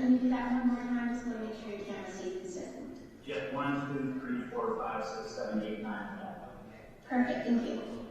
can you do that one more time? Just want to make sure your camera stays consistent. Yeah, 1, 2, 3, 4, 5, 6, 7, 8, 9. Perfect, thank you.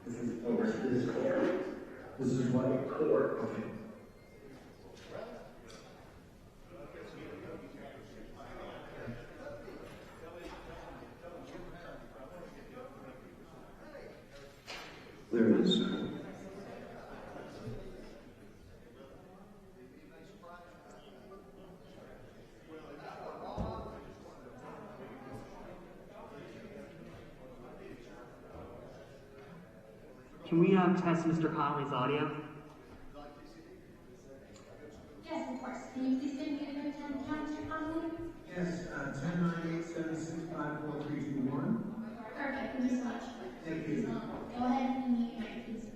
This court. This is what a court. Okay. There it is. Can we test Mr. Connolly's audio? Yes, of course. Can you please give me a good 10 count, Mr. Connolly? Yes, 10, 9, 8, 7, 6, 5, 4, 3, 2, 1. Perfect, thank you so much. Thank you. Go ahead and mute your mic, please.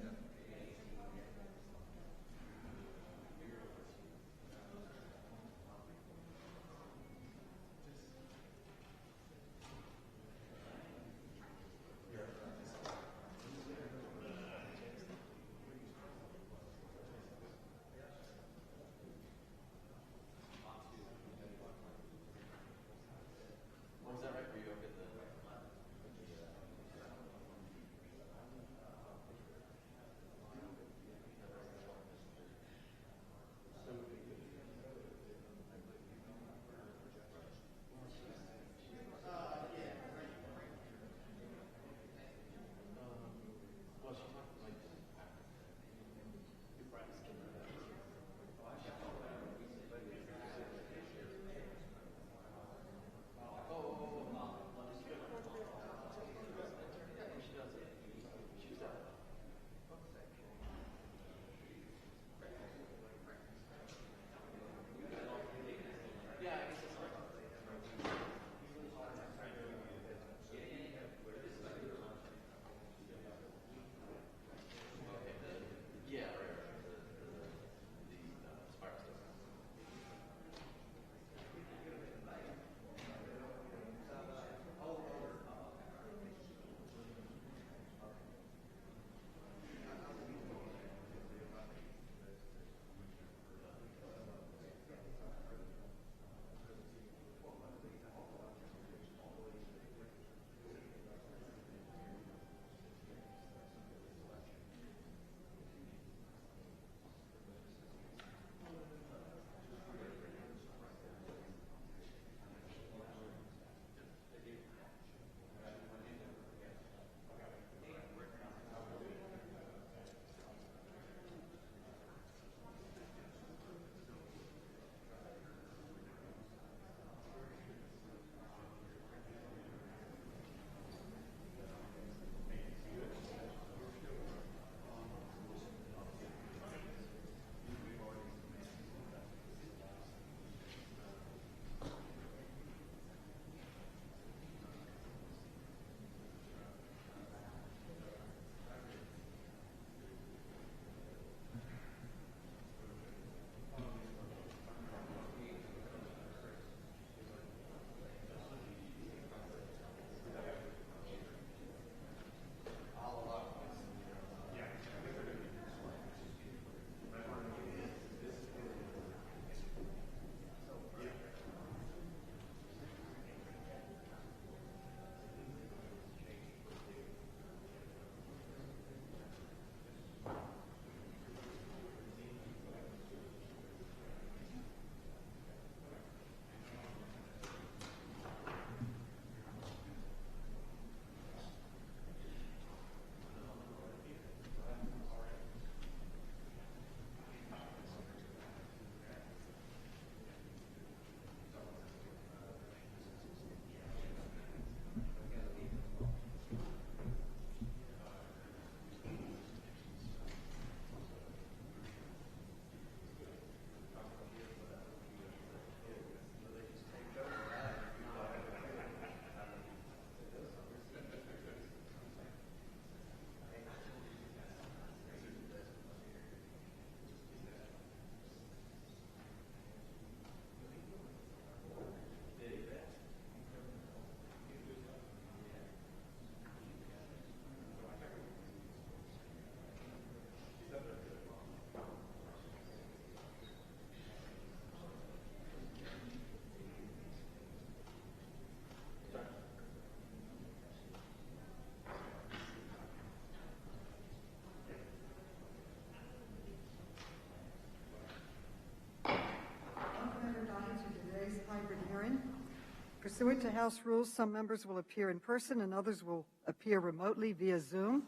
Pursuant to House rules, some members will appear in person and others will appear remotely via Zoom.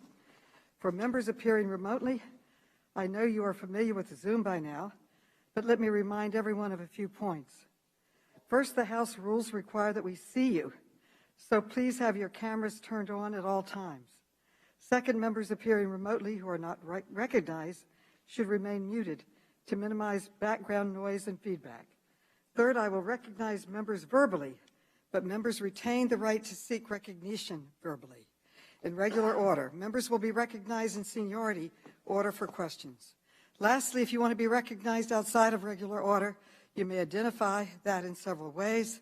For members appearing remotely, I know you are familiar with Zoom by now, but let me remind everyone of a few points. First, the House rules require that we see you, so please have your cameras turned on at all times. Second, members appearing remotely who are not recognized should remain muted to minimize background noise and feedback. Third, I will recognize members verbally, but members retain the right to seek recognition verbally. In regular order, members will be recognized in seniority order for questions. Lastly, if you want to be recognized outside of regular order, you may identify that in several ways.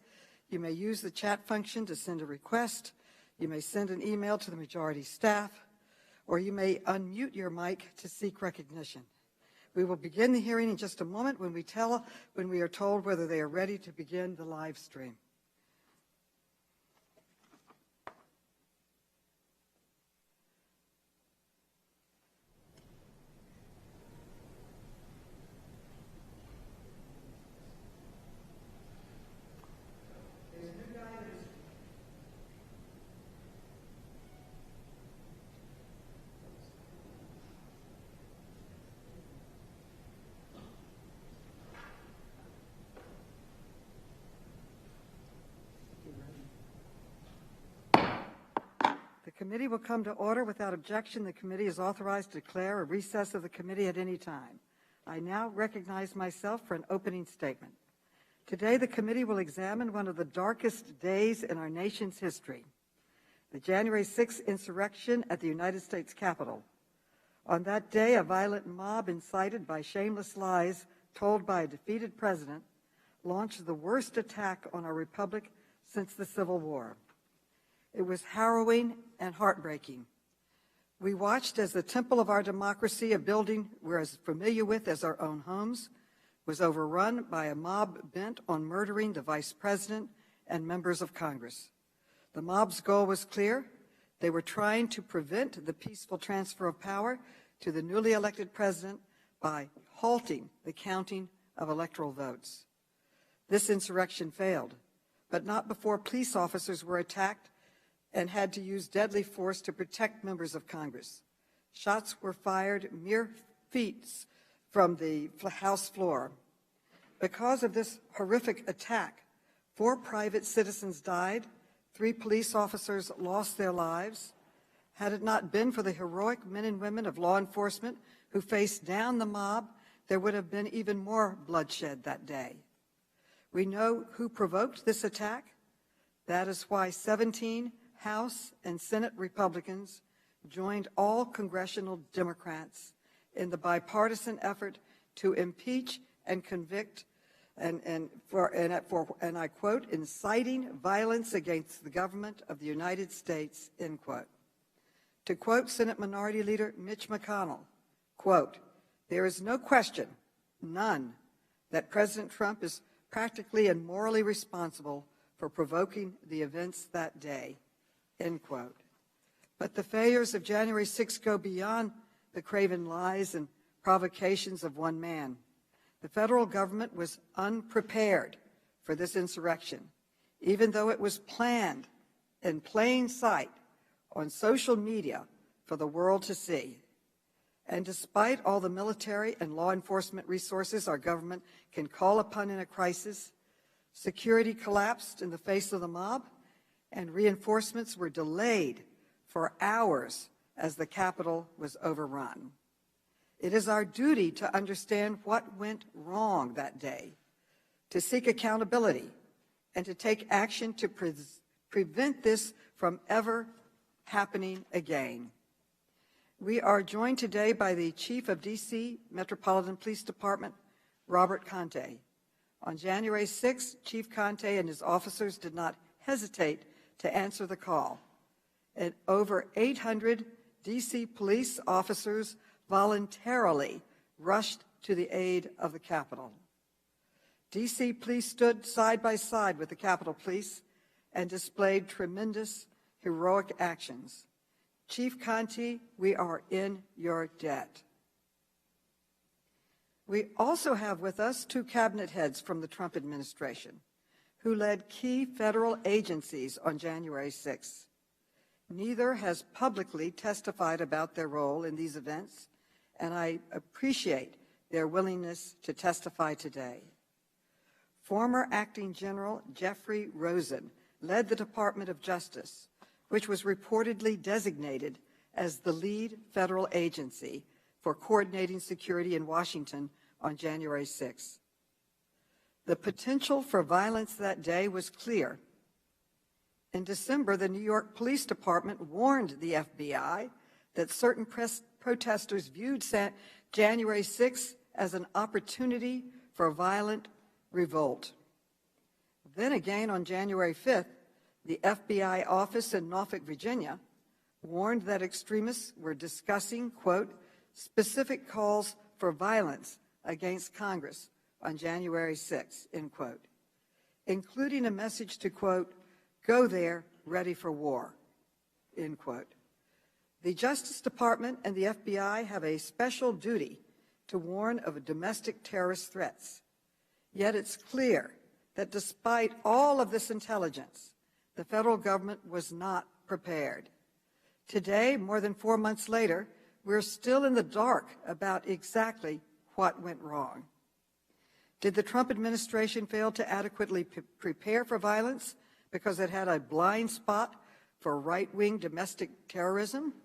You may use the chat function to send a request. You may send an email to the majority staff, or you may unmute your mic to seek recognition. We will begin the hearing in just a moment when we are told whether they are ready to begin the live stream. The committee will come to order without objection. The committee is authorized to declare a recess of the committee at any time. I now recognize myself for an opening statement. Today, the committee will examine one of the darkest days in our nation's history, the January 6th insurrection at the United States Capitol. On that day, a violent mob incited by shameless lies told by a defeated president launched the worst attack on our republic since the Civil War. It was harrowing and heartbreaking. We watched as the temple of our democracy, a building we're as familiar with as our own homes, was overrun by a mob bent on murdering the vice president and members of Congress. The mob's goal was clear. They were trying to prevent the peaceful transfer of power to the newly elected president by halting the counting of electoral votes. This insurrection failed, but not before police officers were attacked and had to use deadly force to protect members of Congress. Shots were fired mere feet from the House floor. Because of this horrific attack, 4 private citizens died, 3 police officers lost their lives. Had it not been for the heroic men and women of law enforcement who faced down the mob, there would have been even more bloodshed that day. We know who provoked this attack. That is why 17 House and Senate Republicans joined all congressional Democrats in the bipartisan effort to impeach and convict and I quote, inciting violence against the government of the United States, end quote. To quote Senate Minority Leader Mitch McConnell, quote, there is no question, none, that President Trump is practically and morally responsible for provoking the events that day, end quote. But the failures of January 6th go beyond the craven lies and provocations of one man. The federal government was unprepared for this insurrection, even though it was planned in plain sight on social media for the world to see. And despite all the military and law enforcement resources our government can call upon in a crisis, security collapsed in the face of the mob, and reinforcements were delayed for hours as the Capitol was overrun. It is our duty to understand what went wrong that day, to seek accountability, and to take action to prevent this from ever happening again. We are joined today by the Chief of D.C. Metropolitan Police Department, Robert Contee. On January 6th, Chief Contee and his officers did not hesitate to answer the call. And over 800 D.C. police officers voluntarily rushed to the aid of the Capitol. D.C. police stood side by side with the Capitol Police and displayed tremendous heroic actions. Chief Contee, we are in your debt. We also have with us 2 cabinet heads from the Trump administration who led key federal agencies on January 6th. Neither has publicly testified about their role in these events, and I appreciate their willingness to testify today. Former Acting General Jeffrey Rosen led the Department of Justice, which was reportedly designated as the lead federal agency for coordinating security in Washington on January 6th. The potential for violence that day was clear. In December, the New York Police Department warned the FBI that certain protesters viewed January 6th as an opportunity for violent revolt. Then again, on January 5th, the FBI office in Norfolk, Virginia, warned that extremists were discussing, quote, specific calls for violence against Congress on January 6th, end quote, including a message to, quote, go there, ready for war, end quote. The Justice Department and the FBI have a special duty to warn of domestic terrorist threats. Yet it's clear that despite all of this intelligence, the federal government was not prepared. Today, more than 4 months later, we're still in the dark about exactly what went wrong. Did the Trump administration fail to adequately prepare for violence because it had a blind spot for right-wing domestic terrorism?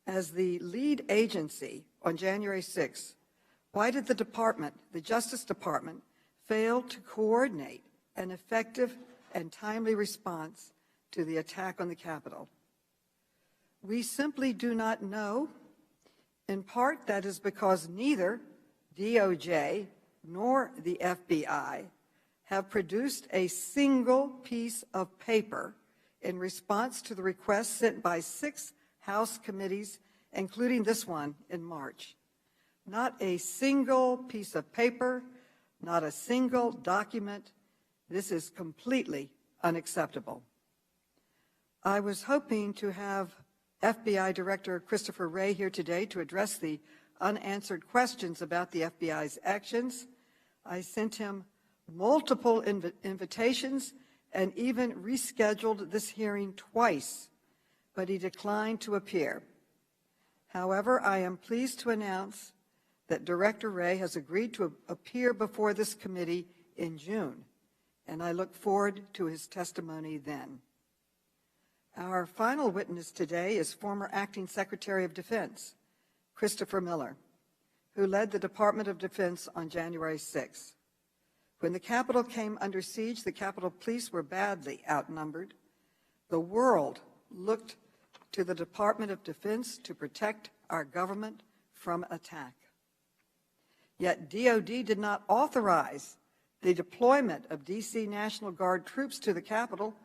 As the lead agency on January 6th, why did the Justice Department, fail to coordinate an effective and timely response to the attack on the Capitol? We simply do not know. In part, that is because neither DOJ nor the FBI have produced a single piece of paper in response to the request sent by 6 House committees, including this one in March. Not a single piece of paper, not a single document. This is completely unacceptable. I was hoping to have FBI Director Christopher Wray here today to address the unanswered questions about the FBI's actions. I sent him multiple invitations and even rescheduled this hearing twice, but he declined to appear. However, I am pleased to announce that Director Wray has agreed to appear before this committee in June, and I look forward to his testimony then. Our final witness today is former Acting Secretary of Defense, Christopher Miller, who led the Department of Defense on January 6th. When the Capitol came under siege, the Capitol Police were badly outnumbered. The world looked to the Department of Defense to protect our government from attack. Yet DOD did not authorize the deployment of D.C. National Guard troops to the Capitol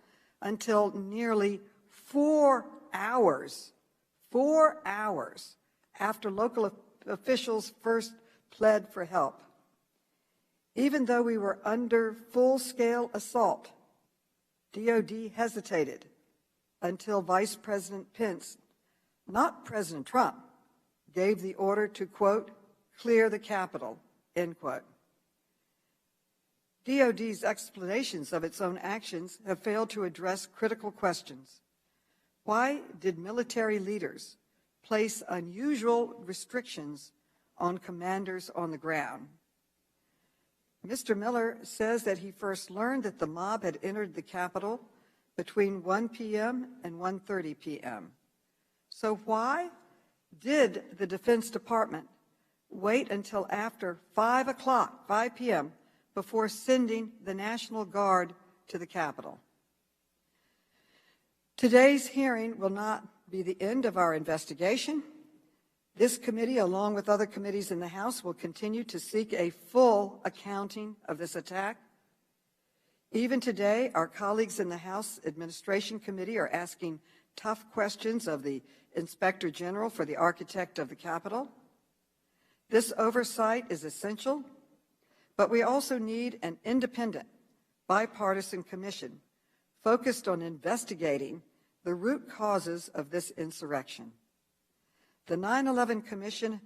until nearly 4 hours after local officials first pled for help. Even though we were under full-scale assault, DOD hesitated until Vice President Pence, not President Trump, gave the order to, quote, clear the Capitol, end quote. DOD's explanations of its own actions have failed to address critical questions. Why did military leaders place unusual restrictions on commanders on the ground? Mr. Miller says that he first learned that the mob had entered the Capitol between 1 p.m. and 1:30 p.m. So why did the Defense Department wait until after 5 p.m. before sending the National Guard to the Capitol? Today's hearing will not be the end of our investigation. This committee, along with other committees in the House, will continue to seek a full accounting of this attack. Even today, our colleagues in the House Administration Committee are asking tough questions of the Inspector General for the architect of the Capitol. This oversight is essential, but we also need an independent, bipartisan commission focused on investigating the root causes of this insurrection. The 9/11 Commission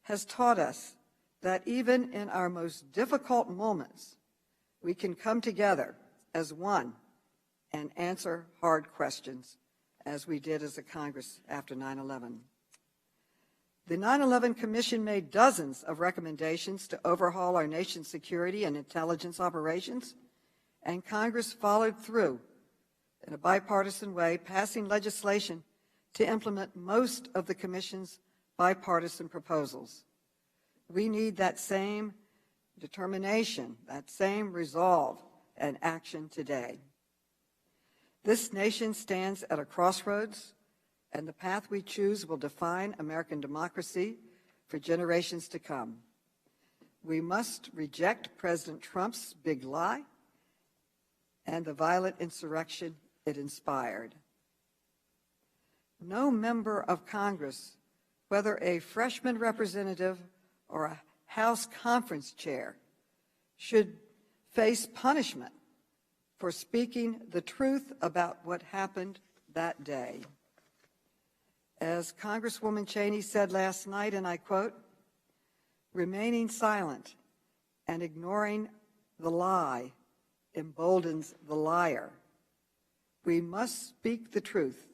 has taught us that even in our most difficult moments, we can come together as one and answer hard questions, as we did as a Congress after 9/11. The 9/11 Commission made dozens of recommendations to overhaul our nation's security and intelligence operations, and Congress followed through in a bipartisan way, passing legislation to implement most of the Commission's bipartisan proposals. We need that same determination, that same resolve and action today. This nation stands at a crossroads, and the path we choose will define American democracy for generations to come. We must reject President Trump's big lie and the violent insurrection it inspired. No member of Congress, whether a freshman representative or a House conference chair, should face punishment for speaking the truth about what happened that day. As Congresswoman Cheney said last night, and I quote, "Remaining silent and ignoring the lie emboldens the liar. We must speak the truth.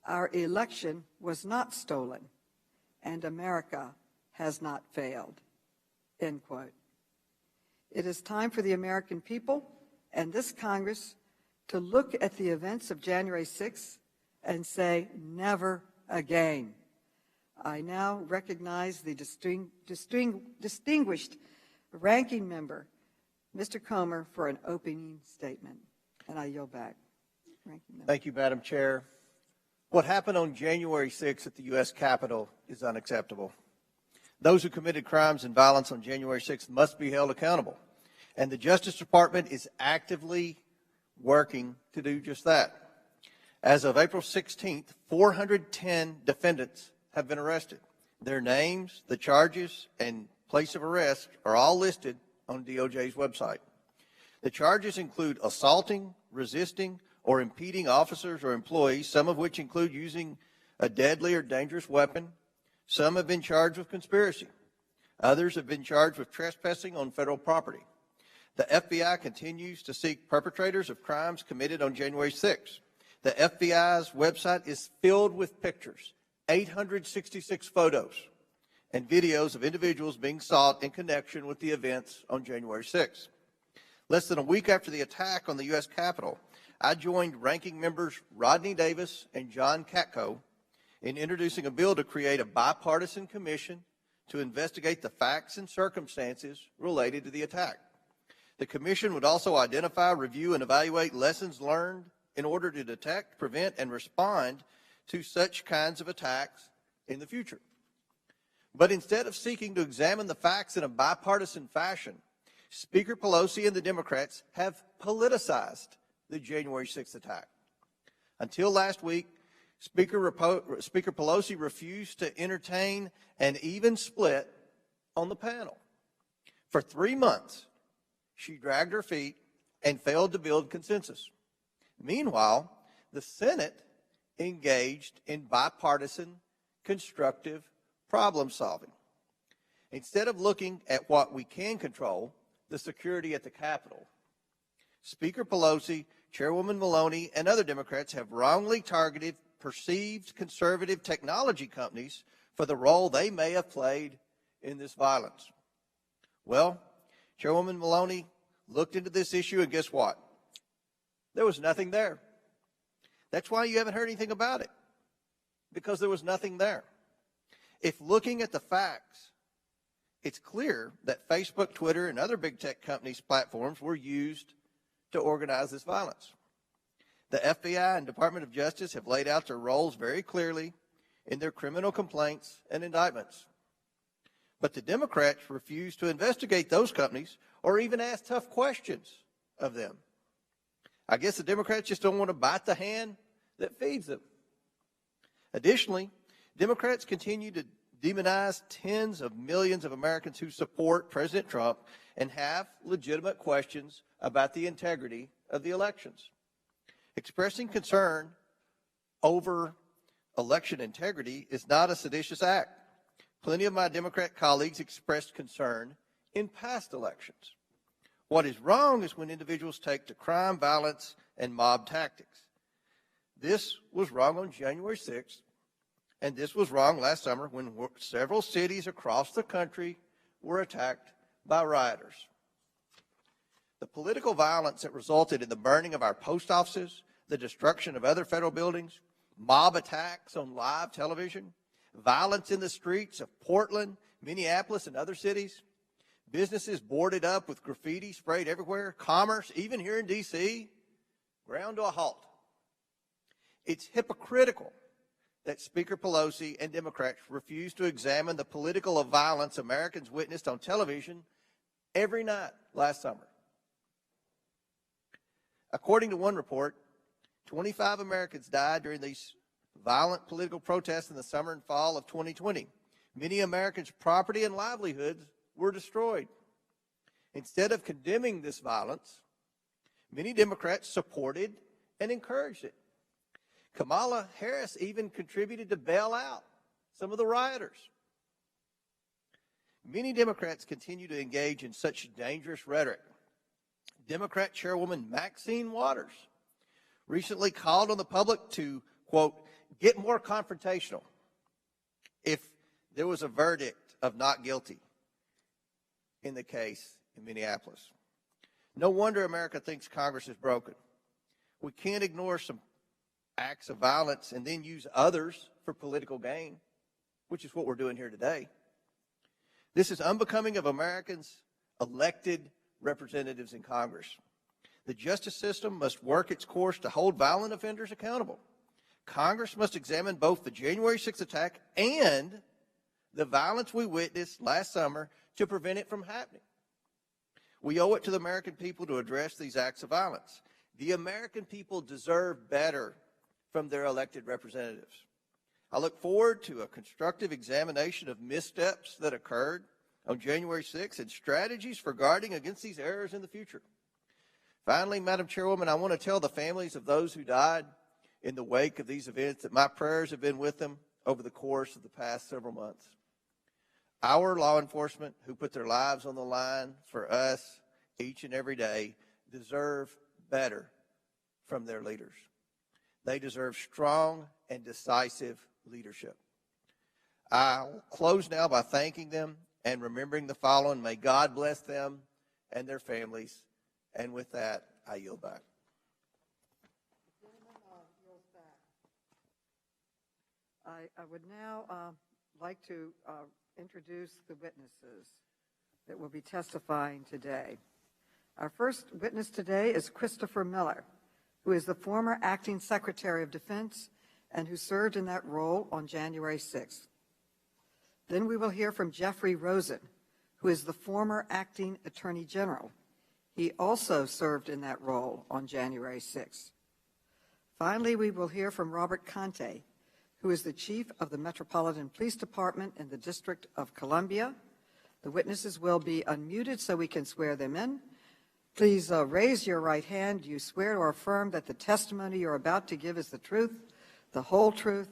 Our election was not stolen, and America has not failed." End quote. It is time for the American people and this Congress to look at the events of January 6th and say, never again. I now recognize the distinguished ranking member, Mr. Comer, for an opening statement. And I yield back. Ranking member. Thank you, Madam Chair. What happened on January 6th at the U.S. Capitol is unacceptable. Those who committed crimes and violence on January 6th must be held accountable. And the Justice Department is actively working to do just that. As of April 16th, 410 defendants have been arrested. Their names, the charges, and place of arrest are all listed on DOJ's website. The charges include assaulting, resisting, or impeding officers or employees, some of which include using a deadly or dangerous weapon. Some have been charged with conspiracy. Others have been charged with trespassing on federal property. The FBI continues to seek perpetrators of crimes committed on January 6th. The FBI's website is filled with pictures, 866 photos, and videos of individuals being sought in connection with the events on January 6th. Less than a week after the attack on the U.S. Capitol, I joined ranking members Rodney Davis and John Katko in introducing a bill to create a bipartisan commission to investigate the facts and circumstances related to the attack. The commission would also identify, review, and evaluate lessons learned in order to detect, prevent, and respond to such kinds of attacks in the future. But instead of seeking to examine the facts in a bipartisan fashion, Speaker Pelosi and the Democrats have politicized the January 6th attack. Until last week, Speaker Pelosi refused to entertain an even split on the panel. For 3 months, she dragged her feet and failed to build consensus. Meanwhile, the Senate engaged in bipartisan, constructive problem solving. Instead of looking at what we can control, the security at the Capitol, Speaker Pelosi, Chairwoman Maloney, and other Democrats have wrongly targeted perceived conservative technology companies for the role they may have played in this violence. Well, Chairwoman Maloney looked into this issue, and guess what? There was nothing there. That's why you haven't heard anything about it, because there was nothing there. If looking at the facts, it's clear that Facebook, Twitter, and other big tech companies' platforms were used to organize this violence. The FBI and Department of Justice have laid out their roles very clearly in their criminal complaints and indictments. But the Democrats refuse to investigate those companies or even ask tough questions of them. I guess the Democrats just don't want to bite the hand that feeds them. Additionally, Democrats continue to demonize tens of millions of Americans who support President Trump and have legitimate questions about the integrity of the elections. Expressing concern over election integrity is not a seditious act. Plenty of my Democrat colleagues expressed concern in past elections. What is wrong is when individuals take to crime, violence, and mob tactics. This was wrong on January 6th, and this was wrong last summer when several cities across the country were attacked by rioters. The political violence that resulted in the burning of our post offices, the destruction of other federal buildings, mob attacks on live television, violence in the streets of Portland, Minneapolis, and other cities, businesses boarded up with graffiti sprayed everywhere, commerce, even here in D.C., ground to a halt. It's hypocritical that Speaker Pelosi and Democrats refuse to examine the political violence Americans witnessed on television every night last summer. According to one report, 25 Americans died during these violent political protests in the summer and fall of 2020. Many Americans' property and livelihoods were destroyed. Instead of condemning this violence, many Democrats supported and encouraged it. Kamala Harris even contributed to bail out some of the rioters. Many Democrats continue to engage in such dangerous rhetoric. Democrat Chairwoman Maxine Waters recently called on the public to, quote, get more confrontational if there was a verdict of not guilty in the case in Minneapolis. No wonder America thinks Congress is broken. We can't ignore some acts of violence and then use others for political gain, which is what we're doing here today. This is unbecoming of Americans' elected representatives in Congress. The justice system must work its course to hold violent offenders accountable. Congress must examine both the January 6th attack and the violence we witnessed last summer to prevent it from happening. We owe it to the American people to address these acts of violence. The American people deserve better from their elected representatives. I look forward to a constructive examination of missteps that occurred on January 6th and strategies for guarding against these errors in the future. Finally, Madam Chairwoman, I want to tell the families of those who died in the wake of these events that my prayers have been with them over the course of the past several months. Our law enforcement, who put their lives on the line for us each and every day, deserve better from their leaders. They deserve strong and decisive leadership. I'll close now by thanking them and remembering the following. May God bless them and their families. And with that, I yield back. I would now like to introduce the witnesses that will be testifying today. Our first witness today is Christopher Miller, who is the former Acting Secretary of Defense and who served in that role on January 6th. Then we will hear from Jeffrey Rosen, who is the former Acting Attorney General. He also served in that role on January 6th. Finally, we will hear from Robert Contee, who is the Chief of the Metropolitan Police Department in the District of Columbia. The witnesses will be unmuted so we can swear them in. Please raise your right hand. Do you swear or affirm that the testimony you're about to give is the truth, the whole truth,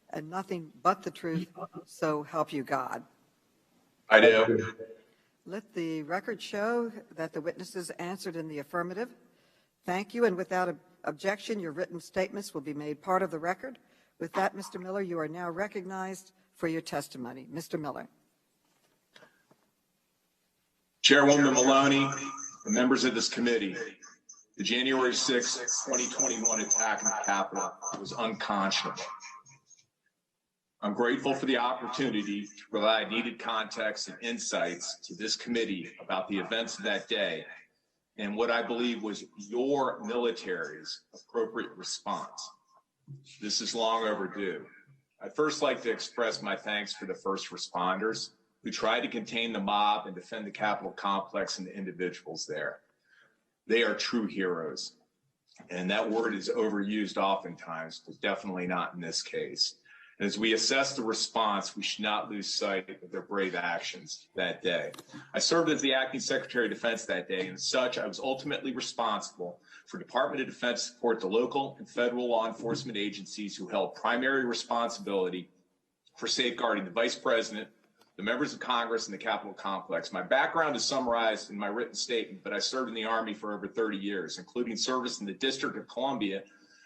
and nothing but the truth, so help you God? I do. Let the record show that the witnesses answered in the affirmative. Thank you, and without objection, your written statements will be made part of the record. With that, Mr. Miller, you are now recognized for your testimony. Mr. Miller. Chairwoman Maloney, the members of this committee, the January 6, 2021 attack in the Capitol was unconscionable. I'm grateful for the opportunity to provide needed context and insights to this committee about the events of that day and what I believe was your military's appropriate response. This is long overdue. I'd first like to express my thanks for the first responders who tried to contain the mob and defend the Capitol complex and the individuals there. They are true heroes. And that word is overused oftentimes, but definitely not in this case. And as we assess the response, we should not lose sight of their brave actions that day. I served as the Acting Secretary of Defense that day, and as such, I was ultimately responsible for Department of Defense support to local and federal law enforcement agencies who held primary responsibility for safeguarding the Vice President, the members of Congress, and the Capitol complex. My background is summarized in my written statement, but I served in the Army for over 30 years, including service in the District of Columbia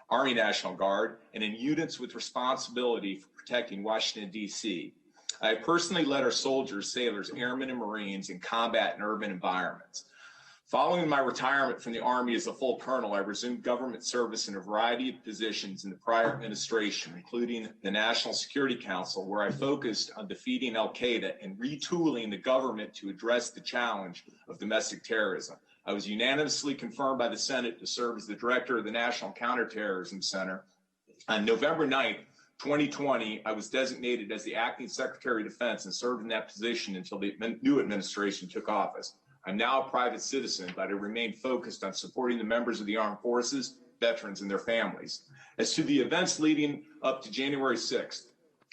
Army National Guard and in units with responsibility for protecting Washington, D.C. I personally led our soldiers, sailors, airmen, and Marines in combat and urban environments. Following my retirement from the Army as a full colonel, I resumed government service in a variety of positions in the prior administration, including the National Security Council, where I focused on defeating al-Qaeda and retooling the government to address the challenge of domestic terrorism. I was unanimously confirmed by the Senate to serve as the director of the National Counterterrorism Center. On November 9th, 2020, I was designated as the acting Secretary of Defense and served in that position until the new administration took office. I'm now a private citizen, but I remain focused on supporting the members of the armed forces, veterans, and their families. As to the events leading up to January 6th,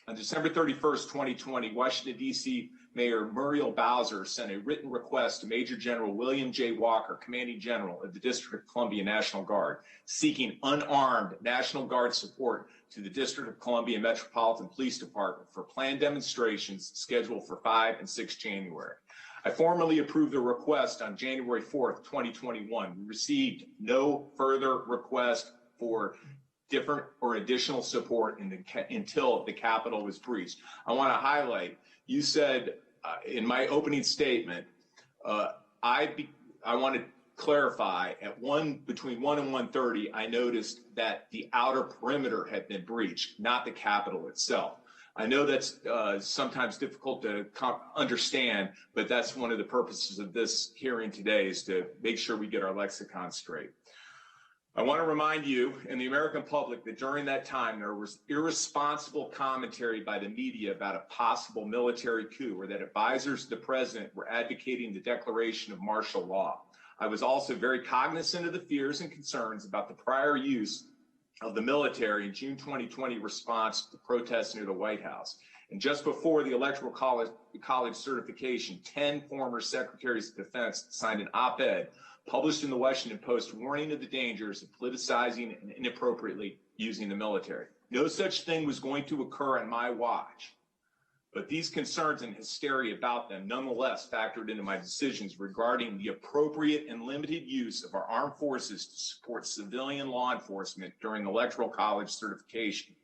on December 31st, 2020, Washington, D.C. Mayor Muriel Bowser sent a written request to Major General William J. Walker, Commanding General of the District of Columbia National Guard, seeking unarmed National Guard support to the District of Columbia Metropolitan Police Department for planned demonstrations scheduled for 5 and 6 January. I formally approved the request on January 4th, 2021. We received no further request for different or additional support until the Capitol was breached. I want to highlight, you said in my opening statement, I want to clarify between 1 and 1:30, I noticed that the outer perimeter had been breached, not the Capitol itself. I know that's sometimes difficult to understand, but that's one of the purposes of this hearing today, is to make sure we get our lexicon straight. I want to remind you and the American public that during that time there was irresponsible commentary by the media about a possible military coup, or that advisors to the president were advocating the declaration of martial law. I was also very cognizant of the fears and concerns about the prior use of the military in June 2020 response to the protests near the White House. And just before the Electoral College certification, 10 former secretaries of defense signed an op-ed published in the Washington Post warning of the dangers of politicizing and inappropriately using the military. No such thing was going to occur on my watch, but these concerns and hysteria about them nonetheless factored into my decisions regarding the appropriate and limited use of our armed forces to support civilian law enforcement during the Electoral College certification.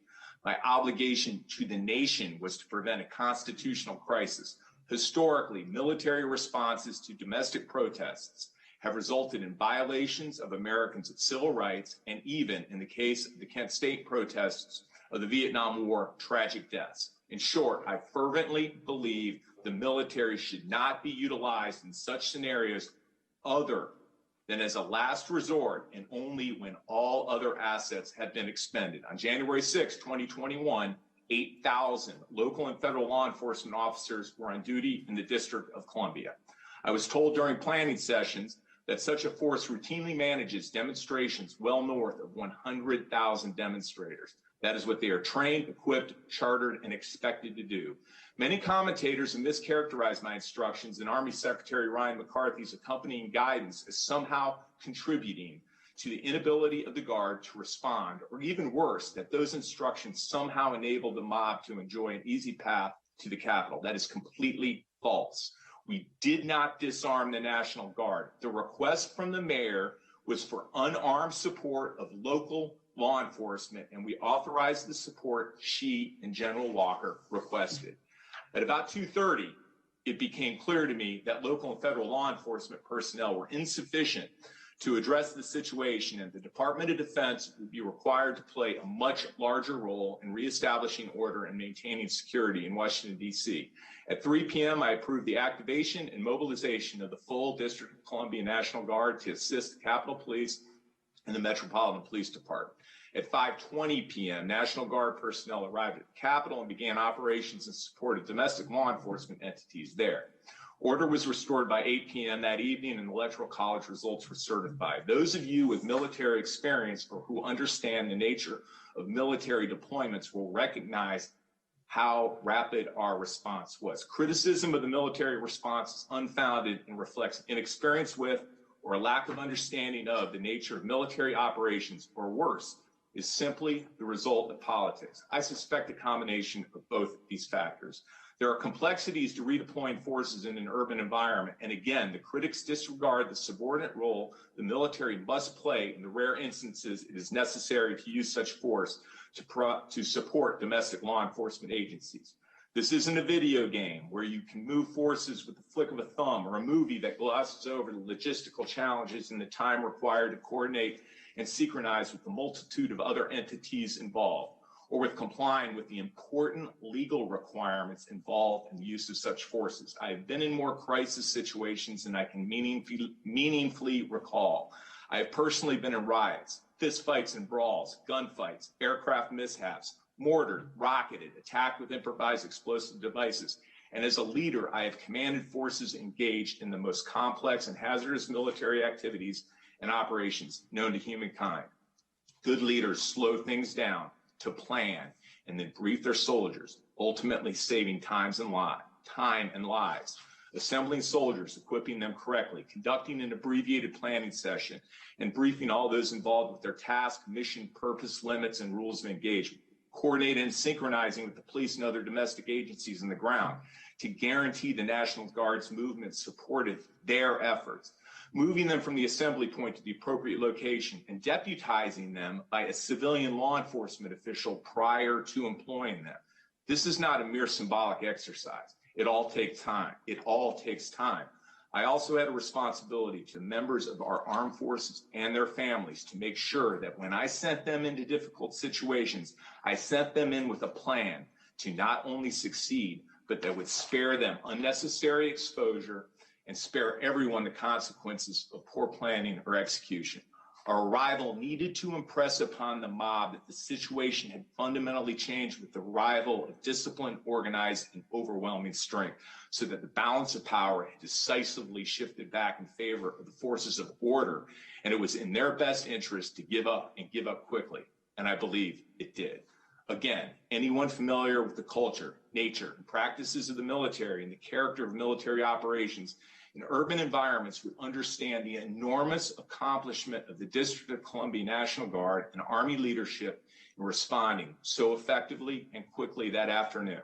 My obligation to the nation was to prevent a constitutional crisis. Historically, military responses to domestic protests have resulted in violations of Americans' civil rights, and even, in the case of the Kent State protests of the Vietnam War, tragic deaths. In short, I fervently believe the military should not be utilized in such scenarios other than as a last resort, and only when all other assets have been expended. On January 6, 2021, 8,000 local and federal law enforcement officers were on duty in the District of Columbia. I was told during planning sessions that such a force routinely manages demonstrations well north of 100,000 demonstrators. That is what they are trained, equipped, chartered, and expected to do. Many commentators have mischaracterized my instructions and Army Secretary Ryan McCarthy's accompanying guidance as somehow contributing to the inability of the Guard to respond, or even worse, that those instructions somehow enabled the mob to enjoy an easy path to the Capitol. That is completely false. We did not disarm the National Guard. The request from the mayor was for unarmed support of local law enforcement, and we authorized the support she and General Walker requested. At about 2:30, it became clear to me that local and federal law enforcement personnel were insufficient to address the situation, and the Department of Defense would be required to play a much larger role in reestablishing order and maintaining security in Washington, D.C. At 3 p.m., I approved the activation and mobilization of the full District of Columbia National Guard to assist the Capitol Police and the Metropolitan Police Department. At 5:20 p.m., National Guard personnel arrived at the Capitol and began operations in support of domestic law enforcement entities there. Order was restored by 8 p.m. that evening, and Electoral College results were certified. Those of you with military experience or who understand the nature of military deployments will recognize how rapid our response was. Criticism of the military response is unfounded and reflects inexperience with or a lack of understanding of the nature of military operations, or worse, is simply the result of politics. I suspect a combination of both these factors. There are complexities to redeploying forces in an urban environment, and again, the critics disregard the subordinate role the military must play in the rare instances it is necessary to use such force to support domestic law enforcement agencies. This isn't a video game where you can move forces with the flick of a thumb, or a movie that glosses over the logistical challenges and the time required to coordinate and synchronize with the multitude of other entities involved, or with complying with the important legal requirements involved in the use of such forces. I have been in more crisis situations than I can meaningfully recall. I have personally been in riots, fistfights and brawls, gunfights, aircraft mishaps, mortared, rocketed, attacked with improvised explosive devices. And as a leader, I have commanded forces engaged in the most complex and hazardous military activities and operations known to humankind. Good leaders slow things down to plan and then brief their soldiers, ultimately saving time and lives. Assembling soldiers, equipping them correctly, conducting an abbreviated planning session, and briefing all those involved with their task, mission, purpose, limits, and rules of engagement. Coordinating and synchronizing with the police and other domestic agencies on the ground to guarantee the National Guard's movement supported their efforts, moving them from the assembly point to the appropriate location and deputizing them by a civilian law enforcement official prior to employing them. This is not a mere symbolic exercise. It all takes time. It all takes time. I also had a responsibility to members of our armed forces and their families to make sure that when I sent them into difficult situations, I sent them in with a plan to not only succeed, but that would spare them unnecessary exposure and spare everyone the consequences of poor planning or execution. Our arrival needed to impress upon the mob that the situation had fundamentally changed with the arrival of disciplined, organized, and overwhelming strength, so that the balance of power had decisively shifted back in favor of the forces of order, and it was in their best interest to give up, and give up quickly, and I believe it did. Again, anyone familiar with the culture, nature, and practices of the military and the character of military operations in urban environments would understand the enormous accomplishment of the District of Columbia National Guard and Army leadership in responding so effectively and quickly that afternoon.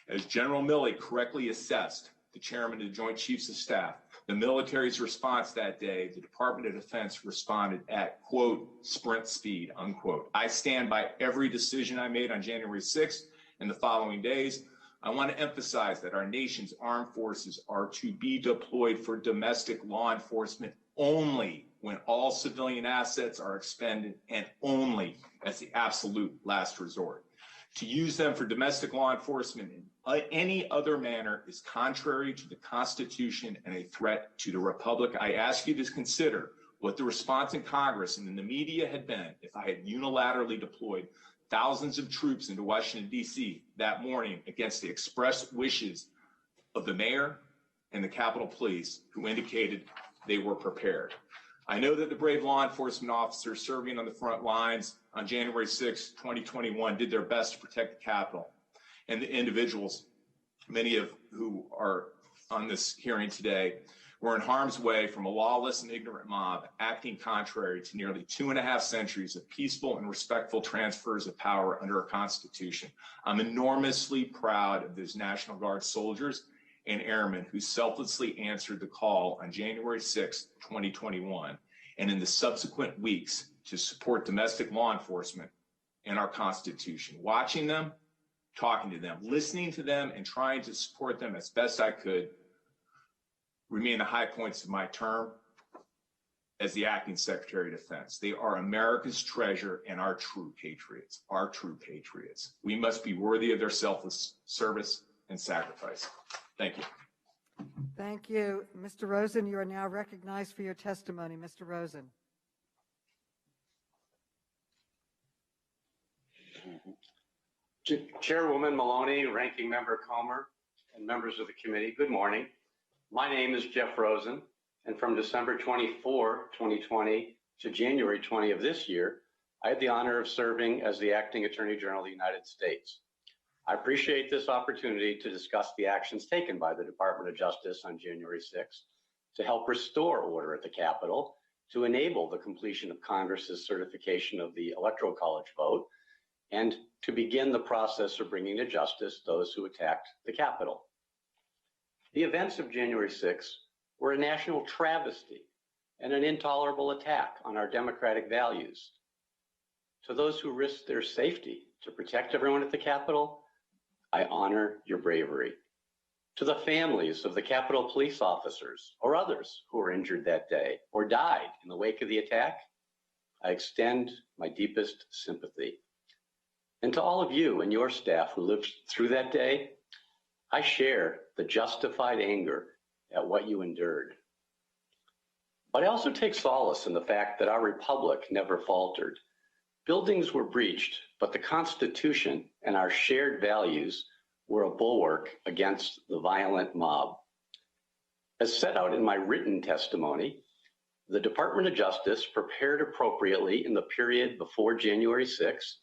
As General Milley correctly assessed, the chairman of the Joint Chiefs of Staff, the military's response that day, the Department of Defense responded at, quote, sprint speed, unquote. I stand by every decision I made on January 6th and the following days. I want to emphasize that our nation's armed forces are to be deployed for domestic law enforcement only when all civilian assets are expended and only as the absolute last resort. To use them for domestic law enforcement in any other manner is contrary to the Constitution and a threat to the Republic. I ask you to consider what the response in Congress and in the media had been if I had unilaterally deployed thousands of troops into Washington, D.C. that morning against the express wishes of the mayor and the Capitol Police, who indicated they were prepared. I know that the brave law enforcement officers serving on the front lines on January 6, 2021, did their best to protect the Capitol and the individuals, many of who are on this hearing today, were in harm's way from a lawless and ignorant mob acting contrary to nearly 2.5 centuries of peaceful and respectful transfers of power under our Constitution. I'm enormously proud of those National Guard soldiers and airmen who selflessly answered the call on January 6, 2021, and in the subsequent weeks to support domestic law enforcement and our Constitution. Watching them, talking to them, listening to them, and trying to support them as best I could remain the high points of my term as the acting Secretary of Defense. They are America's treasure and our true patriots, We must be worthy of their selfless service and sacrifice. Thank you. Thank you. Mr. Rosen, you are now recognized for your testimony. Mr. Rosen. Chairwoman Maloney, Ranking Member Comer, and members of the committee, good morning. My name is Jeff Rosen, and from December 24, 2020 to January 20 of this year, I had the honor of serving as the Acting Attorney General of the United States. I appreciate this opportunity to discuss the actions taken by the Department of Justice on January 6 to help restore order at the Capitol, to enable the completion of Congress's certification of the Electoral College vote, and to begin the process of bringing to justice those who attacked the Capitol. The events of January 6th were a national travesty and an intolerable attack on our democratic values. To those who risked their safety to protect everyone at the Capitol, I honor your bravery. To the families of the Capitol police officers or others who were injured that day or died in the wake of the attack, I extend my deepest sympathy. And to all of you and your staff who lived through that day, I share the justified anger at what you endured. But I also take solace in the fact that our republic never faltered. Buildings were breached, but the Constitution and our shared values were a bulwark against the violent mob. As set out in my written testimony, the Department of Justice prepared appropriately in the period before January 6th,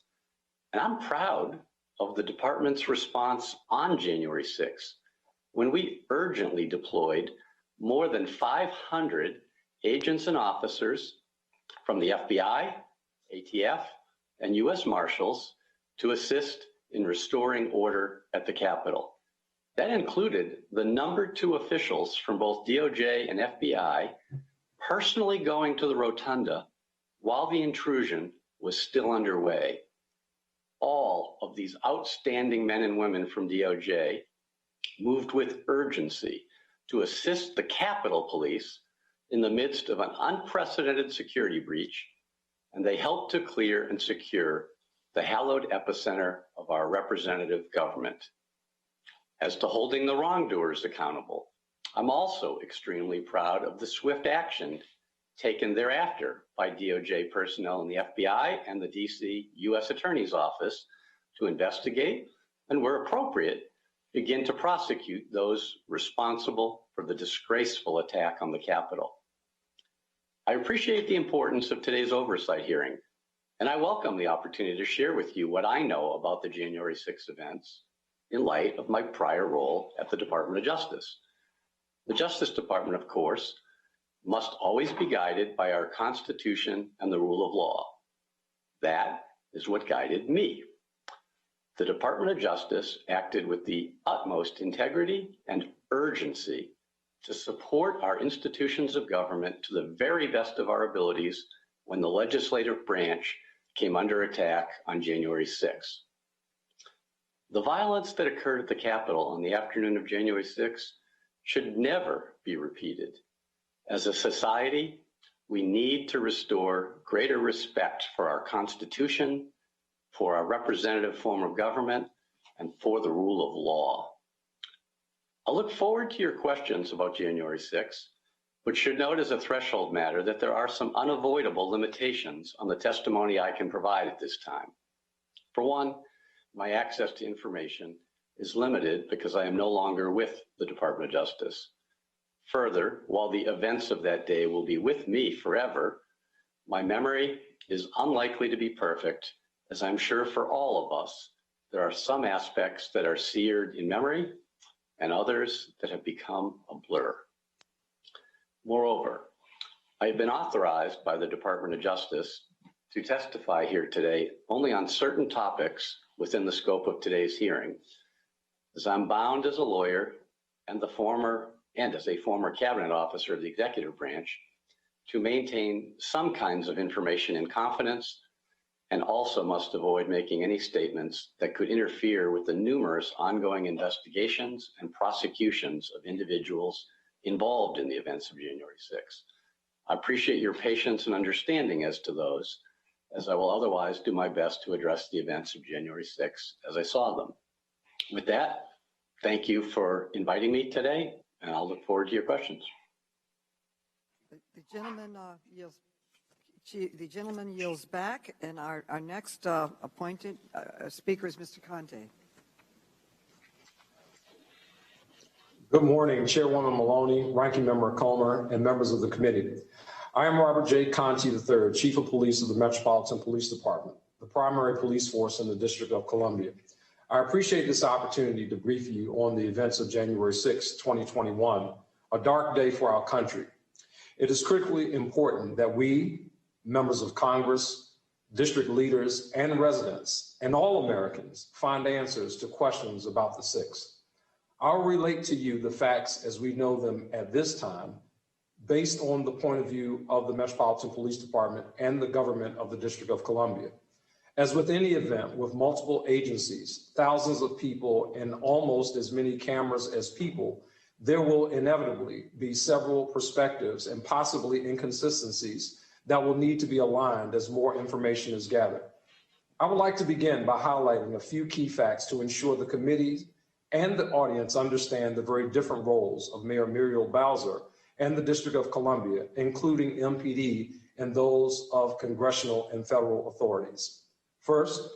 and I'm proud of the department's response on January 6th, when we urgently deployed more than 500 agents and officers from the FBI, ATF, and U.S. Marshals to assist in restoring order at the Capitol. That included the number 2 officials from both DOJ and FBI personally going to the rotunda while the intrusion was still underway. All of these outstanding men and women from DOJ moved with urgency to assist the Capitol Police in the midst of an unprecedented security breach, and they helped to clear and secure the hallowed epicenter of our representative government. As to holding the wrongdoers accountable, I'm also extremely proud of the swift action taken thereafter by DOJ personnel in the FBI and the DC U.S. Attorney's Office to investigate and, where appropriate, begin to prosecute those responsible for the disgraceful attack on the Capitol. I appreciate the importance of today's oversight hearing, and I welcome the opportunity to share with you what I know about the January 6th events in light of my prior role at the Department of Justice. The Justice Department, of course, must always be guided by our Constitution and the rule of law. That is what guided me. The Department of Justice acted with the utmost integrity and urgency to support our institutions of government to the very best of our abilities when the legislative branch came under attack on January 6th. The violence that occurred at the Capitol on the afternoon of January 6th should never be repeated. As a society, we need to restore greater respect for our Constitution, for our representative form of government, and for the rule of law. I look forward to your questions about January 6th, but should note as a threshold matter that there are some unavoidable limitations on the testimony I can provide at this time. For one, my access to information is limited because I am no longer with the Department of Justice. Further, while the events of that day will be with me forever, my memory is unlikely to be perfect, as I'm sure for all of us, there are some aspects that are seared in memory and others that have become a blur. Moreover, I have been authorized by the Department of Justice to testify here today only on certain topics within the scope of today's hearing, as I'm bound as a lawyer and as a former cabinet officer of the executive branch to maintain some kinds of information in confidence, and also must avoid making any statements that could interfere with the numerous ongoing investigations and prosecutions of individuals involved in the events of January 6th. I appreciate your patience and understanding as to those, as I will otherwise do my best to address the events of January 6th as I saw them. With that, thank you for inviting me today, and I'll look forward to your questions. The gentleman yields back, and our next appointed speaker is Mr. Contee. Good morning, Chairwoman Maloney, Ranking Member Comer, and members of the committee. I am Robert J. Contee III, Chief of Police of the Metropolitan Police Department, the primary police force in the District of Columbia. I appreciate this opportunity to brief you on the events of January 6, 2021, a dark day for our country. It is critically important that we, members of Congress, district leaders, and residents, and all Americans find answers to questions about the 6. I'll relate to you the facts as we know them at this time, based on the point of view of the Metropolitan Police Department and the government of the District of Columbia. As with any event with multiple agencies, thousands of people, and almost as many cameras as people, there will inevitably be several perspectives and possibly inconsistencies that will need to be aligned as more information is gathered. I would like to begin by highlighting a few key facts to ensure the committee and the audience understand the very different roles of Mayor Muriel Bowser and the District of Columbia, including MPD and those of congressional and federal authorities. First,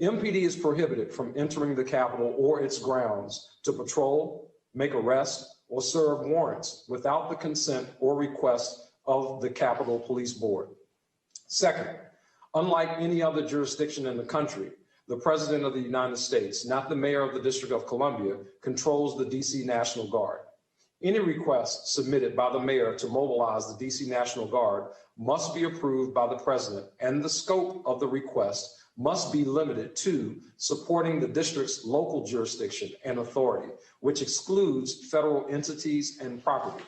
MPD is prohibited from entering the Capitol or its grounds to patrol, make arrests, or serve warrants without the consent or request of the Capitol Police Board. Second, unlike any other jurisdiction in the country, the President of the United States, not the Mayor of the District of Columbia, controls the DC National Guard. Any request submitted by the Mayor to mobilize the DC National Guard must be approved by the President, and the scope of the request must be limited to supporting the district's local jurisdiction and authority, which excludes federal entities and property.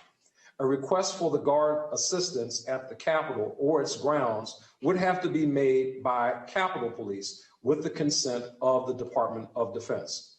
A request for the Guard assistance at the Capitol or its grounds would have to be made by Capitol Police with the consent of the Department of Defense.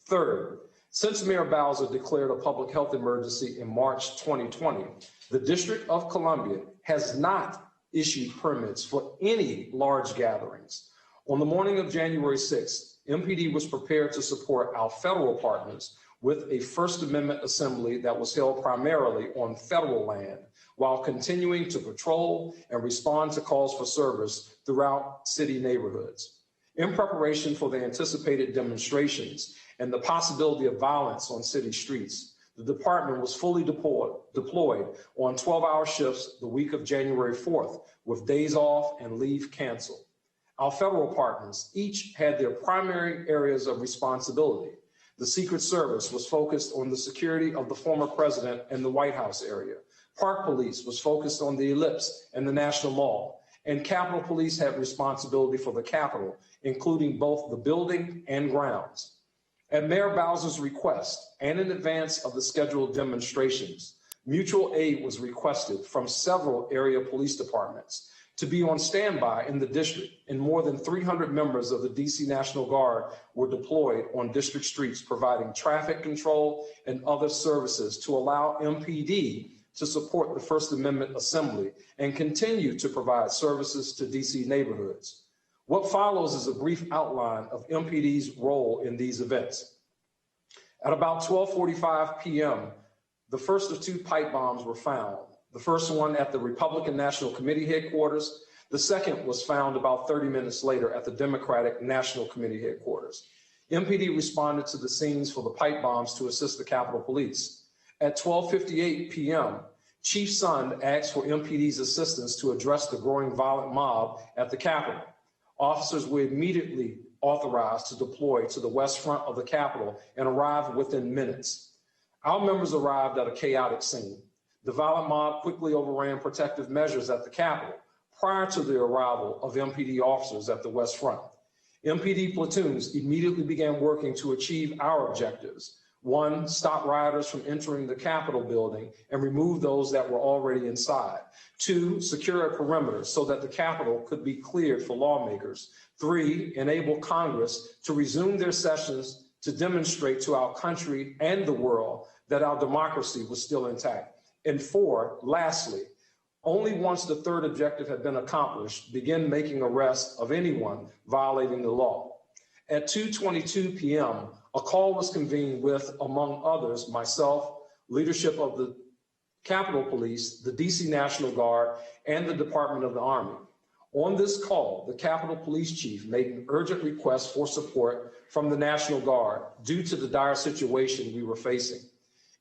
Third, since Mayor Bowser declared a public health emergency in March 2020, the District of Columbia has not issued permits for any large gatherings. On the morning of January 6th, MPD was prepared to support our federal partners with a First Amendment assembly that was held primarily on federal land, while continuing to patrol and respond to calls for service throughout city neighborhoods. In preparation for the anticipated demonstrations and the possibility of violence on city streets, the department was fully deployed on 12-hour shifts the week of January 4th, with days off and leave canceled. Our federal partners each had their primary areas of responsibility. The Secret Service was focused on the security of the former president and the White House area. Park Police was focused on the Ellipse and the National Mall. And Capitol Police had responsibility for the Capitol, including both the building and grounds. At Mayor Bowser's request, and in advance of the scheduled demonstrations, mutual aid was requested from several area police departments to be on standby in the district, and more than 300 members of the DC National Guard were deployed on district streets, providing traffic control and other services to allow MPD to support the First Amendment assembly and continue to provide services to DC neighborhoods. What follows is a brief outline of MPD's role in these events. At about 12:45 p.m., the first of 2 pipe bombs were found. The first one at the Republican National Committee headquarters. The second was found about 30 minutes later at the Democratic National Committee headquarters. MPD responded to the scenes for the pipe bombs to assist the Capitol Police. At 12:58 p.m., Chief Sund asked for MPD's assistance to address the growing violent mob at the Capitol. Officers were immediately authorized to deploy to the west front of the Capitol and arrived within minutes. Our members arrived at a chaotic scene. The violent mob quickly overran protective measures at the Capitol prior to the arrival of MPD officers at the West Front. MPD platoons immediately began working to achieve our objectives. 1, stop rioters from entering the Capitol building and remove those that were already inside. 2, secure a perimeter so that the Capitol could be cleared for lawmakers. 3, enable Congress to resume their sessions to demonstrate to our country and the world that our democracy was still intact. And 4, lastly, only once the third objective had been accomplished, begin making arrests of anyone violating the law. At 2:22 p.m., a call was convened with, among others, myself, leadership of the Capitol Police, the DC National Guard, and the Department of the Army. On this call, the Capitol Police Chief made an urgent request for support from the National Guard due to the dire situation we were facing.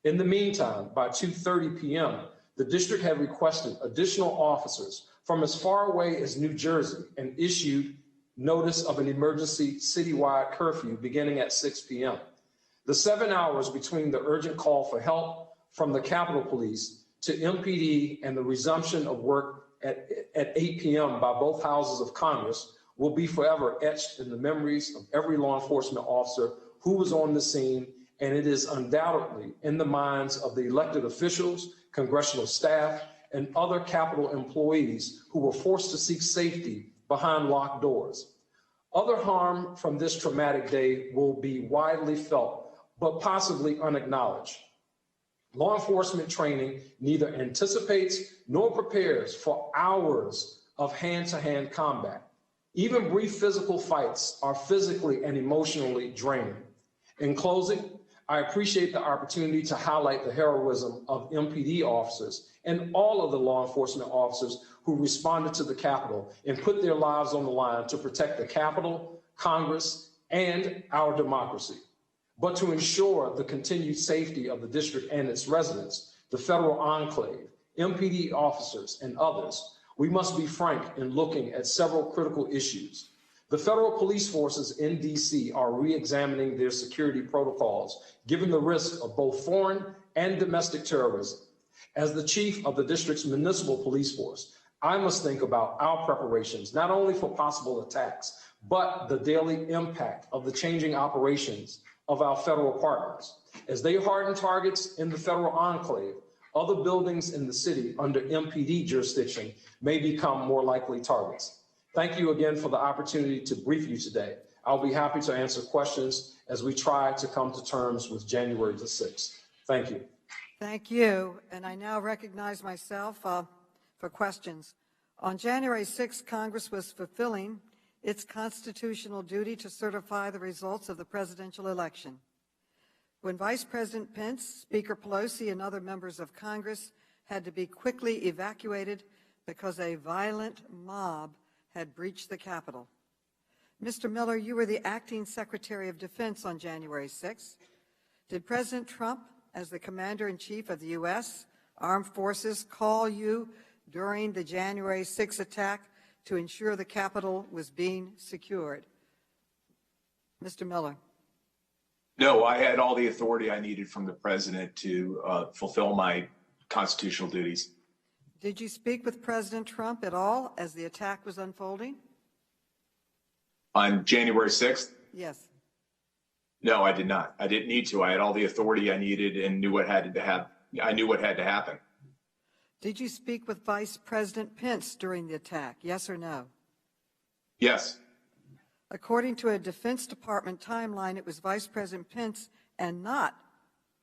In the meantime, by 2:30 p.m., the district had requested additional officers from as far away as New Jersey and issued notice of an emergency citywide curfew beginning at 6 p.m. The 7 hours between the urgent call for help from the Capitol Police to MPD and the resumption of work at 8 p.m. by both houses of Congress will be forever etched in the memories of every law enforcement officer who was on the scene, and it is undoubtedly in the minds of the elected officials, congressional staff, and other Capitol employees who were forced to seek safety behind locked doors. Other harm from this traumatic day will be widely felt, but possibly unacknowledged. Law enforcement training neither anticipates nor prepares for hours of hand-to-hand combat. Even brief physical fights are physically and emotionally draining. In closing, I appreciate the opportunity to highlight the heroism of MPD officers and all of the law enforcement officers who responded to the Capitol and put their lives on the line to protect the Capitol, Congress, and our democracy. But to ensure the continued safety of the district and its residents, the federal enclave, MPD officers, and others, we must be frank in looking at several critical issues. The federal police forces in DC are re-examining their security protocols, given the risk of both foreign and domestic terrorism. As the chief of the district's municipal police force, I must think about our preparations, not only for possible attacks, but the daily impact of the changing operations of our federal partners. As they harden targets in the federal enclave, other buildings in the city under MPD jurisdiction may become more likely targets. Thank you again for the opportunity to brief you today. I'll be happy to answer questions as we try to come to terms with January the 6th. Thank you. Thank you. And I now recognize myself for questions. On January 6th, Congress was fulfilling its constitutional duty to certify the results of the presidential election. When Vice President Pence, Speaker Pelosi, and other members of Congress had to be quickly evacuated because a violent mob had breached the Capitol. Mr. Miller, you were the acting Secretary of Defense on January 6th. Did President Trump, as the Commander-in-Chief of the U.S. Armed Forces, call you during the January 6th attack to ensure the Capitol was being secured? Mr. Miller. No, I had all the authority I needed from the president to fulfill my constitutional duties. Did you speak with President Trump at all as the attack was unfolding? On January 6th? Yes. No, I did not. I didn't need to. I had all the authority I needed and knew what had to happen. I knew what had to happen. Did you speak with Vice President Pence during the attack, yes or no? Yes. According to a Defense Department timeline, it was Vice President Pence and not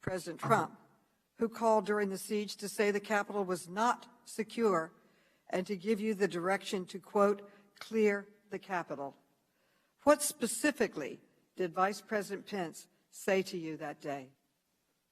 President Trump who called during the siege to say the Capitol was not secure and to give you the direction to, quote, clear the Capitol. What specifically did Vice President Pence say to you that day?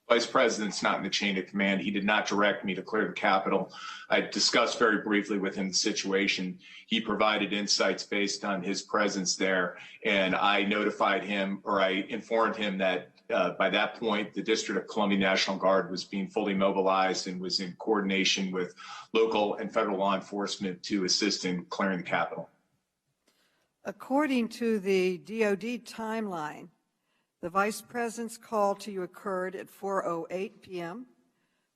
Vice President's not in the chain of command. He did not direct me to clear the Capitol. I discussed very briefly with him the situation. He provided insights based on his presence there, and I notified him, or I informed him that by that point, the District of Columbia National Guard was being fully mobilized and was in coordination with local and federal law enforcement to assist in clearing the Capitol. According to the DoD timeline, the Vice President's call to you occurred at 4:08 p.m.,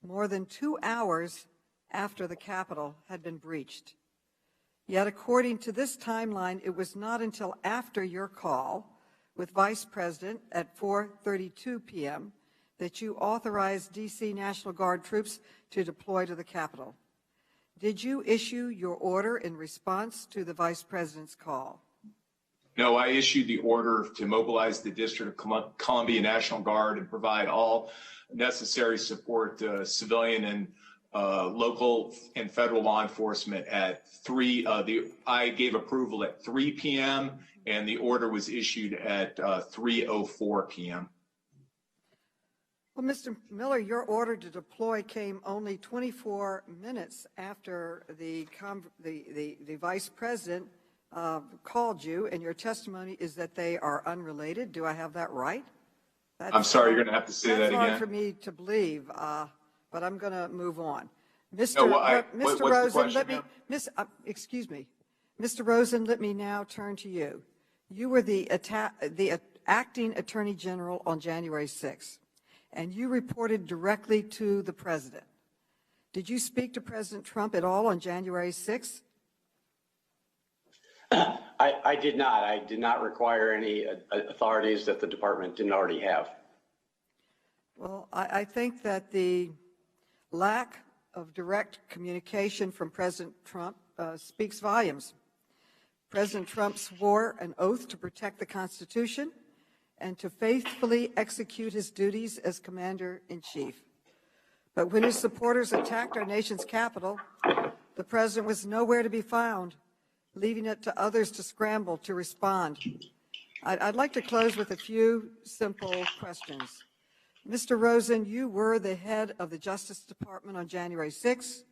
more than 2 hours after the Capitol had been breached. Yet according to this timeline, it was not until after your call with Vice President at 4:32 p.m. that you authorized D.C. National Guard troops to deploy to the Capitol. Did you issue your order in response to the Vice President's call? No, I issued the order to mobilize the District of Columbia National Guard and provide all necessary support to civilian and local and federal law enforcement at 3. I gave approval at 3 p.m. and the order was issued at 3:04 p.m. Well, Mr. Miller, your order to deploy came only 24 minutes after the Vice President called you, and your testimony is that they are unrelated. Do I have that right? I'm sorry, you're going to have to say that again. That's hard for me to believe, but I'm going to move on. Mr. Rosen, let me now turn to you. You were the acting Attorney General on January 6th, and you reported directly to the President. Did you speak to President Trump at all on January 6th? I did not. I did not require any authorities that the department didn't already have. Well, I think that the lack of direct communication from President Trump speaks volumes. President Trump swore an oath to protect the Constitution and to faithfully execute his duties as Commander-in-Chief. But when his supporters attacked our nation's capital, the president was nowhere to be found, leaving it to others to scramble to respond. I'd like to close with a few simple questions. Mr. Rosen, you were the head of the Justice Department on January 6th.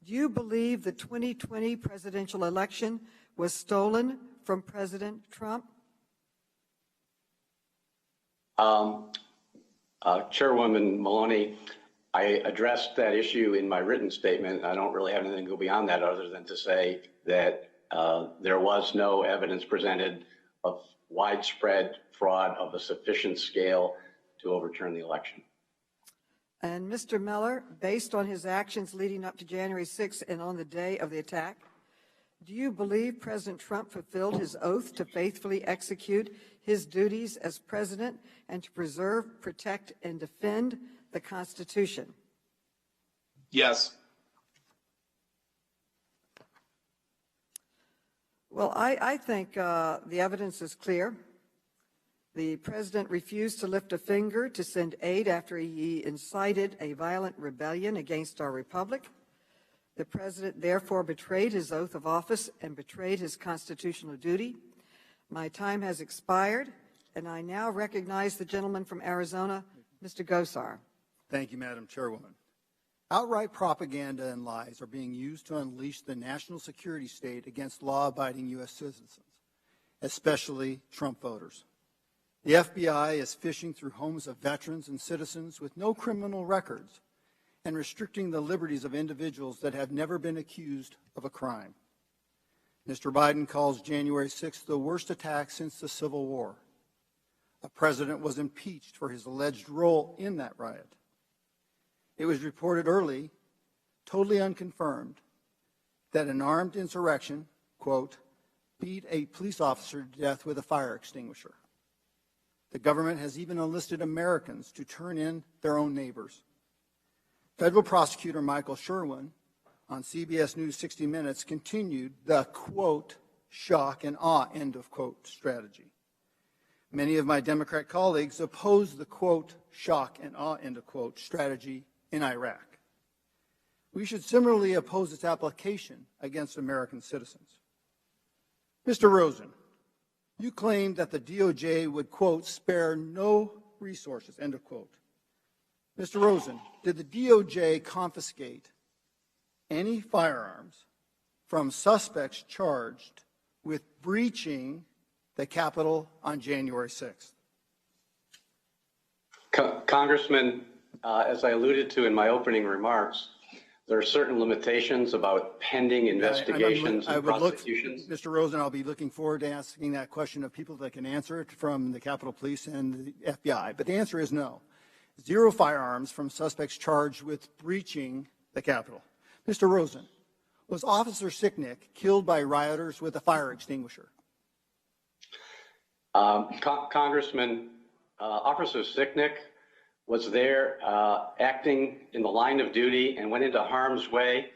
Do you believe the 2020 presidential election was stolen from President Trump? Chairwoman Maloney, I addressed that issue in my written statement. I don't really have anything to go beyond that other than to say that there was no evidence presented of widespread fraud of a sufficient scale to overturn the election. And Mr. Miller, based on his actions leading up to January 6th and on the day of the attack, do you believe President Trump fulfilled his oath to faithfully execute his duties as president and to preserve, protect, and defend the Constitution? Yes. Well, I think the evidence is clear. The president refused to lift a finger to send aid after he incited a violent rebellion against our republic. The president therefore betrayed his oath of office and betrayed his constitutional duty. My time has expired, and I now recognize the gentleman from Arizona, Mr. Gosar. Thank you, Madam Chairwoman. Outright propaganda and lies are being used to unleash the national security state against law-abiding U.S. citizens, especially Trump voters. The FBI is fishing through homes of veterans and citizens with no criminal records and restricting the liberties of individuals that have never been accused of a crime. Mr. Biden calls January 6th the worst attack since the Civil War. A president was impeached for his alleged role in that riot. It was reported early, totally unconfirmed, that an armed insurrection, quote, beat a police officer to death with a fire extinguisher. The government has even enlisted Americans to turn in their own neighbors. Federal prosecutor Michael Sherwin on CBS News 60 Minutes continued the, quote, shock and awe, end of quote, strategy. Many of my Democrat colleagues oppose the, quote, shock and awe, end of quote, strategy in Iraq. We should similarly oppose its application against American citizens. Mr. Rosen, you claimed that the DOJ would, quote, spare no resources, end of quote. Mr. Rosen, did the DOJ confiscate any firearms from suspects charged with breaching the Capitol on January 6th? Congressman, as I alluded to in my opening remarks, there are certain limitations about pending investigations and prosecutions. Mr. Rosen, I'll be looking forward to asking that question of people that can answer it from the Capitol Police and the FBI. But the answer is no. 0 firearms from suspects charged with breaching the Capitol. Mr. Rosen, was Officer Sicknick killed by rioters with a fire extinguisher? Congressman, Officer Sicknick was there acting in the line of duty and went into harm's way.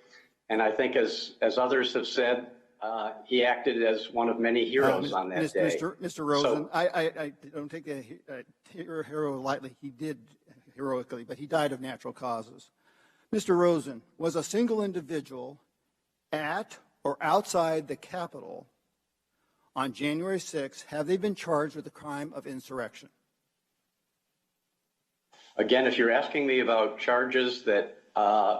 And I think as others have said, he acted as one of many heroes on that day. Mr. Rosen, I don't take the hero lightly. He did heroically, but he died of natural causes. Mr. Rosen, was a single individual at or outside the Capitol on January 6th, have they been charged with the crime of insurrection? Again, if you're asking me about charges that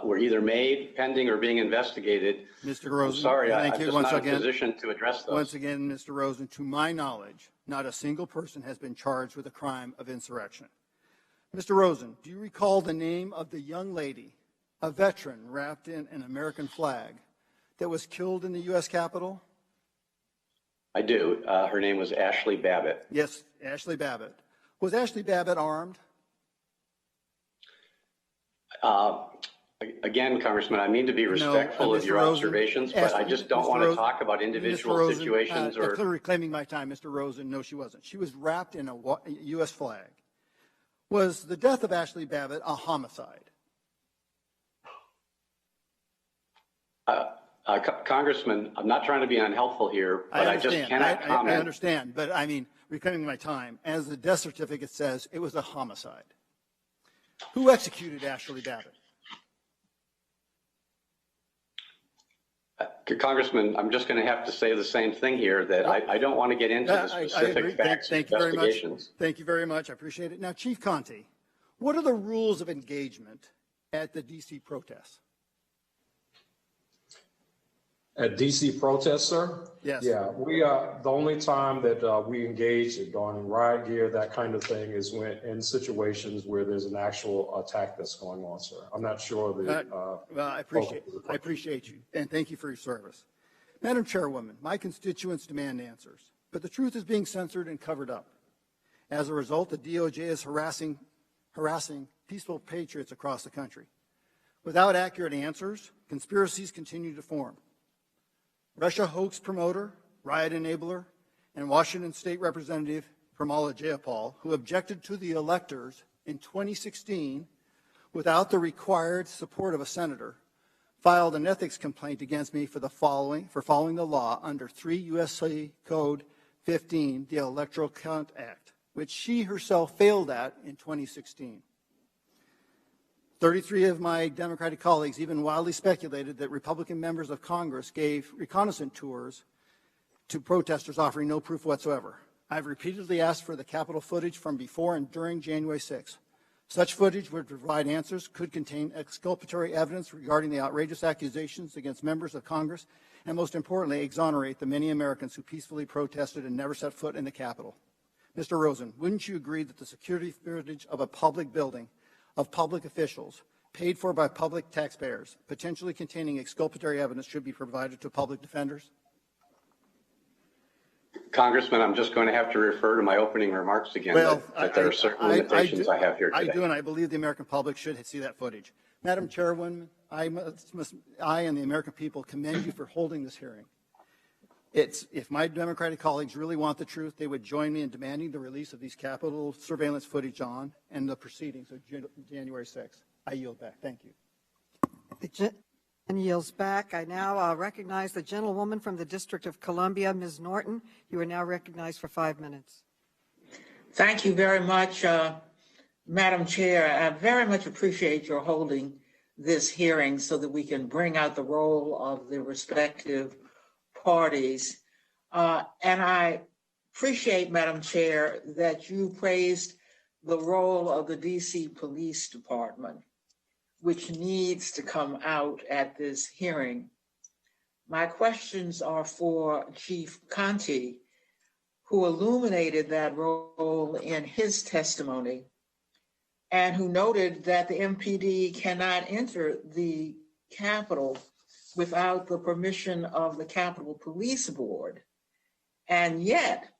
were either made, pending, or being investigated, Mr. Rosen, I'm sorry, I'm thank you just once not again. in a position to address those. Once again, Mr. Rosen, to my knowledge, not a single person has been charged with a crime of insurrection. Mr. Rosen, do you recall the name of the young lady, a veteran wrapped in an American flag, that was killed in the U.S. Capitol? I do. Her name was Ashley Babbitt. Yes, Ashley Babbitt. Was Ashley Babbitt armed? Again, Congressman, I mean to be respectful of your observations, but I just don't want to talk about individual situations or... Clearly reclaiming my time, Mr. Rosen. No, she wasn't. She was wrapped in a U.S. flag. Was the death of Ashley Babbitt a homicide? Congressman, I'm not trying to be unhelpful here, but I just cannot comment. I understand, but I mean, reclaiming my time, as the death certificate says, it was a homicide. Who executed Ashley Babbitt? Congressman, I'm just going to have to say the same thing here, that I don't want to get into the specific facts and investigations. Thank you very much. I appreciate it. Now, Chief Contee, what are the rules of engagement at the D.C. protests? At DC protests, sir? Yes. Yeah, we the only time that we engage on riot gear, that kind of thing, is when in situations where there's an actual attack that's going on, sir. I'm not sure that. Well, I appreciate you, and thank you for your service. Madam Chairwoman, my constituents demand answers, but the truth is being censored and covered up. As a result, the DOJ is harassing peaceful patriots across the country. Without accurate answers, conspiracies continue to form. Russia hoax promoter, riot enabler, and Washington State Representative Pramila Jayapal, who objected to the electors in 2016 without the required support of a senator, filed an ethics complaint against me for following the law under 3 U.S.C. Code 15, the Electoral Count Act, which she herself failed at in 2016. 33 of my Democratic colleagues even wildly speculated that Republican members of Congress gave reconnaissance tours to protesters offering no proof whatsoever. I've repeatedly asked for the Capitol footage from before and during January 6th. Such footage would provide answers, could contain exculpatory evidence regarding the outrageous accusations against members of Congress, and most importantly, exonerate the many Americans who peacefully protested and never set foot in the Capitol. Mr. Rosen, wouldn't you agree that the security footage of a public building of public officials paid for by public taxpayers, potentially containing exculpatory evidence, should be provided to public defenders? Congressman, I'm just going to have to refer to my opening remarks again, that there are certain limitations I have here today. I do, and I believe the American public should see that footage. Madam Chairwoman, I and the American people commend you for holding this hearing. If my Democratic colleagues really want the truth, they would join me in demanding the release of these Capitol surveillance footage and the proceedings of January 6th. I yield back. Thank you. And yields back. I now recognize the gentlewoman from the District of Columbia, Ms. Norton. You are now recognized for 5 minutes. Thank you very much, Madam Chair. I very much appreciate your holding this hearing so that we can bring out the role of the respective parties. And I appreciate, Madam Chair, that you praised the role of the DC Police Department, which needs to come out at this hearing. My questions are for Chief Contee, who illuminated that role in his testimony and who noted that the MPD cannot enter the Capitol without the permission of the Capitol Police Board. And yet,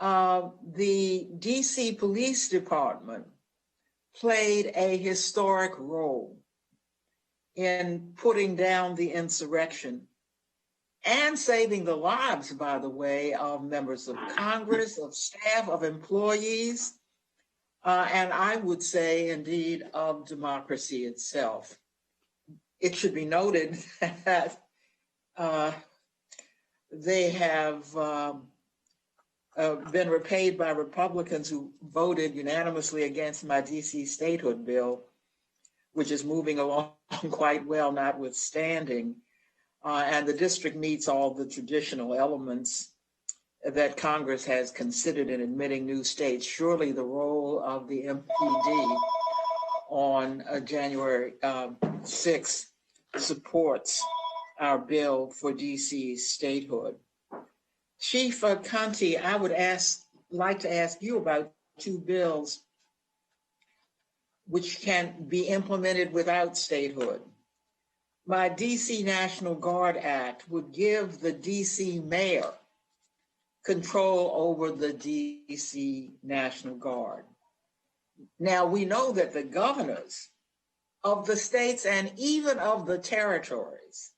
the DC Police Department played a historic role in putting down the insurrection and saving the lives, by the way, of members of Congress, of staff, of employees, and I would say, indeed, of democracy itself. It should be noted that they have been repaid by Republicans who voted unanimously against my DC statehood bill, which is moving along quite well, notwithstanding. And the district meets all the traditional elements that Congress has considered in admitting new states. Surely the role of the MPD on January 6th supports our bill for DC statehood. Chief Contee, I would like to ask you about two bills which can be implemented without statehood. My DC National Guard Act would give the DC mayor control over the DC National Guard. Now, we know that the governors of the states and even of the territories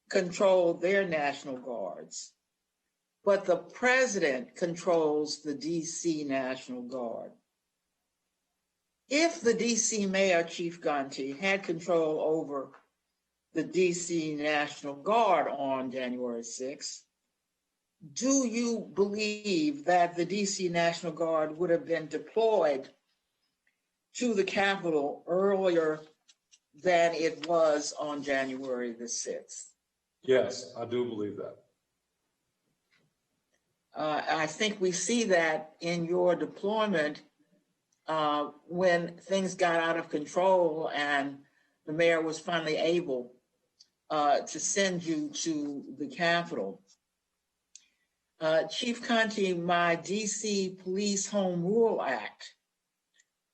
control their National Guards, but the president controls the DC National Guard. If the DC Mayor, Chief Contee, had control over the DC National Guard on January 6th, do you believe that the DC National Guard would have been deployed to the Capitol earlier than it was on January the 6th? Yes, I do believe that. I think we see that in your deployment when things got out of control and the mayor was finally able to send you to the Capitol. Chief Contee, my DC Police Home Rule Act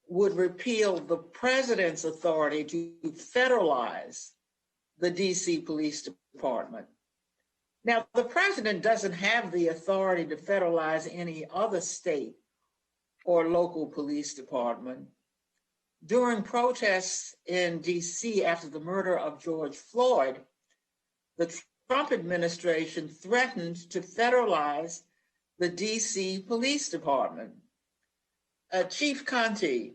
would repeal the president's authority to federalize the DC Police Department. Now, the president doesn't have the authority to federalize any other state or local police department. During protests in DC after the murder of George Floyd, the Trump administration threatened to federalize the DC Police Department. Chief Contee,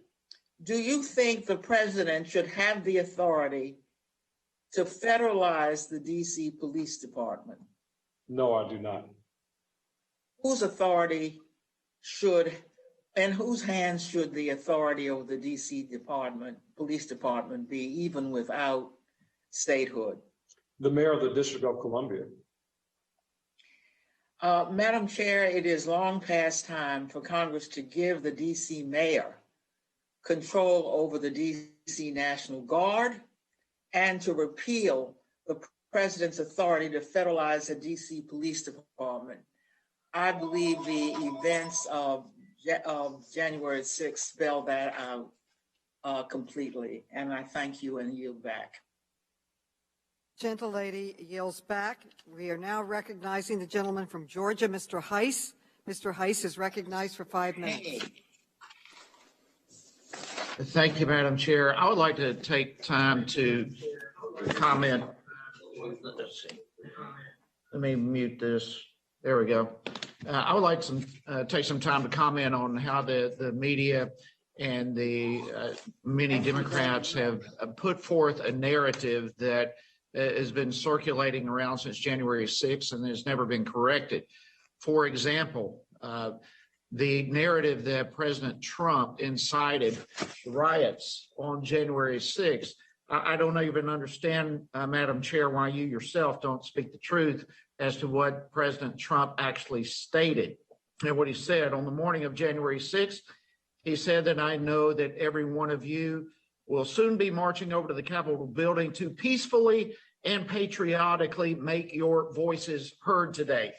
do you think the president should have the authority to federalize the DC Police Department? No, I do not. Whose authority should, and whose hands should the authority over the DC Police Department be, even without statehood? The mayor of the District of Columbia. Madam Chair, it is long past time for Congress to give the DC mayor control over the DC National Guard and to repeal the president's authority to federalize the DC Police Department. I believe the events of January 6th spell that out completely, and I thank you and yield back. Gentlelady yields back. We are now recognizing the gentleman from Georgia, Mr. Heiss. Mr. Heiss is recognized for 5 minutes. Thank you, Madam Chair. I would like to take time to comment. Let's see. Let me mute this. There we go. I would like to take some time to comment on how the media and the many Democrats have put forth a narrative that has been circulating around since January 6th and has never been corrected. For example, the narrative that President Trump incited riots on January 6th. I don't even understand, Madam Chair, why you yourself don't speak the truth as to what President Trump actually stated. And what he said on the morning of January 6th, he said that I know that every one of you will soon be marching over to the Capitol building to peacefully and patriotically make your voices heard today.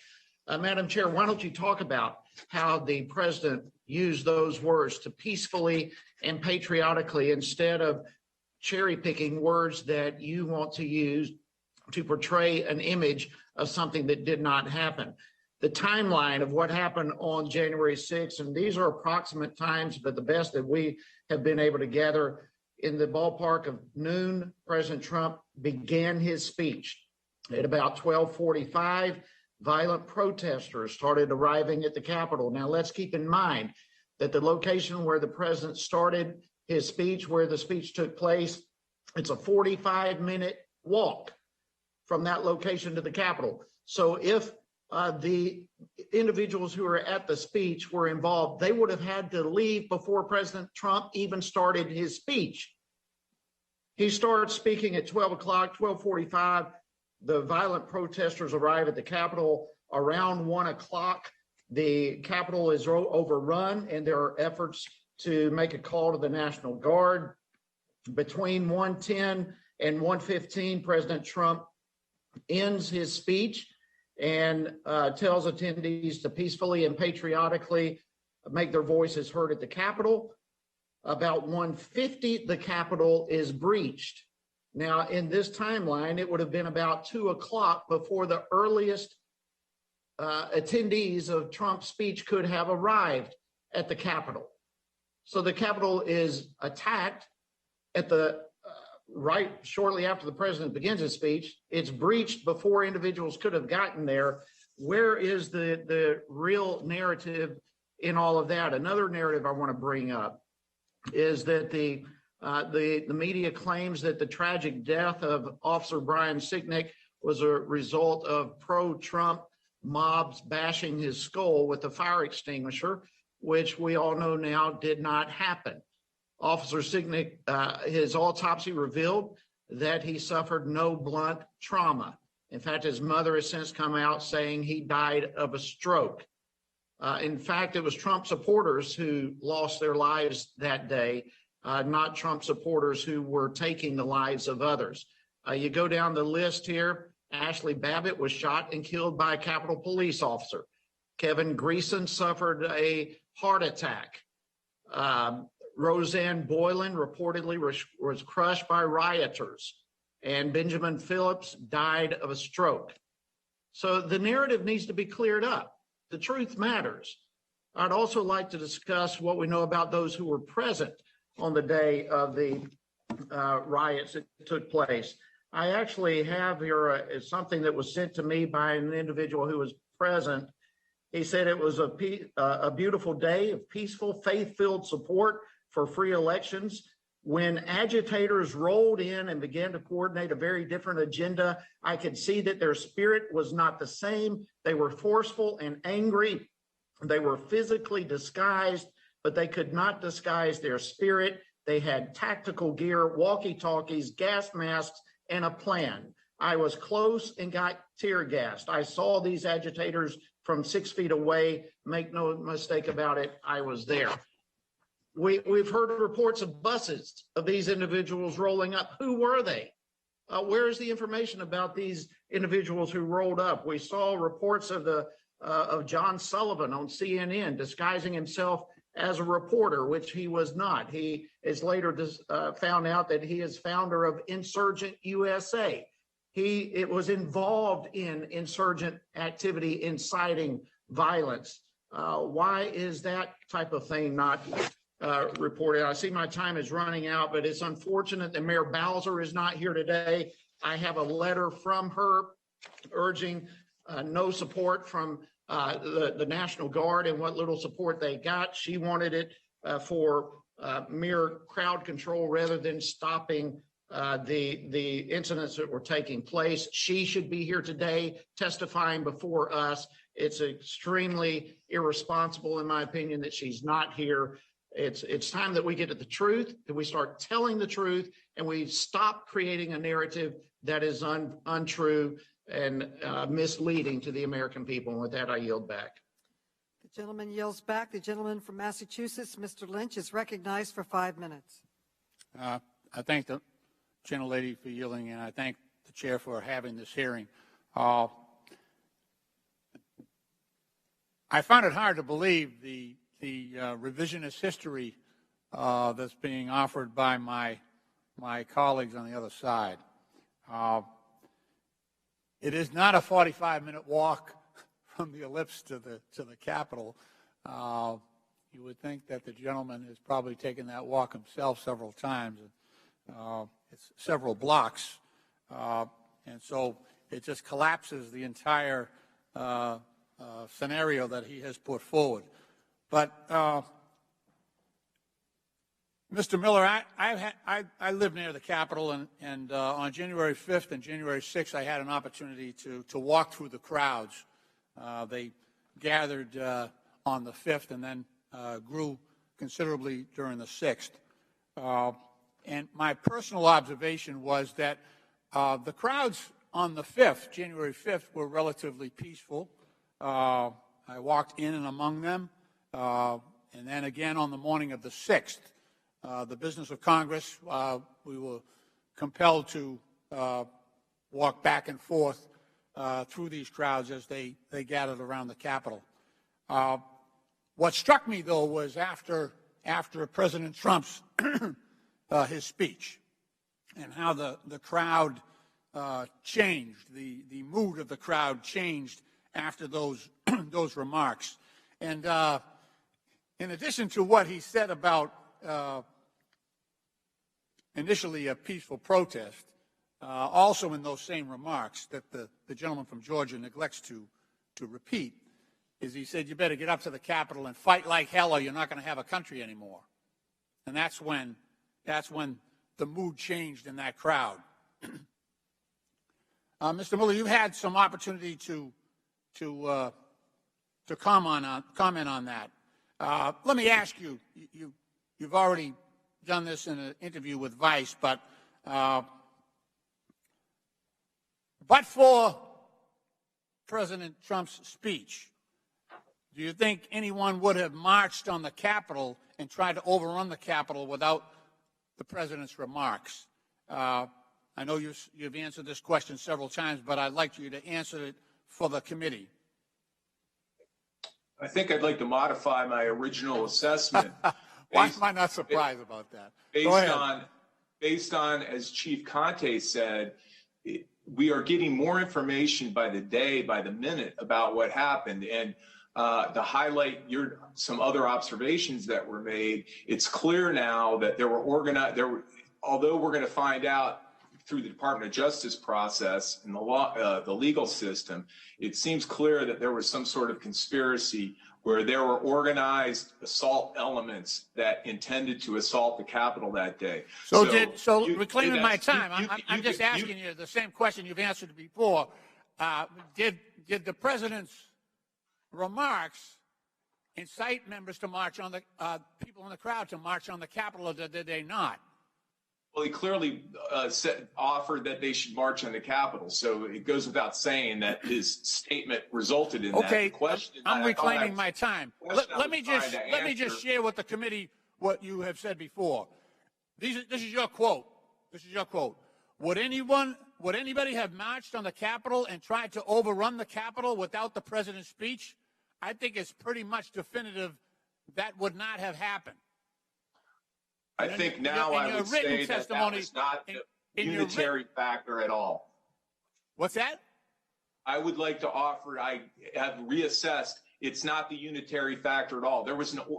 Madam Chair, why don't you talk about how the president used those words, to peacefully and patriotically, instead of cherry picking words that you want to use to portray an image of something that did not happen. The timeline of what happened on January 6th, and these are approximate times, but the best that we have been able to gather, in the ballpark of noon, President Trump began his speech. At about 12:45, violent protesters started arriving at the Capitol. Now, let's keep in mind that the location where the president started his speech, where the speech took place, it's a 45-minute walk from that location to the Capitol. So if the individuals who were at the speech were involved, they would have had to leave before President Trump even started his speech. He started speaking at 12 o'clock, 12:45. The violent protesters arrive at the Capitol around 1 o'clock. The Capitol is overrun, and there are efforts to make a call to the National Guard. Between 1:10 and 1:15, President Trump ends his speech and tells attendees to peacefully and patriotically make their voices heard at the Capitol. About 1:50, the Capitol is breached. Now, in this timeline, it would have been about 2 o'clock before the earliest attendees of Trump's speech could have arrived at the Capitol. So the Capitol is attacked at the right shortly after the president begins his speech. It's breached before individuals could have gotten there. Where is the real narrative in all of that? Another narrative I want to bring up is that the media claims that the tragic death of Officer Brian Sicknick was a result of pro-Trump mobs bashing his skull with a fire extinguisher, which we all know now did not happen. Officer Sicknick, his autopsy revealed that he suffered no blunt trauma. In fact, his mother has since come out saying he died of a stroke. In fact, it was Trump supporters who lost their lives that day, not Trump supporters who were taking the lives of others. You go down the list here. Ashley Babbitt was shot and killed by a Capitol Police officer. Kevin Greeson suffered a heart attack. Roseanne Boylan reportedly was crushed by rioters, and Benjamin Phillips died of a stroke. So the narrative needs to be cleared up. The truth matters. I'd also like to discuss what we know about those who were present on the day of the riots that took place. I actually have here something that was sent to me by an individual who was present. He said it was a beautiful day of peaceful, faith-filled support for free elections. When agitators rolled in and began to coordinate a very different agenda, I could see that their spirit was not the same. They were forceful and angry. They were physically disguised, but they could not disguise their spirit. They had tactical gear, walkie-talkies, gas masks, and a plan. I was close and got tear gassed. I saw these agitators from 6 feet away. Make no mistake about it, I was there. We've heard reports of buses of these individuals rolling up. Who were they? Where is the information about these individuals who rolled up? We saw reports of John Sullivan on CNN disguising himself as a reporter, which he was not. He is later found out that he is founder of Insurgent USA. It was involved in insurgent activity, inciting violence. Why is that type of thing not reported? I see my time is running out, but it's unfortunate that Mayor Bowser is not here today. I have a letter from her urging no support from the National Guard and what little support they got. She wanted it for mere crowd control rather than stopping the incidents that were taking place. She should be here today testifying before us. It's extremely irresponsible, in my opinion, that she's not here. It's time that we get at the truth, that we start telling the truth, and we stop creating a narrative that is untrue and misleading to the American people. And with that, I yield back. The gentleman yields back. The gentleman from Massachusetts, Mr. Lynch, is recognized for 5 minutes. I thank the gentlelady for yielding, and I thank the chair for having this hearing. I found it hard to believe the revisionist history that's being offered by my colleagues on the other side. It is not a 45-minute walk from the ellipse to the Capitol. You would think that the gentleman has probably taken that walk himself several times. It's several blocks, and so it just collapses the entire scenario that he has put forward. But Mr. Miller, I live near the Capitol, and on January 5th and January 6th, I had an opportunity to walk through the crowds. They gathered on the 5th and then grew considerably during the 6th. And my personal observation was that the crowds on the 5th, January 5th, were relatively peaceful. I walked in and among them. And then again on the morning of the 6th, the business of Congress, we were compelled to walk back and forth through these crowds as they gathered around the Capitol. What struck me, though, was after President Trump's his speech and how the crowd changed, the mood of the crowd changed after those those remarks. And in addition to what he said about initially a peaceful protest, also in those same remarks that the gentleman from Georgia neglects to repeat, is he said, you better get up to the Capitol and fight like hell or you're not going to have a country anymore. And that's when the mood changed in that crowd. Mr. Miller, you've had some opportunity to comment on that. Let me ask you, you've already done this in an interview with Vice, but for President Trump's speech, do you think anyone would have marched on the Capitol and tried to overrun the Capitol without the president's remarks? I know you've answered this question several times, but I'd like you to answer it for the committee. I think I'd like to modify my original assessment. Why am I not surprised about that? Based on, as Chief Contee said, we are getting more information by the day, by the minute about what happened. And to highlight some other observations that were made, it's clear now that there were although we're going to find out through the Department of Justice process and the legal system, it seems clear that there was some sort of conspiracy where there were organized assault elements that intended to assault the Capitol that day. So reclaiming my time, I'm just asking you the same question you've answered before. Did the president's remarks incite members to march on the people in the crowd to march on the Capitol, or did they not? Well, he clearly offered that they should march on the Capitol. So it goes without saying that his statement resulted in that. Okay, I'm reclaiming my time. Let me just share with the committee what you have said before. This is your quote. This is your quote. Would anybody have marched on the Capitol and tried to overrun the Capitol without the president's speech? I think it's pretty much definitive that would not have happened. I think now I would say that was not a unitary factor at all. What's that? I would like to offer, I have reassessed, it's not the unitary factor at all.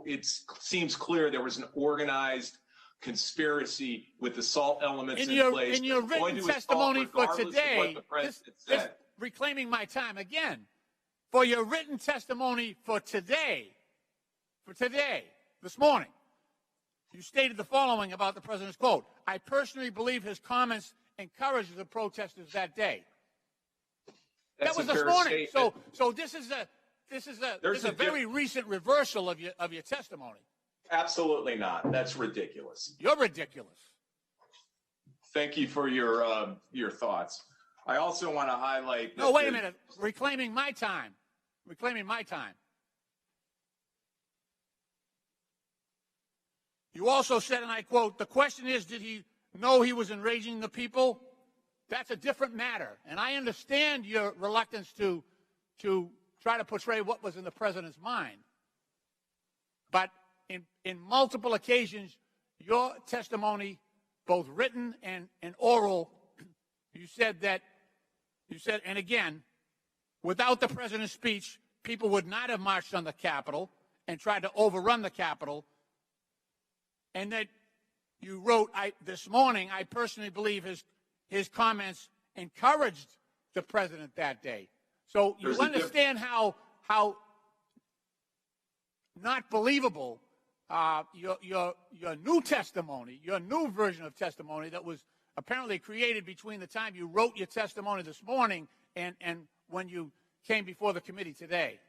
It seems clear there was an organized conspiracy with assault elements in place. In your written testimony for today, reclaiming my time again, for your written testimony for today, this morning, you stated the following about the president's quote: I personally believe his comments encouraged the protesters that day. That was this morning. So this is a very recent reversal of your testimony. Absolutely not. That's ridiculous. You're ridiculous. Thank you for your thoughts. I also want to highlight. No, wait a minute. Reclaiming my time. Reclaiming my time. You also said, and I quote, the question is, did he know he was enraging the people? That's a different matter. And I understand your reluctance to try to portray what was in the president's mind. But in multiple occasions, your testimony, both written and oral, you said, and again, without the president's speech, people would not have marched on the Capitol and tried to overrun the Capitol. And that you wrote, this morning, I personally believe his comments encouraged the president that day. So you understand how not believable your new testimony, your new version of testimony that was apparently created between the time you wrote your testimony this morning and when you came before the committee today.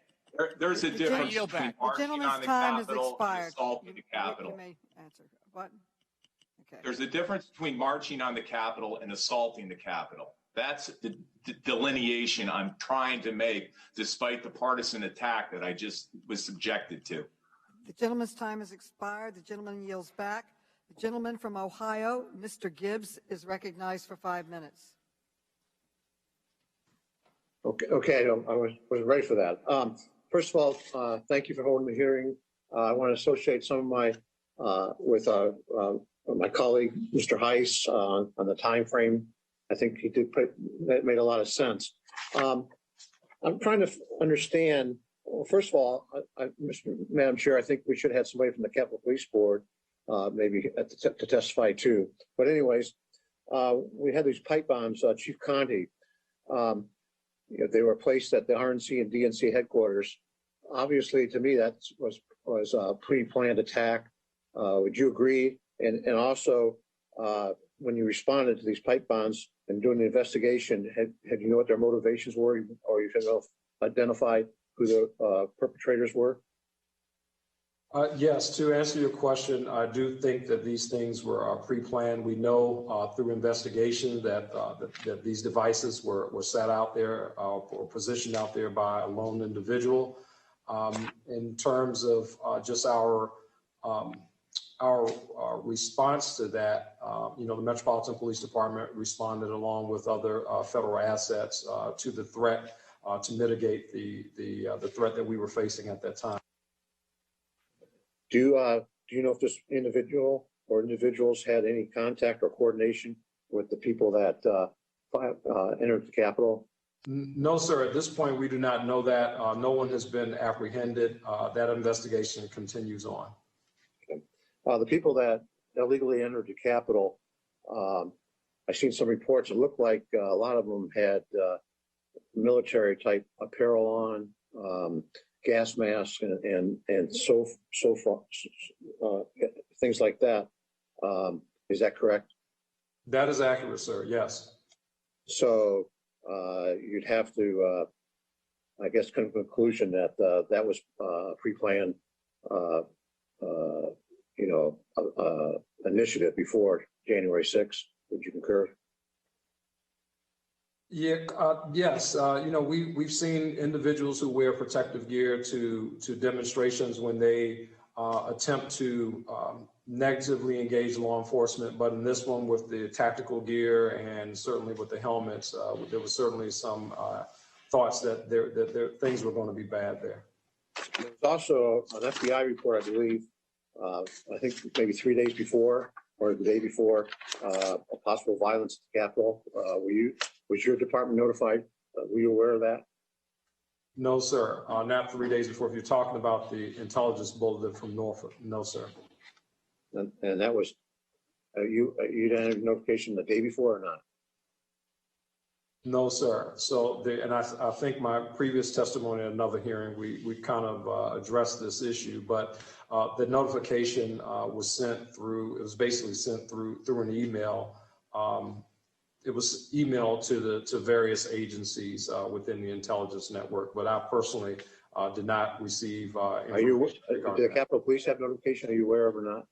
There's a difference between marching on the Capitol and assaulting the Capitol. You may answer. What? Okay. There's a difference between marching on the Capitol and assaulting the Capitol. That's the delineation I'm trying to make, despite the partisan attack that I just was subjected to. The gentleman's time has expired. The gentleman yields back. The gentleman from Ohio, Mr. Gibbs, is recognized for 5 minutes. Okay, I wasn't ready for that. First of all, thank you for holding the hearing. I want to associate some of my with my colleague, Mr. Heiss, on the time frame. I think he that made a lot of sense. I'm trying to understand. Well, first of all, Madam Chair, I think we should have somebody from the Capitol Police Board maybe to testify too. But anyways, we had these pipe bombs, Chief Contee. They were placed at the RNC and DNC headquarters. Obviously, to me, that was a pre-planned attack. Would you agree? And also, when you responded to these pipe bombs and doing the investigation, had you know what their motivations were, or you could have identified who the perpetrators were? Yes, to answer your question, I do think that these things were pre-planned. We know through investigation that that these devices were set out there or positioned out there by a lone individual. In terms of just our response to that, the Metropolitan Police Department responded along with other federal assets to the threat to mitigate the threat that we were facing at that time. Do you know if this individual or individuals had any contact or coordination with the people that entered the Capitol? No, sir. At this point, we do not know that. No one has been apprehended. That investigation continues on. Okay. The people that illegally entered the Capitol, I've seen some reports. It looked like a lot of them had military type apparel on, gas masks, and so far, things like that. Is that correct? That is accurate, sir. Yes. So you'd have to, I guess, come to the conclusion that that was pre-planned, initiative before January 6th. Would you concur? Yeah. Yes. We've seen individuals who wear protective gear to demonstrations when they attempt to negatively engage law enforcement. But in this one, with the tactical gear and certainly with the helmets, there was certainly some thoughts that there things were going to be bad there. There was also an FBI report, I believe, I think maybe 3 days before or the day before, possible violence at the Capitol. Was your department notified? Were you aware of that? No, sir. Not 3 days before. If you're talking about the intelligence bulletin from Norfolk, no, sir. And that was, you didn't have notification the day before or not? No, sir. So, I think my previous testimony at another hearing, we kind of addressed this issue, but the notification was sent through. It was basically sent through an email. It was emailed to various agencies within the intelligence network, but I personally did not receive. Did the Capitol Police have notification? Are you aware of or not?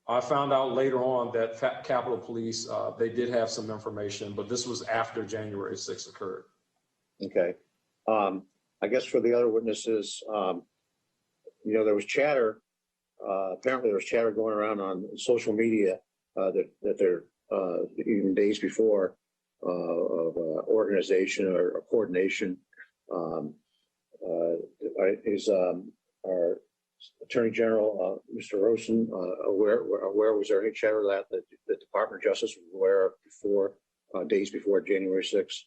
I found out later on that Capitol Police, they did have some information, but this was after January 6th occurred. Okay. I guess for the other witnesses, there was chatter. Apparently there was chatter going around on social media that there, even days before, of organization or coordination. Is our Attorney General, Mr. Rosen, aware? Was there any chatter that the Department of Justice was aware of before, days before January 6th?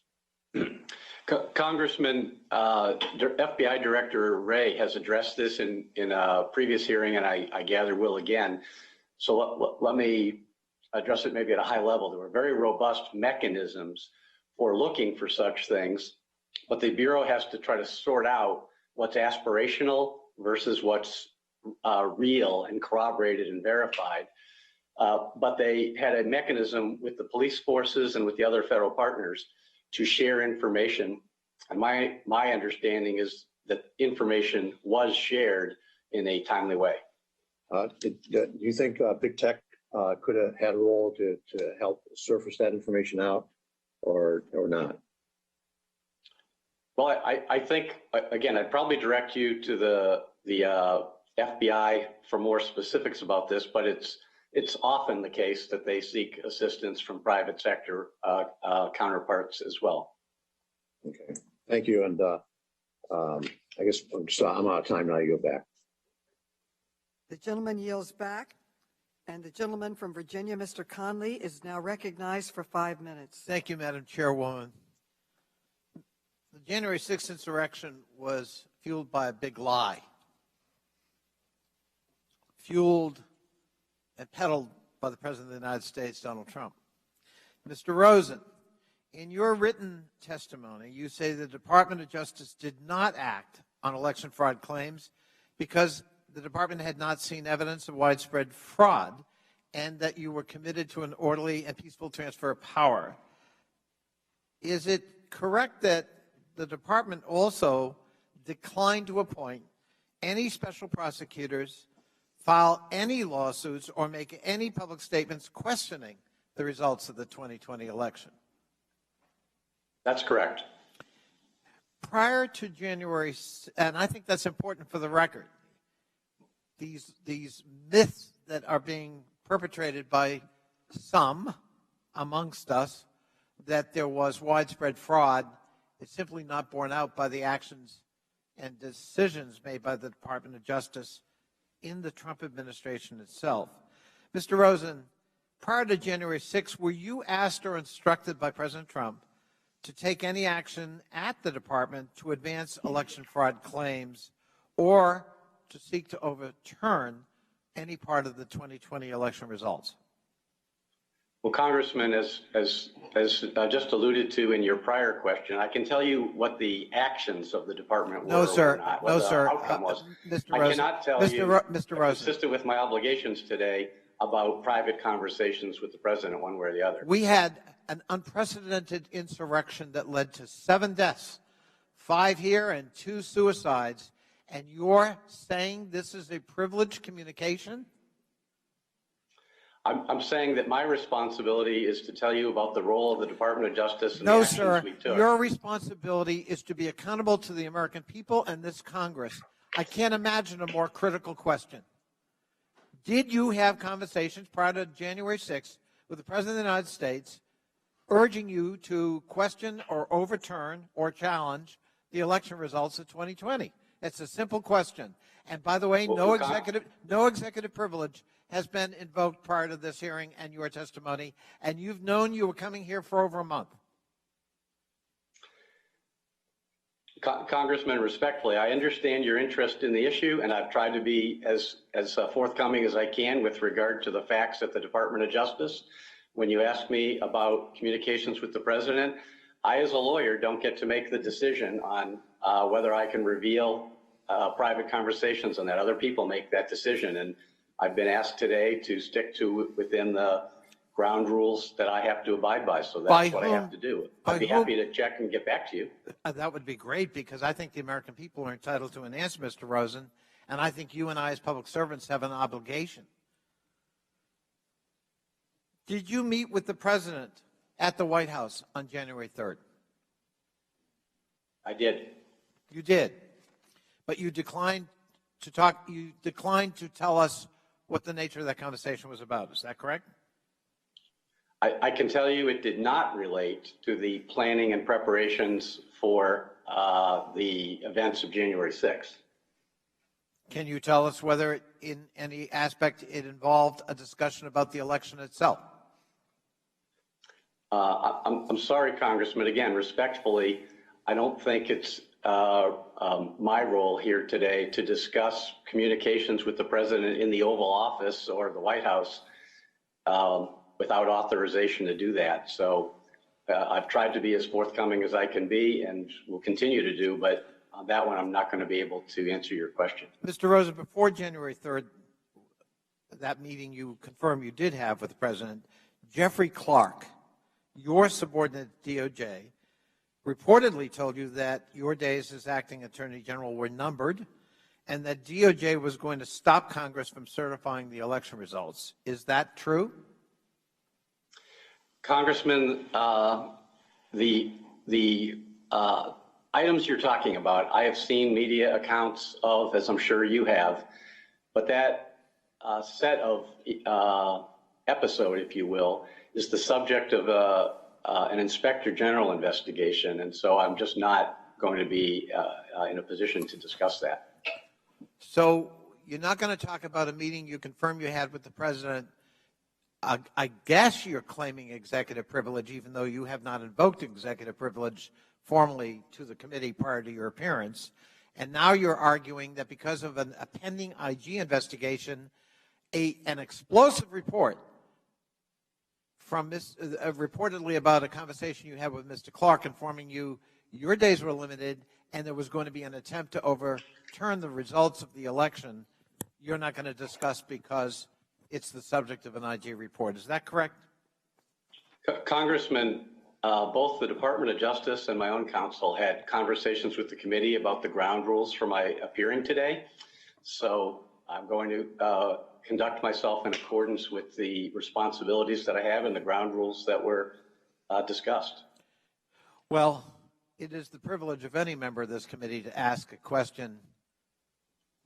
Congressman, FBI Director Wray has addressed this in a previous hearing, and I gather will again. So let me address it maybe at a high level. There were very robust mechanisms for looking for such things, but the Bureau has to try to sort out what's aspirational versus what's real and corroborated and verified. But they had a mechanism with the police forces and with the other federal partners to share information. And my understanding is that information was shared in a timely way. Do you think big tech could have had a role to help surface that information out, or not? Well, I think, again, I'd probably direct you to the FBI for more specifics about this, but it's often the case that they seek assistance from private sector counterparts as well. Okay, thank you. And I guess I'm out of time now. You go back. The gentleman yields back. And the gentleman from Virginia, Mr. Conley, is now recognized for 5 minutes. Thank you, Madam Chairwoman. The January 6th insurrection was fueled by a big lie. Fueled and peddled by the President of the United States, Donald Trump. Mr. Rosen, in your written testimony, you say the Department of Justice did not act on election fraud claims because the department had not seen evidence of widespread fraud and that you were committed to an orderly and peaceful transfer of power. Is it correct that the department also declined to appoint any special prosecutors, file any lawsuits, or make any public statements questioning the results of the 2020 election? That's correct. Prior to January, and I think that's important for the record, these myths that are being perpetrated by some amongst us that there was widespread fraud is simply not borne out by the actions and decisions made by the Department of Justice in the Trump administration itself. Mr. Rosen, prior to January 6th, were you asked or instructed by President Trump to take any action at the department to advance election fraud claims or to seek to overturn any part of the 2020 election results? Well, Congressman, as just alluded to in your prior question, I can tell you what the actions of the department were. No, sir. Or not, No, sir. Outcome was. Mr. I Rosen. cannot tell Mr. you, Mr. Rosen. consistent with my obligations today, about private conversations with the president, one way or the other. We had an unprecedented insurrection that led to 7 deaths, 5 here and 2 suicides, and you're saying this is a privileged communication? I'm saying that my responsibility is to tell you about the role of the Department of Justice and No, the actions sir. we took. Your responsibility is to be accountable to the American people and this Congress. I can't imagine a more critical question. Did you have conversations prior to January 6th with the President of the United States urging you to question or overturn or challenge the election results of 2020? It's a simple question. And by the way, no executive privilege has been invoked prior to this hearing and your testimony, and you've known you were coming here for over a month. Congressman, respectfully, I understand your interest in the issue, and I've tried to be as forthcoming as I can with regard to the facts at the Department of Justice. When you ask me about communications with the president, I, as a lawyer, don't get to make the decision on whether I can reveal private conversations on that. Other people make that decision, and I've been asked today to stick to within the ground rules that I have to abide by, so that's what I have to do. I'd be happy to check and get back to you. That would be great, because I think the American people are entitled to an answer, Mr. Rosen, and I think you and I as public servants have an obligation. Did you meet with the president at the White House on January 3rd? I did. You did, but you declined to talk. You declined to tell us what the nature of that conversation was about. Is that correct? I can tell you it did not relate to the planning and preparations for the events of January 6th. Can you tell us whether in any aspect it involved a discussion about the election itself? I'm sorry, Congressman. Again, respectfully, I don't think it's my role here today to discuss communications with the president in the Oval Office or the White House without authorization to do that. So I've tried to be as forthcoming as I can be and will continue to do, but on that one, I'm not going to be able to answer your question. Mr. Rosen, before January 3rd, that meeting you confirmed you did have with the president, Jeffrey Clark, your subordinate at DOJ, reportedly told you that your days as acting attorney general were numbered and that DOJ was going to stop Congress from certifying the election results. Is that true? Congressman, the items you're talking about, I have seen media accounts of, as I'm sure you have, but that set of episode, if you will, is the subject of an inspector general investigation, and so I'm just not going to be in a position to discuss that. So you're not going to talk about a meeting you confirmed you had with the president. I guess you're claiming executive privilege, even though you have not invoked executive privilege formally to the committee prior to your appearance. And now you're arguing that because of a pending IG investigation, an explosive report from reportedly about a conversation you had with Mr. Clark informing you your days were limited and there was going to be an attempt to overturn the results of the election, you're not going to discuss because it's the subject of an IG report. Is that correct? Congressman, both the Department of Justice and my own counsel had conversations with the committee about the ground rules for my appearing today. So I'm going to conduct myself in accordance with the responsibilities that I have and the ground rules that were discussed. Well, it is the privilege of any member of this committee to ask a question,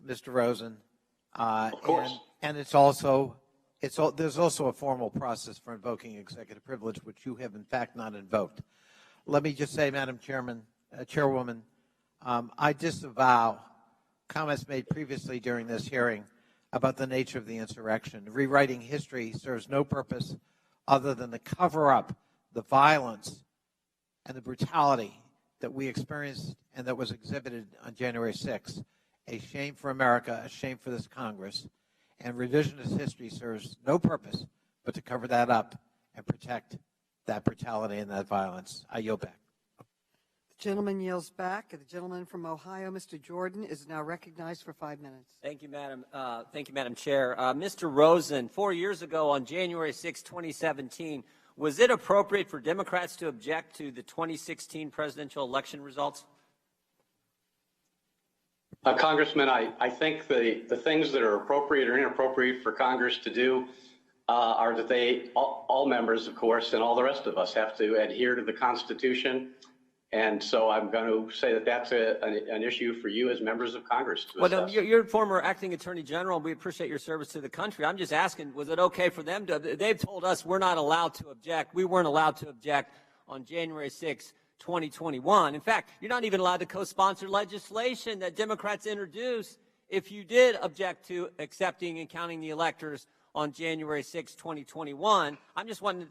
Mr. Rosen. Of course. And there's also a formal process for invoking executive privilege, which you have in fact not invoked. Let me just say, Madam Chairwoman, I disavow comments made previously during this hearing about the nature of the insurrection. Rewriting history serves no purpose other than to cover up the violence and the brutality that we experienced and that was exhibited on January 6th. A shame for America, a shame for this Congress. And revisionist history serves no purpose but to cover that up and protect that brutality and that violence. I yield back. The gentleman yields back. The gentleman from Ohio, Mr. Jordan, is now recognized for 5 minutes. Thank you, Madam Chair. Mr. Rosen, 4 years ago on January 6, 2017, was it appropriate for Democrats to object to the 2016 presidential election results? Congressman, I think the things that are appropriate or inappropriate for Congress to do are that all members, of course, and all the rest of us have to adhere to the Constitution. And so I'm going to say that that's an issue for you as members of Congress to assess. Well, you're former acting Attorney General, and we appreciate your service to the country. I'm just asking, was it okay for them to? They've told us we're not allowed to object. We weren't allowed to object on January 6, 2021. In fact, you're not even allowed to co-sponsor legislation that Democrats introduced if you did object to accepting and counting the electors on January 6, 2021. I'm just wanting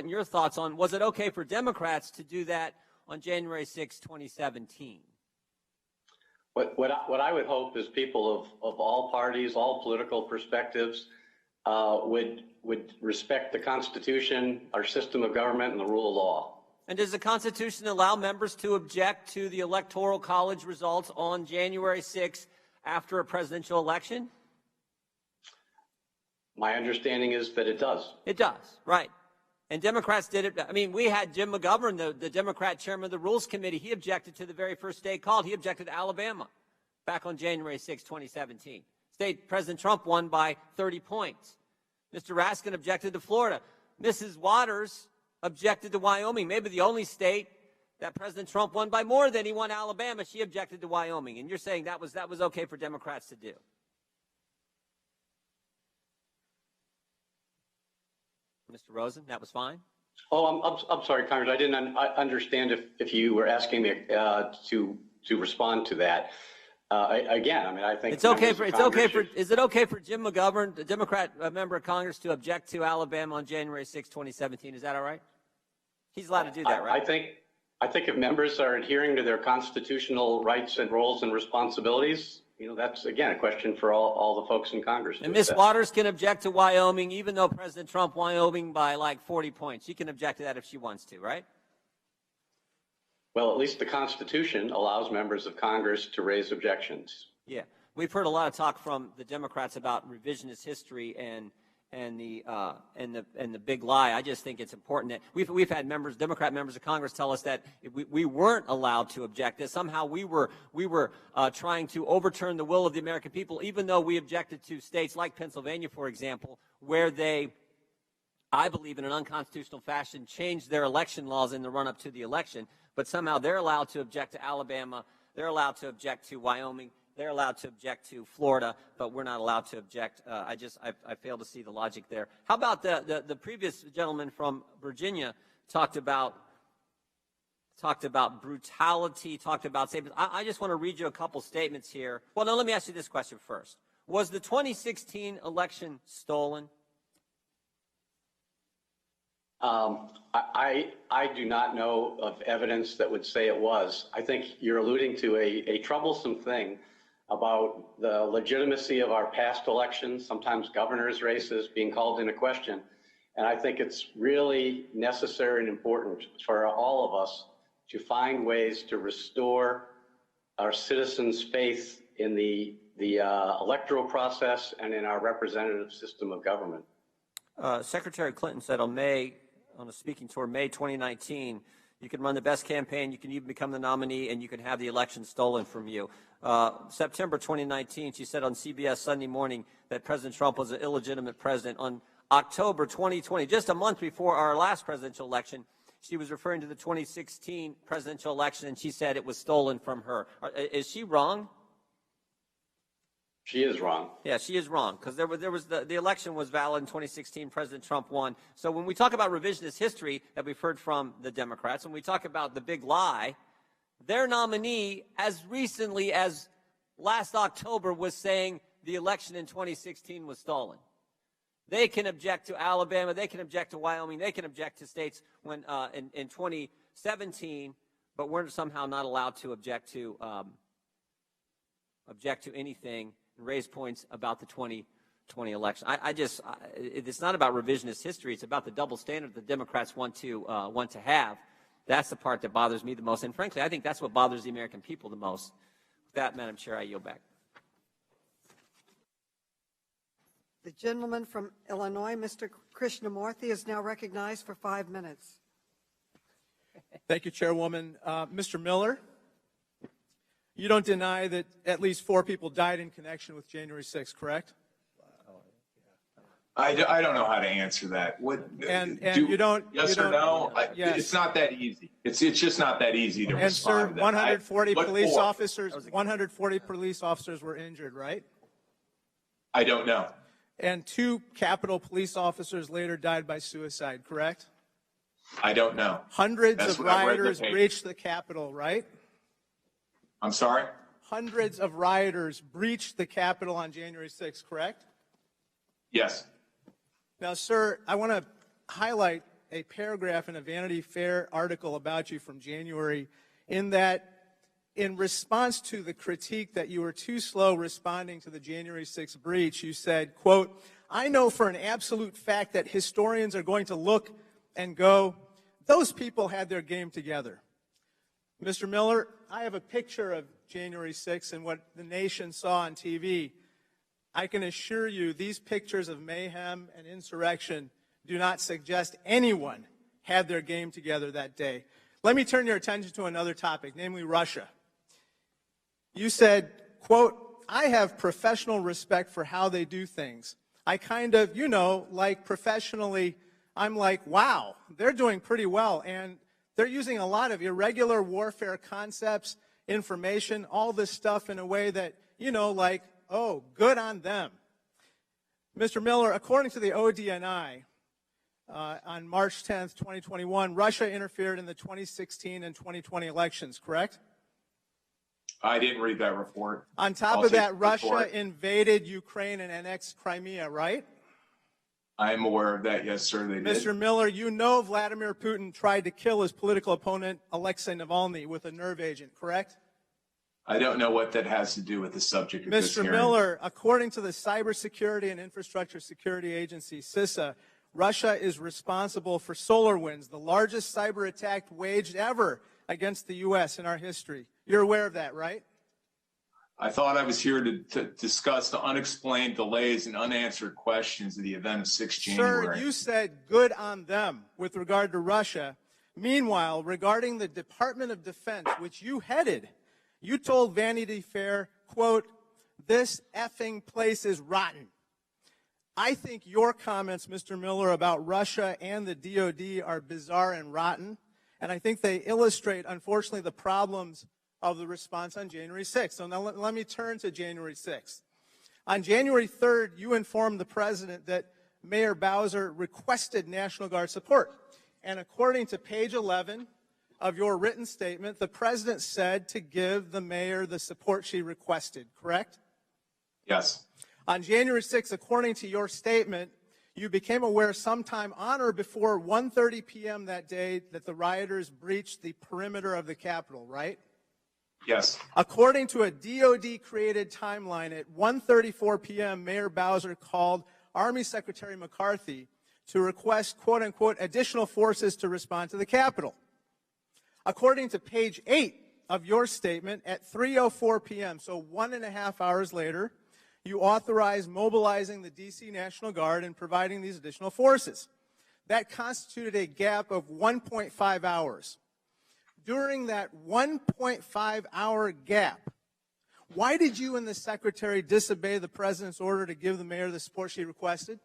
your thoughts on, was it okay for Democrats to do that on January 6, 2017? What I would hope is people of all parties, all political perspectives, would respect the Constitution, our system of government, and the rule of law. And does the Constitution allow members to object to the Electoral College results on January 6 after a presidential election? My understanding is that it does. It does, right. And Democrats did it. I mean, we had Jim McGovern, the Democrat chairman of the Rules Committee. He objected to the very first state called. He objected to Alabama back on January 6, 2017. President Trump won by 30 points. Mr. Raskin objected to Florida. Mrs. Waters objected to Wyoming, maybe the only state that President Trump won by more than he won Alabama. She objected to Wyoming. And you're saying that was okay for Democrats to do? Mr. Rosen, that was fine? Oh, I'm sorry, Congress. I didn't understand if you were asking me to respond to that. Again, I mean, I think is it okay for Jim McGovern, the Democrat member of Congress, to object to Alabama on January 6, 2017? Is that all right? He's allowed to do that, right? I think if members are adhering to their constitutional rights and roles and responsibilities, that's, again, a question for all the folks in Congress. And Ms. Waters can object to Wyoming, even though President Trump won Wyoming by like 40 points. She can object to that if she wants to, right? Well, at least the Constitution allows members of Congress to raise objections. Yeah. We've heard a lot of talk from the Democrats about revisionist history and the big lie. I just think it's important that we've had Democrat members of Congress tell us that we weren't allowed to object, that somehow we were trying to overturn the will of the American people, even though we objected to states like Pennsylvania, for example, where they, I believe in an unconstitutional fashion, changed their election laws in the run-up to the election. But somehow they're allowed to object to Alabama, they're allowed to object to Wyoming, they're allowed to object to Florida, but we're not allowed to object. I fail to see the logic there. How about the previous gentleman from Virginia talked about brutality, talked about safety. I just want to read you a couple statements here. Well, no, let me ask you this question first. Was the 2016 election stolen? I do not know of evidence that would say it was. I think you're alluding to a troublesome thing about the legitimacy of our past elections, sometimes governor's races being called into question. And I think it's really necessary and important for all of us to find ways to restore our citizens' faith in the electoral process and in our representative system of government. Secretary Clinton said on a speaking tour, May 2019, you can run the best campaign, you can even become the nominee, and you can have the election stolen from you. September 2019, she said on CBS Sunday Morning that President Trump was an illegitimate president. On October 2020, just a month before our last presidential election, she was referring to the 2016 presidential election, and she said it was stolen from her. Is she wrong? She is wrong. Yeah, she is wrong, because the election was valid in 2016. President Trump won. So when we talk about revisionist history that we've heard from the Democrats, when we talk about the big lie, their nominee, as recently as last October, was saying the election in 2016 was stolen. They can object to Alabama, they can object to Wyoming, they can object to states when in 2017, but we're somehow not allowed to object to anything and raise points about the 2020 election. It's not about revisionist history. It's about the double standard the Democrats want to have. That's the part that bothers me the most, and frankly, I think that's what bothers the American people the most. With that, Madam Chair, I yield back. The gentleman from Illinois, Mr. Krishnamurthy, is now recognized for 5 minutes. Thank you, Chairwoman. Mr. Miller, you don't deny that at least 4 people died in connection with January 6th, correct? I don't know how to answer that. You don't. Yes or no? Yes. It's not that easy. It's just not that easy to respond. And sir, 140 police officers. 140 police officers were injured, right? I don't know. And 2 Capitol police officers later died by suicide, correct? I don't know. Hundreds of rioters breached the Capitol, right? I'm sorry? Hundreds of rioters breached the Capitol on January 6th, correct? Yes. Now, sir, I want to highlight a paragraph in a Vanity Fair article about you from January, in that in response to the critique that you were too slow responding to the January 6th breach, you said, quote, "I know for an absolute fact that historians are going to look and go, those people had their game together." Mr. Miller, I have a picture of January 6th and what the nation saw on TV. I can assure you these pictures of mayhem and insurrection do not suggest anyone had their game together that day. Let me turn your attention to another topic, namely Russia. You said, quote, "I have professional respect for how they do things. I kind of, like professionally, I'm like, wow, they're doing pretty well. And they're using a lot of irregular warfare concepts, information, all this stuff in a way that, like, oh, good on them." Mr. Miller, according to the ODNI, on March 10th, 2021, Russia interfered in the 2016 and 2020 elections, correct? I didn't read that report. On top of that, Russia invaded Ukraine and annexed Crimea, right? I'm aware of that, yes, sir, they did. Mr. Miller, you know Vladimir Putin tried to kill his political opponent, Alexei Navalny, with a nerve agent, correct? I don't know what that has to do with the subject of this Mr. hearing. Miller, according to the Cybersecurity and Infrastructure Security Agency, CISA, Russia is responsible for SolarWinds, the largest cyber attack waged ever against the U.S. in our history. You're aware of that, right? I thought I was here to discuss the unexplained delays and unanswered questions of the event of 6 January. Sir, you said good on them with regard to Russia. Meanwhile, regarding the Department of Defense, which you headed, you told Vanity Fair, quote, "This effing place is rotten." I think your comments, Mr. Miller, about Russia and the DOD are bizarre and rotten, and I think they illustrate, unfortunately, the problems of the response on January 6th. So now let me turn to January 6th. On January 3rd, you informed the president that Mayor Bowser requested National Guard support. And according to page 11 of your written statement, the president said to give the mayor the support she requested, correct? Yes. On January 6th, according to your statement, you became aware sometime on or before 1:30 p.m. that day that the rioters breached the perimeter of the Capitol, right? Yes. According to a DOD-created timeline, at 1:34 p.m., Mayor Bowser called Army Secretary McCarthy to request, quote-unquote, additional forces to respond to the Capitol. According to page 8 of your statement, at 3:04 p.m., so 1.5 hours later, you authorized mobilizing the D.C. National Guard and providing these additional forces. That constituted a gap of 1.5 hours. During that 1.5-hour gap, why did you and the Secretary disobey the President's order to give the mayor the support she requested?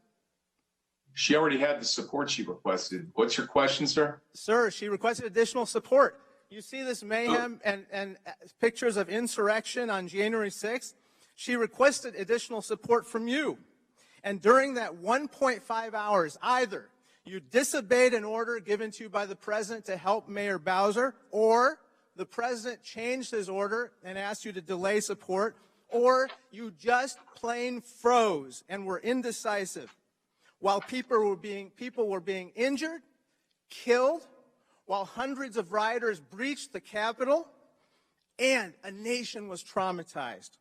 She already had the support she requested. What's your question, sir? Sir, she requested additional support. You see this mayhem and pictures of insurrection on January 6th? She requested additional support from you. And during that 1.5 hours, either you disobeyed an order given to you by the President to help Mayor Bowser, or the President changed his order and asked you to delay support, or you just plain froze and were indecisive while people were being injured, killed, while hundreds of rioters breached the Capitol, and a nation was traumatized.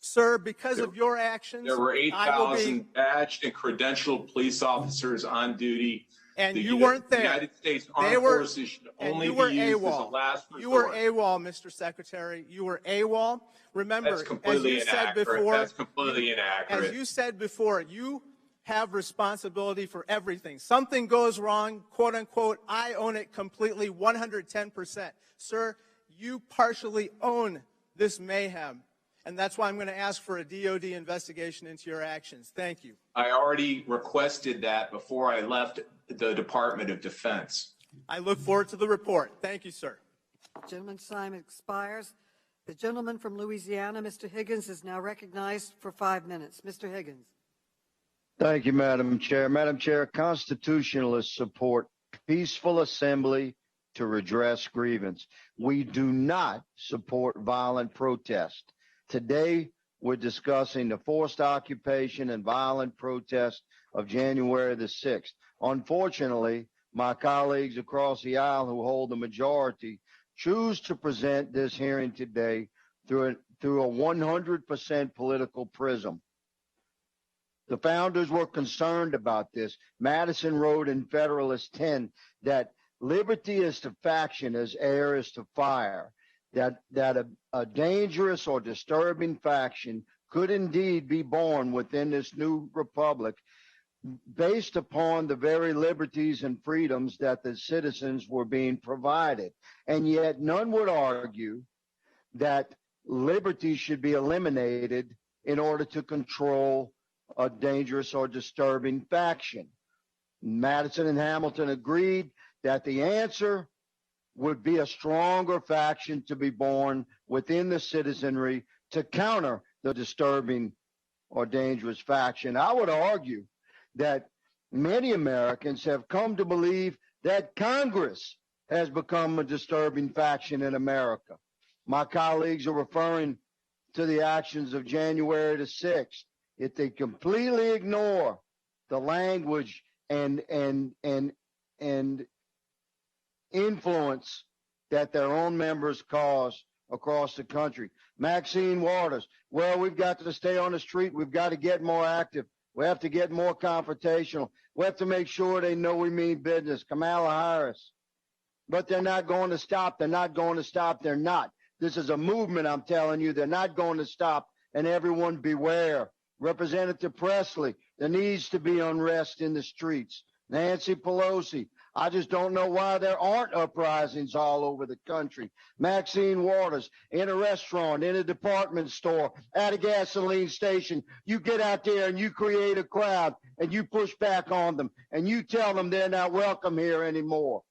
Sir, because of your actions, there were 8,000 badged and credentialed police officers on duty. And you weren't there. The United States Armed Forces should only be used as a last resort. You were AWOL, Mr. Secretary. You were AWOL. Remember, that's completely as you said before, that's completely inaccurate. As you said before, you have responsibility for everything. Something goes wrong, quote unquote, I own it completely, 110%. Sir, you partially own this mayhem. And that's why I'm going to ask for a DOD investigation into your actions. Thank you. I already requested that before I left the Department of Defense. I look forward to the report. Thank you, sir. Gentleman's time expires. The gentleman from Louisiana, Mr. Higgins, is now recognized for 5 minutes. Mr. Higgins. Thank you, Madam Chair. Madam Chair, constitutionalists support peaceful assembly to redress grievance. We do not support violent protest. Today, we're discussing the forced occupation and violent protest of January the 6th. Unfortunately, my colleagues across the aisle who hold the majority choose to present this hearing today through a 100% political prism. The founders were concerned about this. Madison wrote in Federalist 10 that liberty is to faction as air is to fire. That a dangerous or disturbing faction could indeed be born within this new republic based upon the very liberties and freedoms that the citizens were being provided. And yet none would argue that liberty should be eliminated in order to control a dangerous or disturbing faction. Madison and Hamilton agreed that the answer would be a stronger faction to be born within the citizenry to counter the disturbing or dangerous faction. I would argue that many Americans have come to believe that Congress has become a disturbing faction in America. My colleagues are referring to the actions of January the 6th. If they completely ignore the language and influence that their own members cause across the country. Maxine Waters, well, we've got to stay on the street. We've got to get more active. We have to get more confrontational. We have to make sure they know we mean business. Kamala Harris. But they're not going to stop. They're not going to stop. They're not. This is a movement, I'm telling you. They're not going to stop. And everyone beware. Representative Presley, there needs to be unrest in the streets. Nancy Pelosi, I just don't know why there aren't uprisings all over the country. Maxine Waters, in a restaurant, in a department store, at a gasoline station, you get out there and you create a crowd and you push back on them and you tell them they're not welcome here anymore.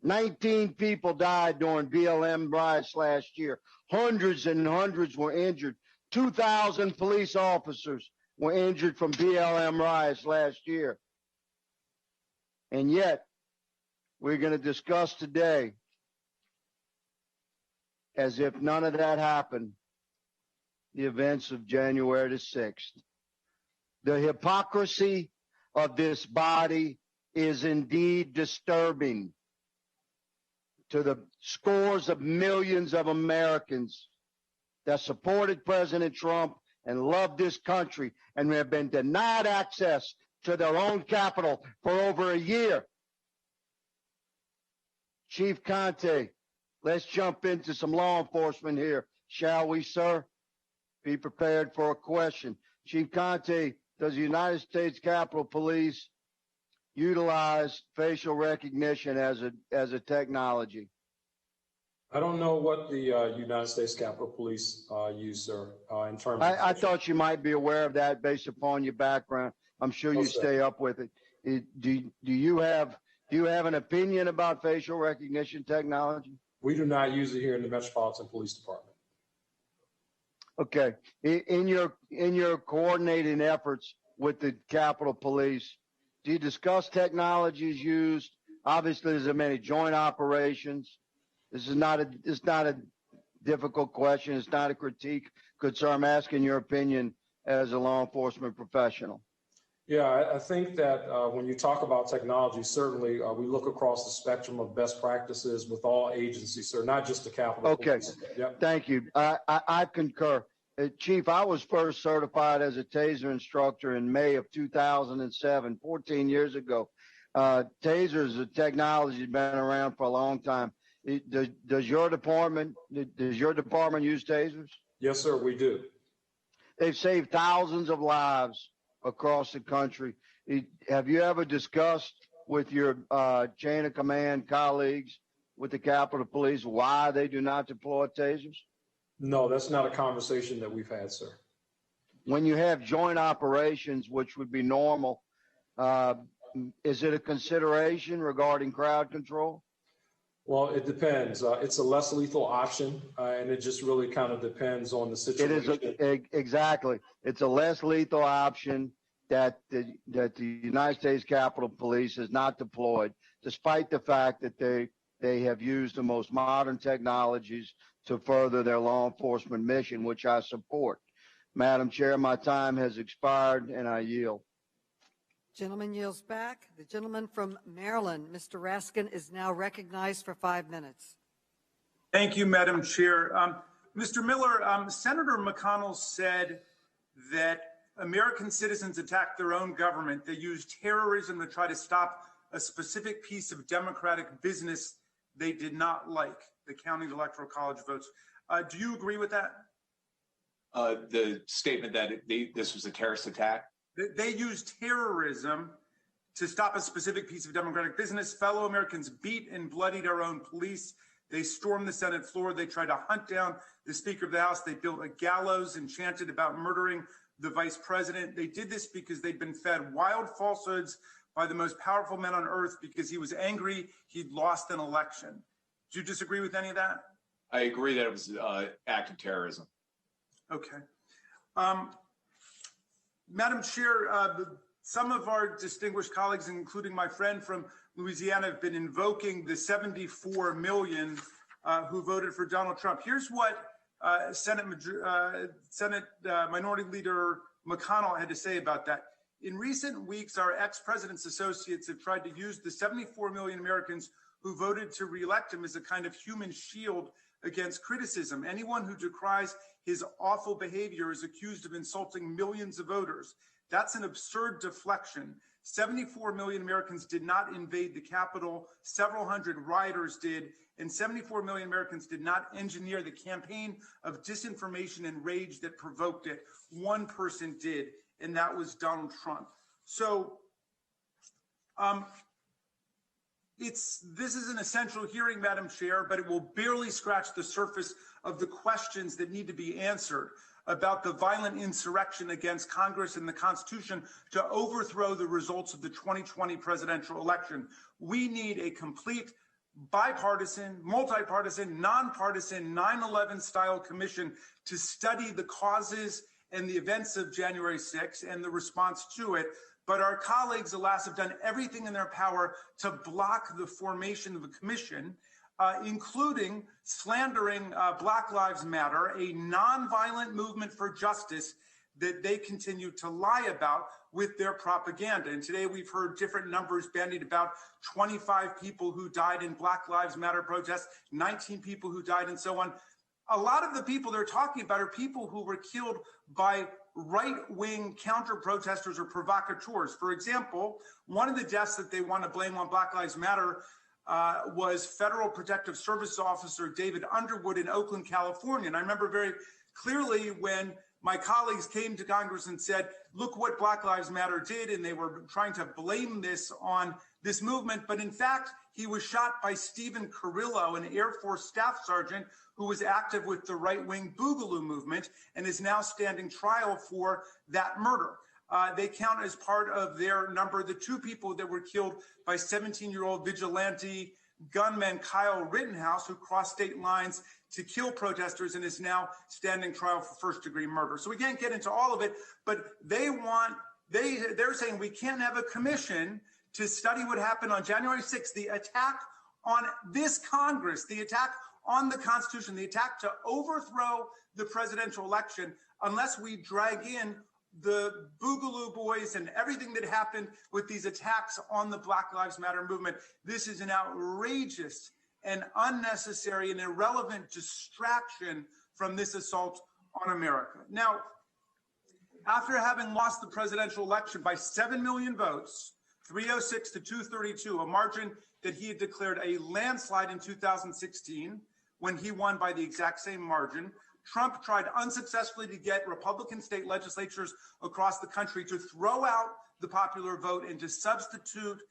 19 people died during BLM riots last year. Hundreds and hundreds were injured. 2,000 police officers were injured from BLM riots last year. And yet, we're going to discuss today, as if none of that happened, the events of January the 6th. The hypocrisy of this body is indeed disturbing to the scores of millions of Americans that supported President Trump and loved this country and have been denied access to their own capital for over a year. Chief Contee, let's jump into some law enforcement here, shall we, sir? Be prepared for a question. Chief Contee, does the United States Capitol Police utilize facial recognition as a technology? I don't know what the United States Capitol Police use, sir, in terms of... I thought you might be aware of that based upon your background. I'm sure you stay up with it. Do you have an opinion about facial recognition technology? We do not use it here in the Metropolitan Police Department. Okay. In your coordinating efforts with the Capitol Police, do you discuss technologies used? Obviously, there's many joint operations. It's not a difficult question. It's not a critique. Good, sir. I'm asking your opinion as a law enforcement professional. Yeah, I think that when you talk about technology, certainly we look across the spectrum of best practices with all agencies, sir, not just the Capitol Police. Yep. Thank you. I concur. Chief, I was first certified as a TASER instructor in May of 2007, 14 years ago. TASERs, the technology has been around for a long time. Does your department use TASERs? Yes, sir, we do. They've saved thousands of lives across the country. Have you ever discussed with your chain of command colleagues with the Capitol Police why they do not deploy TASERs? No, that's not a conversation that we've had, sir. When you have joint operations, which would be normal, is it a consideration regarding crowd control? Well, it depends. It's a less lethal option, and it just really kind of depends on the situation. It is exactly. It's a less lethal option that the United States Capitol Police has not deployed, despite the fact that they have used the most modern technologies to further their law enforcement mission, which I support. Madam Chair, my time has expired, and I yield. Gentleman yields back. The gentleman from Maryland, Mr. Raskin, is now recognized for 5 minutes. Thank you, Madam Chair. Mr. Miller, Senator McConnell said that American citizens attack their own government. They use terrorism to try to stop a specific piece of democratic business they did not like, the county electoral college votes. Do you agree with that? The statement that this was a terrorist attack? They use terrorism to stop a specific piece of democratic business. Fellow Americans beat and bloodied our own police. They stormed the Senate floor. They tried to hunt down the Speaker of the House. They built a gallows and chanted about murdering the Vice President. They did this because they'd been fed wild falsehoods by the most powerful man on earth because he was angry he'd lost an election. Do you disagree with any of that? I agree that it was act of terrorism. Okay. Madam Chair, some of our distinguished colleagues, including my friend from Louisiana, have been invoking the 74 million who voted for Donald Trump. Here's what Senate Minority Leader McConnell had to say about that. In recent weeks, our ex-president's associates have tried to use the 74 million Americans who voted to reelect him as a kind of human shield against criticism. Anyone who decries his awful behavior is accused of insulting millions of voters. That's an absurd deflection. 74 million Americans did not invade the Capitol. Several hundred rioters did, and 74 million Americans did not engineer the campaign of disinformation and rage that provoked it. One person did, and that was Donald Trump. So this is an essential hearing, Madam Chair, but it will barely scratch the surface of the questions that need to be answered about the violent insurrection against Congress and the Constitution to overthrow the results of the 2020 presidential election. We need a complete bipartisan, multi-partisan, nonpartisan 9/11 style commission to study the causes and the events of January 6th and the response to it. But our colleagues, alas, have done everything in their power to block the formation of a commission, including slandering Black Lives Matter, a nonviolent movement for justice that they continue to lie about with their propaganda. And today we've heard different numbers bandied about: 25 people who died in Black Lives Matter protests, 19 people who died, and so on. A lot of the people they're talking about are people who were killed by right-wing counter-protesters or provocateurs. For example, one of the deaths that they want to blame on Black Lives Matter was Federal Protective Service Officer David Underwood in Oakland, California. And I remember very clearly when my colleagues came to Congress and said, look what Black Lives Matter did, and they were trying to blame this on this movement. But in fact, he was shot by Stephen Carrillo, an Air Force staff sergeant who was active with the right-wing Boogaloo movement and is now standing trial for that murder. They count as part of their number the two people that were killed by 17-year-old vigilante gunman Kyle Rittenhouse, who crossed state lines to kill protesters and is now standing trial for first-degree murder. So we can't get into all of it, but they're saying we can't have a commission to study what happened on January 6th, the attack on this Congress, the attack on the Constitution, the attack to overthrow the presidential election, unless we drag in the Boogaloo Boys and everything that happened with these attacks on the Black Lives Matter movement. This is an outrageous and unnecessary and irrelevant distraction from this assault on America. Now, after having lost the presidential election by 7 million votes, 306 to 232, a margin that he had declared a landslide in 2016 when he won by the exact same margin, Trump tried unsuccessfully to get Republican state legislatures across the country to throw out the popular vote and to substitute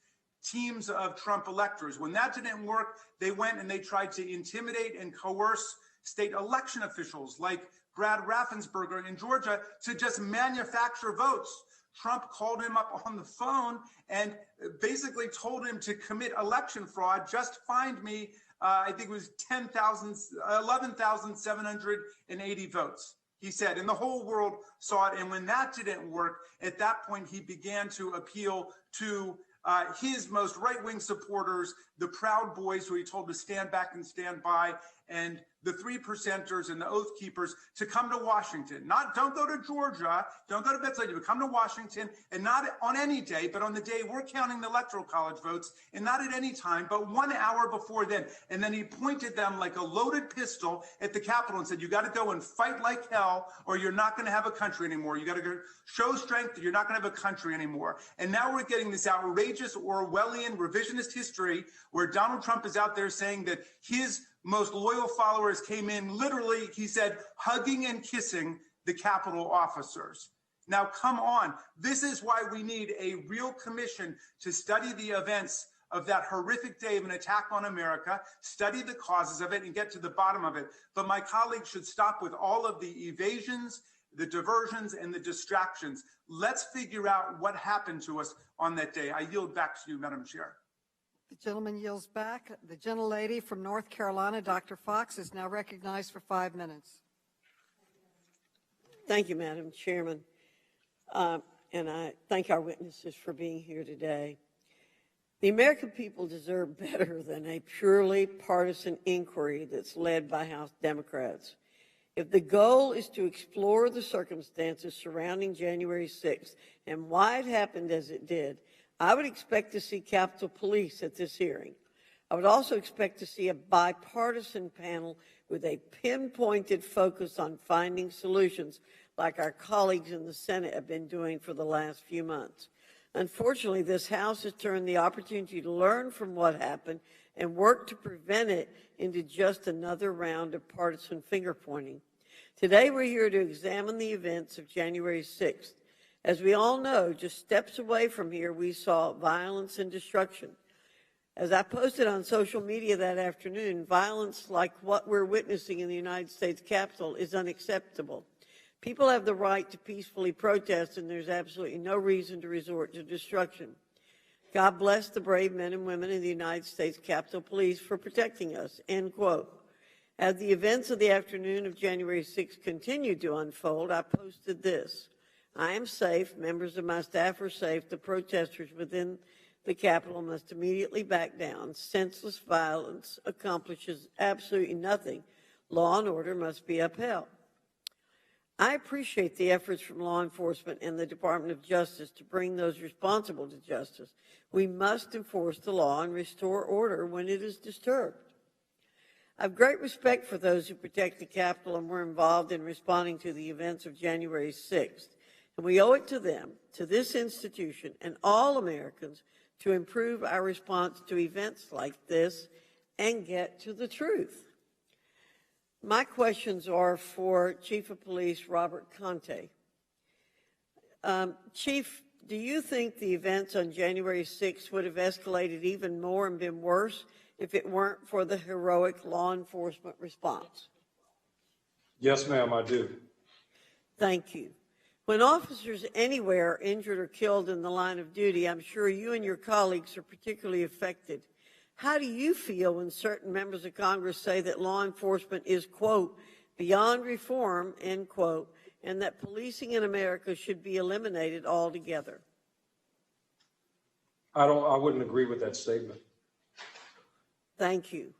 teams of Trump electors. When that didn't work, they went and they tried to intimidate and coerce state election officials like Brad Raffensperger in Georgia to just manufacture votes. Trump called him up on the phone and basically told him to commit election fraud. Just find me, I think it was 11,780 votes, he said, and the whole world saw it. And when that didn't work, at that point, he began to appeal to his most right-wing supporters, the Proud Boys, who he told to stand back and stand by, and the 3%ers and the Oath Keepers to come to Washington. Don't go to Georgia, don't go to Pennsylvania, but come to Washington, and not on any day, but on the day we're counting the Electoral College votes, and not at any time, but 1 hour before then. And then he pointed them like a loaded pistol at the Capitol and said, you got to go and fight like hell, or you're not going to have a country anymore. You got to go show strength, or you're not going to have a country anymore. And now we're getting this outrageous Orwellian revisionist history where Donald Trump is out there saying that his most loyal followers came in literally, he said, hugging and kissing the Capitol officers. Now, come on. This is why we need a real commission to study the events of that horrific day of an attack on America, study the causes of it, and get to the bottom of it. But my colleagues should stop with all of the evasions, the diversions, and the distractions. Let's figure out what happened to us on that day. I yield back to you, Madam Chair. The gentleman yields back. The gentlelady from North Carolina, Dr. Fox, is now recognized for 5 minutes. Thank you, Madam Chairman. And I thank our witnesses for being here today. The American people deserve better than a purely partisan inquiry that's led by House Democrats. If the goal is to explore the circumstances surrounding January 6th and why it happened as it did, I would expect to see Capitol Police at this hearing. I would also expect to see a bipartisan panel with a pinpointed focus on finding solutions like our colleagues in the Senate have been doing for the last few months. Unfortunately, this House has turned the opportunity to learn from what happened and work to prevent it into just another round of partisan finger-pointing. Today, we're here to examine the events of January 6th. As we all know, just steps away from here, we saw violence and destruction. As I posted on social media that afternoon, violence like what we're witnessing in the United States Capitol is unacceptable. People have the right to peacefully protest, and there's absolutely no reason to resort to destruction. God bless the brave men and women in the United States Capitol Police for protecting us, end quote. As the events of the afternoon of January 6th continued to unfold, I posted this. I am safe. Members of my staff are safe. The protesters within the Capitol must immediately back down. Senseless violence accomplishes absolutely nothing. Law and order must be upheld. I appreciate the efforts from law enforcement and the Department of Justice to bring those responsible to justice. We must enforce the law and restore order when it is disturbed. I have great respect for those who protect the Capitol and were involved in responding to the events of January 6th. And we owe it to them, to this institution, and all Americans to improve our response to events like this and get to the truth. My questions are for Chief of Police Robert Contee. Chief, do you think the events on January 6th would have escalated even more and been worse if it weren't for the heroic law enforcement response? Yes, ma'am, I do. Thank you. When officers anywhere are injured or killed in the line of duty, I'm sure you and your colleagues are particularly affected. How do you feel when certain members of Congress say that law enforcement is, quote, beyond reform, end quote, and that policing in America should be eliminated altogether? I wouldn't agree with that statement. Thank you.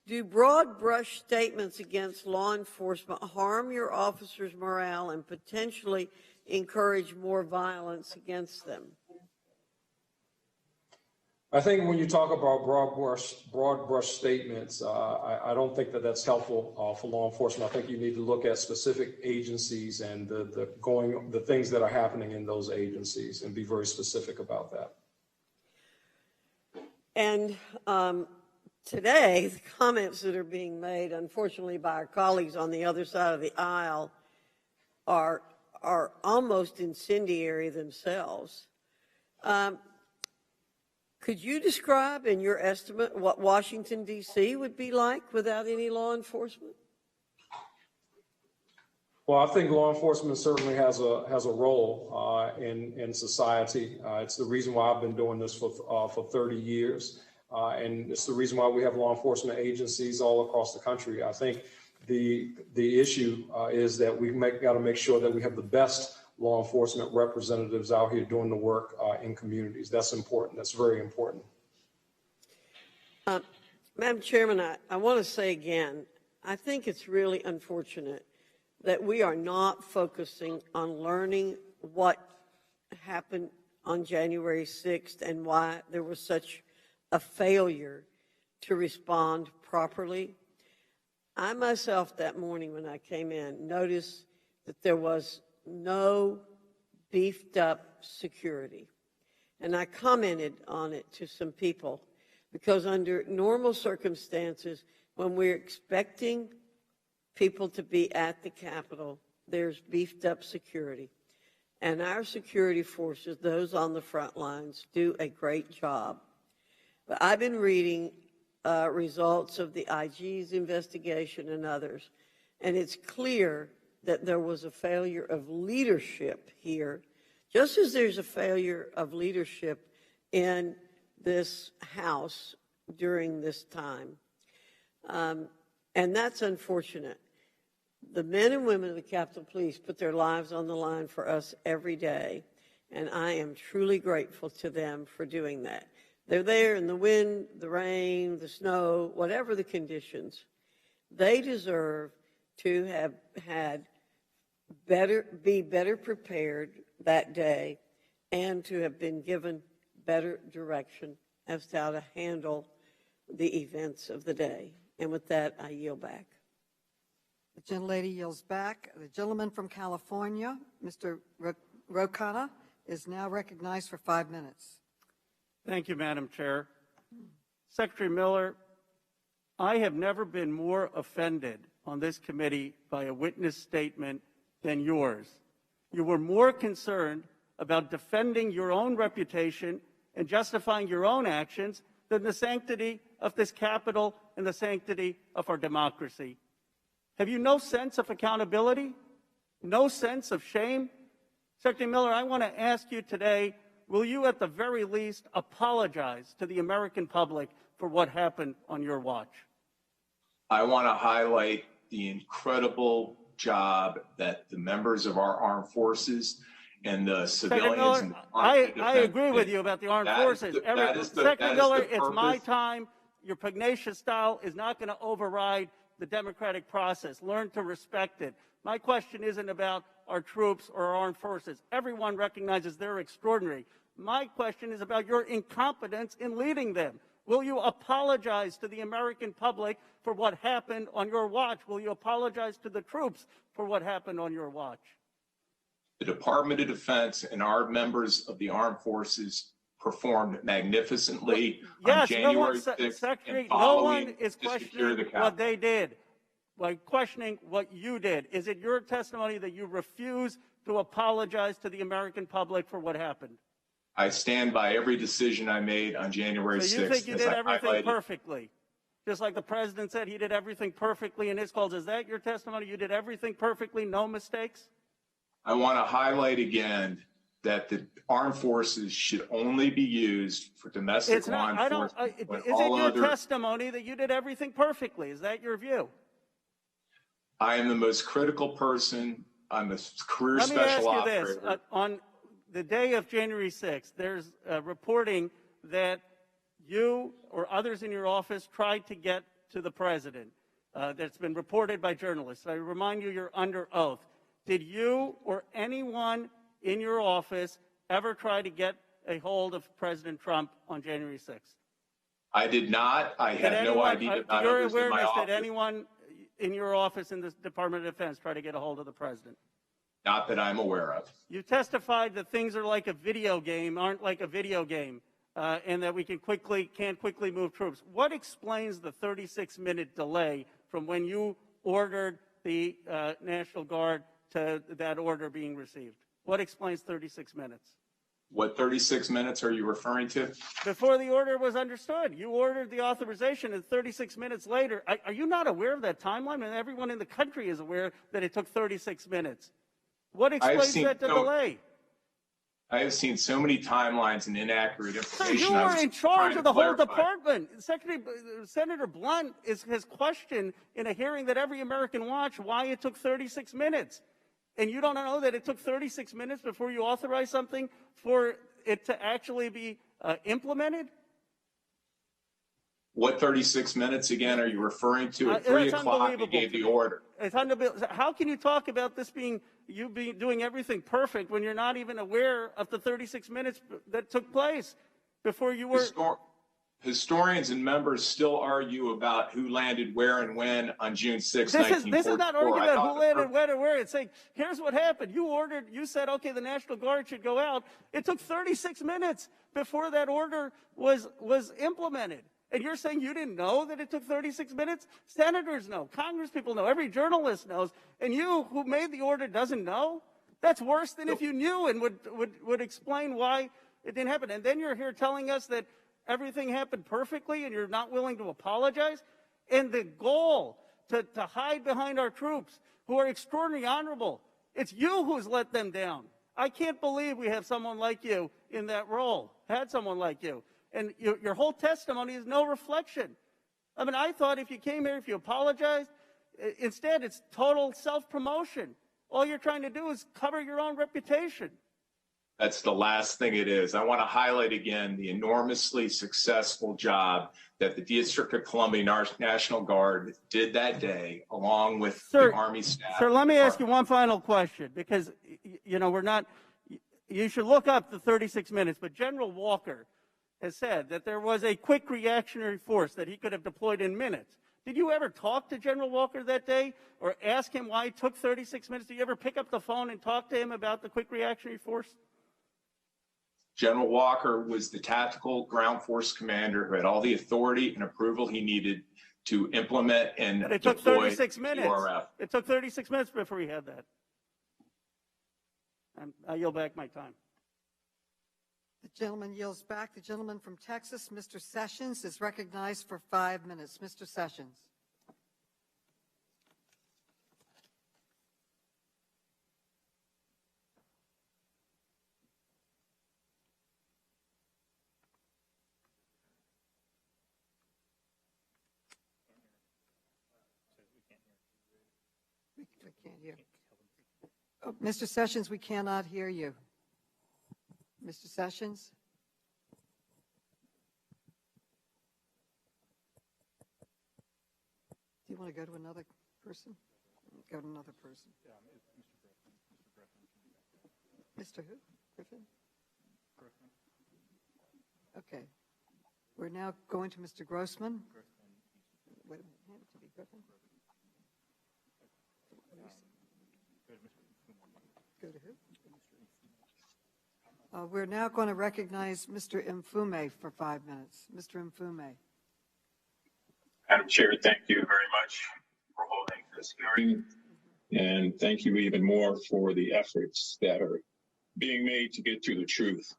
Do broad brush statements against law enforcement harm your officers' morale and potentially encourage more violence against them? I think when you talk about broad brush statements, I don't think that that's helpful for law enforcement. I think you need to look at specific agencies and the things that are happening in those agencies and be very specific about that. And today, the comments that are being made, unfortunately, by our colleagues on the other side of the aisle are almost incendiary themselves. Could you describe, in your estimate, what Washington, D.C. would be like without any law enforcement? Well, I think law enforcement certainly has a role in society. It's the reason why I've been doing this for 30 years. And it's the reason why we have law enforcement agencies all across the country. I think the issue is that we got to make sure that we have the best law enforcement representatives out here doing the work in communities. That's important. That's very important. Madam Chairman, I want to say again, I think it's really unfortunate that we are not focusing on learning what happened on January 6th and why there was such a failure to respond properly. I myself that morning when I came in noticed that there was no beefed up security. And I commented on it to some people because under normal circumstances, when we're expecting people to be at the Capitol, there's beefed up security. And our security forces, those on the front lines, do a great job. But I've been reading results of the IG's investigation and others, and it's clear that there was a failure of leadership here, just as there's a failure of leadership in this House during this time. And that's unfortunate. The men and women of the Capitol Police put their lives on the line for us every day, and I am truly grateful to them for doing that. They're there in the wind, the rain, the snow, whatever the conditions. They deserve to have had be better prepared that day and to have been given better direction as to how to handle the events of the day. And with that, I yield back. The gentlelady yields back. The gentleman from California, Mr. Rokana, is now recognized for 5 minutes. Thank you, Madam Chair. Secretary Miller, I have never been more offended on this committee by a witness statement than yours. You were more concerned about defending your own reputation and justifying your own actions than the sanctity of this Capitol and the sanctity of our democracy. Have you no sense of accountability? No sense of shame? Secretary Miller, I want to ask you today, will you at the very least apologize to the American public for what happened on your watch? I want to highlight the incredible job that the members of our armed forces and the civilians. Miller, I agree with you about the armed forces. Secretary Miller, it's my time. Your pugnacious style is not going to override the democratic process. Learn to respect it. My question isn't about our troops or our armed forces. Everyone recognizes they're extraordinary. My question is about your incompetence in leading them. Will you apologize to the American public for what happened on your watch? Will you apologize to the troops for what happened on your watch? The Department of Defense and our members of the armed forces performed magnificently on January 6th Secretary, and following no one is to secure questioning the Capitol. what they did. Like questioning what you did. Is it your testimony that you refuse to apologize to the American public for what happened? I stand by every decision I made on January 6th. So you think you did everything highlighted. perfectly? Just like the president said he did everything perfectly in his calls. Is that your testimony? You did everything perfectly, no mistakes? I want to highlight again that the armed forces should only be used for domestic It's not. law I don't. enforcement. Is it your testimony that you did everything perfectly? Is that your view? I am the most critical person. I'm a career Let me ask special you operator. this. On the day of January 6th, there's reporting that you or others in your office tried to get to the president. That's been reported by journalists. I remind you, you're under oath. Did you or anyone in your office ever try to get a hold of President Trump on January 6th? I did not. I have no idea about your others in my awareness, office. did anyone in your office in the Department of Defense try to get a hold of the president? Not that I'm aware of. You testified that things are like a video game, aren't like a video game, and that we can't quickly move troops. What explains the 36-minute delay from when you ordered the National Guard to that order being received? What explains 36 minutes? What 36 minutes are you referring to? Before the order was understood. You ordered the authorization, and 36 minutes later. Are you not aware of that timeline? And everyone in the country is aware that it took 36 minutes. What explains that delay? I have seen so many timelines and inaccurate information. So you were in charge of the whole department. Senator Blunt has questioned in a hearing that every American watched why it took 36 minutes. And you don't know that it took 36 minutes before you authorized something for it to actually be implemented? What 36 minutes again are you referring to? At 3 o'clock, you gave the order. It's unbelievable. How can you talk about this being doing everything perfect when you're not even aware of the 36 minutes that took place before you were? Historians and members still argue about who landed where and when on June 6, 1944. This is not arguing about who landed when and where. It's saying, here's what happened. You said, okay, the National Guard should go out. It took 36 minutes before that order was implemented. And you're saying you didn't know that it took 36 minutes? Senators know. Congress people know. Every journalist knows. And you, who made the order, doesn't know? That's worse than if you knew and would explain why it didn't happen. And then you're here telling us that everything happened perfectly and you're not willing to apologize? And the goal to hide behind our troops who are extraordinarily honorable, it's you who's let them down. I can't believe we have someone like you in that role, had someone like you. And your whole testimony is no reflection. I mean, I thought if you came here, if you apologized, instead it's total self-promotion. All you're trying to do is cover your own reputation. That's the last thing it is. I want to highlight again the enormously successful job that the District of Columbia National Guard did that day, along with the Army staff. Sir, let me ask you one final question, because, you should look up the 36 minutes, but General Walker has said that there was a quick reactionary force that he could have deployed in minutes. Did you ever talk to General Walker that day or ask him why it took 36 minutes? Did you ever pick up the phone and talk to him about the quick reactionary force? General Walker was the tactical ground force commander who had all the authority and approval he needed to implement and but it took deploy 36 minutes. URF. It took 36 minutes before he had that. I yield back my time. The gentleman yields back. The gentleman from Texas, Mr. Sessions, is recognized for 5 minutes. Mr. Sessions. We can't hear. Oh, Mr. Sessions, we cannot hear you. Mr. Sessions? you want to go to another person? Go to another person. Mr. Who? Griffin? Okay. We're now going to Mr. Grossman. Wait a minute. Hand it to me, Griffin. Go to who? We're now going to recognize Mr. Mfume for 5 minutes. Mr. Mfume. Madam Chair, thank you very much for holding this hearing. And thank you even more for the efforts that are being made to get to the truth.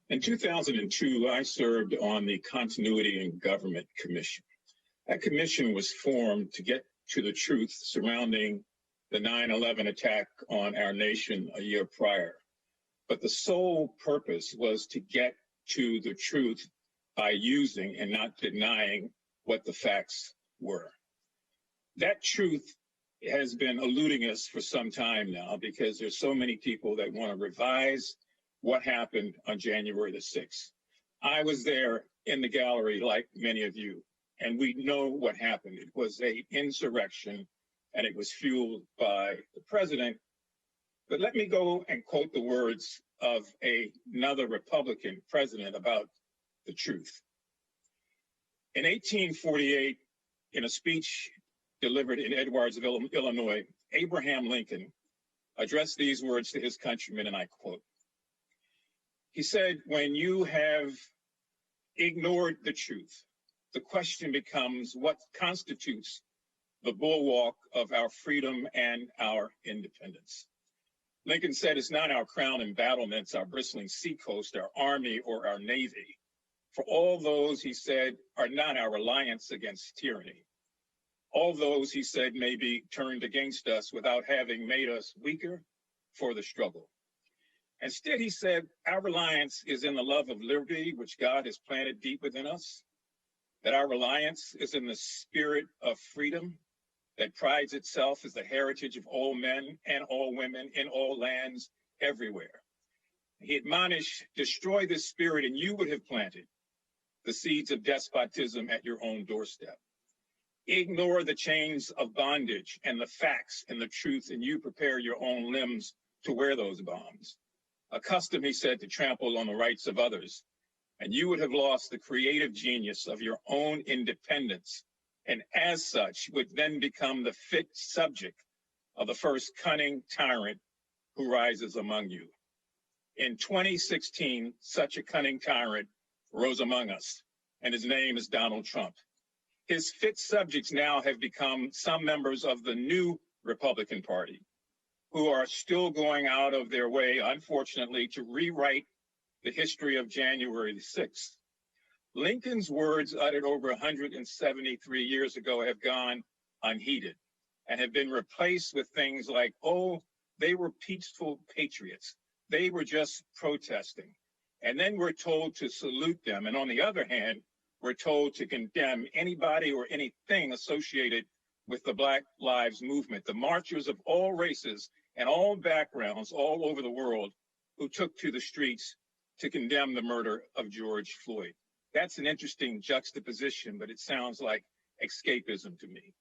In 2002, I served on the Continuity in Government Commission. That commission was formed to get to the truth surrounding the 9/11 attack on our nation a year prior. But the sole purpose was to get to the truth by using and not denying what the facts were. That truth has been eluding us for some time now because there's so many people that want to revise what happened on January the 6th. I was there in the gallery like many of you, and we know what happened. It was an insurrection, and it was fueled by the president. But let me go and quote the words of another Republican president about the truth. In 1848, in a speech delivered in Edwardsville, Illinois, Abraham Lincoln addressed these words to his countrymen, and I quote. He said, "When you have ignored the truth, the question becomes what constitutes the bulwark of our freedom and our independence." Lincoln said, "It's not our crown and battlements, our bristling seacoast, our army, or our navy. For all those," he said, "are not our alliance against tyranny. All those," he said, "may be turned against us without having made us weaker for the struggle. Instead," he said, "our reliance is in the love of liberty, which God has planted deep within us, that our reliance is in the spirit of freedom that prides itself as the heritage of all men and all women in all lands everywhere." He admonished, "Destroy this spirit and you would have planted the seeds of despotism at your own doorstep. Ignore the chains of bondage and the facts and the truth, and you prepare your own limbs to wear those bonds. Accustomed," he said, "to trample on the rights of others, and you would have lost the creative genius of your own independence, and as such would then become the fit subject of the first cunning tyrant who rises among you. In 2016, such a cunning tyrant rose among us, and his name is Donald Trump. His fit subjects now have become some members of the new Republican Party, who are still going out of their way, unfortunately, to rewrite the history of January the 6th. Lincoln's words uttered over 173 years ago have gone unheeded and have been replaced with things like, "Oh, they were peaceful patriots. They were just protesting." And then we're told to salute them. And on the other hand, we're told to condemn anybody or anything associated with the Black Lives Movement, the marchers of all races and all backgrounds all over the world who took to the streets to condemn the murder of George Floyd. That's an interesting juxtaposition, but it sounds like escapism to me.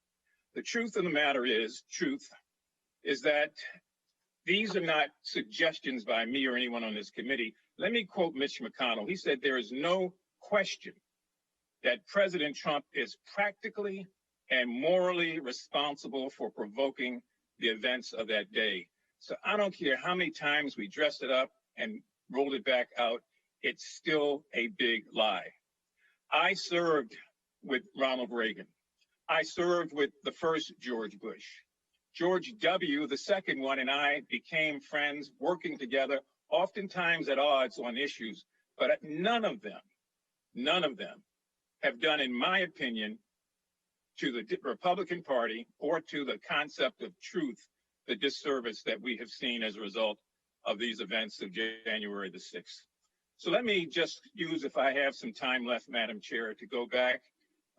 The truth of the matter is, that these are not suggestions by me or anyone on this committee. Let me quote Mitch McConnell. He said, "There is no question that President Trump is practically and morally responsible for provoking the events of that day." So I don't care how many times we dressed it up and rolled it back out, it's still a big lie. I served with Ronald Reagan. I served with the first George Bush. George W., the second one, and I became friends, working together, oftentimes at odds on issues, but none of them have done, in my opinion, to the Republican Party or to the concept of truth, the disservice that we have seen as a result of these events of January the 6th. So let me just use, if I have some time left, Madam Chair, to go back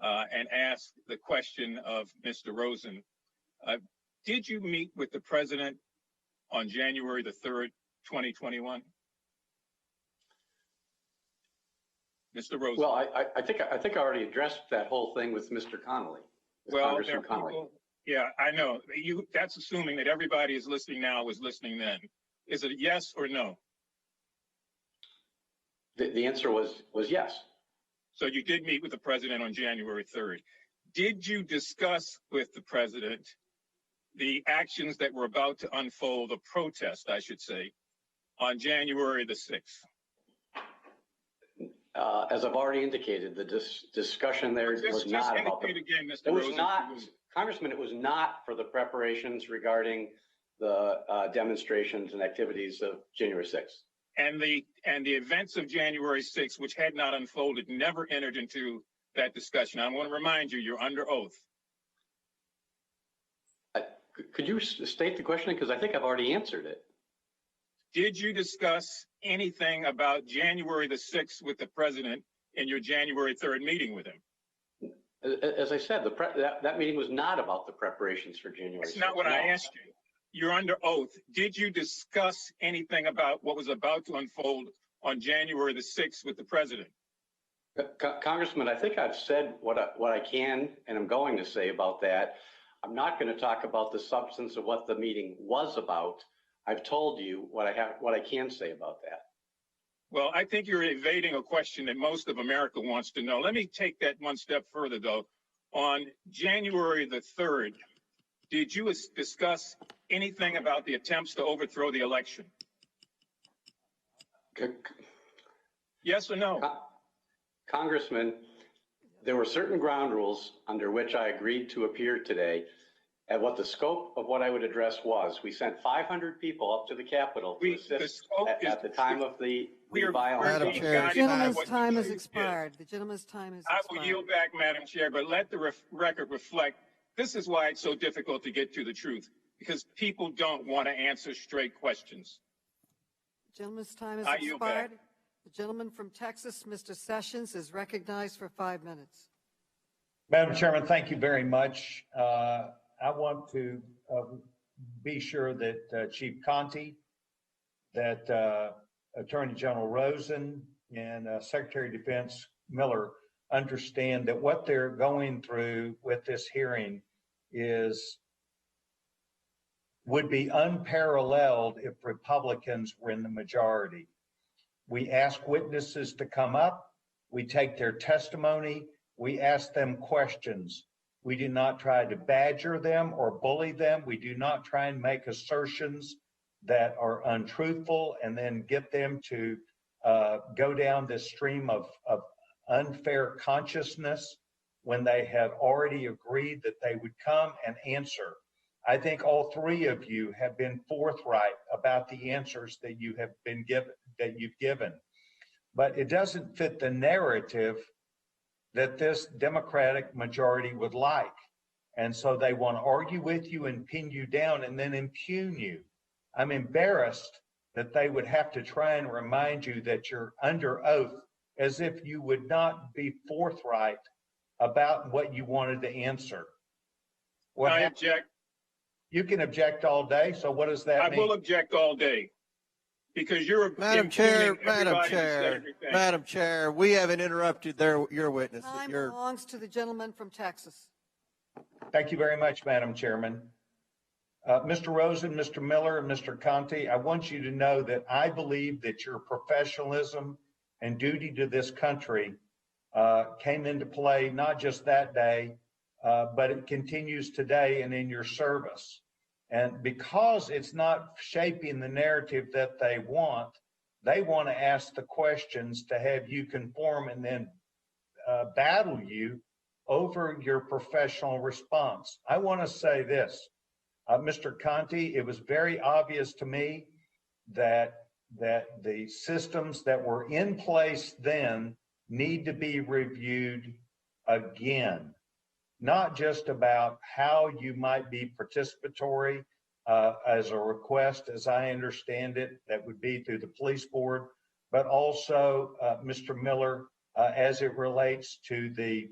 and ask the question of Mr. Rosen. Did you meet with the president on January the 3rd, 2021? Mr. Rosen. Well, I think I already addressed that whole thing with Mr. Connolly. Well, there are people, yeah, I know. That's assuming that everybody is listening now was listening then. Is it yes or no? The answer was yes. So you did meet with the president on January 3rd. Did you discuss with the president the actions that were about to unfold, a protest, I should say, on January the 6th? As I've already indicated, the discussion there was not about again, Mr. it was Rosen. not, Congressman, it was not for the preparations regarding the demonstrations and activities of January 6th. And the events of January 6th, which had not unfolded, never entered into that discussion. I want to remind you, you're under oath. Could you state the question? Because I think I've already answered it. Did you discuss anything about January the 6th with the president in your January 3rd meeting with him? As I said, that meeting was not about the preparations for January 6th. That's not what I asked you. You're under oath. Did you discuss anything about what was about to unfold on January the 6th with the president? Congressman, I think I've said what I can and I'm going to say about that. I'm not going to talk about the substance of what the meeting was about. I've told you what I can say about that. Well, I think you're evading a question that most of America wants to know. Let me take that one step further, though. On January the 3rd, did you discuss anything about the attempts to overthrow the election? Yes or no? Congressman, there were certain ground rules under which I agreed to appear today. And what the scope of what I would address was, we sent 500 people up to the Capitol to assist at the time of the violence. The gentleman's time has expired. The gentleman's time has expired. I will yield back, Madam Chair, but let the record reflect, this is why it's so difficult to get to the truth, because people don't want to answer straight questions. The gentleman's time has expired. The gentleman from Texas, Mr. Sessions, is recognized for 5 minutes. Madam Chairman, thank you very much. I want to be sure that Chief Contee, that Attorney General Rosen, and Secretary of Defense Miller understand that what they're going through with this hearing would be unparalleled if Republicans were in the majority. We ask witnesses to come up, we take their testimony, we ask them questions. We do not try to badger them or bully them. We do not try and make assertions that are untruthful and then get them to go down this stream of unfair consciousness when they have already agreed that they would come and answer. I think all three of you have been forthright about the answers that you have been given, but it doesn't fit the narrative that this Democratic majority would like. And so they want to argue with you and pin you down and then impugn you. I'm embarrassed that they would have to try and remind you that you're under oath, as if you would not be forthright about what you wanted to answer. I object. You can object all day, so what does that mean? I will object all day. Because you're Madam Chair, we haven't interrupted your witness. Time belongs to the gentleman from Texas. Thank you very much, Madam Chairman. Mr. Rosen, Mr. Miller, and Mr. Contee, I want you to know that I believe that your professionalism and duty to this country came into play not just that day, but it continues today and in your service. And because it's not shaping the narrative that they want to ask the questions to have you conform and then battle you over your professional response. I want to say this, Mr. Contee, it was very obvious to me that the systems that were in place then need to be reviewed again. Not just about how you might be participatory as a request, as I understand it, that would be through the police board, but also, Mr. Miller, as it relates to the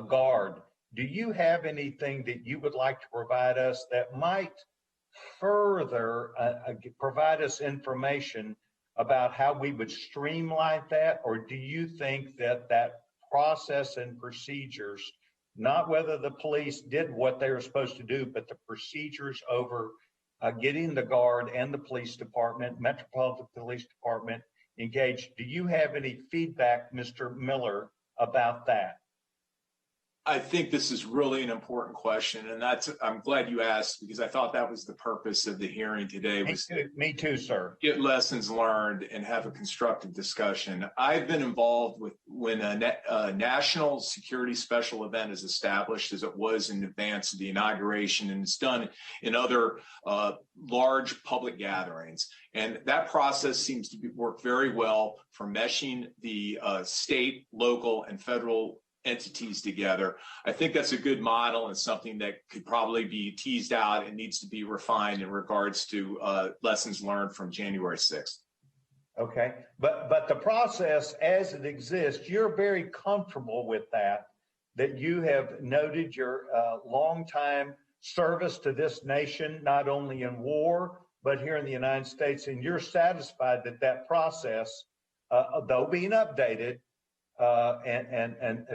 guard. Do you have anything that you would like to provide us that might further provide us information about how we would streamline that? Or do you think that that process and procedures, not whether the police did what they were supposed to do, but the procedures over getting the Guard and the police department, Metropolitan Police Department engaged? Do you have any feedback, Mr. Miller, about that? I think this is really an important question, and I'm glad you asked, because I thought that was the purpose of the hearing today. Me too, sir. Get lessons learned and have a constructive discussion. I've been involved with when a national security special event is established, as it was in advance of the inauguration, and it's done in other large public gatherings. And that process seems to work very well for meshing the state, local, and federal entities together. I think that's a good model and something that could probably be teased out and needs to be refined in regards to lessons learned from January 6th. Okay, but the process as it exists, you're very comfortable with that you have noted your longtime service to this nation, not only in war, but here in the United States, and you're satisfied that that process, though being updated, and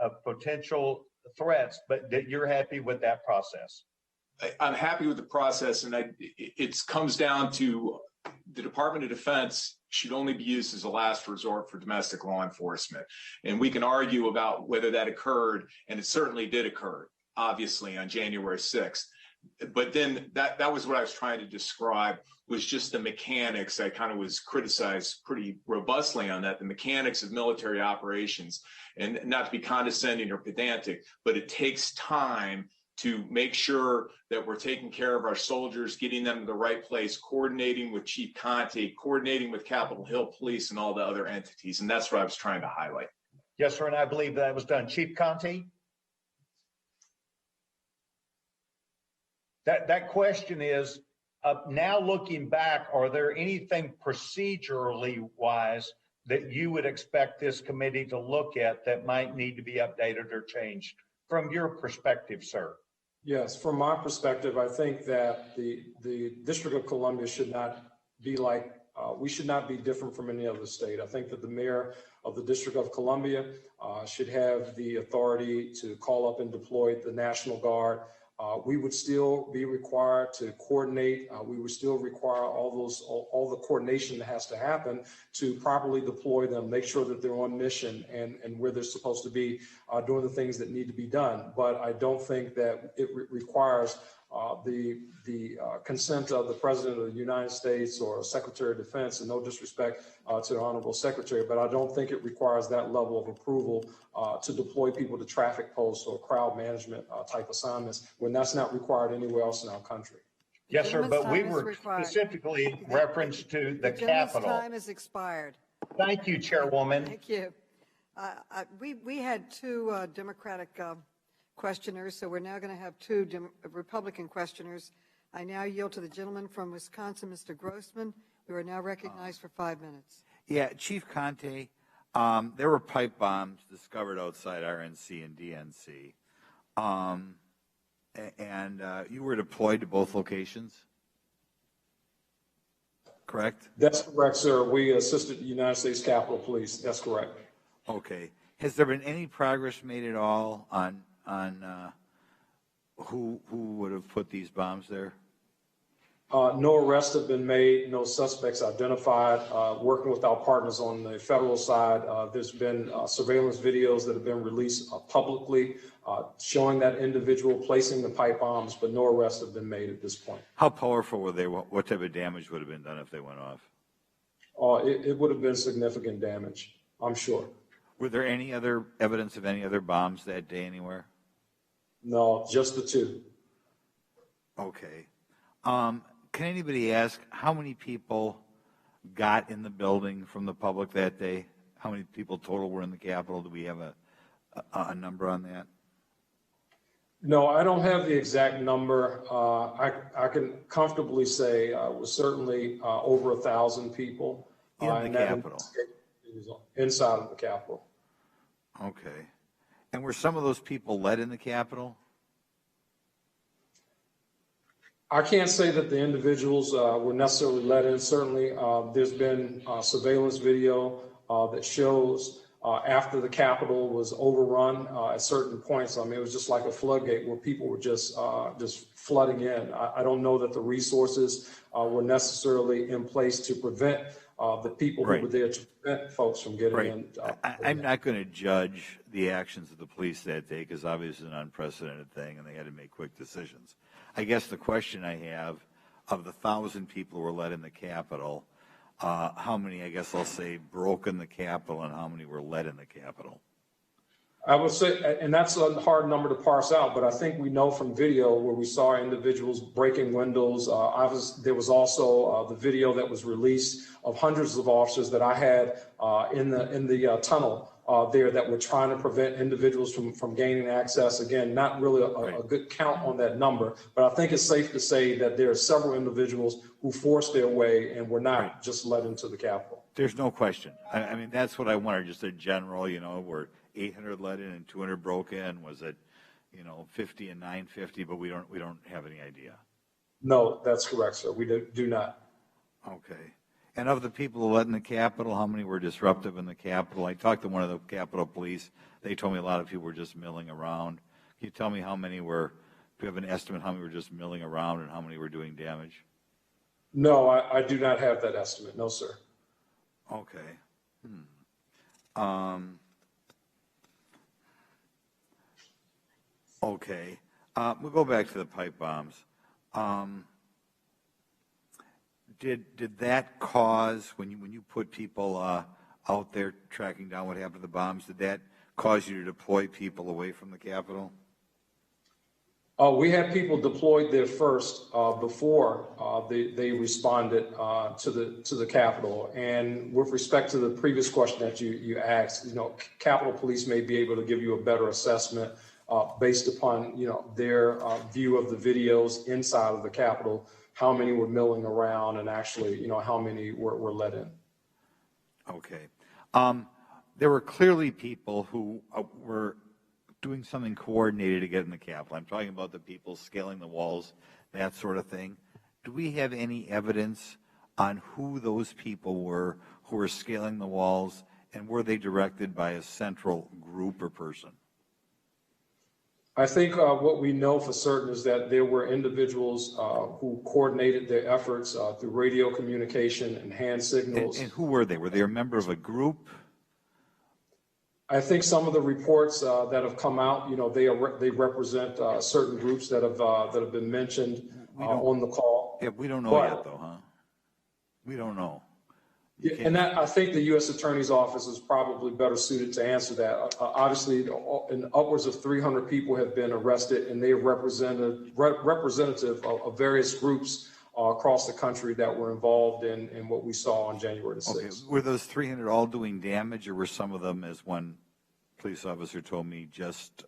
of potential threats, but that you're happy with that process. I'm happy with the process, and it comes down to the Department of Defense should only be used as a last resort for domestic law enforcement. And we can argue about whether that occurred, and it certainly did occur, obviously, on January 6th. But then that was what I was trying to describe, was just the mechanics. I kind of was criticized pretty robustly on that, the mechanics of military operations, and not to be condescending or pedantic, but it takes time to make sure that we're taking care of our soldiers, getting them to the right place, coordinating with Chief Contee, coordinating with Capitol Hill Police and all the other entities. And that's what I was trying to highlight. Yes, sir, and I believe that was done. Chief Contee? That question is, now looking back, are there anything procedurally wise that you would expect this committee to look at that might need to be updated or changed from your perspective, sir? Yes, from my perspective, I think that the District of Columbia should not be like, we should not be different from any other state. I think that the mayor of the District of Columbia should have the authority to call up and deploy the National Guard. We would still be required to coordinate. We would still require all the coordination that has to happen to properly deploy them, make sure that they're on mission and where they're supposed to be doing the things that need to be done. But I don't think that it requires the consent of the President of the United States or Secretary of Defense, and no disrespect to the Honorable Secretary, but I don't think it requires that level of approval to deploy people to traffic posts or crowd management type assignments when that's not required anywhere else in our country. Yes, sir, but we were specifically referenced to the Capitol. Time has expired. Thank you, Chairwoman. Thank you. We had two Democratic questioners, so we're now going to have two Republican questioners. I now yield to the gentleman from Wisconsin, Mr. Grossman. You are now recognized for 5 minutes. Yeah, Chief Contee, there were pipe bombs discovered outside RNC and DNC, and you were deployed to both locations, correct? That's correct, sir. We assisted the United States Capitol Police. That's correct. Okay. Has there been any progress made at all on who would have put these bombs there? No arrests have been made, no suspects identified. Working with our partners on the federal side, there's been surveillance videos that have been released publicly showing that individual placing the pipe bombs, but no arrests have been made at this point. How powerful were they? What type of damage would have been done if they went off? It would have been significant damage, I'm sure. Were there any other evidence of any other bombs that day anywhere? No, just the two. Okay. Can anybody ask how many people got in the building from the public that day? How many people total were in the Capitol? Do we have a number on that? No, I don't have the exact number. I can comfortably say it was certainly over 1,000 people. In the Capitol? Inside of the Capitol. Okay. And were some of those people led in the Capitol? I can't say that the individuals were necessarily let in. Certainly, there's been surveillance video that shows after the Capitol was overrun at certain points. I mean, it was just like a floodgate where people were just flooding in. I don't know that the resources were necessarily in place to prevent the people who were there to prevent folks from getting in. I'm not going to judge the actions of the police that day because obviously it's an unprecedented thing and they had to make quick decisions. I guess the question I have, of the 1,000 people who were let in the Capitol, how many, I guess I'll say, broke in the Capitol and how many were let in the Capitol? I would say, and that's a hard number to parse out, but I think we know from video where we saw individuals breaking windows. There was also the video that was released of hundreds of officers that I had in the tunnel there that were trying to prevent individuals from gaining access. Again, not really a good count on that number, but I think it's safe to say that there are several individuals who forced their way and were not just let into the Capitol. There's no question. I mean, that's what I wanted, just a general, where 800 let in and 200 broke in. Was it, 50 and 950? But we don't have any idea. No, that's correct, sir. We do not. Okay. And of the people who let in the Capitol, how many were disruptive in the Capitol? I talked to one of the Capitol Police. They told me a lot of people were just milling around. Can you tell me how many were, do you have an estimate how many were just milling around and how many were doing damage? No, I do not have that estimate. No, sir. Okay. Okay. We'll go back to the pipe bombs. Did that cause, when you put people out there tracking down what happened to the bombs, did that cause you to deploy people away from the Capitol? We had people deployed there first before they responded to the Capitol. And with respect to the previous question that you asked, Capitol Police may be able to give you a better assessment based upon their view of the videos inside of the Capitol, how many were milling around, and actually how many were let in. Okay. There were clearly people who were doing something coordinated to get in the Capitol. I'm talking about the people scaling the walls, that sort of thing. Do we have any evidence on who those people were who were scaling the walls, and were they directed by a central group or person? I think what we know for certain is that there were individuals who coordinated their efforts through radio communication and hand signals. And who were they? Were they a member of a group? I think some of the reports that have come out, they represent certain groups that have been mentioned on the call. Yeah, we don't know yet, though, huh? We don't know. And that, I think the U.S. Attorney's Office is probably better suited to answer that. Obviously, upwards of 300 people have been arrested, and they are representative of various groups across the country that were involved in what we saw on January the 6th. Okay. Were those 300 all doing damage, or were some of them, as one police officer told me, just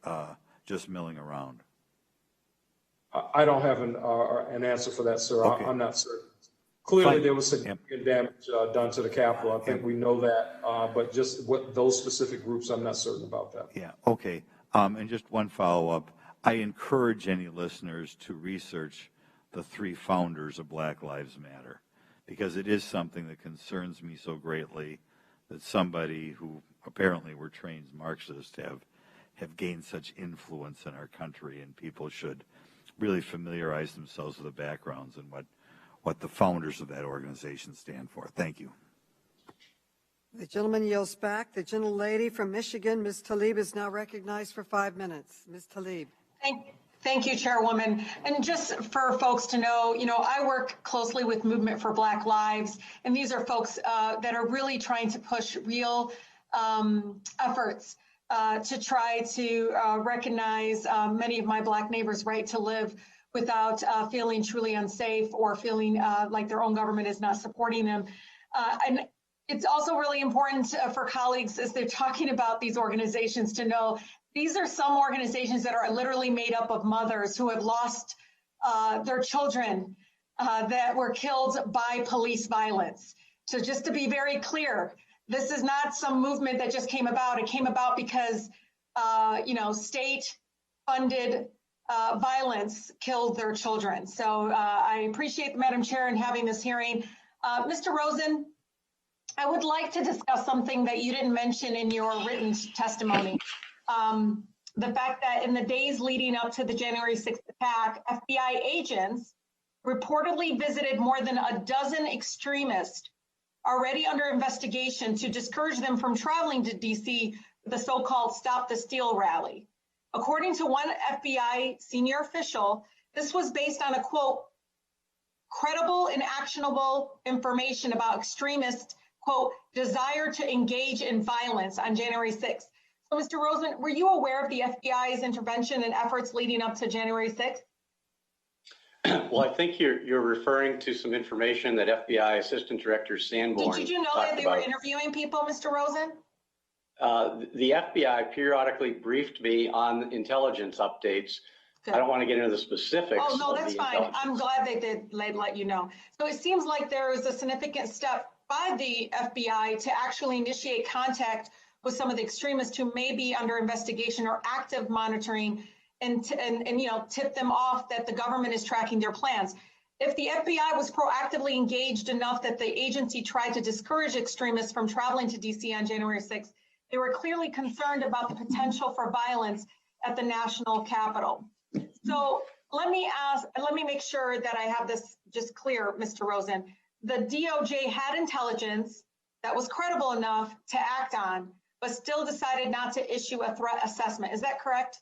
milling around? I don't have an answer for that, sir. Okay. I'm not certain. Clearly, there was significant damage done to the Capitol. I think we know that, but just what those specific groups, I'm not certain about that. Yeah, okay. And just one follow-up. I encourage any listeners to research the three founders of Black Lives Matter, because it is something that concerns me so greatly that somebody who apparently were trained Marxists have gained such influence in our country, and people should really familiarize themselves with the backgrounds and what the founders of that organization stand for. Thank you. The gentleman yields back. The gentlelady from Michigan, Ms. Tlaib, is now recognized for 5 minutes. Ms. Tlaib. Thank you, Chairwoman. And just for folks to know, I work closely with Movement for Black Lives, and these are folks that are really trying to push real efforts to try to recognize many of my Black neighbors' right to live without feeling truly unsafe or feeling like their own government is not supporting them. And it's also really important for colleagues, as they're talking about these organizations, to know these are some organizations that are literally made up of mothers who have lost their children that were killed by police violence. So just to be very clear, this is not some movement that just came about. It came about because, state-funded violence killed their children. So I appreciate the Madam Chair in having this hearing. Mr. Rosen, I would like to discuss something that you didn't mention in your written testimony. The fact that in the days leading up to the January 6th attack, FBI agents reportedly visited more than a dozen extremists already under investigation to discourage them from traveling to D.C. for the so-called Stop the Steal rally. According to one FBI senior official, this was based on a, quote, credible and actionable information about extremists, quote, desire to engage in violence on January 6th. So, Mr. Rosen, were you aware of the FBI's intervention and efforts leading up to January 6th? Well, I think you're referring to some information that FBI Assistant Director Sanborn. Did you know that they were interviewing people, Mr. Rosen? The FBI periodically briefed me on intelligence updates. Good. I don't want to get into the specifics. Oh, no, that's fine. I'm glad they did let you know. So it seems like there is a significant step by the FBI to actually initiate contact with some of the extremists who may be under investigation or active monitoring and you know, tip them off that the government is tracking their plans. If the FBI was proactively engaged enough that the agency tried to discourage extremists from traveling to D.C. on January 6th, they were clearly concerned about the potential for violence at the national capital. So let me make sure that I have this just clear, Mr. Rosen. The DOJ had intelligence that was credible enough to act on, but still decided not to issue a threat assessment. Is that correct?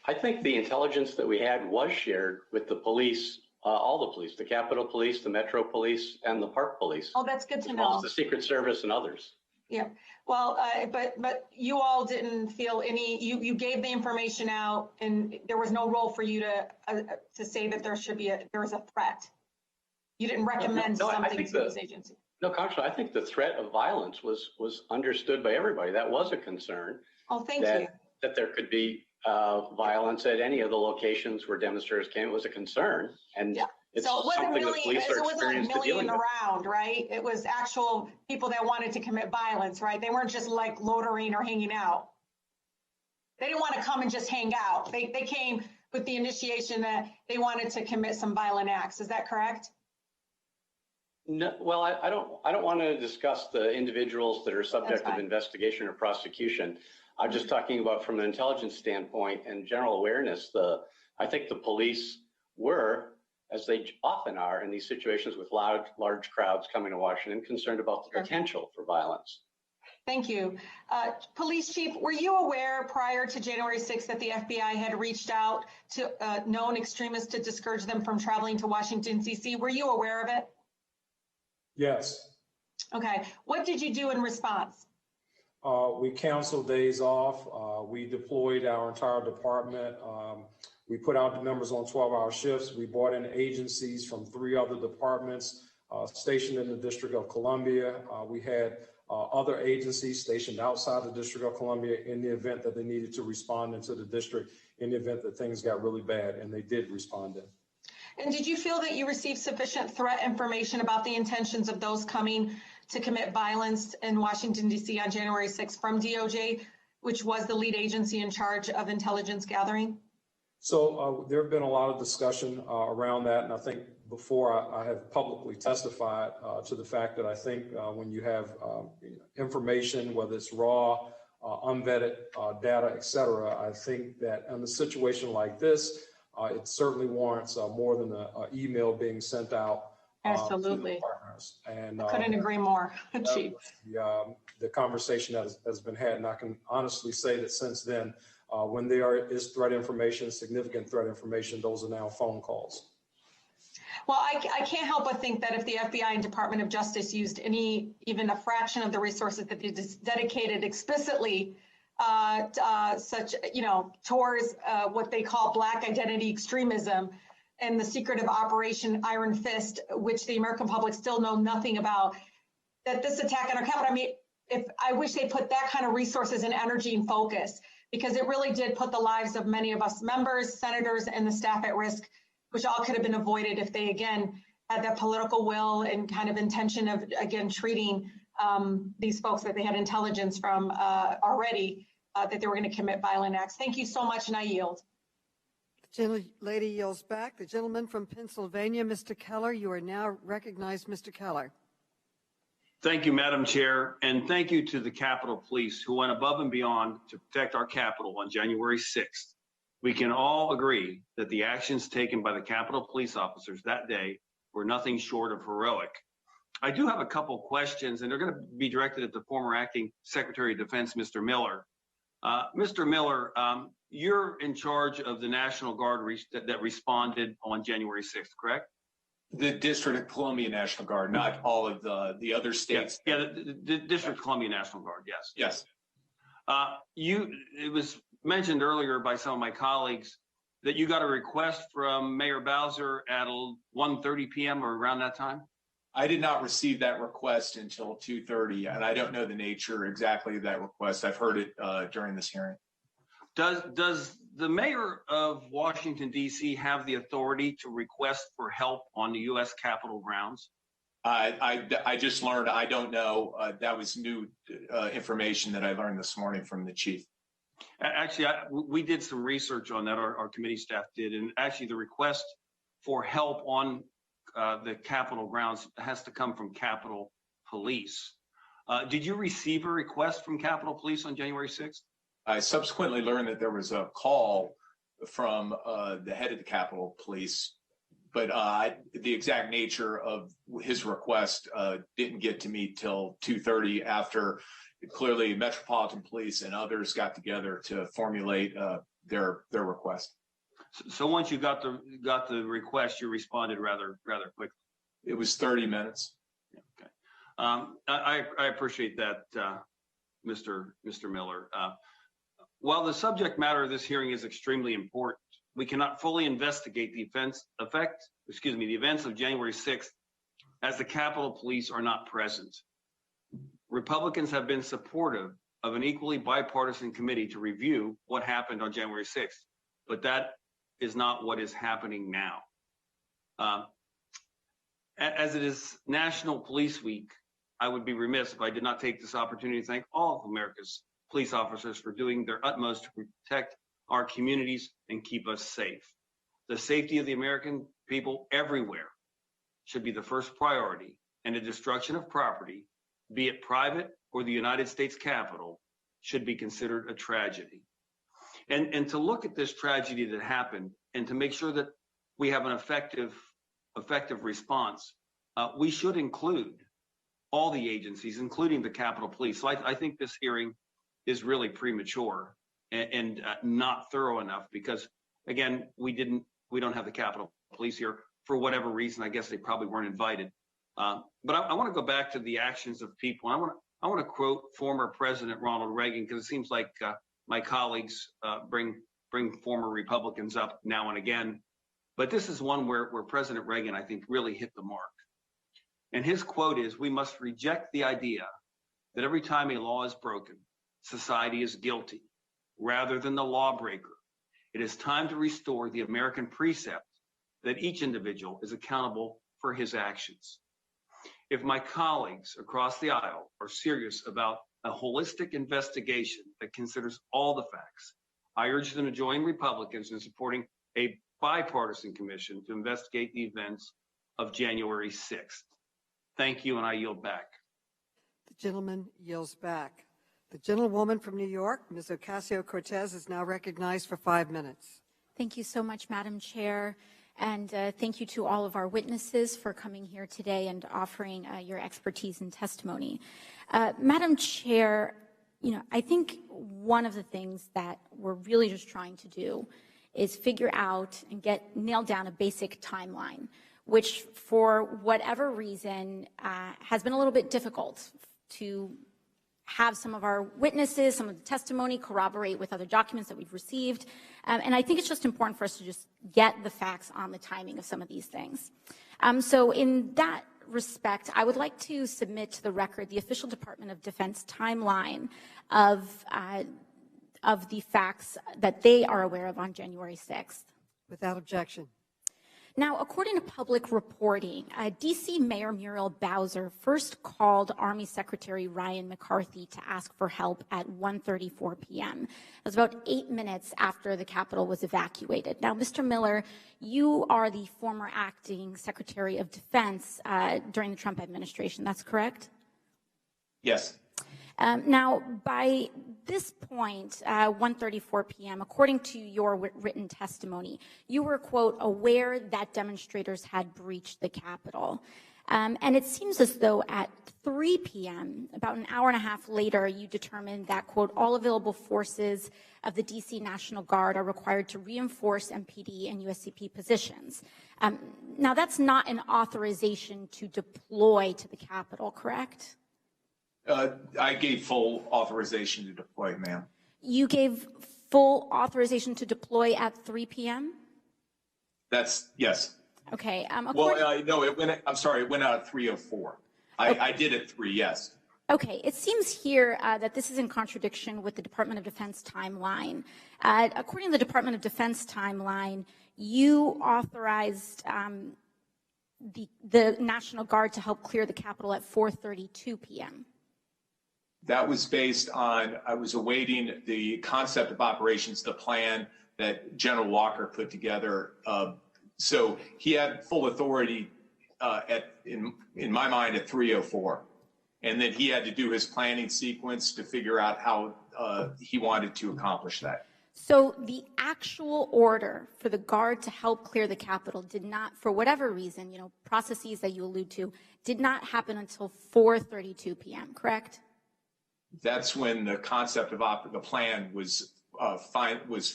I think the intelligence that we had was shared with the police, all the police, the Capitol Police, the Metro Police, and the Park Police. Oh, that's good to know. As well as the Secret Service and others. Yeah, well, but you all didn't feel any. You gave the information out, and there was no role for you to say that there was a threat. You didn't recommend something to this agency. No, Congressman, I think the threat of violence was understood by everybody. That was a concern. Oh, thank you. That there could be violence at any of the locations where demonstrators came. It was a concern, and yeah. It's so it wasn't really, it wasn't like milling around, right? It was actual people that wanted to commit violence, right? They weren't just like loitering or hanging out. They didn't want to come and just hang out. They came with the initiation that they wanted to commit some violent acts. Is that correct? No, well, I don't want to discuss the individuals that are subject of investigation or prosecution. I'm just talking about from an intelligence standpoint and general awareness. I think the police were, as they often are in these situations with large crowds coming to Washington, concerned about the potential for violence. Thank you. Police Chief, were you aware prior to January 6th that the FBI had reached out to known extremists to discourage them from traveling to Washington, D.C.? Were you aware of it? Yes. Okay. What did you do in response? We canceled days off. We deployed our entire department. We put out the members on 12-hour shifts. We brought in agencies from 3 other departments stationed in the District of Columbia. We had other agencies stationed outside the District of Columbia in the event that they needed to respond into the district in the event that things got really bad, and they did respond in. And did you feel that you received sufficient threat information about the intentions of those coming to commit violence in Washington, D.C. on January 6th from DOJ, which was the lead agency in charge of intelligence gathering? So there have been a lot of discussion around that, and I think before I have publicly testified to the fact that I think when you have information, whether it's raw, unvetted data, et cetera, I think that in a situation like this, it certainly warrants more than an email being sent out. Absolutely. To the partners. And I couldn't agree more, Chief. The conversation that has been had, and I can honestly say that since then, when there is threat information, significant threat information, those are now phone calls. Well, I can't help but think that if the FBI and Department of Justice used even a fraction of the resources that they dedicated explicitly towards what they call Black identity extremism and the secretive Operation Iron Fist, which the American public still know nothing about, that this attack on our capital, I mean, I wish they put that kind of resources and energy and focus, because it really did put the lives of many of us members, senators, and the staff at risk, which all could have been avoided if they, again, had that political will and kind of intention of, again, treating these folks that they had intelligence from already that they were going to commit violent acts. Thank you so much, and I yield. The gentlelady yields back. The gentleman from Pennsylvania, Mr. Keller, you are now recognized, Mr. Keller. Thank you, Madam Chair, and thank you to the Capitol Police who went above and beyond to protect our Capitol on January 6th. We can all agree that the actions taken by the Capitol Police officers that day were nothing short of heroic. I do have a couple questions, and they're going to be directed at the former Acting Secretary of Defense, Mr. Miller. Mr. Miller, you're in charge of the National Guard that responded on January 6th, correct? The District of Columbia National Guard, not all of the other states. Yes. Yeah, the District of Columbia National Guard, yes. Yes. It was mentioned earlier by some of my colleagues that you got a request from Mayor Bowser at 1:30 p.m. or around that time? I did not receive that request until 2:30, and I don't know the nature exactly of that request. I've heard it during this hearing. Does the mayor of Washington, D.C. have the authority to request for help on the U.S. Capitol grounds? I just learned. I don't know. That was new information that I learned this morning from the chief. Actually, we did some research on that. Our committee staff did, and actually the request for help on the Capitol grounds has to come from Capitol Police. Did you receive a request from Capitol Police on January 6th? I subsequently learned that there was a call from the head of the Capitol Police, but the exact nature of his request didn't get to me till 2:30 after clearly Metropolitan Police and others got together to formulate their request. So once you got the request, you responded rather quickly. It was 30 minutes. Okay. I appreciate that, Mr. Miller. While the subject matter of this hearing is extremely important, we cannot fully investigate the events of January 6th as the Capitol Police are not present. Republicans have been supportive of an equally bipartisan committee to review what happened on January 6th, but that is not what is happening now. As it is National Police Week, I would be remiss if I did not take this opportunity to thank all of America's police officers for doing their utmost to protect our communities and keep us safe. The safety of the American people everywhere should be the first priority, and the destruction of property, be it private or the United States Capitol, should be considered a tragedy. And to look at this tragedy that happened and to make sure that we have an effective response, we should include all the agencies, including the Capitol Police. So I think this hearing is really premature and not thorough enough because, again, we don't have the Capitol Police here for whatever reason. I guess they probably weren't invited. But I want to go back to the actions of people. I want to quote former President Ronald Reagan because it seems like my colleagues bring former Republicans up now and again. But this is one where President Reagan, I think, really hit the mark. And his quote is, "We must reject the idea that every time a law is broken, society is guilty, rather than the lawbreaker. It is time to restore the American precept that each individual is accountable for his actions." If my colleagues across the aisle are serious about a holistic investigation that considers all the facts, I urge them to join Republicans in supporting a bipartisan commission to investigate the events of January 6th. Thank you, and I yield back. The gentleman yields back. The gentlewoman from New York, Ms. Ocasio-Cortez, is now recognized for 5 minutes. Thank you so much, Madam Chair. And thank you to all of our witnesses for coming here today and offering your expertise and testimony. Madam Chair, I think one of the things that we're really just trying to do is figure out and nail down a basic timeline, which for whatever reason has been a little bit difficult to have some of our witnesses, some of the testimony corroborate with other documents that we've received. And I think it's just important for us to just get the facts on the timing of some of these things. So in that respect, I would like to submit to the record the official Department of Defense timeline of the facts that they are aware of on January 6th. Without objection. Now, according to public reporting, D.C. Mayor Muriel Bowser first called Army Secretary Ryan McCarthy to ask for help at 1:34 p.m. It was about 8 minutes after the Capitol was evacuated. Now, Mr. Miller, you are the former acting Secretary of Defense during the Trump administration. That's correct? Yes. Now, by this point, 1:34 p.m., according to your written testimony, you were, quote, aware that demonstrators had breached the Capitol. And it seems as though at 3 p.m., about an hour and a half later, you determined that, quote, all available forces of the D.C. National Guard are required to reinforce MPD and USCP positions. Now, that's not an authorization to deploy to the Capitol, correct? I gave full authorization to deploy, ma'am. You gave full authorization to deploy at 3 p.m.? Yes. Okay. No, it went out at 3:04. I did at 3, yes. Okay. It seems here that this is in contradiction with the Department of Defense timeline. According to the Department of Defense timeline, you authorized the National Guard to help clear the Capitol at 4:32 p.m. That was based on, I was awaiting the concept of operations, the plan that General Walker put together. So he had full authority in my mind at 3:04. And then he had to do his planning sequence to figure out how he wanted to accomplish that. So the actual order for the Guard to help clear the Capitol did not, for whatever reason, processes that you allude to, did not happen until 4:32 p.m., correct? That's when the concept of the plan was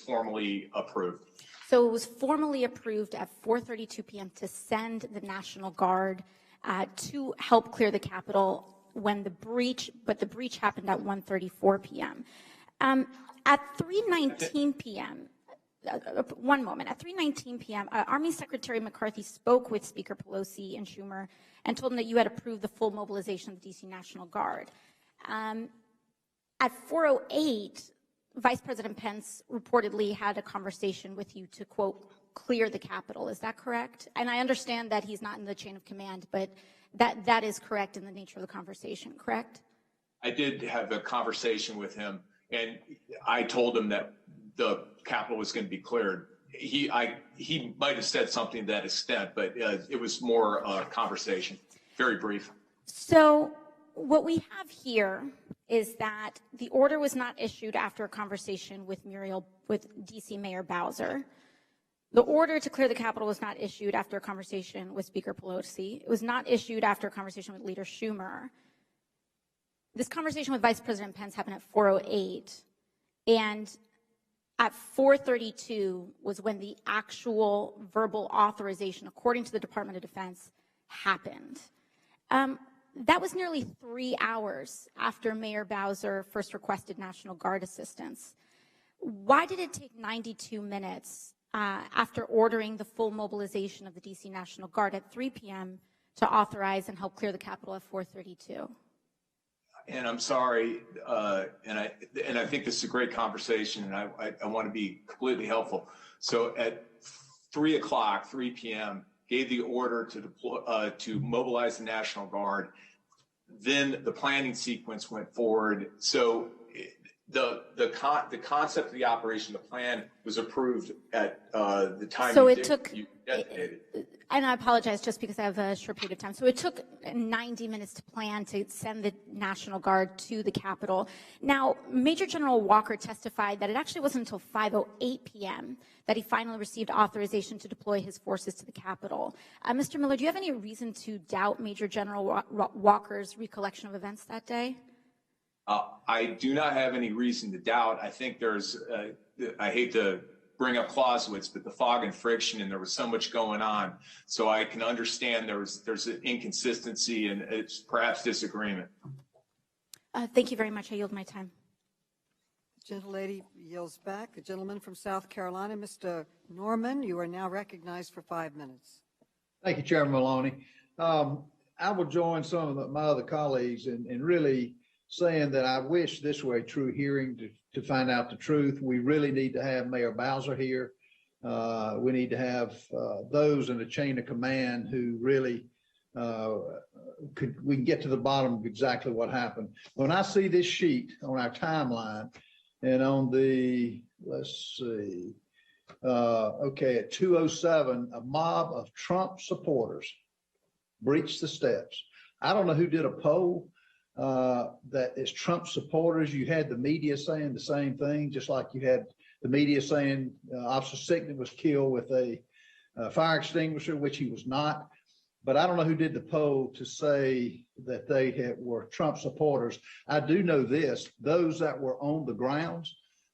formally approved. So it was formally approved at 4:32 p.m. to send the National Guard to help clear the Capitol when the breach happened at 1:34 p.m. At 3:19 p.m., one moment, at 3:19 p.m., Army Secretary McCarthy spoke with Speaker Pelosi and Schumer and told them that you had approved the full mobilization of the D.C. National Guard. At 4:08, Vice President Pence reportedly had a conversation with you to, quote, clear the Capitol. Is that correct? And I understand that he's not in the chain of command, but that is correct in the nature of the conversation, correct? I did have a conversation with him, and I told him that the Capitol was going to be cleared. He might have said something to that extent, but it was more a conversation, very brief. So what we have here is that the order was not issued after a conversation with D.C. Mayor Bowser. The order to clear the Capitol was not issued after a conversation with Speaker Pelosi. It was not issued after a conversation with Leader Schumer. This conversation with Vice President Pence happened at 4:08, and at 4:32 was when the actual verbal authorization, according to the Department of Defense, happened. That was nearly 3 hours after Mayor Bowser first requested National Guard assistance. Why did it take 92 minutes after ordering the full mobilization of the D.C. National Guard at 3 p.m. to authorize and help clear the Capitol at 4:32? And I'm sorry, and I think this is a great conversation, and I want to be completely helpful. So at 3 p.m., gave the order to deploy, to mobilize the National Guard. Then the planning sequence went forward. So the concept of the operation, the plan, was approved at the time you designated. And I apologize just because I have a short period of time. So it took 90 minutes to plan to send the National Guard to the Capitol. Now, Major General Walker testified that it actually wasn't until 5:08 p.m. that he finally received authorization to deploy his forces to the Capitol. Mr. Miller, do you have any reason to doubt Major General Walker's recollection of events that day? I do not have any reason to doubt. I think there's, I hate to bring up Clausewitz, but the fog and friction, and there was so much going on. So I can understand there's an inconsistency and it's perhaps disagreement. Thank you very much. I yield my time. The gentlelady yields back. The gentleman from South Carolina, Mr. Norman, you are now recognized for 5 minutes. Thank you, Chairman Maloney. I will join some of my other colleagues in really saying that I wish this were a true hearing to find out the truth. We really need to have Mayor Bowser here. We need to have those in a chain of command who really we can get to the bottom of exactly what happened. When I see this sheet on our timeline and on the, let's see, okay, at 2:07, a mob of Trump supporters breached the steps. I don't know who did a poll that is Trump supporters. You had the media saying the same thing, just like you had the media saying Officer Sicknick was killed with a fire extinguisher, which he was not. But I don't know who did the poll to say that they were Trump supporters. I do know this, those that were on the grounds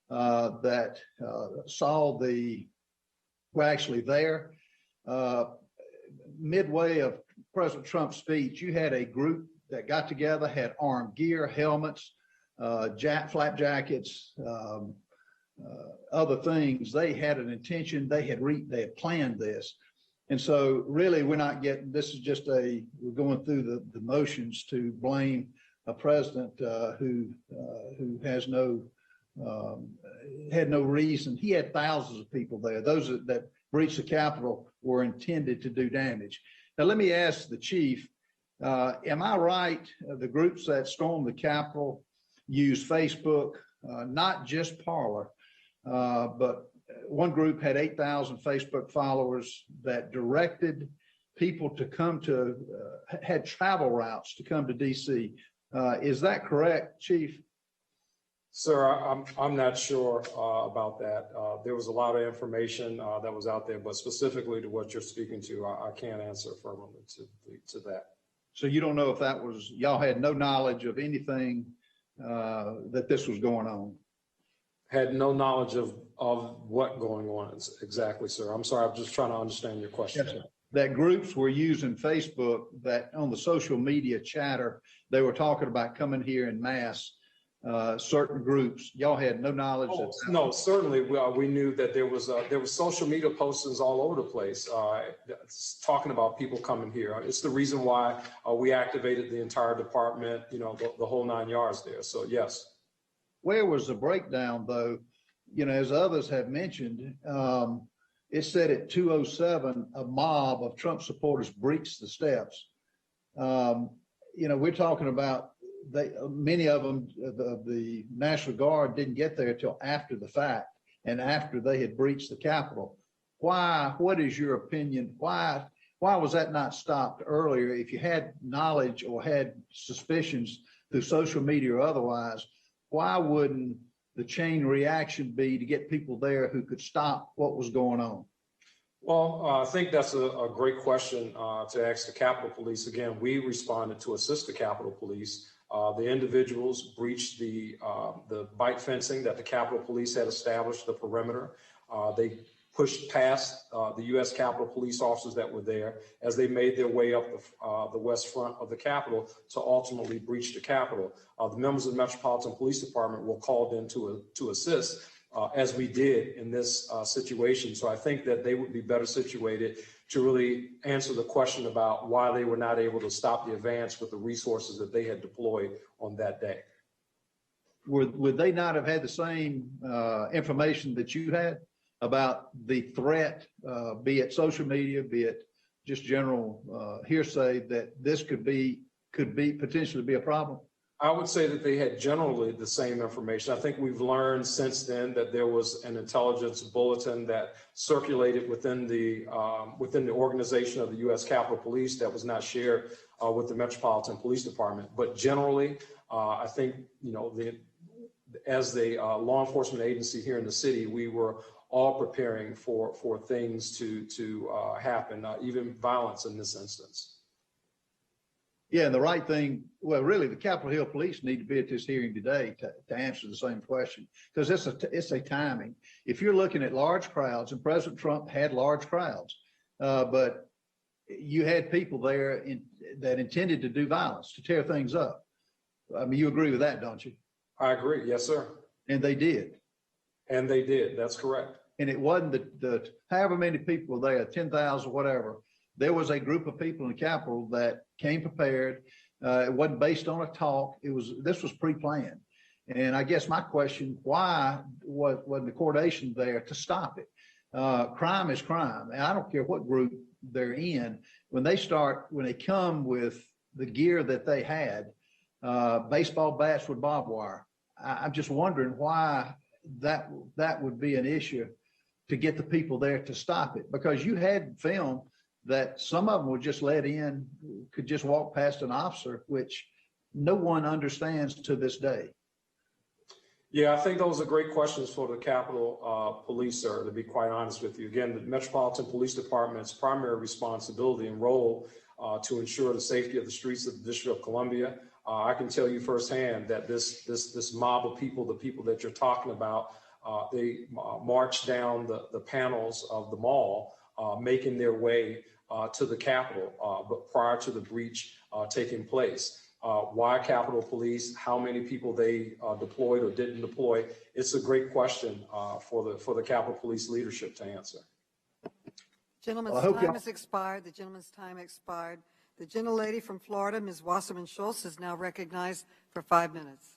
that saw were actually there. Midway of President Trump's speech, you had a group that got together, had armed gear, helmets, flak jackets, other things. They had an intention. They had planned this. And so really we're not getting, this is just we're going through the motions to blame a president who has had no reason. He had thousands of people there. Those that breached the Capitol were intended to do damage. Now let me ask the chief, am I right? The groups that stormed the Capitol used Facebook, not just Parler, but one group had 8,000 Facebook followers that directed people to come to, had travel routes to come to DC. Is that correct, Chief? Sir, I'm not sure about that. There was a lot of information that was out there, but specifically to what you're speaking to, I can't answer affirmatively to that. So you don't know if that was, y'all had no knowledge of anything that this was going on? Had no knowledge of what going on exactly, sir. I'm sorry, I'm just trying to understand your question. Yes, that groups were using Facebook, that on the social media chatter, they were talking about coming here in mass, certain groups. Y'all had no knowledge of that? No, certainly we knew that there was social media postings all over the place talking about people coming here. It's the reason why we activated the entire department, the whole 9 yards there. So yes. Where was the breakdown, though? As others have mentioned, it said at 2:07, a mob of Trump supporters breached the steps. We're talking about many of them, the National Guard didn't get there till after the fact and after they had breached the Capitol. Why? What is your opinion? Why was that not stopped earlier? If you had knowledge or had suspicions through social media or otherwise, why wouldn't the chain reaction be to get people there who could stop what was going on? Well, I think that's a great question to ask the Capitol Police. Again, we responded to assist the Capitol Police. The individuals breached the bike fencing that the Capitol Police had established, the perimeter. They pushed past the U.S. Capitol Police officers that were there as they made their way up the west front of the Capitol to ultimately breach the Capitol. The members of the Metropolitan Police Department were called in to assist, as we did in this situation. So I think that they would be better situated to really answer the question about why they were not able to stop the advance with the resources that they had deployed on that day. Would they not have had the same information that you had about the threat, be it social media, be it just general hearsay, that this could potentially be a problem? I would say that they had generally the same information. I think we've learned since then that there was an intelligence bulletin that circulated within the organization of the U.S. Capitol Police that was not shared with the Metropolitan Police Department. But generally, I think as the law enforcement agency here in the city, we were all preparing for things to happen, even violence in this instance. Yeah, and the right thing, well, really, the Capitol Hill Police need to be at this hearing today to answer the same question, because it's a timing. If you're looking at large crowds, and President Trump had large crowds, but you had people there that intended to do violence, to tear things up. I mean, you agree with that, don't you? I agree. Yes, sir. And they did. And they did. That's correct. And it wasn't the however many people were there, 10,000, whatever. There was a group of people in the Capitol that came prepared. It wasn't based on a talk. This was pre-planned. And I guess my question, why wasn't the coordination there to stop it? Crime is crime. And I don't care what group they're in. When they come with the gear that they had, baseball bats with barbed wire, I'm just wondering why that would be an issue to get the people there to stop it. Because you had film that some of them were just let in, could just walk past an officer, which no one understands to this day. Yeah, I think those are great questions for the Capitol Police, sir, to be quite honest with you. Again, the Metropolitan Police Department's primary responsibility and role to ensure the safety of the streets of the District of Columbia. I can tell you firsthand that this mob of people, the people that you're talking about, they marched down the panels of the mall, making their way to the Capitol, but prior to the breach taking place. Why Capitol Police, how many people they deployed or didn't deploy, it's a great question for the Capitol Police leadership to answer. Gentleman's time has expired. The gentleman's time expired. The gentlelady from Florida, Ms. Wasserman Schultz, is now recognized for 5 minutes.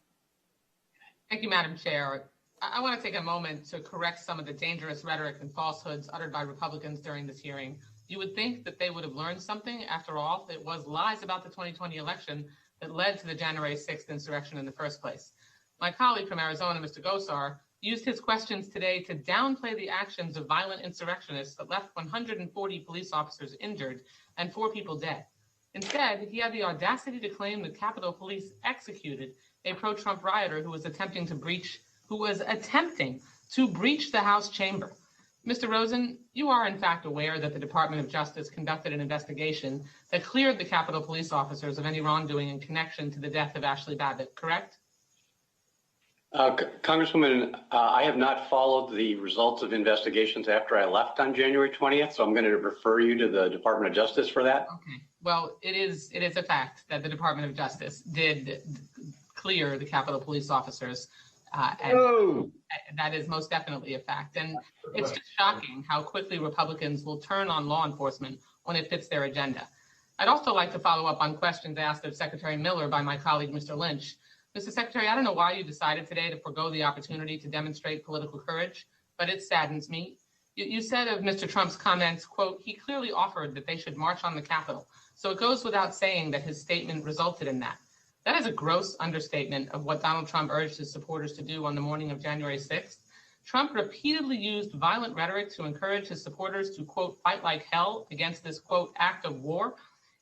Thank you, Madam Chair. I want to take a moment to correct some of the dangerous rhetoric and falsehoods uttered by Republicans during this hearing. You would think that they would have learned something. After all, it was lies about the 2020 election that led to the January 6th insurrection in the first place. My colleague from Arizona, Mr. Gosar, used his questions today to downplay the actions of violent insurrectionists that left 140 police officers injured and 4 people dead. Instead, he had the audacity to claim that Capitol Police executed a pro-Trump rioter who was attempting to breach the House chamber. Mr. Rosen, you are in fact aware that the Department of Justice conducted an investigation that cleared the Capitol Police officers of any wrongdoing in connection to the death of Ashley Babbitt, correct? Congresswoman, I have not followed the results of investigations after I left on January 20th, so I'm going to refer you to the Department of Justice for that. Okay. Well, it is a fact that the Department of Justice did clear the Capitol Police officers. And that is most definitely a fact. And it's just shocking how quickly Republicans will turn on law enforcement when it fits their agenda. I'd also like to follow up on questions asked of Secretary Miller by my colleague, Mr. Lynch. Mr. Secretary, I don't know why you decided today to forego the opportunity to demonstrate political courage, but it saddens me. You said of Mr. Trump's comments, quote, he clearly offered that they should march on the Capitol. So it goes without saying that his statement resulted in that. That is a gross understatement of what Donald Trump urged his supporters to do on the morning of January 6th. Trump repeatedly used violent rhetoric to encourage his supporters to, quote, fight like hell against this, quote, act of war.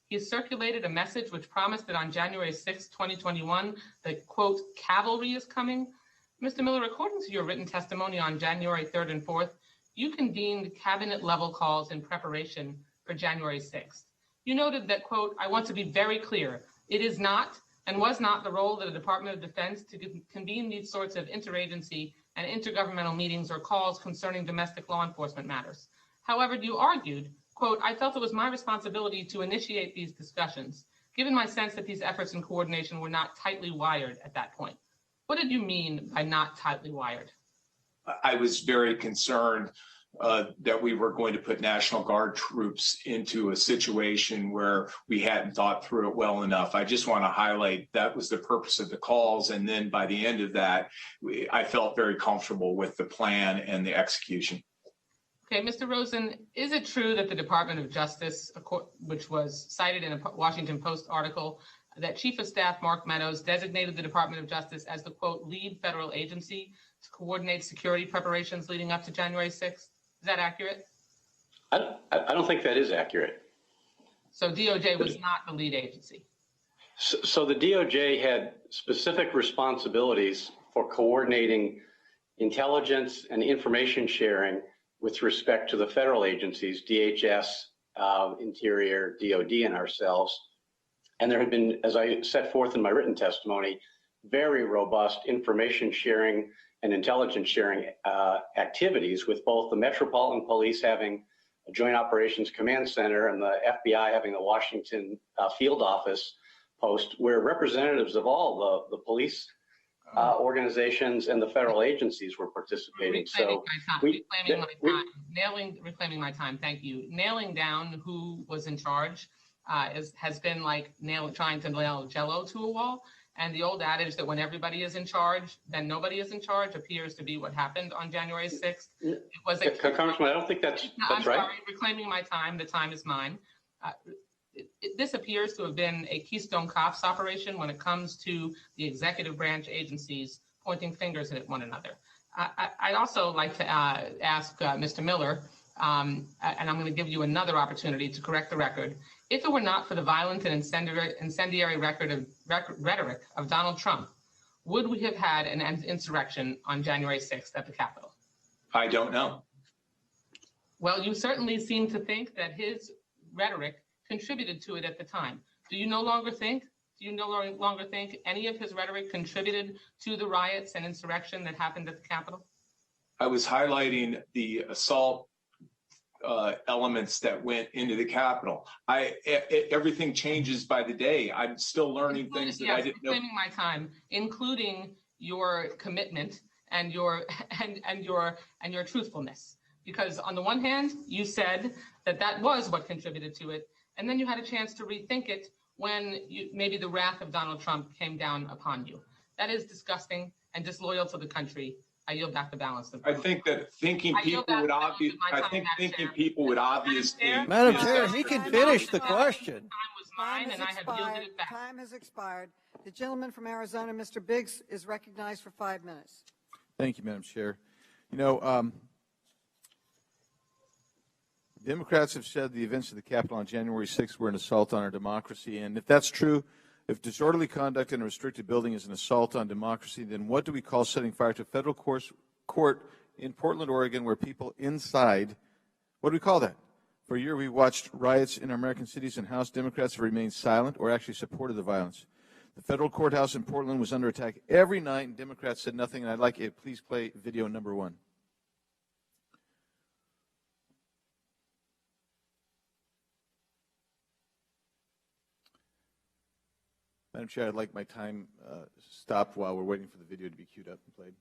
He circulated a message which promised that on January 6, 2021, the, quote, cavalry is coming. Mr. Miller, according to your written testimony on January 3rd and 4th, you convened cabinet-level calls in preparation for January 6th. You noted that, quote, I want to be very clear, it is not and was not the role of the Department of Defense to convene these sorts of interagency and intergovernmental meetings or calls concerning domestic law enforcement matters. However, you argued, quote, I felt it was my responsibility to initiate these discussions, given my sense that these efforts in coordination were not tightly wired at that point. What did you mean by not tightly wired? I was very concerned that we were going to put National Guard troops into a situation where we hadn't thought through it well enough. I just want to highlight that was the purpose of the calls. And then by the end of that, I felt very comfortable with the plan and the execution. Okay, Mr. Rosen, is it true that the Department of Justice, which was cited in a Washington Post article, that Chief of Staff Mark Meadows designated the Department of Justice as the, quote, lead federal agency to coordinate security preparations leading up to January 6th? Is that accurate? I don't think that is accurate. So DOJ was not the lead agency? So the DOJ had specific responsibilities for coordinating intelligence and information sharing with respect to the federal agencies, DHS, Interior, DOD, and ourselves. And there had been, as I set forth in my written testimony, very robust information sharing and intelligence sharing activities with both the Metropolitan Police having a Joint Operations Command Center and the FBI having a Washington field office post where representatives of all the police organizations and the federal agencies were participating. Reclaiming my time, thank you. Nailing down who was in charge has been like trying to nail Jell-O to a wall. And the old adage that when everybody is in charge, then nobody is in charge appears to be what happened on January 6th. It was a Congressman, I don't think that's I'm right. sorry, reclaiming my time. The time is mine. This appears to have been a Keystone Cops operation when it comes to the executive branch agencies pointing fingers at one another. I'd also like to ask Mr. Miller, and I'm going to give you another opportunity to correct the record. If it were not for the violent and incendiary rhetoric of Donald Trump, would we have had an insurrection on January 6th at the Capitol? I don't know. Well, you certainly seem to think that his rhetoric contributed to it at the time. Do you no longer think any of his rhetoric contributed to the riots and insurrection that happened at the Capitol? I was highlighting the assault elements that went into the Capitol. Everything changes by the day. I'm still learning things that I didn't know. Reclaiming my time, including your commitment and your truthfulness. Because on the one hand, you said that was what contributed to it, and then you had a chance to rethink it when maybe the wrath of Donald Trump came down upon you. That is disgusting and disloyal to the country. I yield back the balance. I think that thinking people would obviously. Madam Chair, he can finish the question. Time has expired. The gentleman from Arizona, Mr. Biggs, is recognized for 5 minutes. Thank you, Madam Chair. You know, Democrats have said the events of the Capitol on January 6th were an assault on our democracy. And if that's true, if disorderly conduct in a restricted building is an assault on democracy, then what do we call setting fire to a federal court in Portland, Oregon, where people inside, what do we call that? For a year, we watched riots in our American cities, and House Democrats have remained silent or actually supported the violence. The federal courthouse in Portland was under attack every night, and Democrats said nothing. And I'd like you to please play video number 1. Madam Chair, I'd like my time stopped while we're waiting for the video to be queued up and played.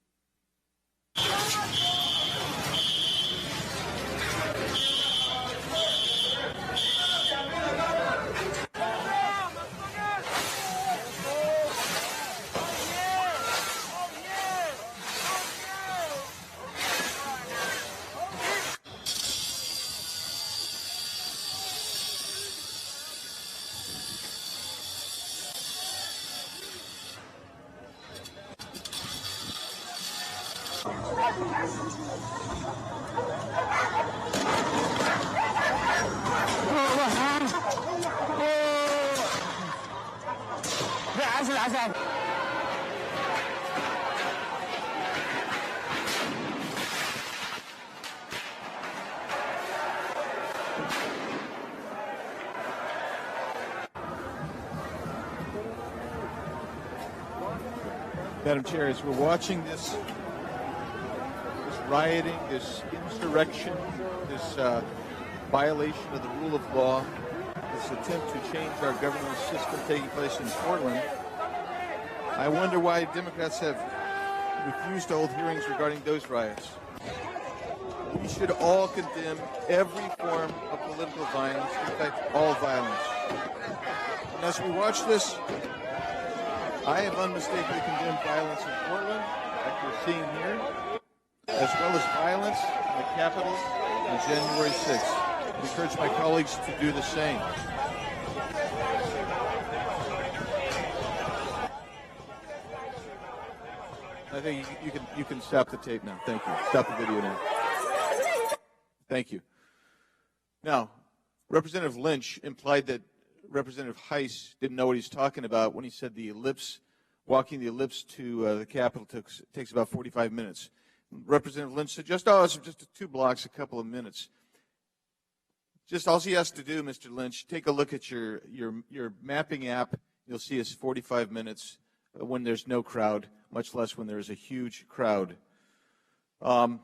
Madam Chair, as we're watching this rioting, this insurrection, this violation of the rule of law, this attempt to change our government system taking place in Portland, I wonder why Democrats have refused to hold hearings regarding those riots. We should all condemn every form of political violence, in fact, all violence. And as we watch this, I have unmistakably condemned violence in Portland, like we're seeing here, as well as violence in the Capitol on January 6th. I encourage my colleagues to do the same. I think you can stop the tape now. Thank you. Stop the video now. Thank you. Now, Representative Lynch implied that Representative Heiss didn't know what he's talking about when he said the ellipse, walking the ellipse to the Capitol takes about 45 minutes. Representative Lynch said, it's just 2 blocks, a couple of minutes. Just all he has to do, Mr. Lynch, take a look at your mapping app. You'll see it's 45 minutes when there's no crowd, much less when there's a huge crowd. I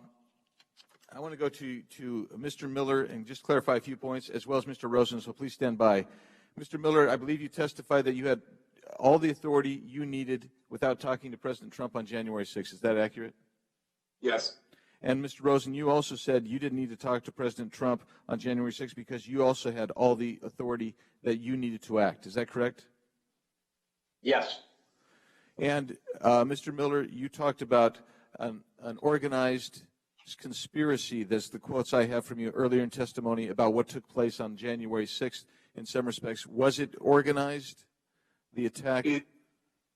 want to go to Mr. Miller and just clarify a few points, as well as Mr. Rosen, so please stand by. Mr. Miller, I believe you testified that you had all the authority you needed without talking to President Trump on January 6th. Is that accurate? Yes. And Mr. Rosen, you also said you didn't need to talk to President Trump on January 6th because you also had all the authority that you needed to act. Is that correct? Yes. And Mr. Miller, you talked about an organized conspiracy. That's the quotes I have from you earlier in testimony about what took place on January 6th in some respects. Was it organized, the attack?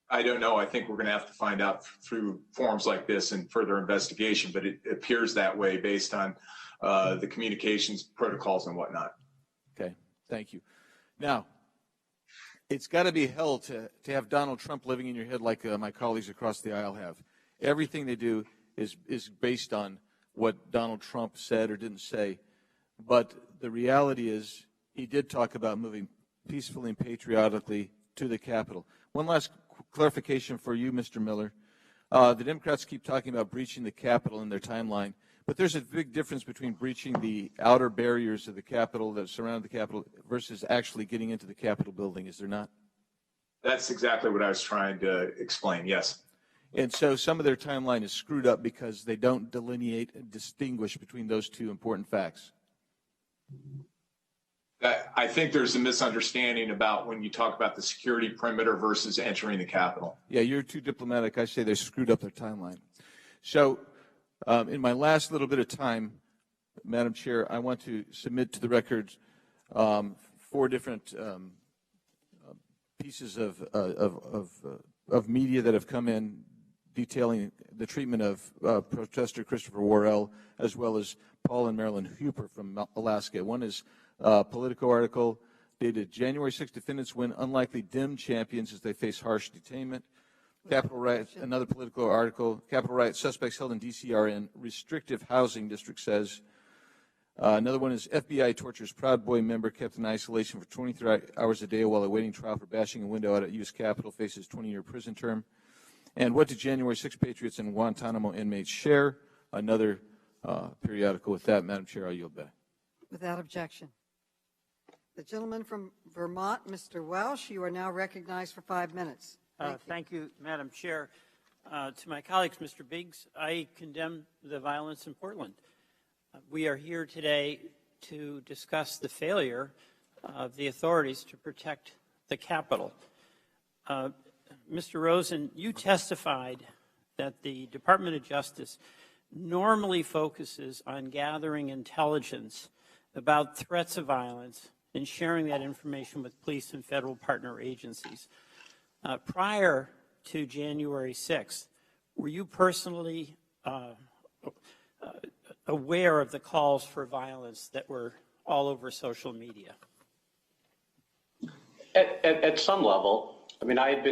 I don't know. I think we're going to have to find out through forums like this and further investigation, but it appears that way based on the communications protocols and whatnot. Okay, thank you. Now, it's got to be hell to have Donald Trump living in your head like my colleagues across the aisle have. Everything they do is based on what Donald Trump said or didn't say. But the reality is he did talk about moving peacefully and patriotically to the Capitol. One last clarification for you, Mr. Miller. The Democrats keep talking about breaching the Capitol in their timeline, but there's a big difference between breaching the outer barriers of the Capitol that surround the Capitol versus actually getting into the Capitol building, is there not? That's exactly what I was trying to explain, yes. And so some of their timeline is screwed up because they don't delineate and distinguish between those two important facts. I think there's a misunderstanding about when you talk about the security perimeter versus entering the Capitol. Yeah, you're too diplomatic. I say they screwed up their timeline. So in my last little bit of time, Madam Chair, I want to submit to the record 4 different pieces of media that have come in detailing the treatment of protester Christopher Worrell, as well as Paul and Marilyn Hooper from Alaska. One is a Politico article dated January 6th, defendants win unlikely dim champions as they face harsh detainment. Capitol riot, another Politico article, Capitol riot suspects held in D.C. are in restrictive housing district, says. Another one is FBI tortures Proud Boy member kept in isolation for 23 hours a day while awaiting trial for bashing a window out at U.S. Capitol, faces 20-year prison term. And what did January 6 patriots and Guantanamo inmates share? Another periodical. With that, Madam Chair, I yield back. Without objection. The gentleman from Vermont, Mr. Welsh, you are now recognized for 5 minutes. Thank you, Madam Chair. To my colleagues, Mr. Biggs, I condemn the violence in Portland. We are here today to discuss the failure of the authorities to protect the Capitol. Mr. Rosen, you testified that the Department of Justice normally focuses on gathering intelligence about threats of violence and sharing that information with police and federal partner agencies. Prior to January 6th, were you personally aware of the calls for violence that were all over social media? At some level. I mean, I had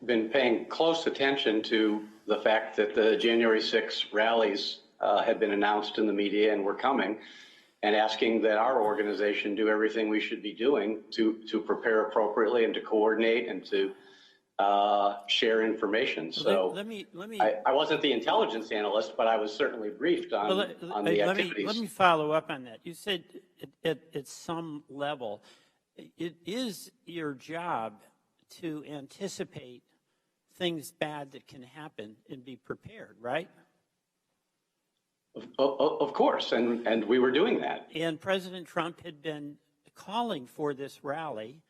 been paying close attention to the fact that the January 6 rallies had been announced in the media and were coming, and asking that our organization do everything we should be doing to prepare appropriately and to coordinate and to share information. So I wasn't the intelligence analyst, but I was certainly briefed on the activities. Let me follow up on that. You said at some level, it is your job to anticipate things bad that can happen and be prepared, right? Of course, and we were doing that. And President Trump had been calling for this rally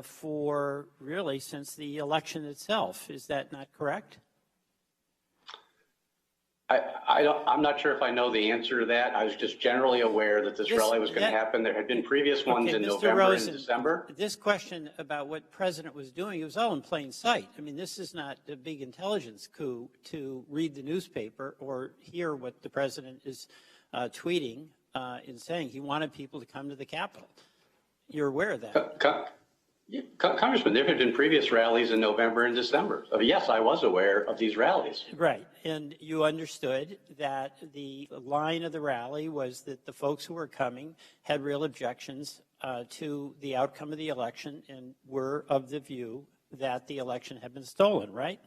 for really since the election itself. Is that not correct? I'm not sure if I know the answer to that. I was just generally aware that this rally was going to happen. There had been previous ones in November and December. This question about what the president was doing, it was all in plain sight. I mean, this is not a big intelligence coup to read the newspaper or hear what the president is tweeting and saying. He wanted people to come to the Capitol. You're aware of that? Congressman, there had been previous rallies in November and December. Yes, I was aware of these rallies. Right. And you understood that the line of the rally was that the folks who were coming had real objections to the outcome of the election and were of the view that the election had been stolen, right?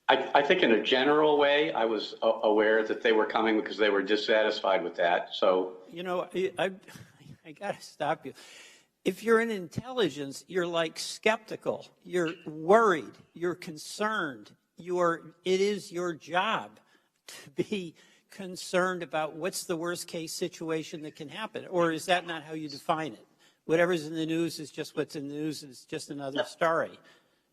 I think in a general way, I was aware that they were coming because they were dissatisfied with that. So, you know, I got to stop you. If you're in intelligence, you're like skeptical. You're worried. You're concerned. It is your job to be concerned about what's the worst case situation that can happen. Or is that not how you define it? Whatever's in the news is just what's in the news, and it's just another story.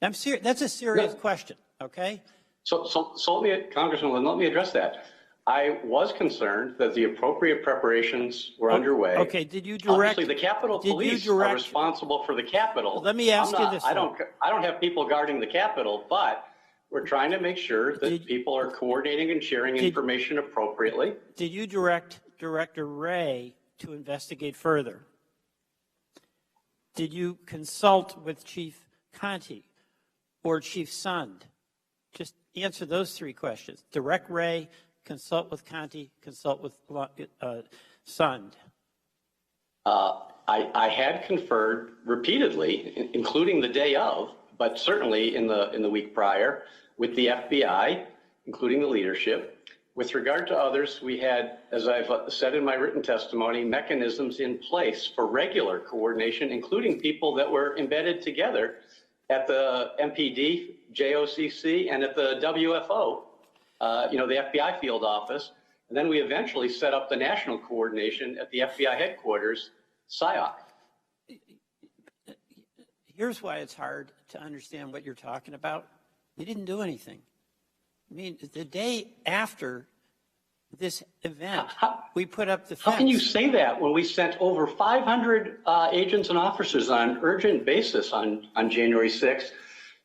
I'm serious. That's a serious question, okay? So let me, Congressman, let me address that. I was concerned that the appropriate preparations were underway. Okay, did you direct? Obviously, the Capitol Police are responsible for the Capitol. Let me ask you this. I don't have people guarding the Capitol, but we're trying to make sure that people are coordinating and sharing information appropriately. Did you direct Director Wray to investigate further? Did you consult with Chief Contee or Chief Sund? Just answer those three questions. Direct Wray, consult with Contee, consult with Sund. I had conferred repeatedly, including the day of, but certainly in the week prior, with the FBI, including the leadership. With regard to others, we had, as I've said in my written testimony, mechanisms in place for regular coordination, including people that were embedded together at the MPD, JOCC, and at the WFO, the FBI field office. And then we eventually set up the national coordination at the FBI headquarters, SIOC. Here's why it's hard to understand what you're talking about. You didn't do anything. I mean, the day after this event, we put up the fence. How can you say that when we sent over 500 agents and officers on an urgent basis on January 6th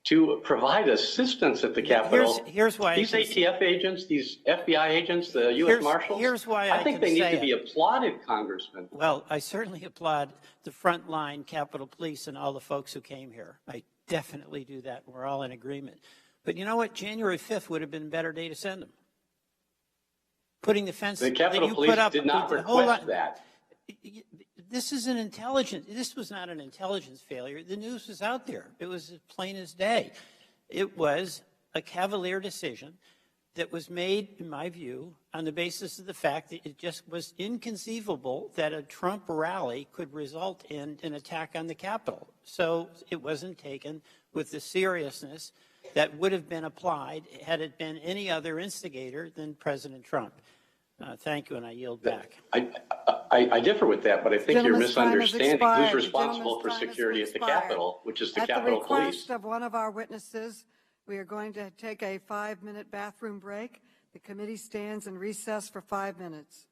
to provide assistance at the Capitol? Here's why these ATF agents, these FBI agents, the U.S. Marshals, here's why I think they need to be applauded, Congressman. Well, I certainly applaud the frontline Capitol Police and all the folks who came here. I definitely do that. We're all in agreement. But you know what? January 5th would have been a better day to send them. Putting the fence. The Capitol Police did not request that. This was not an intelligence failure. The news was out there. It was as plain as day. It was a cavalier decision that was made, in my view, on the basis of the fact that it just was inconceivable that a Trump rally could result in an attack on the Capitol. So it wasn't taken with the seriousness that would have been applied had it been any other instigator than President Trump. Thank you, and I yield back. I differ with that, but I think you're misunderstanding who's responsible for security at the Capitol, which is the Capitol Police. At the request of one of our witnesses, we are going to take a 5-minute bathroom break. The committee stands in recess for 5 minutes.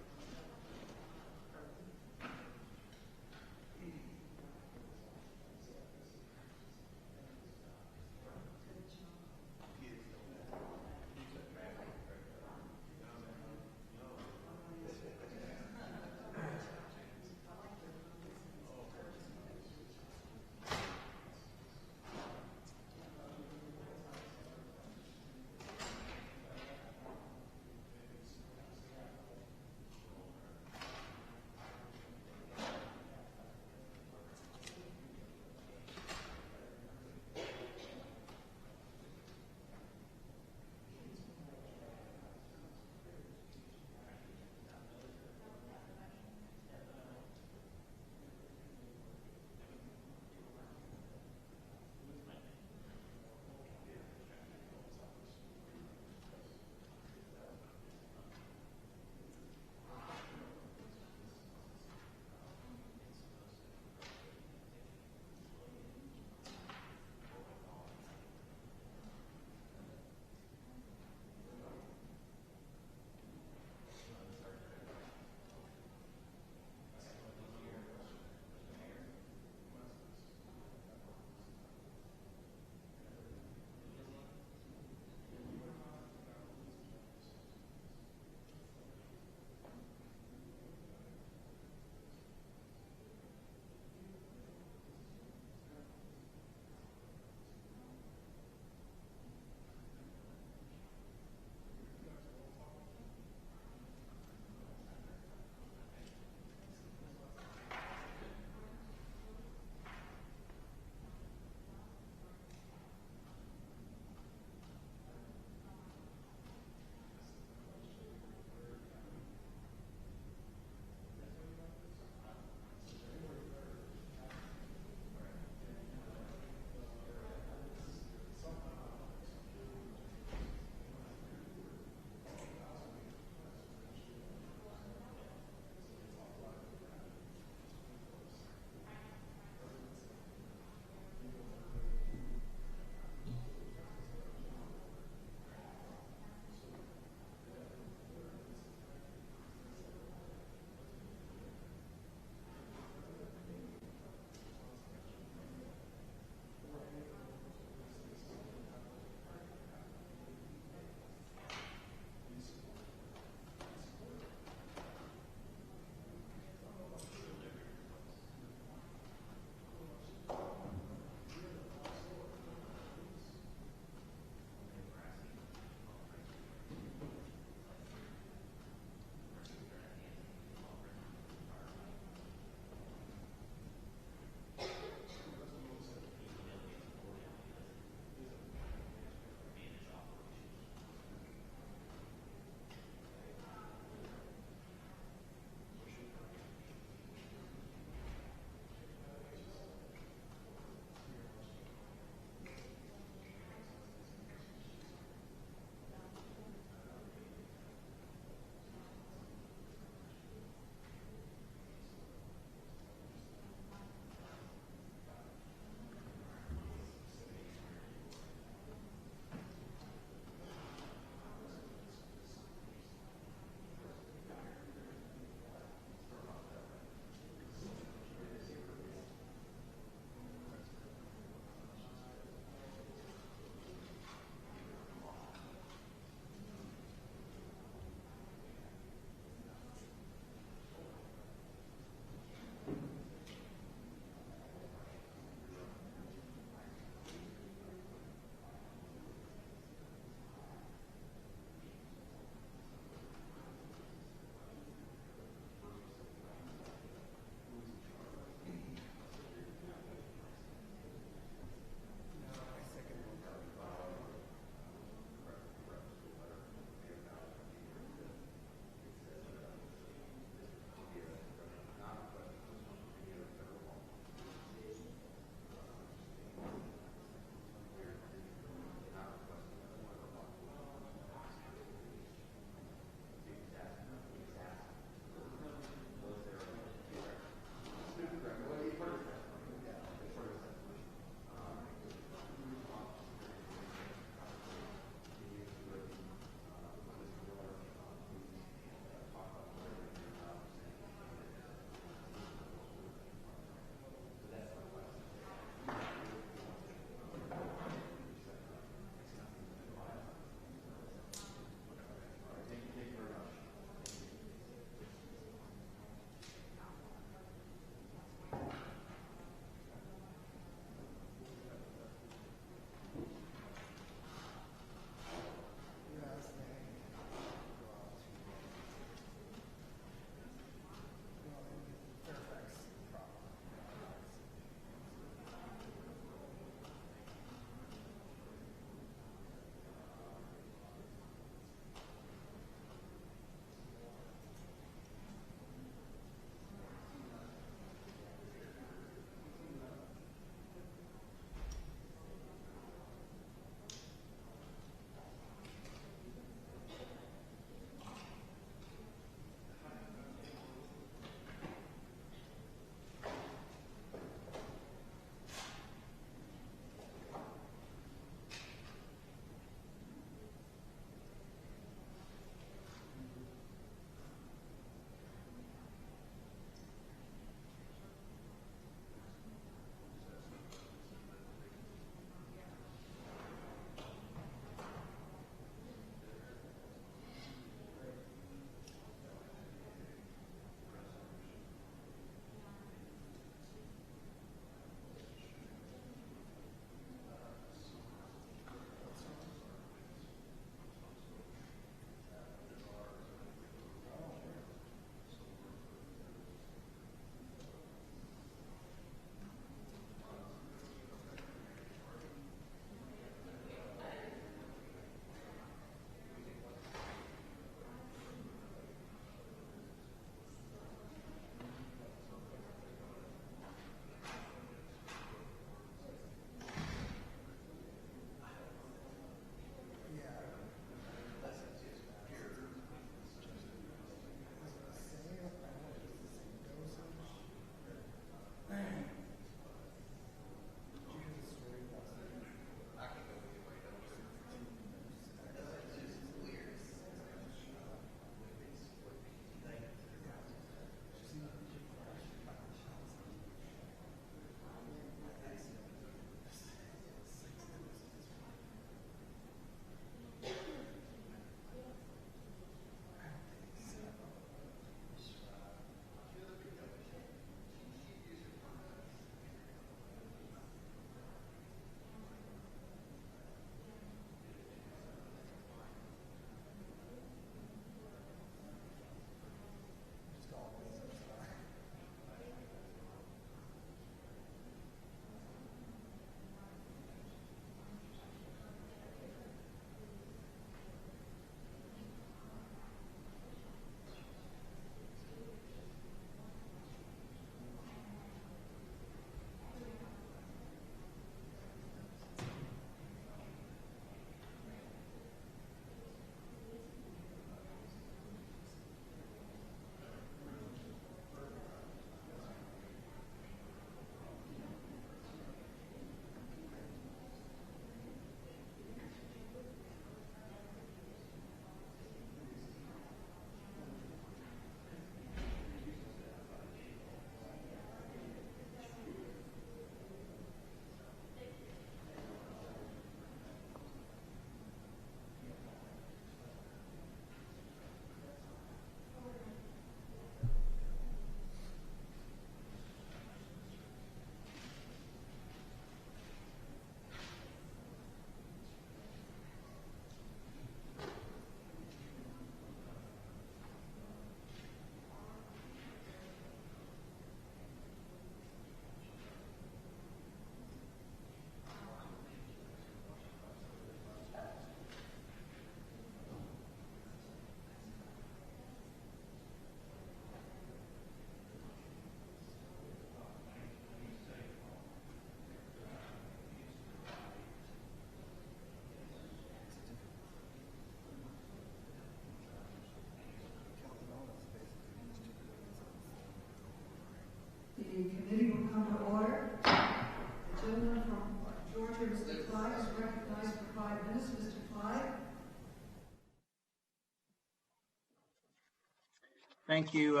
Thank you,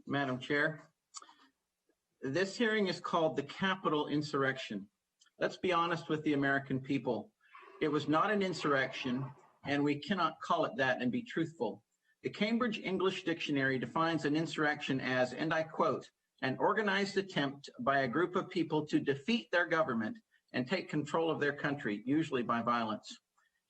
Madam Chair. This hearing is called the Capitol Insurrection. Let's be honest with the American people. It was not an insurrection, and we cannot call it that and be truthful. The Cambridge English Dictionary defines an insurrection as, and I quote, an organized attempt by a group of people to defeat their government and take control of their country, usually by violence.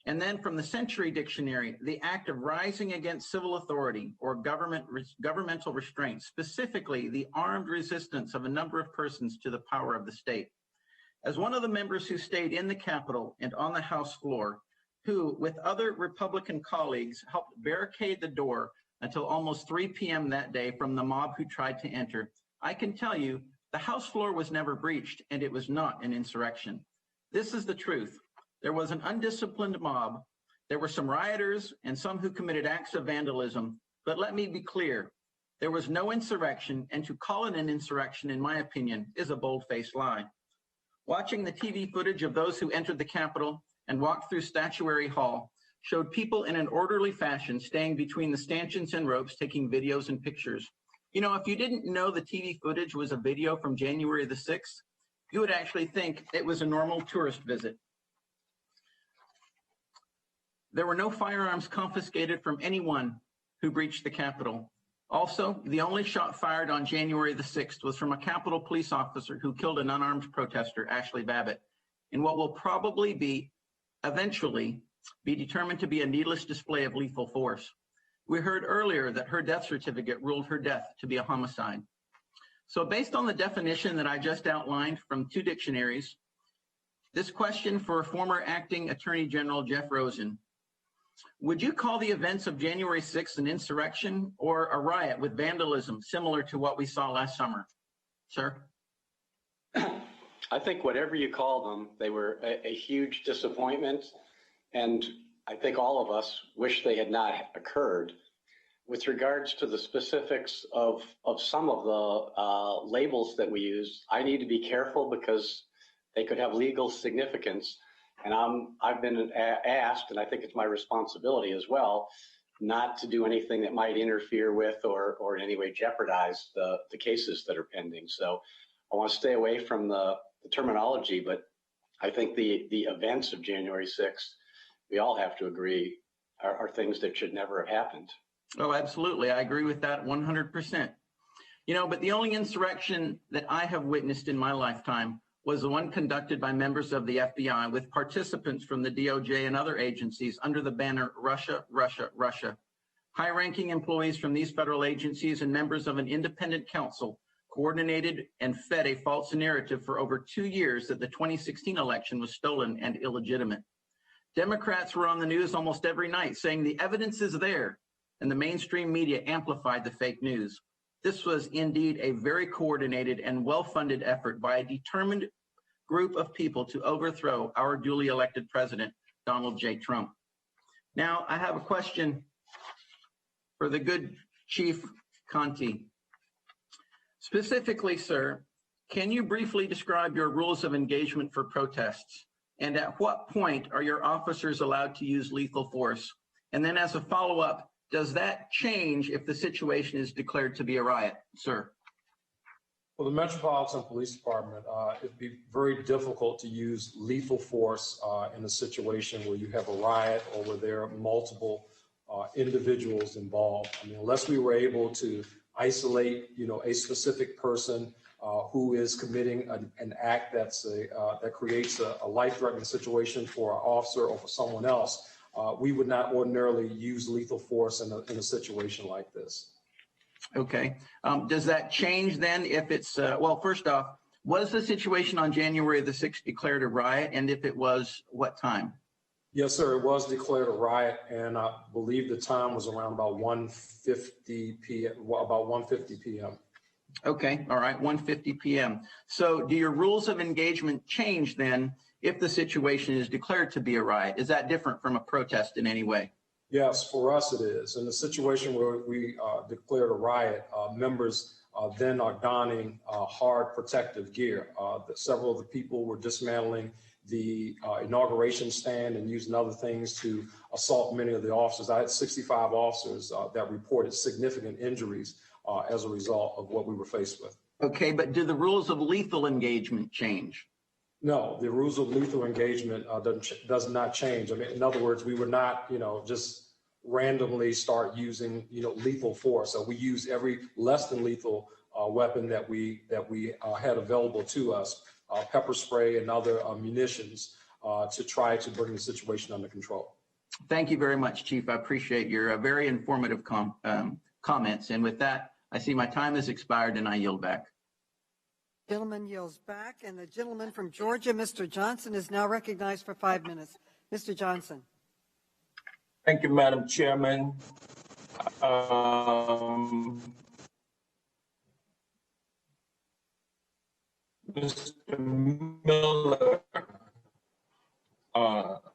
And then from the Century Dictionary, the act of rising against civil authority or governmental restraint, specifically the armed resistance of a number of persons to the power of the state. As one of the members who stayed in the Capitol and on the House floor, who, with other Republican colleagues, helped barricade the door until almost 3 p.m. that day from the mob who tried to enter, I can tell you the House floor was never breached and it was not an insurrection. This is the truth. There was an undisciplined mob. There were some rioters and some who committed acts of vandalism. But let me be clear, there was no insurrection, and to call it an insurrection, in my opinion, is a bold-faced lie. Watching the TV footage of those who entered the Capitol and walked through Statuary Hall showed people in an orderly fashion staying between the stanchions and ropes taking videos and pictures. You know, if you didn't know the TV footage was a video from January the 6th, you would actually think it was a normal tourist visit. There were no firearms confiscated from anyone who breached the Capitol. Also, the only shot fired on January the 6th was from a Capitol police officer who killed an unarmed protester, Ashley Babbitt, in what will probably eventually be determined to be a needless display of lethal force. We heard earlier that her death certificate ruled her death to be a homicide. So based on the definition that I just outlined from 2 dictionaries, this question for former acting Attorney General Jeff Rosen: would you call the events of January 6th an insurrection or a riot with vandalism similar to what we saw last summer? Sir? I think whatever you call them, they were a huge disappointment, and I think all of us wish they had not occurred. With regards to the specifics of some of the labels that we use, I need to be careful because they could have legal significance. And I've been asked, and I think it's my responsibility as well, not to do anything that might interfere with or in any way jeopardize the cases that are pending. So I want to stay away from the terminology, but I think the events of January 6th, we all have to agree, are things that should never have happened. Oh, absolutely. I agree with that 100%. You know, but the only insurrection that I have witnessed in my lifetime was the one conducted by members of the FBI with participants from the DOJ and other agencies under the banner Russia, Russia, Russia. High-ranking employees from these federal agencies and members of an independent council coordinated and fed a false narrative for over 2 years that the 2016 election was stolen and illegitimate. Democrats were on the news almost every night saying the evidence is there, and the mainstream media amplified the fake news. This was indeed a very coordinated and well-funded effort by a determined group of people to overthrow our duly elected president, Donald J. Trump. Now, I have a question for the good Chief Contee. Specifically, sir, can you briefly describe your rules of engagement for protests? And at what point are your officers allowed to use lethal force? And then as a follow-up, does that change if the situation is declared to be a riot, sir? Well, the Metropolitan Police Department, it'd be very difficult to use lethal force in a situation where you have a riot or where there are multiple individuals involved. I mean, unless we were able to isolate, a specific person who is committing an act that creates a life-threatening situation for an officer or for someone else, we would not ordinarily use lethal force in a situation like this. Okay. Does that change then if it's, well, first off, was the situation on January the 6th declared a riot? And if it was, what time? Yes, sir. It was declared a riot, and I believe the time was around about 1:50 p.m. Okay. All right. 1:50 p.m. So do your rules of engagement change then if the situation is declared to be a riot? Is that different from a protest in any way? Yes, for us it is. In the situation where we declared a riot, members then are donning hard protective gear. Several of the people were dismantling the inauguration stand and using other things to assault many of the officers. I had 65 officers that reported significant injuries as a result of what we were faced with. Okay, but do the rules of lethal engagement change? No, the rules of lethal engagement does not change. I mean, in other words, we would not, just randomly start using, lethal force. So we use every less than lethal weapon that we had available to us, pepper spray and other munitions, to try to bring the situation under control. Thank you very much, Chief. I appreciate your very informative comments. And with that, I see my time has expired and I yield back. Gentleman yields back, and the gentleman from Georgia, Mr. Johnson, is now recognized for 5 minutes. Mr. Johnson. Thank you, Madam Chairman. Mr. Miller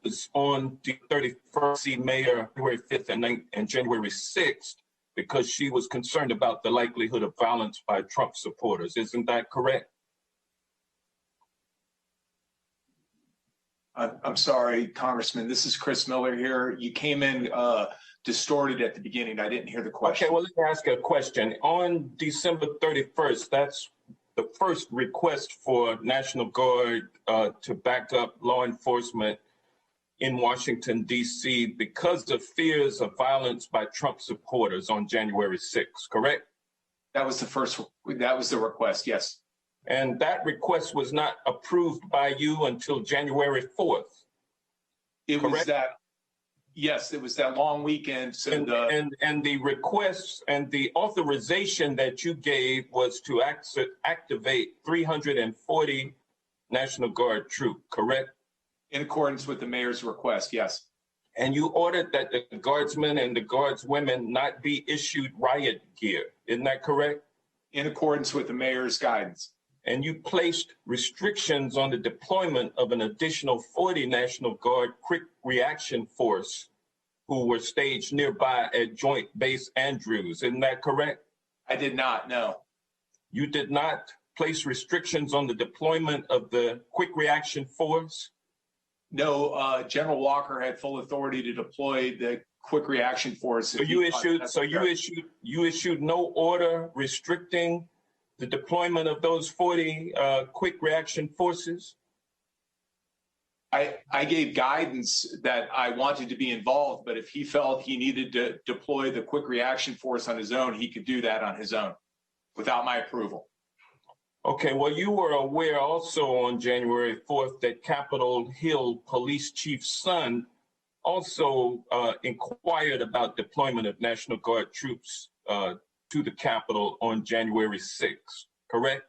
was on the 31st, see Mayor January 5th and January 6th because she was concerned about the likelihood of violence by Trump supporters. Isn't that correct? I'm sorry, Congressman. This is Chris Miller here. You came in distorted at the beginning. I didn't hear the question. Okay, well, let me ask you a question. On December 31st, that's the first request for National Guard to back up law enforcement in Washington, D.C. because of fears of violence by Trump supporters on January 6th, correct? That was the request, yes. And that request was not approved by you until January 4th. It correct? Was that, yes, it was that long weekend. So and the request and the authorization that you gave was to activate 340 National Guard troops, correct? In accordance with the mayor's request, yes. And you ordered that the guardsmen and the guardswomen not be issued riot gear. Isn't that correct? In accordance with the mayor's guidance. And you placed restrictions on the deployment of an additional 40 National Guard Quick Reaction Force who were staged nearby at Joint Base Andrews. Isn't that correct? I did not, no. You did not place restrictions on the deployment of the Quick Reaction Force? No, General Walker had full authority to deploy the Quick Reaction Force. So you issued no order restricting the deployment of those 40 Quick Reaction Forces? I gave guidance that I wanted to be involved, but if he felt he needed to deploy the Quick Reaction Force on his own, he could do that on his own without my approval. Okay, well, you were aware also on January 4th that Capitol Hill Police Chief's son also inquired about deployment of National Guard troops to the Capitol on January 6th, correct?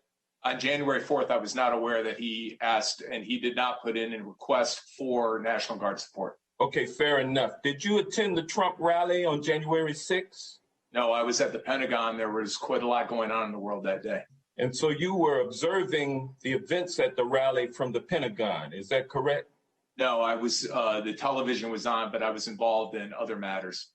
On January 4th, I was not aware that he asked, and he did not put in a request for National Guard support. Okay, fair enough. Did you attend the Trump rally on January 6th? No, I was at the Pentagon. There was quite a lot going on in the world that day. And so you were observing the events at the rally from the Pentagon. Is that correct? No, I was, the television was on, but I was involved in other matters.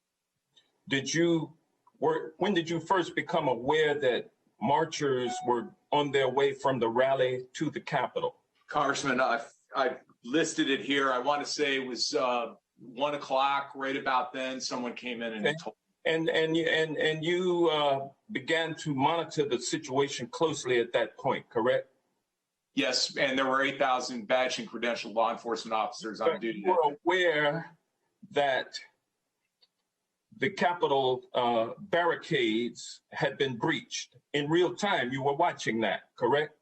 When did you first become aware that marchers were on their way from the rally to the Capitol? Congressman, I listed it here. I want to say it was 1 o'clock, right about then. Someone came in and told me. And you began to monitor the situation closely at that point, correct? Yes, and there were 8,000 badged and credentialed law enforcement officers on duty. You were aware that the Capitol barricades had been breached in real time. You were watching that, correct?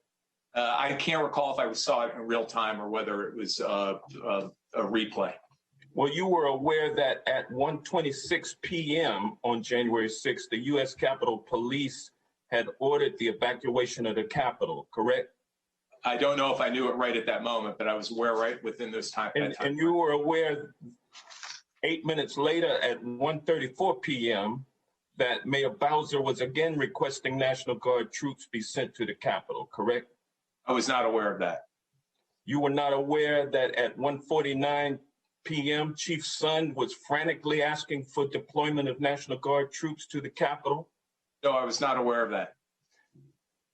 I can't recall if I saw it in real time or whether it was a replay. Well, you were aware that at 1:26 p.m. on January 6th, the U.S. Capitol Police had ordered the evacuation of the Capitol, correct? I don't know if I knew it right at that moment, but I was aware right within those time. And you were aware 8 minutes later at 1:34 p.m. that Mayor Bowser was again requesting National Guard troops be sent to the Capitol, correct? I was not aware of that. You were not aware that at 1:49 p.m., Chief Son was frantically asking for deployment of National Guard troops to the Capitol? No, I was not aware of that.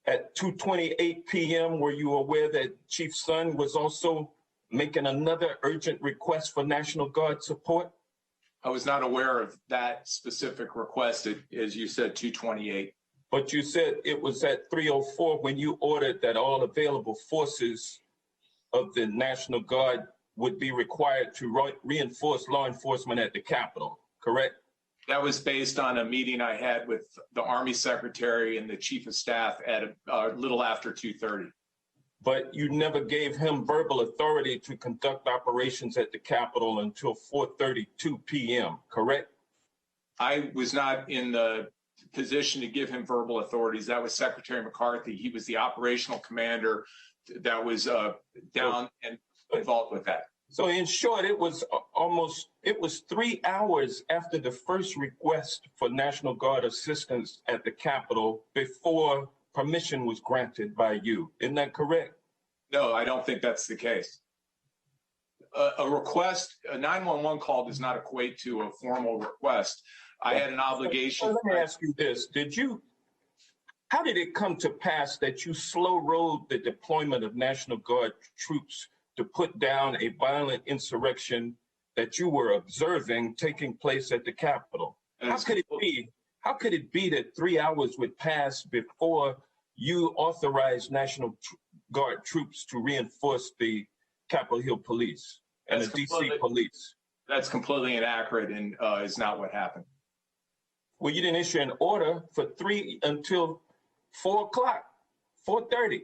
At 2:28 p.m., were you aware that Chief Son was also making another urgent request for National Guard support? I was not aware of that specific request, as you said, 228. But you said it was at 304 when you ordered that all available forces of the National Guard would be required to reinforce law enforcement at the Capitol, correct? That was based on a meeting I had with the Army Secretary and the Chief of Staff at a little after 2:30. But you never gave him verbal authority to conduct operations at the Capitol until 4:32 p.m., correct? I was not in the position to give him verbal authorities. That was Secretary McCarthy. He was the operational commander that was down and involved with that. So in short, it was 3 hours after the first request for National Guard assistance at the Capitol before permission was granted by you. Isn't that correct? No, I don't think that's the case. A request, a 911 call does not equate to a formal request. I had an obligation. So let me ask you this. How did it come to pass that you slow-rolled the deployment of National Guard troops to put down a violent insurrection that you were observing taking place at the Capitol? How could it be that 3 hours would pass before you authorized National Guard troops to reinforce the Capitol Hill Police and the DC Police? That's completely inaccurate and is not what happened. Well, you didn't issue an order for 3 until 4 o'clock, 4:30.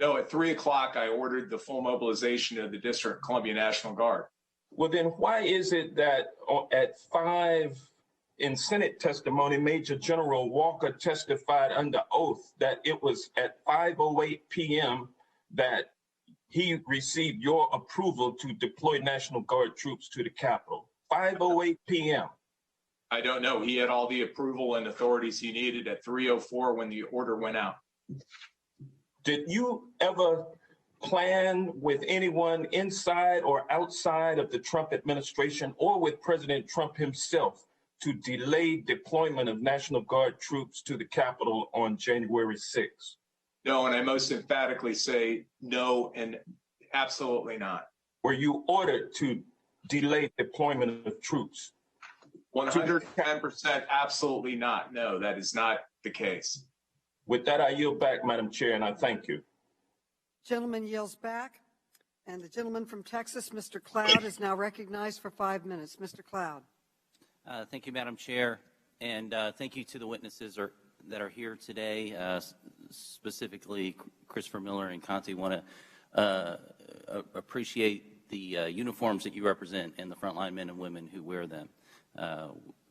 No, at 3 o'clock, I ordered the full mobilization of the District of Columbia National Guard. Well, then why is it that at 5 in Senate testimony, Major General Walker testified under oath that it was at 5:08 p.m. that he received your approval to deploy National Guard troops to the Capitol? 5:08 p.m. I don't know. He had all the approval and authorities he needed at 3:04 when the order went out. Did you ever plan with anyone inside or outside of the Trump administration or with President Trump himself to delay deployment of National Guard troops to the Capitol on January 6th? No, and I most emphatically say no and absolutely not. Were you ordered to delay deployment of troops? 110% absolutely not. No, that is not the case. With that, I yield back, Madam Chair, and I thank you. Gentleman yields back. And the gentleman from Texas, Mr. Cloud, is now recognized for 5 minutes. Mr. Cloud. Thank you, Madam Chair, and thank you to the witnesses that are here today, specifically Christopher Miller and Contee. Want to appreciate the uniforms that you represent and the frontline men and women who wear them.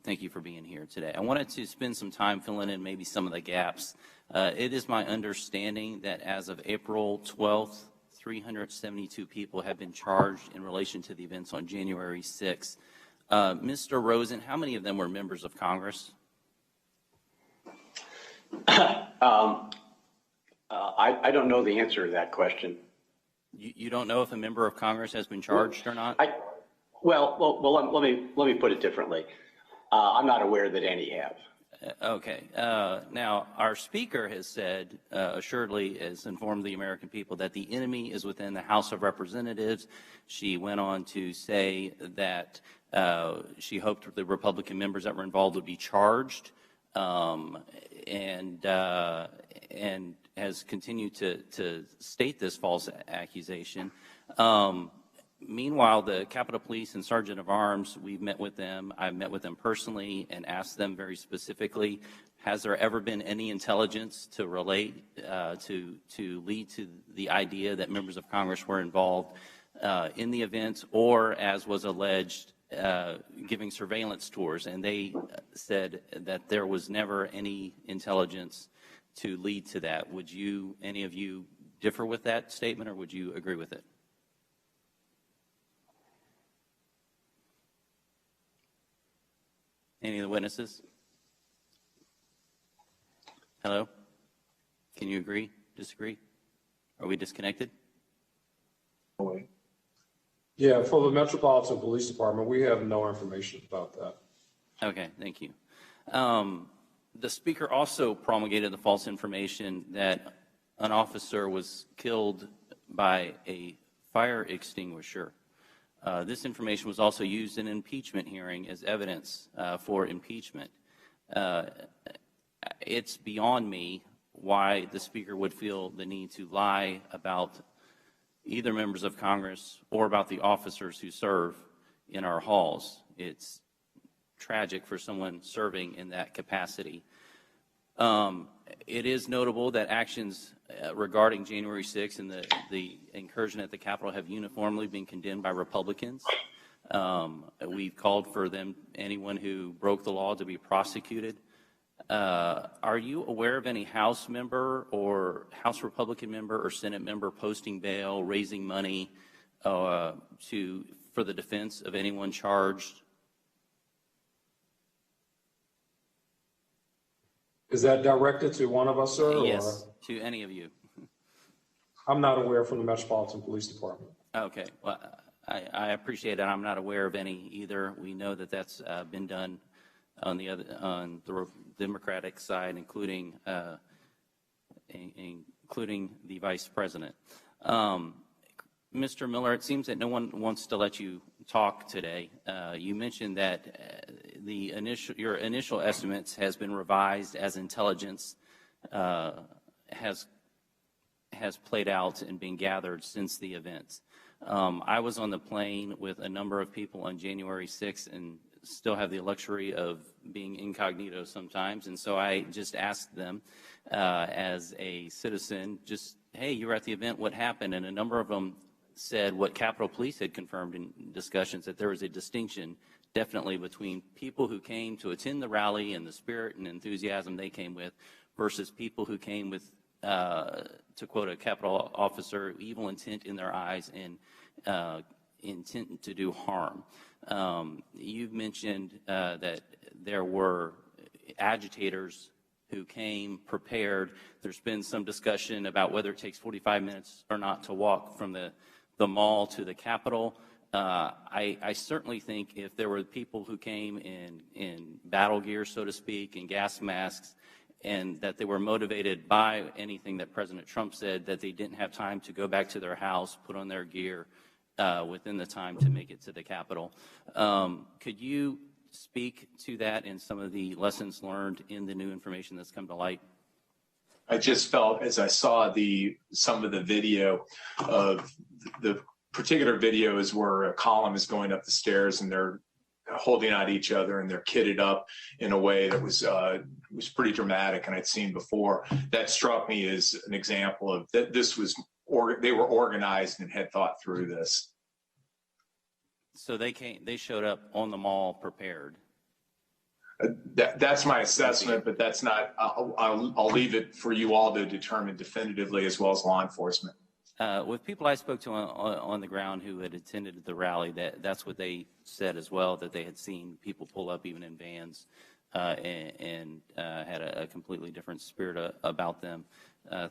Thank you for being here today. I wanted to spend some time filling in maybe some of the gaps. It is my understanding that as of April 12th, 372 people have been charged in relation to the events on January 6th. Mr. Rosen, how many of them were members of Congress? I don't know the answer to that question. You don't know if a member of Congress has been charged or not? Well, let me put it differently. I'm not aware that any have. Okay. Now, our speaker has said, assuredly has informed the American people that the enemy is within the House of Representatives. She went on to say that she hoped the Republican members that were involved would be charged, and has continued to state this false accusation. Meanwhile, the Capitol Police and Sergeant of Arms, we've met with them. I've met with them personally and asked them very specifically, has there ever been any intelligence to relate, to lead to the idea that members of Congress were involved in the events, or, as was alleged, giving surveillance tours? And they said that there was never any intelligence to lead to that. Would you, any of you, differ with that statement, or would you agree with it? Any of the witnesses? Hello? Can you agree, disagree? Are we disconnected? Yeah, for the Metropolitan Police Department, we have no information about that. Okay, thank you. The speaker also promulgated the false information that an officer was killed by a fire extinguisher. This information was also used in an impeachment hearing as evidence for impeachment. It's beyond me why the Speaker would feel the need to lie about either members of Congress or about the officers who serve in our halls. It's tragic for someone serving in that capacity. It is notable that actions regarding January 6th and the incursion at the Capitol have uniformly been condemned by Republicans. We've called for anyone who broke the law to be prosecuted. Are you aware of any House member or House Republican member or Senate member posting bail, raising money for the defense of anyone charged? Is that directed to one of us, sir? Yes, to any of you. I'm not aware from the Metropolitan Police Department. Okay, well, I appreciate it. I'm not aware of any either. We know that that's been done on the Democratic side, including the Vice President. Mr. Miller, it seems that no one wants to let you talk today. You mentioned that your initial estimates has been revised as intelligence has played out and been gathered since the events. I was on the plane with a number of people on January 6th and still have the luxury of being incognito sometimes, and so I just asked them as a citizen, just, hey, you were at the event, what happened? And a number of them said what Capitol Police had confirmed in discussions, that there was a distinction definitely between people who came to attend the rally and the spirit and enthusiasm they came with versus people who came with, to quote a Capitol officer, evil intent in their eyes and intent to do harm. You've mentioned that there were agitators who came prepared. There's been some discussion about whether it takes 45 minutes or not to walk from the mall to the Capitol. I certainly think if there were people who came in battle gear, so to speak, and gas masks, and that they were motivated by anything that President Trump said, that they didn't have time to go back to their house, put on their gear within the time to make it to the Capitol. Could you speak to that and some of the lessons learned in the new information that's come to light? I just felt as I saw some of the video of the particular videos where a column is going up the stairs and they're holding out each other and they're kitted up in a way that was pretty dramatic and I'd seen before. That struck me as an example of that they were organized and had thought through this. So they showed up on the mall prepared. That's my assessment, but that's not. I'll leave it for you all to determine definitively, as well as law enforcement. With people I spoke to on the ground who had attended the rally, that's what they said as well, that they had seen people pull up even in vans and had a completely different spirit about them.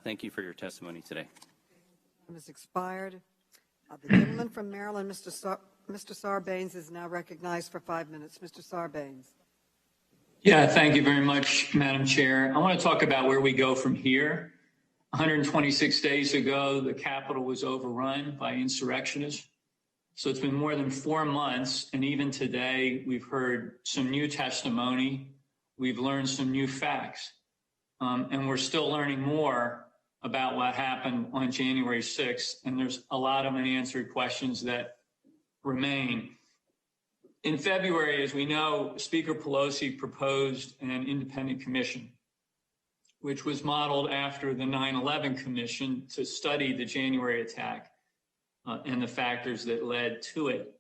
Thank you for your testimony today. Time has expired. The gentleman from Maryland, Mr. Sarbanes, is now recognized for 5 minutes. Mr. Sarbanes. Yeah, thank you very much, Madam Chair. I want to talk about where we go from here. 126 days ago, the Capitol was overrun by insurrectionists. So it's been more than 4 months, and even today, we've heard some new testimony. We've learned some new facts, and we're still learning more about what happened on January 6th, and there's a lot of unanswered questions that remain. In February, as we know, Speaker Pelosi proposed an independent commission, which was modeled after the 9/11 Commission to study the January attack and the factors that led to it.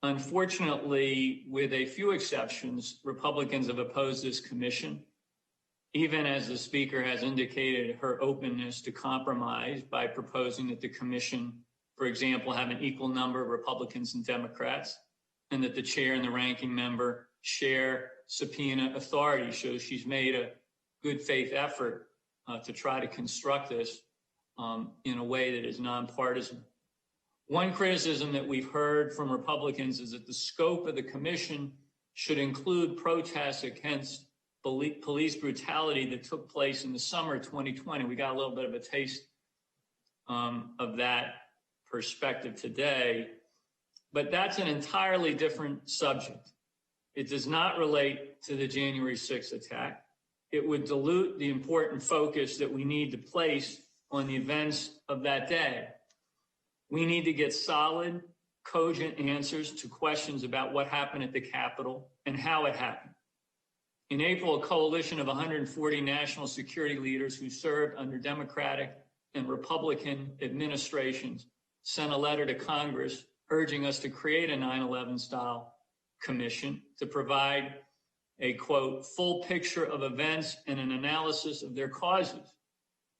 Unfortunately, with a few exceptions, Republicans have opposed this commission, even as the Speaker has indicated her openness to compromise by proposing that the commission, for example, have an equal number of Republicans and Democrats, and that the chair and the ranking member share subpoena authority. So she's made a good faith effort to try to construct this in a way that is nonpartisan. One criticism that we've heard from Republicans is that the scope of the commission should include protests against police brutality that took place in the summer of 2020. We got a little bit of a taste of that perspective today, but that's an entirely different subject. It does not relate to the January 6th attack. It would dilute the important focus that we need to place on the events of that day. We need to get solid, cogent answers to questions about what happened at the Capitol and how it happened. In April, a coalition of 140 national security leaders who served under Democratic and Republican administrations sent a letter to Congress urging us to create a 9/11 style commission to provide a, quote, full picture of events and an analysis of their causes.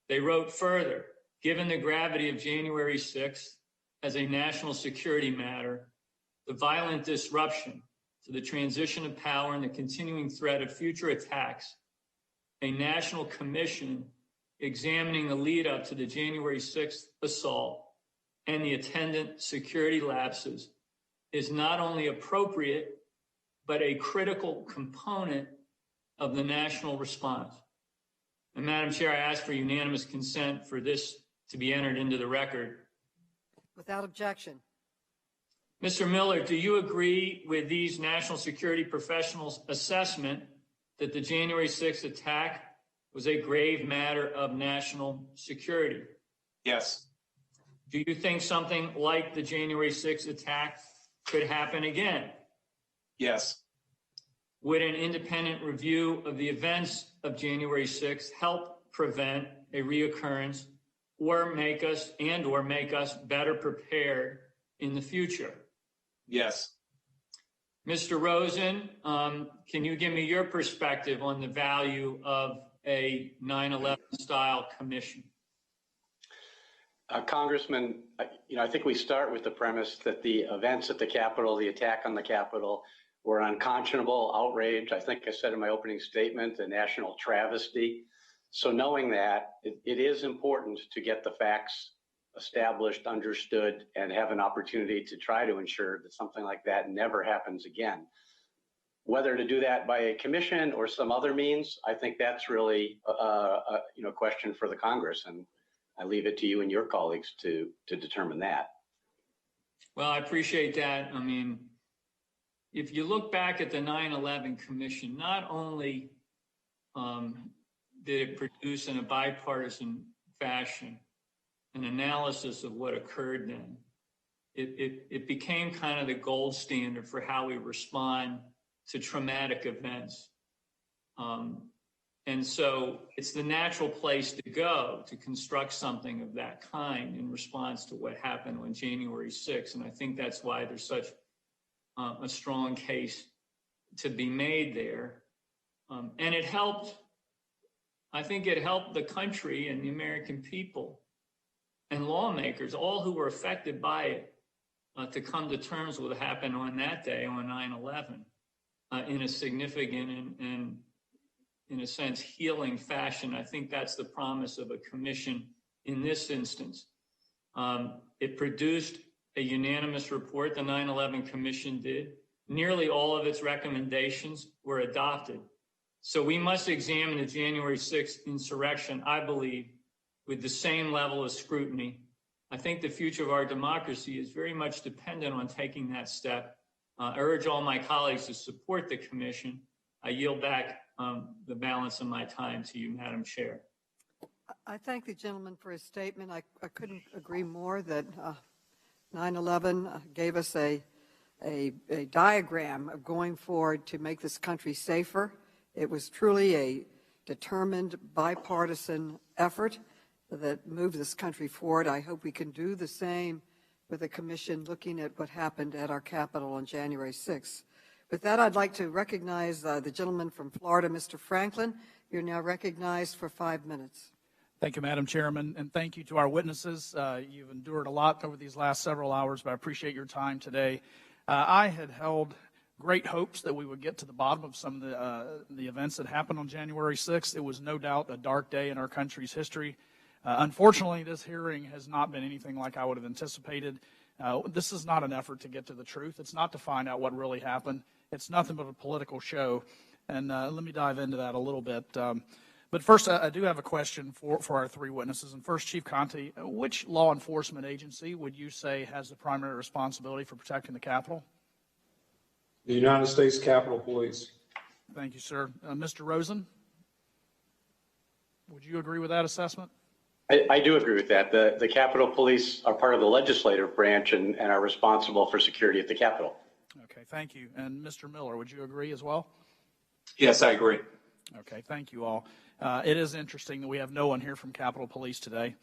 They wrote further, given the gravity of January 6th as a national security matter, the violent disruption to the transition of power and the continuing threat of future attacks, a national commission examining the lead up to the January 6th assault and the attendant security lapses is not only appropriate, but a critical component of the national response. And Madam Chair, I ask for unanimous consent for this to be entered into the record. Without objection. Mr. Miller, do you agree with these national security professionals' assessment that the January 6th attack was a grave matter of national security? Yes. Do you think something like the January 6th attack could happen again? Yes. Would an independent review of the events of January 6th help prevent a reoccurrence or make us better prepared in the future? Yes. Mr. Rosen, can you give me your perspective on the value of a 9/11 style commission? Congressman, I think we start with the premise that the events at the Capitol, the attack on the Capitol, were unconscionable, outrage. I think I said in my opening statement, a national travesty. So knowing that, it is important to get the facts established, understood, and have an opportunity to try to ensure that something like that never happens again. Whether to do that by a commission or some other means, I think that's really a question for the Congress, and I leave it to you and your colleagues to determine that. Well, I appreciate that. I mean, if you look back at the 9/11 Commission, not only did it produce in a bipartisan fashion an analysis of what occurred then, it became kind of the gold standard for how we respond to traumatic events. And so it's the natural place to go to construct something of that kind in response to what happened on January 6th. And I think that's why there's such a strong case to be made there. And it helped, I think it helped the country and the American people and lawmakers, all who were affected by it, to come to terms with what happened on that day, on 9/11, in a significant and in a sense, healing fashion. I think that's the promise of a commission in this instance. It produced a unanimous report, the 9/11 Commission did. Nearly all of its recommendations were adopted. So we must examine the January 6th insurrection, I believe, with the same level of scrutiny. I think the future of our democracy is very much dependent on taking that step. I urge all my colleagues to support the commission. I yield back the balance of my time to you, Madam Chair. I thank the gentleman for his statement. I couldn't agree more that 9/11 gave us a diagram of going forward to make this country safer. It was truly a determined bipartisan effort that moved this country forward. I hope we can do the same with a commission looking at what happened at our Capitol on January 6th. With that, I'd like to recognize the gentleman from Florida, Mr. Franklin. You're now recognized for 5 minutes. Thank you, Madam Chairman, and thank you to our witnesses. You've endured a lot over these last several hours, but I appreciate your time today. I had held great hopes that we would get to the bottom of some of the events that happened on January 6th. It was no doubt a dark day in our country's history. Unfortunately, this hearing has not been anything like I would have anticipated. This is not an effort to get to the truth. It's not to find out what really happened. It's nothing but a political show, and let me dive into that a little bit. But first, I do have a question for our three witnesses. And first, Chief Contee, which law enforcement agency would you say has the primary responsibility for protecting the Capitol? The United States Capitol Police. Thank you, sir. Mr. Rosen, would you agree with that assessment? I do agree with that. The Capitol Police are part of the legislative branch and are responsible for security at the Capitol. Okay, thank you. And Mr. Miller, would you agree as well? Yes, I agree. Okay, thank you all. It is interesting that we have no one here from Capitol Police today.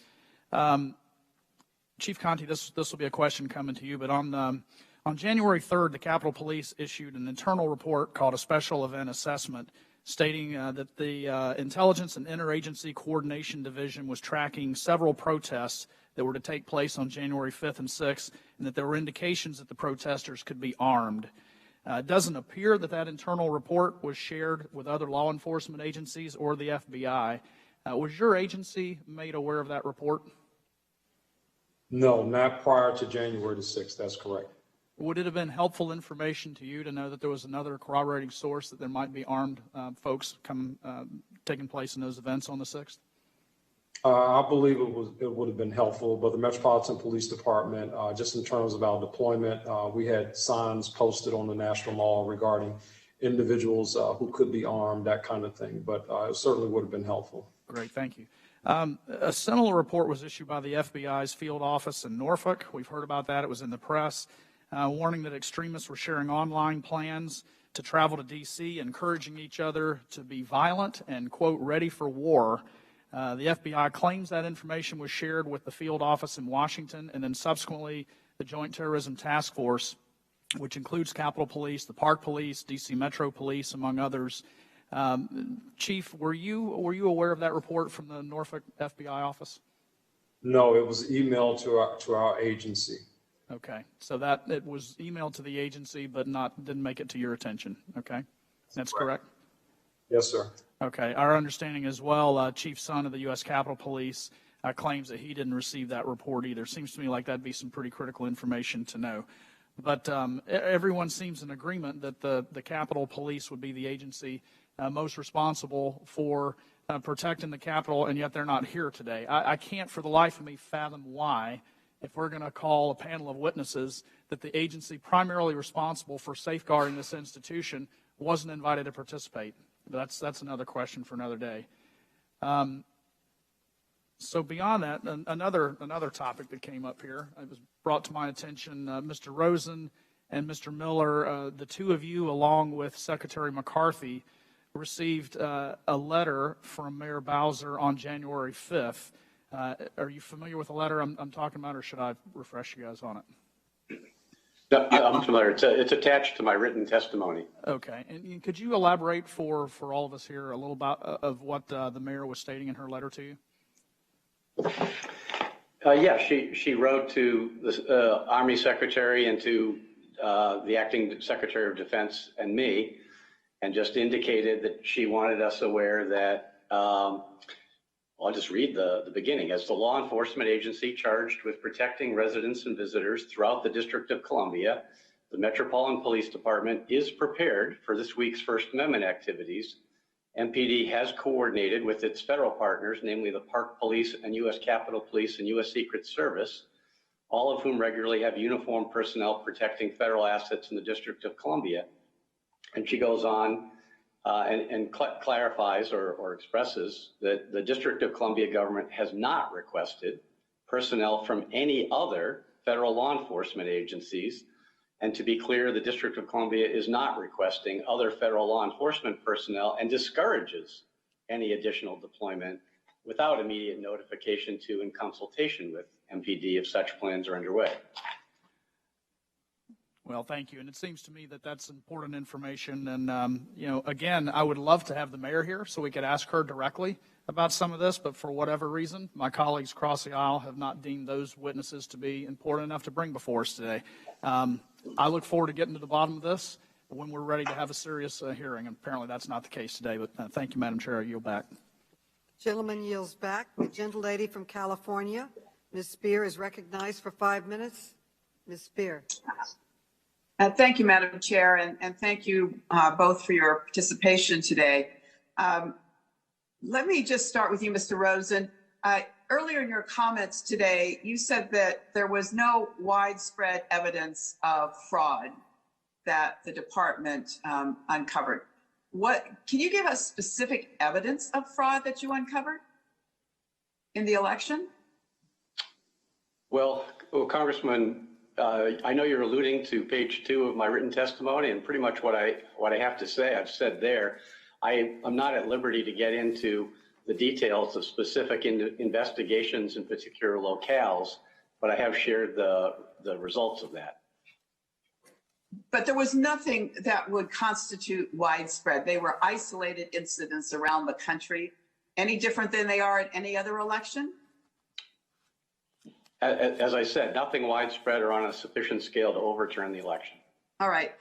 Chief Contee, this will be a question coming to you, but on January 3rd, the Capitol Police issued an internal report called a Special Event Assessment, stating that the Intelligence and Interagency Coordination Division was tracking several protests that were to take place on January 5th and 6th, and that there were indications that the protesters could be armed. It doesn't appear that that internal report was shared with other law enforcement agencies or the FBI. Was your agency made aware of that report? No, not prior to January the 6th. That's correct. Would it have been helpful information to you to know that there was another corroborating source that there might be armed folks taking place in those events on the 6th? I believe it would have been helpful, but the Metropolitan Police Department, just in terms of our deployment, we had signs posted on the National Mall regarding individuals who could be armed, that kind of thing, but it certainly would have been helpful. Great, thank you. A similar report was issued by the FBI's field office in Norfolk. We've heard about that. It was in the press, warning that extremists were sharing online plans to travel to D.C., encouraging each other to be violent and, quote, ready for war. The FBI claims that information was shared with the field office in Washington, and then subsequently the Joint Terrorism Task Force, which includes Capitol Police, the Park Police, D.C. Metro Police, among others. Chief, were you aware of that report from the Norfolk FBI office? No, it was emailed to our agency. Okay, so that it was emailed to the agency, but didn't make it to your attention. Okay, that's correct. Yes, sir. Okay, our understanding as well, Chief Son of the U.S. Capitol Police claims that he didn't receive that report either. Seems to me like that'd be some pretty critical information to know. But everyone seems in agreement that the Capitol Police would be the agency most responsible for protecting the Capitol, and yet they're not here today. I can't for the life of me fathom why, if we're going to call a panel of witnesses, that the agency primarily responsible for safeguarding this institution wasn't invited to participate. That's another question for another day. So beyond that, another topic that came up here, it was brought to my attention, Mr. Rosen and Mr. Miller, the two of you, along with Secretary McCarthy, received a letter from Mayor Bowser on January 5th. Are you familiar with the letter I'm talking about, or should I refresh you guys on it? No, I'm familiar. It's attached to my written testimony. Okay, and could you elaborate for all of us here a little about of what the mayor was stating in her letter to you? Yeah, she wrote to the Army Secretary and to the Acting Secretary of Defense and me, and just indicated that she wanted us aware that, I'll just read the beginning. As the law enforcement agency charged with protecting residents and visitors throughout the District of Columbia, the Metropolitan Police Department is prepared for this week's First Amendment activities. MPD has coordinated with its federal partners, namely the Park Police and U.S. Capitol Police and U.S. Secret Service, all of whom regularly have uniformed personnel protecting federal assets in the District of Columbia. And she goes on and clarifies or expresses that the District of Columbia government has not requested personnel from any other federal law enforcement agencies. And to be clear, the District of Columbia is not requesting other federal law enforcement personnel and discourages any additional deployment without immediate notification to and consultation with MPD if such plans are underway. Well, thank you. And it seems to me that that's important information. And, again, I would love to have the mayor here so we could ask her directly about some of this. But for whatever reason, my colleagues across the aisle have not deemed those witnesses to be important enough to bring before us today. I look forward to getting to the bottom of this when we're ready to have a serious hearing. And apparently that's not the case today. But thank you, Madam Chair. I yield back. Gentleman yields back. The gentlelady from California, Ms. Spear, is recognized for 5 minutes. Ms. Spear. Thank you, Madam Chair, and thank you both for your participation today. Let me just start with you, Mr. Rosen. Earlier in your comments today, you said that there was no widespread evidence of fraud that the department uncovered. Can you give us specific evidence of fraud that you uncovered in the election? Well, Congressman, I know you're alluding to page 2 of my written testimony, and pretty much what I have to say, I've said there. I'm not at liberty to get into the details of specific investigations in particular locales, but I have shared the results of that. But there was nothing that would constitute widespread. They were isolated incidents around the country, any different than they are at any other election? As I said, nothing widespread or on a sufficient scale to overturn the election. All right.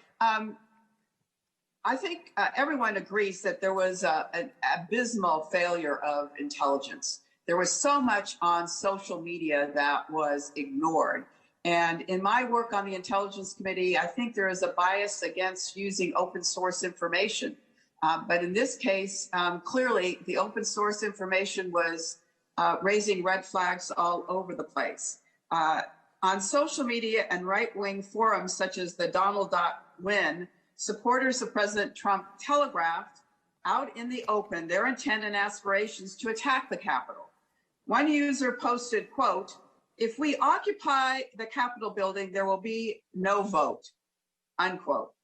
I think everyone agrees that there was an abysmal failure of intelligence. There was so much on social media that was ignored. And in my work on the Intelligence Committee, I think there is a bias against using open source information. But in this case, clearly the open source information was raising red flags all over the place. On social media and right-wing forums such as the Donald.win, supporters of President Trump telegraphed out in the open their intent and aspirations to attack the Capitol. One user posted, quote, "If we occupy the Capitol building, there will be no vote," unquote.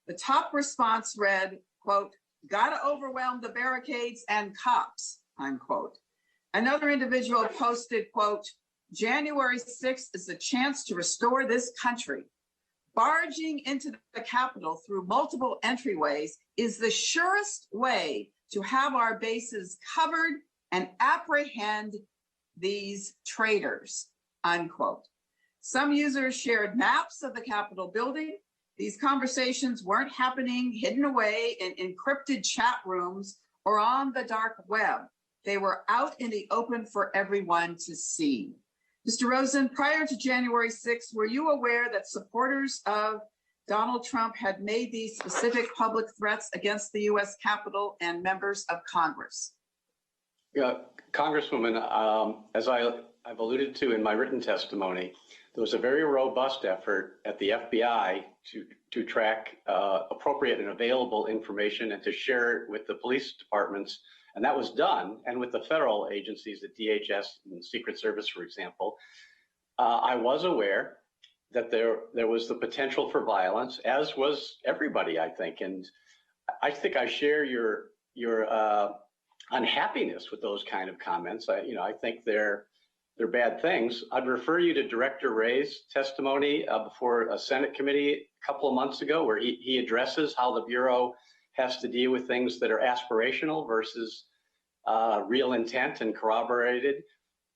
The top response read, quote, "Gotta overwhelm the barricades and cops," unquote. Another individual posted, quote, "January 6th is a chance to restore this country. Barging into the Capitol through multiple entryways is the surest way to have our bases covered and apprehend these traitors," unquote. Some users shared maps of the Capitol building. These conversations weren't happening hidden away in encrypted chat rooms or on the dark web. They were out in the open for everyone to see. Mr. Rosen, prior to January 6th, were you aware that supporters of Donald Trump had made these specific public threats against the U.S. Capitol and members of Congress? Yeah, Congresswoman, as I've alluded to in my written testimony, there was a very robust effort at the FBI to track appropriate and available information and to share it with the police departments. And that was done, and with the federal agencies, the DHS and the Secret Service, for example. I was aware that there was the potential for violence, as was everybody, I think. And I think I share your unhappiness with those kind of comments. I think they're bad things. I'd refer you to Director Wray's testimony before a Senate committee a couple of months ago, where he addresses how the Bureau has to deal with things that are aspirational versus real intent and corroborated.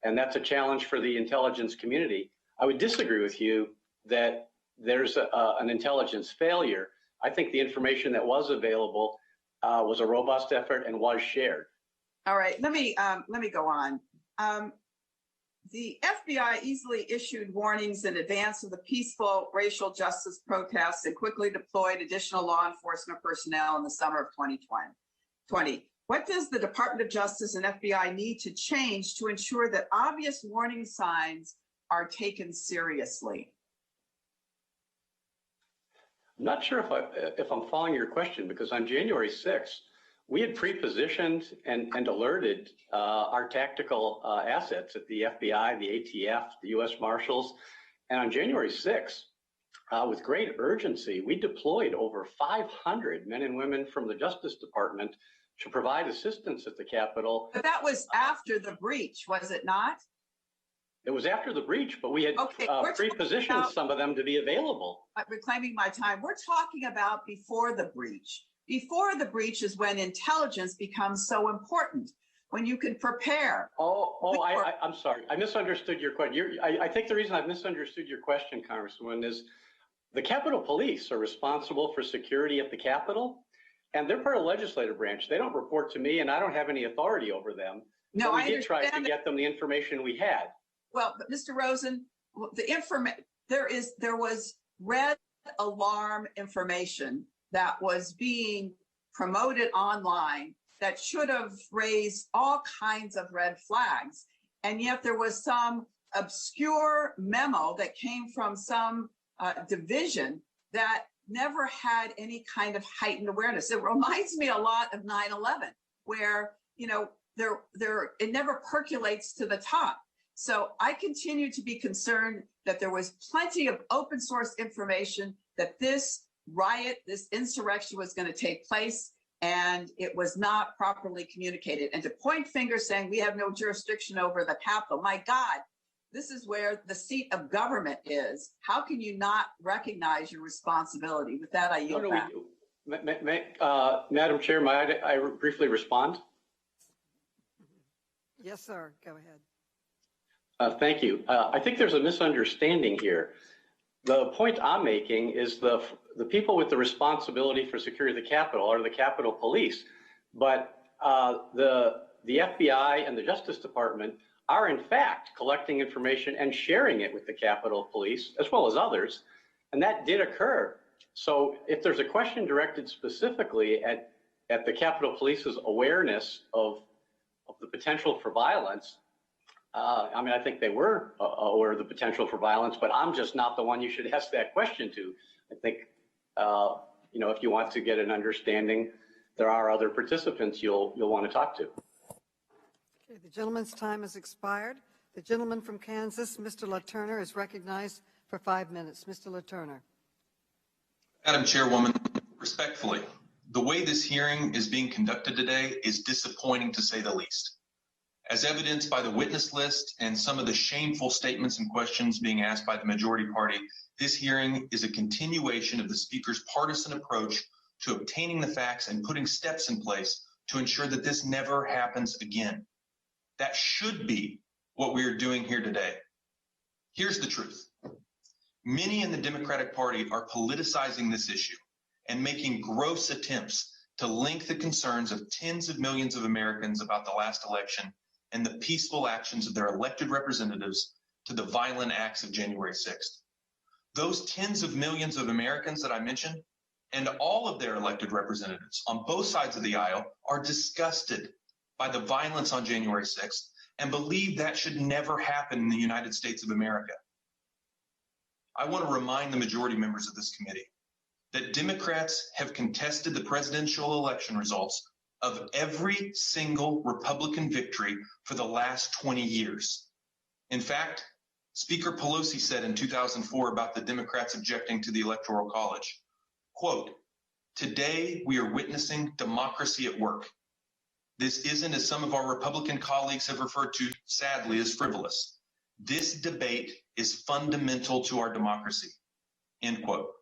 And that's a challenge for the intelligence community. I would disagree with you that there's an intelligence failure. I think the information that was available was a robust effort and was shared. All right, let me go on. The FBI easily issued warnings in advance of the peaceful racial justice protests and quickly deployed additional law enforcement personnel in the summer of 2020. What does the Department of Justice and FBI need to change to ensure that obvious warning signs are taken seriously? I'm not sure if I'm following your question, because on January 6th, we had pre-positioned and alerted our tactical assets at the FBI, the ATF, the U.S. Marshals. And on January 6th, with great urgency, we deployed over 500 men and women from the Justice Department to provide assistance at the Capitol. But that was after the breach, was it not? It was after the breach, but we had pre-positioned some of them to be available. Reclaiming my time. We're talking about before the breach. Before the breach is when intelligence becomes so important, when you can prepare. I'm sorry. I misunderstood your question. I think the reason I've misunderstood your question, Congresswoman, is the Capitol Police are responsible for security at the Capitol, and they're part of the legislative branch. They don't report to me, and I don't have any authority over them. No, I did try to get them the information we had. Well, but Mr. Rosen, there was red alarm information that was being promoted online that should have raised all kinds of red flags. And yet there was some obscure memo that came from some division that never had any kind of heightened awareness. It reminds me a lot of 9/11, where, you know, it never percolates to the top. So I continue to be concerned that there was plenty of open source information that this riot, this insurrection was going to take place, and it was not properly communicated. And to point fingers saying we have no jurisdiction over the Capitol, my God, this is where the seat of government is. How can you not recognize your responsibility? With that, I yield back. Madam Chair, may I briefly respond? Yes, sir. Go ahead. Thank you. I think there's a misunderstanding here. The point I'm making is the people with the responsibility for security of the Capitol are the Capitol Police, but the FBI and the Justice Department are in fact collecting information and sharing it with the Capitol Police as well as others, and that did occur. So if there's a question directed specifically at the Capitol Police's awareness of the potential for violence, I mean, I think they were aware of the potential for violence, but I'm just not the one you should ask that question to. I think, you know, if you want to get an understanding, there are other participants you'll want to talk to. Okay, the gentleman's time has expired. The gentleman from Kansas, Mr. LaTurner, is recognized for 5 minutes. Mr. LaTurner. Madam Chairwoman, respectfully, the way this hearing is being conducted today is disappointing to say the least. As evidenced by the witness list and some of the shameful statements and questions being asked by the majority party, this hearing is a continuation of the Speaker's partisan approach to obtaining the facts and putting steps in place to ensure that this never happens again. That should be what we are doing here today. Here's the truth. Many in the Democratic Party are politicizing this issue and making gross attempts to link the concerns of tens of millions of Americans about the last election and the peaceful actions of their elected representatives to the violent acts of January 6th. Those tens of millions of Americans that I mentioned and all of their elected representatives on both sides of the aisle are disgusted by the violence on January 6th and believe that should never happen in the United States of America. I want to remind the majority members of this committee that Democrats have contested the presidential election results of every single Republican victory for the last 20 years. In fact, Speaker Pelosi said in 2004 about the Democrats objecting to the Electoral College, quote, "Today we are witnessing democracy at work. This isn't, as some of our Republican colleagues have referred to, sadly, as frivolous. This debate is fundamental to our democracy," end quote.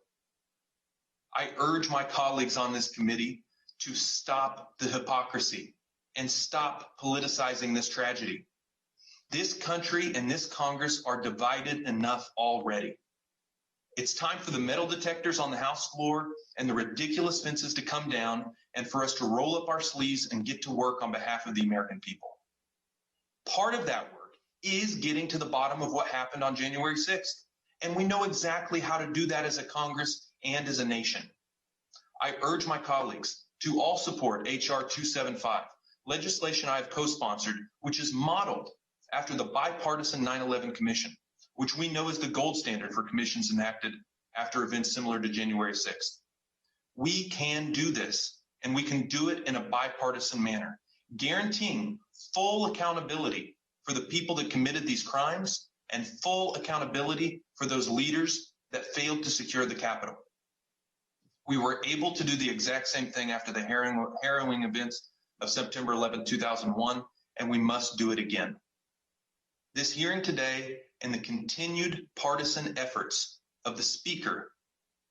I urge my colleagues on this committee to stop the hypocrisy and stop politicizing this tragedy. This country and this Congress are divided enough already. It's time for the metal detectors on the House floor and the ridiculous fences to come down and for us to roll up our sleeves and get to work on behalf of the American people. Part of that work is getting to the bottom of what happened on January 6th, and we know exactly how to do that as a Congress and as a nation. I urge my colleagues to all support H.R. 275, legislation I have co-sponsored, which is modeled after the bipartisan 9/11 Commission, which we know is the gold standard for commissions enacted after events similar to January 6th. We can do this, and we can do it in a bipartisan manner, guaranteeing full accountability for the people that committed these crimes and full accountability for those leaders that failed to secure the Capitol. We were able to do the exact same thing after the harrowing events of September 11, 2001, and we must do it again. This hearing today and the continued partisan efforts of the Speaker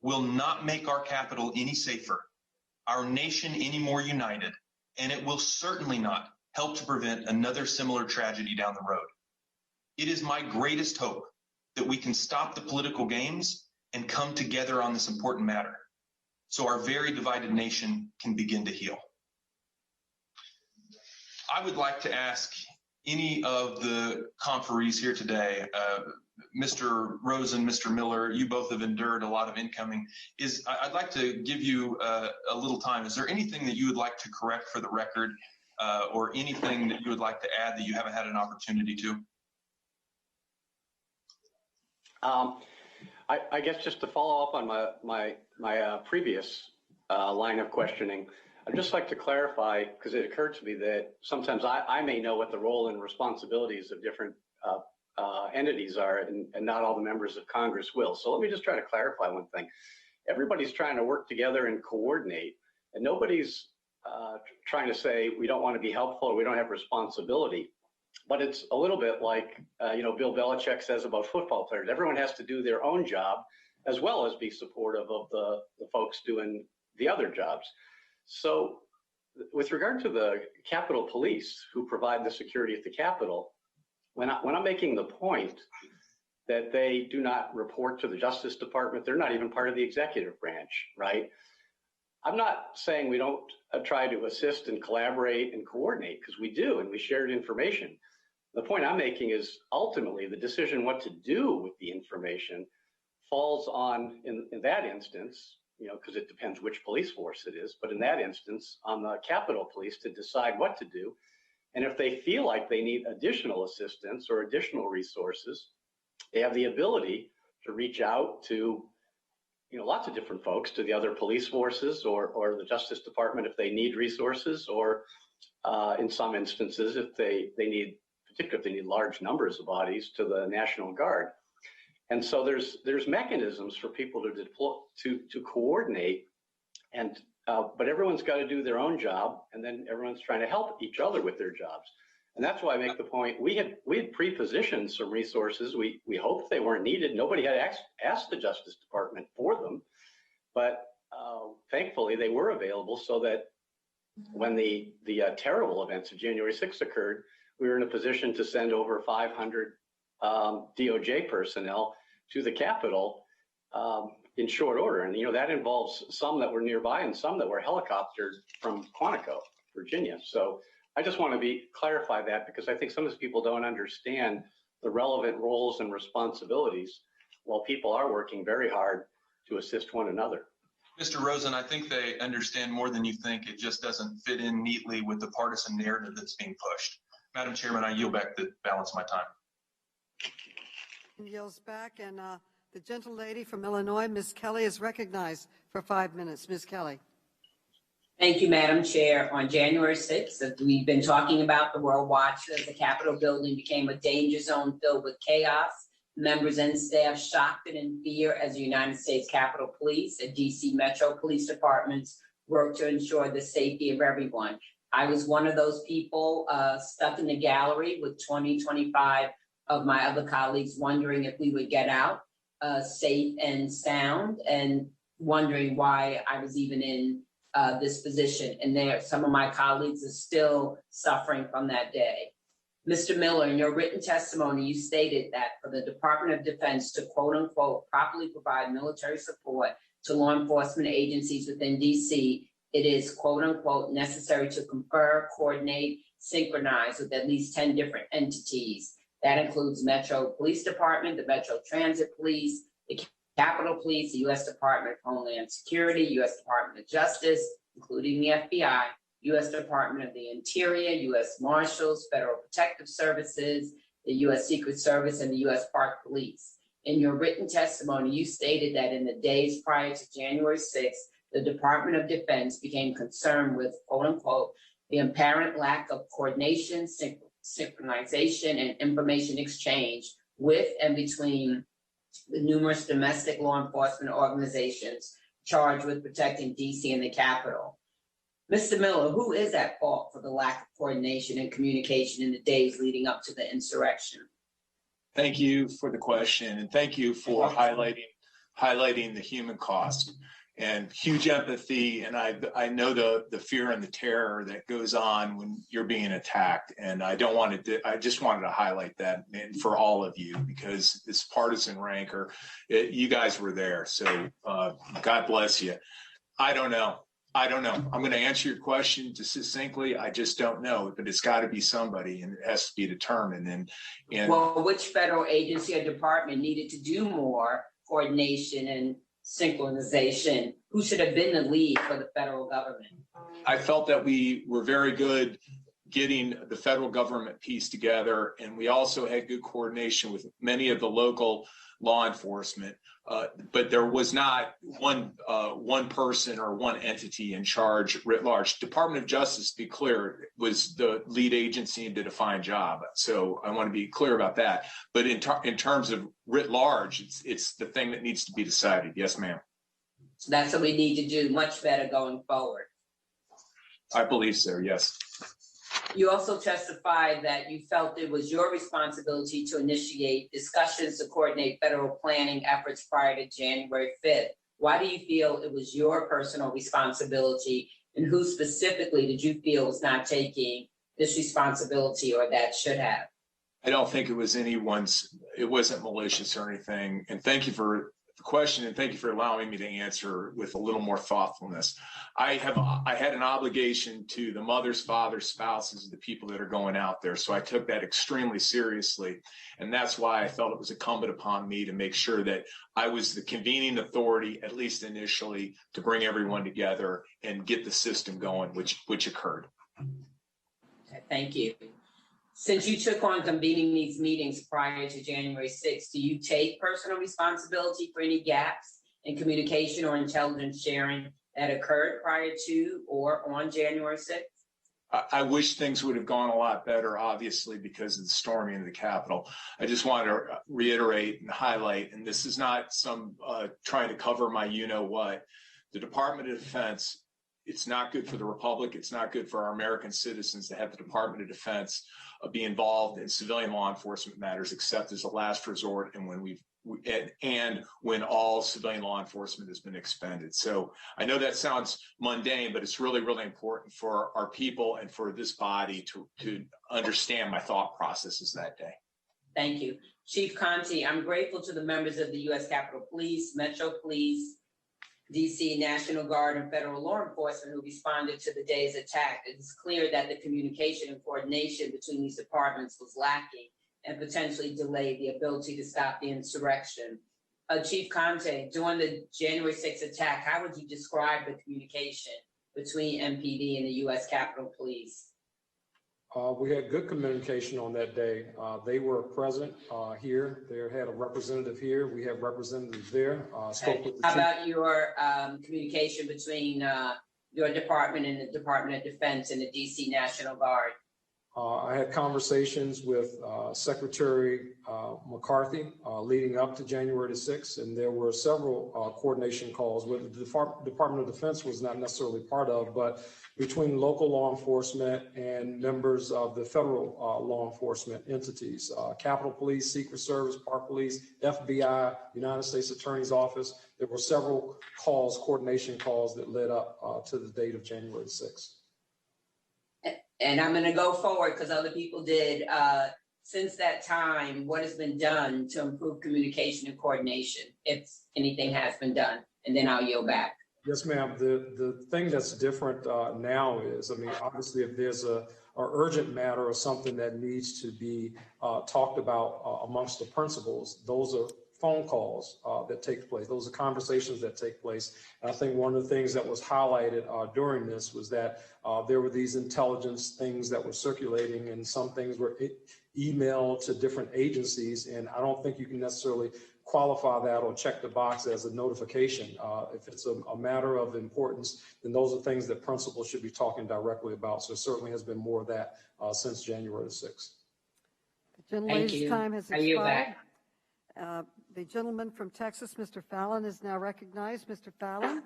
will not make our Capitol any safer, our nation any more united, and it will certainly not help to prevent another similar tragedy down the road. It is my greatest hope that we can stop the political games and come together on this important matter, so our very divided nation can begin to heal. I would like to ask any of the conferees here today, Mr. Rosen, Mr. Miller, you both have endured a lot of incoming. I'd like to give you a little time. Is there anything that you would like to correct for the record, or anything that you would like to add that you haven't had an opportunity to? I guess just to follow up on my previous line of questioning, I'd just like to clarify, because it occurred to me that sometimes I may know what the role and responsibilities of different entities are, and not all the members of Congress will. So let me just try to clarify one thing. Everybody's trying to work together and coordinate, and nobody's trying to say we don't want to be helpful or we don't have responsibility. But it's a little bit like, Bill Belichick says about football players. Everyone has to do their own job as well as be supportive of the folks doing the other jobs. So with regard to the Capitol Police who provide the security at the Capitol, when I'm making the point that they do not report to the Justice Department, they're not even part of the executive branch, right? I'm not saying we don't try to assist and collaborate and coordinate, because we do, and we shared information. The point I'm making is ultimately the decision what to do with the information falls on, in that instance, because it depends which police force it is, but in that instance, on the Capitol Police to decide what to do. And if they feel like they need additional assistance or additional resources, they have the ability to reach out to, lots of different folks, to the other police forces or the Justice Department if they need resources, or in some instances, if they need, particularly if they need large numbers of bodies, to the National Guard. And so there's mechanisms for people to deploy, to coordinate, and but everyone's got to do their own job, and then everyone's trying to help each other with their jobs. And that's why I make the point, we had pre-positioned some resources. We hoped they weren't needed. Nobody had asked the Justice Department for them, but thankfully they were available, so that when the terrible events of January 6th occurred, we were in a position to send over 500 DOJ personnel to the Capitol in short order. And, that involves some that were nearby and some that were helicoptered from Quantico, Virginia. So I just want to clarify that, because I think some of these people don't understand the relevant roles and responsibilities, while people are working very hard to assist one another. Mr. Rosen, I think they understand more than you think. It just doesn't fit in neatly with the partisan narrative that's being pushed. Madam Chairman, I yield back the balance of my time. Yields back, and the gentle lady from Illinois, Ms. Kelly, is recognized for 5 minutes. Ms. Kelly. Thank you, Madam Chair. On January 6th, we've been talking about the World Watch as the Capitol building became a danger zone filled with chaos. Members and staff shocked and in fear as the United States Capitol Police and DC Metro Police Departments work to ensure the safety of everyone. I was one of those people stuck in the gallery with 25 of my other colleagues wondering if we would get out safe and sound, and wondering why I was even in this position. And some of my colleagues are still suffering from that day. Mr. Miller, in your written testimony, you stated that for the Department of Defense to quote unquote properly provide military support to law enforcement agencies within DC, it is quote unquote necessary to confer, coordinate, synchronize with at least 10 different entities. That includes Metro Police Department, the Metro Transit Police, the Capitol Police, the U.S. Department of Homeland Security, U.S. Department of Justice, including the FBI, U.S. Department of the Interior, U.S. Marshals, Federal Protective Services, the U.S. Secret Service, and the U.S. Park Police. In your written testimony, you stated that in the days prior to January 6th, the Department of Defense became concerned with, quote unquote, the apparent lack of coordination, synchronization, and information exchange with and between the numerous domestic law enforcement organizations charged with protecting DC and the Capitol. Mr. Miller, who is at fault for the lack of coordination and communication in the days leading up to the insurrection? Thank you for the question, and thank you for highlighting the human cost and huge empathy. And I know the fear and the terror that goes on when you're being attacked. And I just wanted to highlight that for all of you, because this partisan rancor, you guys were there. So God bless you. I don't know. I don't know. I'm going to answer your question just succinctly. I just don't know, but it's got to be somebody, and it has to be determined. And well, which federal agency or department needed to do more coordination and synchronization? Who should have been the lead for the federal government? I felt that we were very good getting the federal government piece together, and we also had good coordination with many of the local law enforcement. But there was not one person or one entity in charge writ large. Department of Justice, to be clear, was the lead agency and did a fine job. So I want to be clear about that. But in terms of writ large, it's the thing that needs to be decided. Yes, ma'am. So that's what we need to do much better going forward. I believe so, yes. You also testified that you felt it was your responsibility to initiate discussions to coordinate federal planning efforts prior to January 5th. Why do you feel it was your personal responsibility, and who specifically did you feel was not taking this responsibility or that should have? I don't think it was anyone's, it wasn't malicious or anything. And thank you for the question, and thank you for allowing me to answer with a little more thoughtfulness. I had an obligation to the mothers, fathers, spouses, the people that are going out there. So I took that extremely seriously. And that's why I felt it was incumbent upon me to make sure that I was the convening authority, at least initially, to bring everyone together and get the system going, which occurred. Okay, thank you. Since you took on convening these meetings prior to January 6th, do you take personal responsibility for any gaps in communication or intelligence sharing that occurred prior to or on January 6th? I wish things would have gone a lot better, obviously, because of the storming of the Capitol. I just want to reiterate and highlight, and this is not some trying to cover my you-know-what, the Department of Defense, it's not good for the Republic. It's not good for our American citizens to have the Department of Defense be involved in civilian law enforcement matters, except as a last resort, and when all civilian law enforcement has been expended. So I know that sounds mundane, but it's really, really important for our people and for this body to understand my thought processes that day. Thank you. Chief Contee, I'm grateful to the members of the U.S. Capitol Police, Metro Police, DC National Guard, and federal law enforcement who responded to the day's attack. It is clear that the communication and coordination between these departments was lacking and potentially delayed the ability to stop the insurrection. Chief Contee, during the January 6th attack, how would you describe the communication between MPD and the U.S. Capitol Police? We had good communication on that day. They were present here. They had a representative here. We have representatives there. Okay. How about your communication between your department and the Department of Defense and the DC National Guard? I had conversations with Secretary McCarthy leading up to January the 6th, and there were several coordination calls with the Department of Defense was not necessarily part of, but between local law enforcement and members of the federal law enforcement entities, Capitol Police, Secret Service, Park Police, FBI, United States Attorney's Office. There were several calls, coordination calls that led up to the date of January 6th. And I'm going to go forward because other people did. Since that time, what has been done to improve communication and coordination, if anything has been done? And then I'll yield back. Yes, ma'am. The thing that's different now is, I mean, obviously, if there's a urgent matter or something that needs to be talked about amongst the principals, those are phone calls that take place. Those are conversations that take place. And I think one of the things that was highlighted during this was that there were these intelligence things that were circulating, and some things were emailed to different agencies. And I don't think you can necessarily qualify that or check the box as a notification. If it's a matter of importance, then those are things that principals should be talking directly about. So it certainly has been more of that since January the 6th. The gentleman's time has expired. The gentleman from Texas, Mr. Fallon, is now recognized. Mr. Fallon.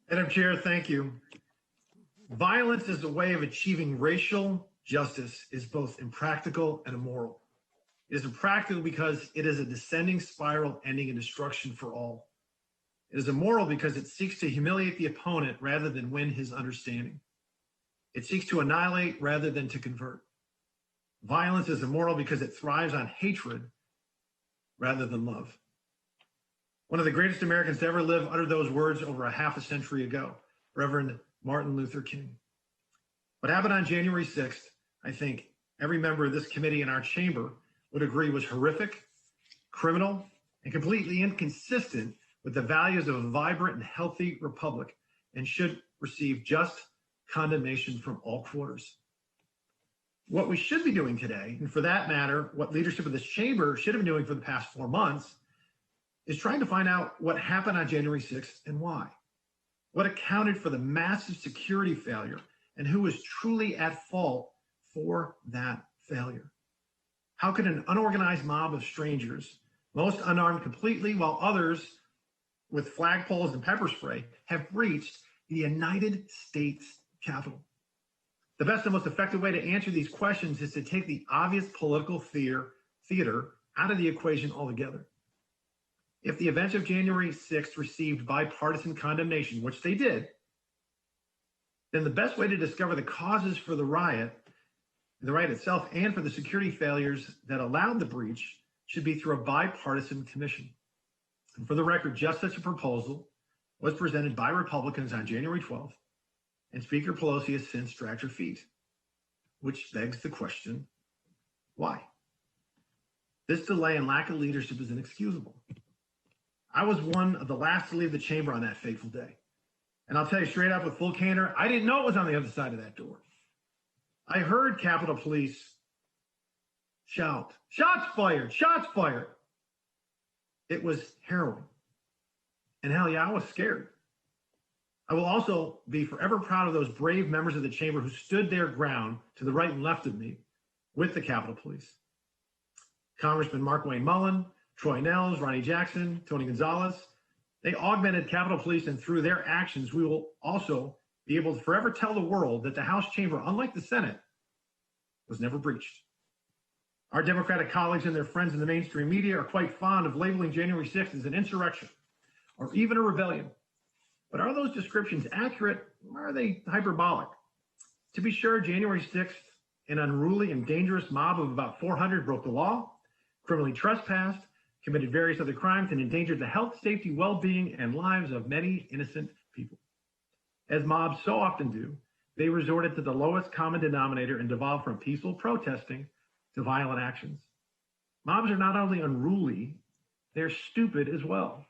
Madam Chair, thank you. Violence as a way of achieving racial justice is both impractical and immoral. It is impractical because it is a descending spiral ending in destruction for all. It is immoral because it seeks to humiliate the opponent rather than win his understanding. It seeks to annihilate rather than to convert. Violence is immoral because it thrives on hatred rather than love. One of the greatest Americans to ever live uttered those words over a half a century ago. Reverend Martin Luther King. What happened on January 6th, I think every member of this committee in our chamber would agree was horrific, criminal, and completely inconsistent with the values of a vibrant and healthy republic, and should receive just condemnation from all quarters. What we should be doing today, and for that matter, what leadership of this chamber should have been doing for the past 4 months, is trying to find out what happened on January 6th and why. What accounted for the massive security failure, and who was truly at fault for that failure. How could an unorganized mob of strangers, most unarmed completely, while others with flagpoles and pepper spray, have breached the United States Capitol? The best and most effective way to answer these questions is to take the obvious political theater out of the equation altogether. If the events of January 6th received bipartisan condemnation, which they did, then the best way to discover the causes for the riot itself, and for the security failures that allowed the breach should be through a bipartisan commission. And for the record, just such a proposal was presented by Republicans on January 12th, and Speaker Pelosi has since dragged her feet, which begs the question, why? This delay and lack of leadership is inexcusable. I was one of the last to leave the chamber on that fateful day. And I'll tell you straight up with full candor, I didn't know it was on the other side of that door. I heard Capitol Police shout, "Shots fired, shots fired." It was harrowing. And hell yeah, I was scared. I will also be forever proud of those brave members of the chamber who stood their ground to the right and left of me with the Capitol Police. Congressman Mark Wayne Mullen, Troy Nehls, Ronnie Jackson, Tony Gonzalez, they augmented Capitol Police, and through their actions, we will also be able to forever tell the world that the House chamber, unlike the Senate, was never breached. Our Democratic colleagues and their friends in the mainstream media are quite fond of labeling January 6th as an insurrection or even a rebellion. But are those descriptions accurate, or are they hyperbolic? To be sure, January 6th, an unruly and dangerous mob of about 400 broke the law, criminally trespassed, committed various other crimes, and endangered the health, safety, well-being, and lives of many innocent people. As mobs so often do, they resorted to the lowest common denominator and devolved from peaceful protesting to violent actions. Mobs are not only unruly, they're stupid as well.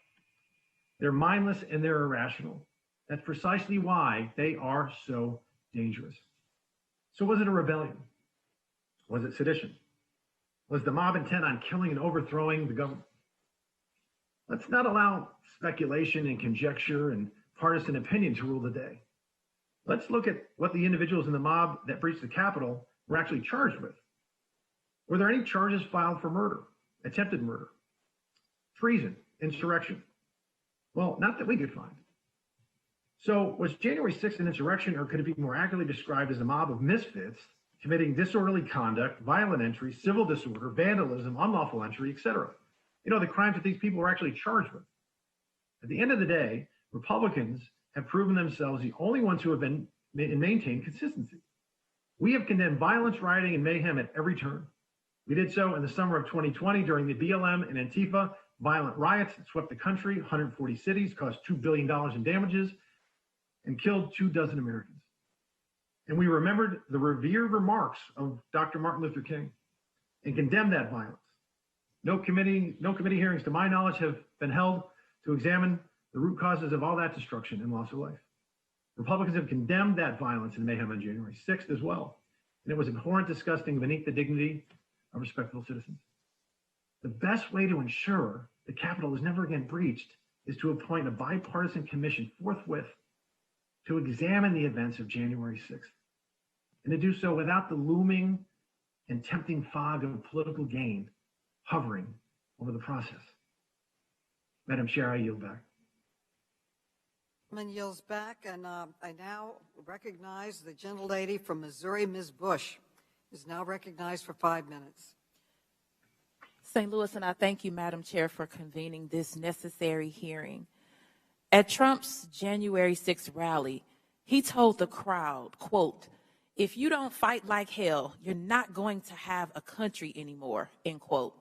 They're mindless and they're irrational. That's precisely why they are so dangerous. So was it a rebellion? Was it sedition? Was the mob intent on killing and overthrowing the government? Let's not allow speculation and conjecture and partisan opinion to rule the day. Let's look at what the individuals in the mob that breached the Capitol were actually charged with. Were there any charges filed for murder, attempted murder, treason, insurrection? Well, not that we could find. So was January 6th an insurrection, or could it be more accurately described as a mob of misfits committing disorderly conduct, violent entry, civil disorder, vandalism, unlawful entry, etc.? You know, the crimes that these people were actually charged with. At the end of the day, Republicans have proven themselves the only ones who have been and maintained consistency. We have condemned violence, rioting, and mayhem at every turn. We did so in the summer of 2020 during the BLM and Antifa violent riots that swept the country, 140 cities, caused $2 billion in damages, and killed 24 Americans. And we remembered the revered remarks of Dr. Martin Luther King and condemned that violence. No committee hearings, to my knowledge, have been held to examine the root causes of all that destruction and loss of life. Republicans have condemned that violence and mayhem on January 6th as well. And it was abhorrent, disgusting, beneath the dignity of respectable citizens. The best way to ensure the Capitol is never again breached is to appoint a bipartisan commission forthwith to examine the events of January 6th, and to do so without the looming and tempting fog of political gain hovering over the process. Madam Chair, I yield back. Yields back, and I now recognize the gentlelady from Missouri, Ms. Bush, is now recognized for 5 minutes. St. Louis, and I thank you, Madam Chair, for convening this necessary hearing. At Trump's January 6th rally, he told the crowd, quote, "If you don't fight like hell, you're not going to have a country anymore," end quote.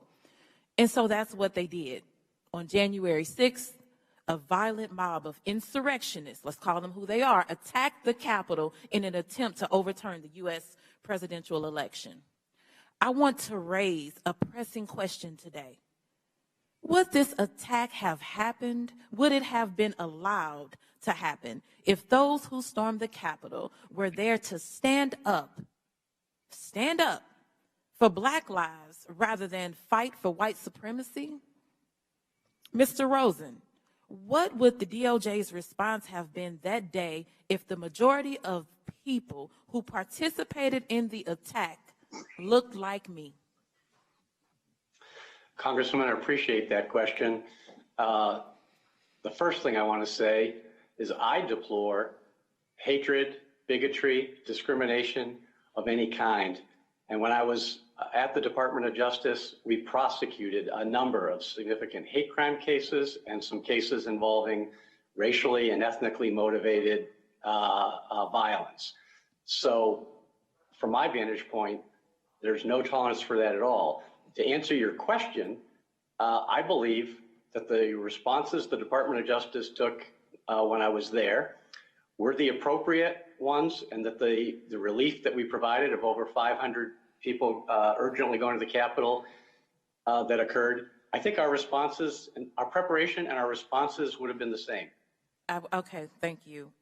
And so that's what they did. On January 6th, a violent mob of insurrectionists, let's call them who they are, attacked the Capitol in an attempt to overturn the U.S. presidential election. I want to raise a pressing question today. Would this attack have happened? Would it have been allowed to happen if those who stormed the Capitol were there to stand up for Black lives rather than fight for white supremacy? Mr. Rosen, what would the DOJ's response have been that day if the majority of people who participated in the attack looked like me? Congresswoman, I appreciate that question. The first thing I want to say is I deplore hatred, bigotry, discrimination of any kind. And when I was at the Department of Justice, we prosecuted a number of significant hate crime cases and some cases involving racially and ethnically motivated violence. So from my vantage point, there's no tolerance for that at all. To answer your question, I believe that the responses the Department of Justice took when I was there were the appropriate ones, and that the relief that we provided of over 500 people urgently going to the Capitol that occurred, I think our responses and our preparation and our responses would have been the same. Okay, thank you.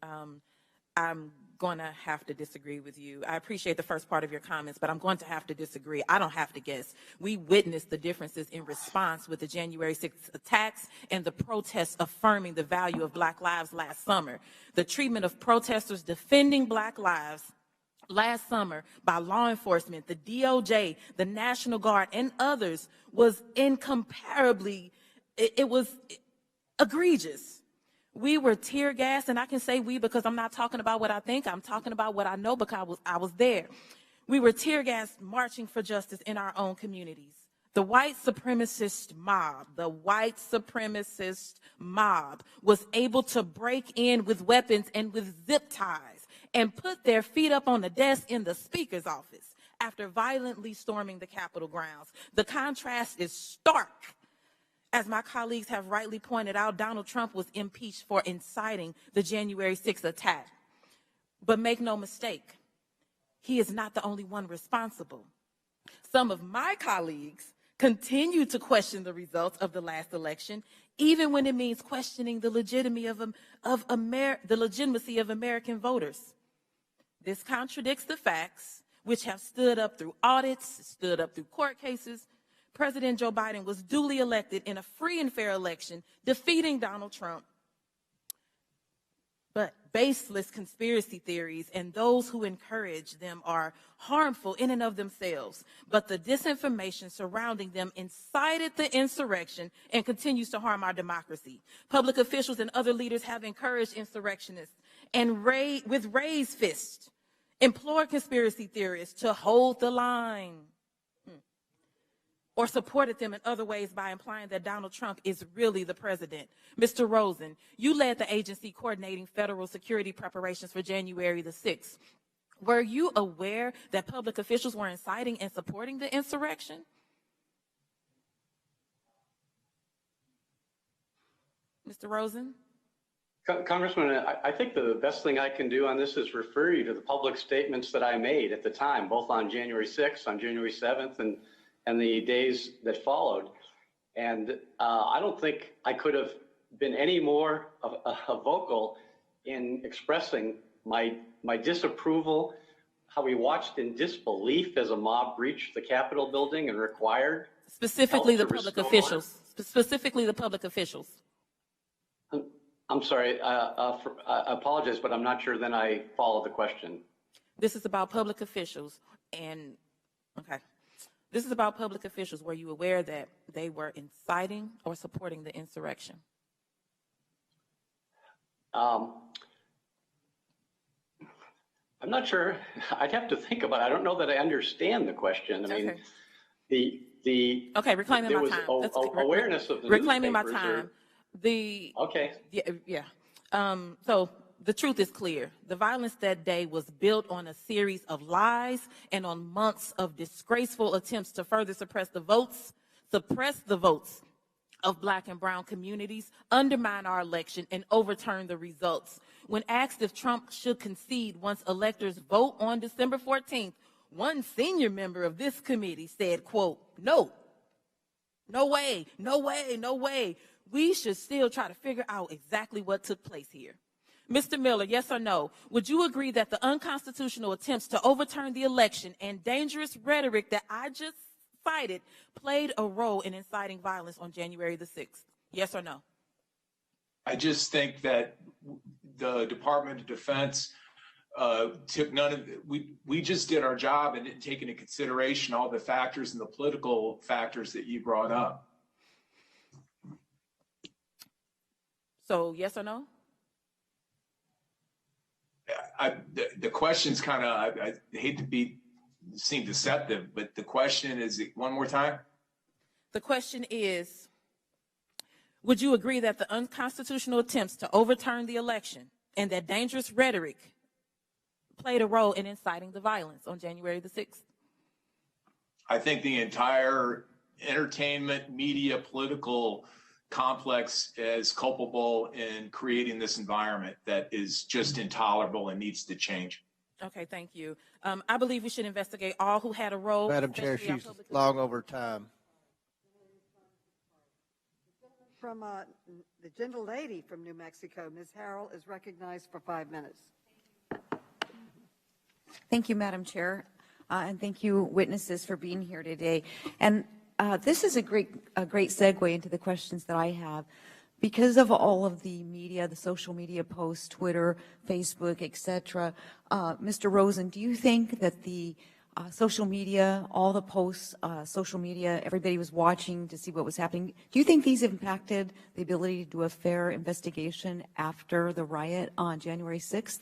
I'm going to have to disagree with you. I appreciate the first part of your comments, but I'm going to have to disagree. I don't have to guess. We witnessed the differences in response with the January 6th attacks and the protests affirming the value of Black lives last summer. The treatment of protesters defending Black lives last summer by law enforcement, the DOJ, the National Guard, and others was incomparably, it was egregious. We were tear gassed, and I can say we because I'm not talking about what I think, I'm talking about what I know because I was there. We were tear gassed marching for justice in our own communities. The white supremacist mob was able to break in with weapons and with zip ties and put their feet up on the desk in the Speaker's office after violently storming the Capitol grounds. The contrast is stark. As my colleagues have rightly pointed out, Donald Trump was impeached for inciting the January 6th attack. But make no mistake, he is not the only one responsible. Some of my colleagues continue to question the results of the last election, even when it means questioning the legitimacy of American voters. This contradicts the facts, which have stood up through audits, stood up through court cases. President Joe Biden was duly elected in a free and fair election, defeating Donald Trump. But baseless conspiracy theories and those who encourage them are harmful in and of themselves. But the disinformation surrounding them incited the insurrection and continues to harm our democracy. Public officials and other leaders have encouraged insurrectionists and with raised fists, implored conspiracy theorists to hold the line, or supported them in other ways by implying that Donald Trump is really the president. Mr. Rosen, you led the agency coordinating federal security preparations for January the 6th. Were you aware that public officials were inciting and supporting the insurrection? Mr. Rosen? Congressman, I think the best thing I can do on this is refer you to the public statements that I made at the time, both on January 6th, on January 7th, and the days that followed. And I don't think I could have been any more vocal in expressing my disapproval, how we watched in disbelief as a mob breached the Capitol building and required specifically the public officials. Specifically the public officials. I'm sorry, I apologize, but I'm not sure then I followed the question. This is about public officials and, okay. This is about public officials. Were you aware that they were inciting or supporting the insurrection? I'm not sure. I'd have to think about it. I don't know that I understand the question. I mean, okay, reclaiming my time. Awareness of the reclaiming my time. Okay. Yeah. So the truth is clear. The violence that day was built on a series of lies and on months of disgraceful attempts to further suppress the votes of Black and brown communities, undermine our election, and overturn the results. When asked if Trump should concede once electors vote on December 14th, one senior member of this committee said, quote, no way, no way, no way. We should still try to figure out exactly what took place here. Mr. Miller, yes or no, would you agree that the unconstitutional attempts to overturn the election and dangerous rhetoric that I just cited played a role in inciting violence on January the 6th? Yes or no? I just think that the Department of Defense took none of it. We just did our job and didn't take into consideration all the factors and the political factors that you brought up. So yes or no? The question's kind of, I hate to seem deceptive, but the question is, one more time? The question is, would you agree that the unconstitutional attempts to overturn the election and that dangerous rhetoric played a role in inciting the violence on January the 6th? I think the entire entertainment, media, political complex is culpable in creating this environment that is just intolerable and needs to change. Okay, thank you. I believe we should investigate all who had a role. Madam Chair, she's long over time. From the gentle lady from New Mexico, Ms. Harrell, is recognized for 5 minutes. Thank you, Madam Chair, and thank you, witnesses, for being here today. And this is a great segue into the questions that I have. Because of all of the media, the social media posts, Twitter, Facebook, etc., Mr. Rosen, do you think that the social media, all the posts, social media, everybody was watching to see what was happening, do you think these impacted the ability to do a fair investigation after the riot on January 6th?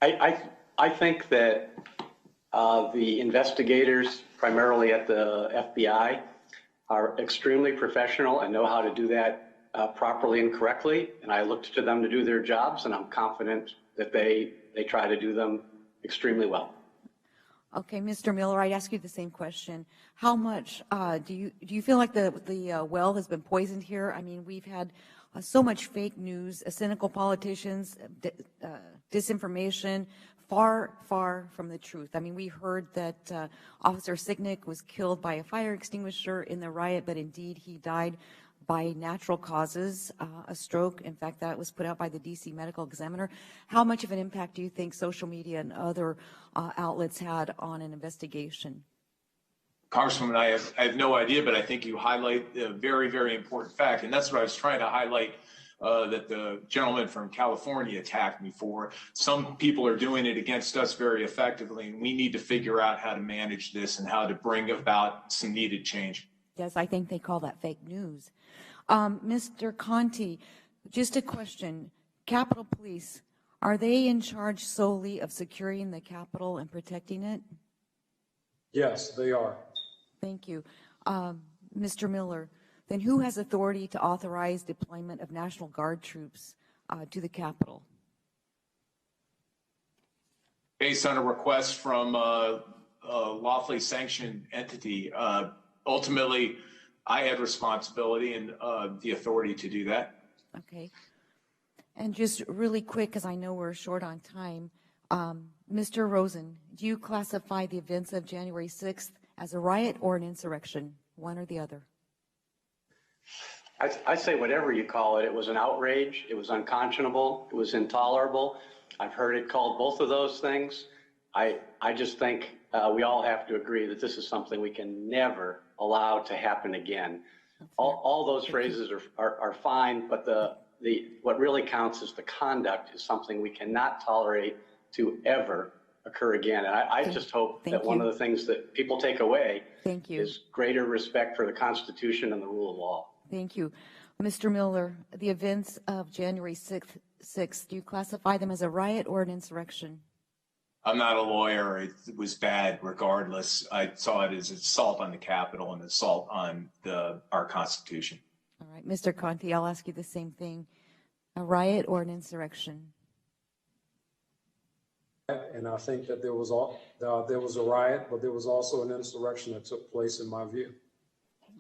I think that the investigators, primarily at the FBI, are extremely professional and know how to do that properly and correctly. And I looked to them to do their jobs, and I'm confident that they try to do them extremely well. Okay, Mr. Miller, I'd ask you the same question. How much do you feel like the well has been poisoned here? I mean, we've had so much fake news, cynical politicians, disinformation, far from the truth. I mean, we heard that Officer Signick was killed by a fire extinguisher in the riot, but indeed he died by natural causes, a stroke. In fact, that was put out by the DC Medical Examiner. How much of an impact do you think social media and other outlets had on an investigation? Congresswoman, I have no idea, but I think you highlight a very, very important fact, and that's what I was trying to highlight that the gentleman from California attacked me for. Some people are doing it against us very effectively, and we need to figure out how to manage this and how to bring about some needed change. Yes, I think they call that fake news. Mr. Contee, just a question. Capitol Police, are they in charge solely of securing the Capitol and protecting it? Yes, they are. Thank you. Mr. Miller, then who has authority to authorize deployment of National Guard troops to the Capitol? Based on a request from a lawfully sanctioned entity, ultimately, I had responsibility and the authority to do that. Okay. And just really quick, because I know we're short on time, Mr. Rosen, do you classify the events of January 6th as a riot or an insurrection, one or the other? I say whatever you call it. It was an outrage. It was unconscionable. It was intolerable. I've heard it called both of those things. I just think we all have to agree that this is something we can never allow to happen again. All those phrases are fine, but what really counts is the conduct is something we cannot tolerate to ever occur again. And I just hope that one of the things that people take away is greater respect for the Constitution and the rule of law. Thank you. Mr. Miller, the events of January 6th, do you classify them as a riot or an insurrection? I'm not a lawyer. It was bad regardless. I saw it as assault on the Capitol and assault on our Constitution. All right, Mr. Contee, I'll ask you the same thing. A riot or an insurrection? And I think that there was a riot, but there was also an insurrection that took place in my view.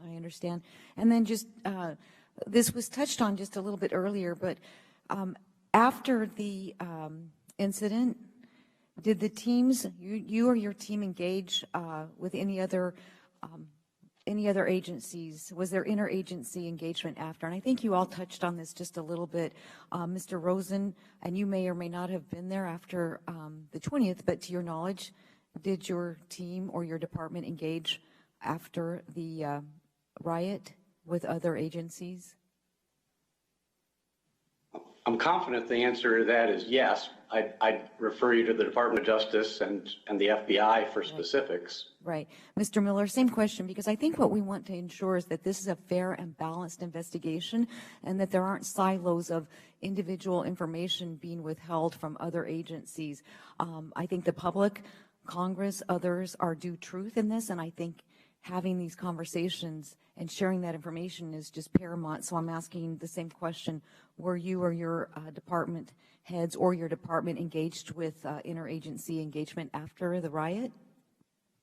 I understand. And then just, this was touched on just a little bit earlier, but after the incident, did the teams, you or your team engage with any other agencies? Was there interagency engagement after? And I think you all touched on this just a little bit, Mr. Rosen, and you may or may not have been there after the 20th, but to your knowledge, did your team or your department engage after the riot with other agencies? I'm confident the answer to that is yes. I'd refer you to the Department of Justice and the FBI for specifics. Right. Mr. Miller, same question, because I think what we want to ensure is that this is a fair and balanced investigation and that there aren't silos of individual information being withheld from other agencies. I think the public, Congress, others are due truth in this, and I think having these conversations and sharing that information is just paramount. So I'm asking the same question. Were you or your department heads or your department engaged with interagency engagement after the riot?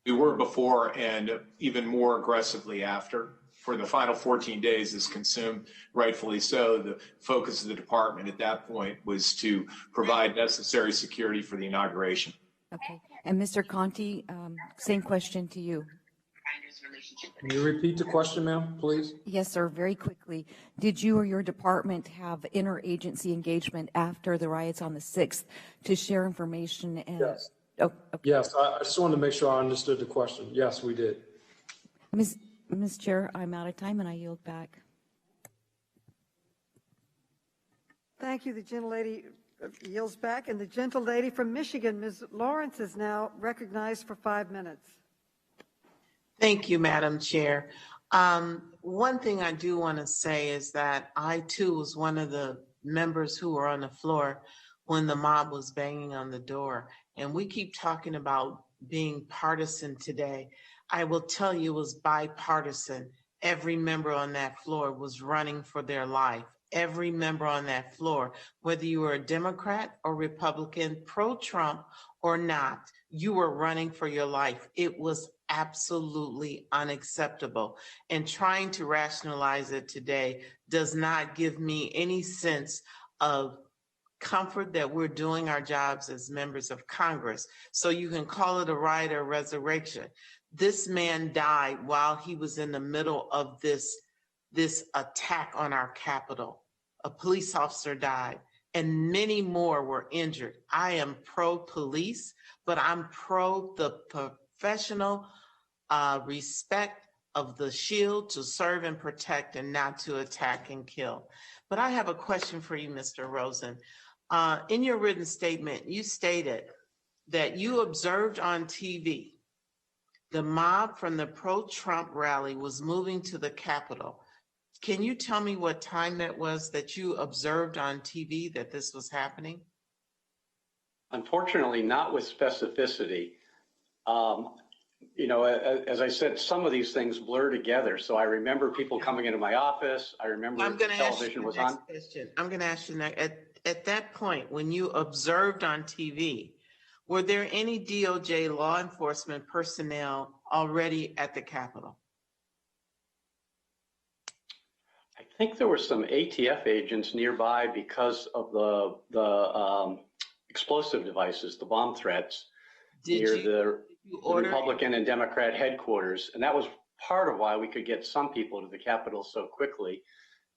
We were before and even more aggressively after. For the final 14 days is consumed, rightfully so. The focus of the department at that point was to provide necessary security for the inauguration. Okay. And Mr. Contee, same question to you. Can you repeat the question, ma'am, please? Yes, sir. Very quickly. Did you or your department have interagency engagement after the riots on the 6th to share information? And, yes. Oh, okay. Yes. I just wanted to make sure I understood the question. Yes, we did. Ms. Chair, I'm out of time and I yield back. Thank you. The gentlelady yields back. And the gentlelady from Michigan, Ms. Lawrence, is now recognized for 5 minutes. Thank you, Madam Chair. One thing I do want to say is that I, too, was one of the members who were on the floor when the mob was banging on the door. And we keep talking about being partisan today. I will tell you it was bipartisan. Every member on that floor was running for their life. Every member on that floor, whether you were a Democrat or Republican, pro-Trump or not, you were running for your life. It was absolutely unacceptable. And trying to rationalize it today does not give me any sense of comfort that we're doing our jobs as members of Congress. So you can call it a riot or resurrection. This man died while he was in the middle of this attack on our Capitol. A police officer died and many more were injured. I am pro-police, but I'm pro the professional respect of the shield to serve and protect and not to attack and kill. But I have a question for you, Mr. Rosen. In your written statement, you stated that you observed on TV the mob from the pro-Trump rally was moving to the Capitol. Can you tell me what time that was that you observed on TV that this was happening? Unfortunately, not with specificity. You know, as I said, some of these things blur together. So I remember people coming into my office. I remember television was on. I'm going to ask you next. At that point, when you observed on TV, were there any DOJ law enforcement personnel already at the Capitol? I think there were some ATF agents nearby because of the explosive devices, the bomb threats near the Republican and Democrat headquarters. And that was part of why we could get some people to the Capitol so quickly.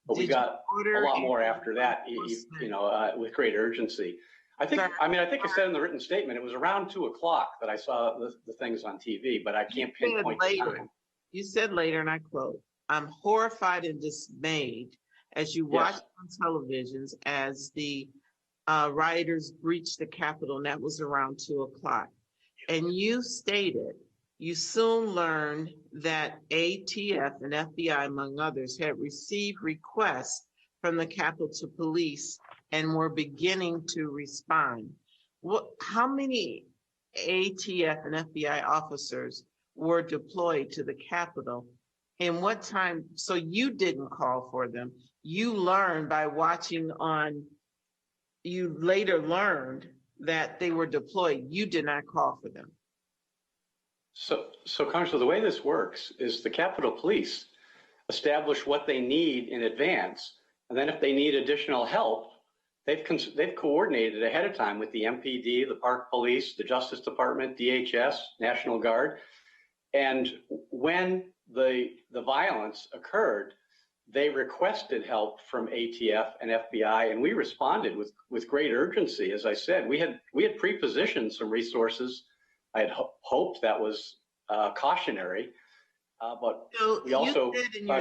But we got a lot more after that, you know, with great urgency. I think I said in the written statement, it was around 2 o'clock that I saw the things on TV, but I can't pinpoint the time. You said later, and I quote, "I'm horrified and dismayed as you watch on televisions as the rioters breached the Capitol," and that was around 2 o'clock. And you stated you soon learned that ATF and FBI, among others, had received requests from the Capitol to police and were beginning to respond. How many ATF and FBI officers were deployed to the Capitol? And what time? So you didn't call for them. You learned by watching on, you later learned that they were deployed. You did not call for them. So Congressman, the way this works is the Capitol Police establish what they need in advance. And then if they need additional help, they've coordinated ahead of time with the MPD, the Park Police, the Justice Department, DHS, National Guard. And when the violence occurred, they requested help from ATF and FBI, and we responded with great urgency. As I said, we had pre-positioned some resources. I had hoped that was cautionary, but we also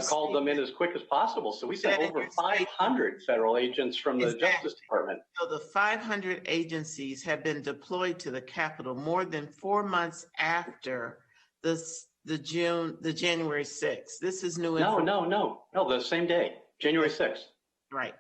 called them in as quick as possible. So we sent over 500 federal agents from the Justice Department. So the 500 agencies have been deployed to the Capitol more than 4 months after the January 6th. This is new information. No, the same day, January 6th. Right.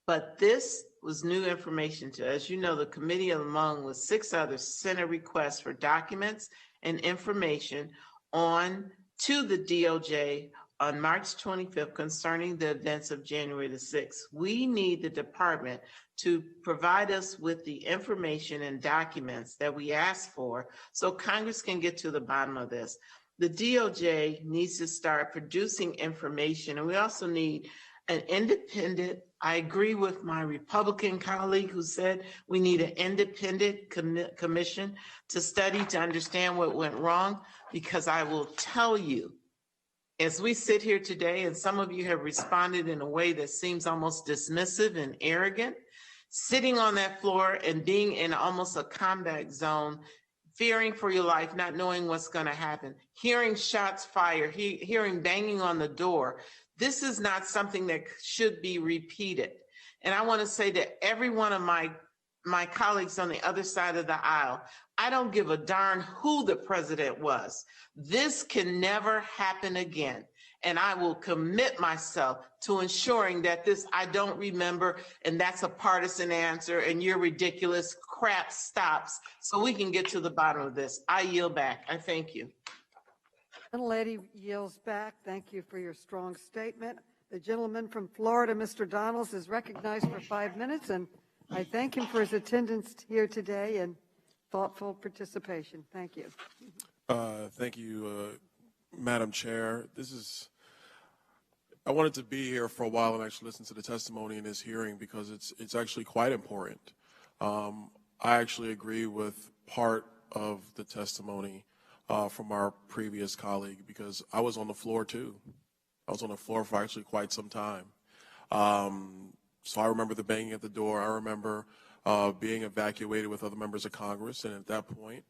But this was new information to, as you know, the committee along with 6 others sent a request for documents and information to the DOJ on March 25th concerning the events of January the 6th. We need the department to provide us with the information and documents that we asked for so Congress can get to the bottom of this. The DOJ needs to start producing information, and we also need an independent, I agree with my Republican colleague who said we need an independent commission to study to understand what went wrong, because I will tell you, as we sit here today, and some of you have responded in a way that seems almost dismissive and arrogant, sitting on that floor and being in almost a combat zone, fearing for your life, not knowing what's going to happen, hearing shots fired, hearing banging on the door. This is not something that should be repeated. And I want to say to every one of my colleagues on the other side of the aisle, I don't give a darn who the president was. This can never happen again. And I will commit myself to ensuring that this I don't remember, and that's a partisan answer, and your ridiculous crap stops so we can get to the bottom of this. I yield back. I thank you. The lady yields back. Thank you for your strong statement. The gentleman from Florida, Mr. Donalds, is recognized for 5 minutes, and I thank him for his attendance here today and thoughtful participation. Thank you. Thank you, Madam Chair. I wanted to be here for a while and actually listen to the testimony in this hearing because it's actually quite important. I actually agree with part of the testimony from our previous colleague because I was on the floor too. I was on the floor for actually quite some time. So I remember the banging at the door. I remember being evacuated with other members of Congress. And at that point,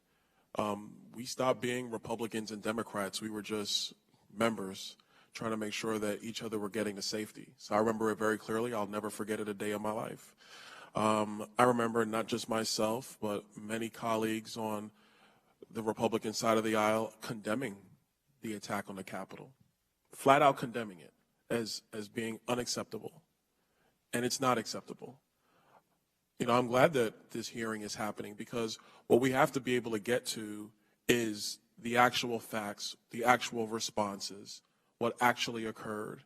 we stopped being Republicans and Democrats. We were just members trying to make sure that each other were getting to safety. So I remember it very clearly. I'll never forget it a day of my life. I remember not just myself, but many colleagues on the Republican side of the aisle condemning the attack on the Capitol, flat out condemning it as being unacceptable. And it's not acceptable. You know, I'm glad that this hearing is happening because what we have to be able to get to is the actual facts, the actual responses, what actually occurred,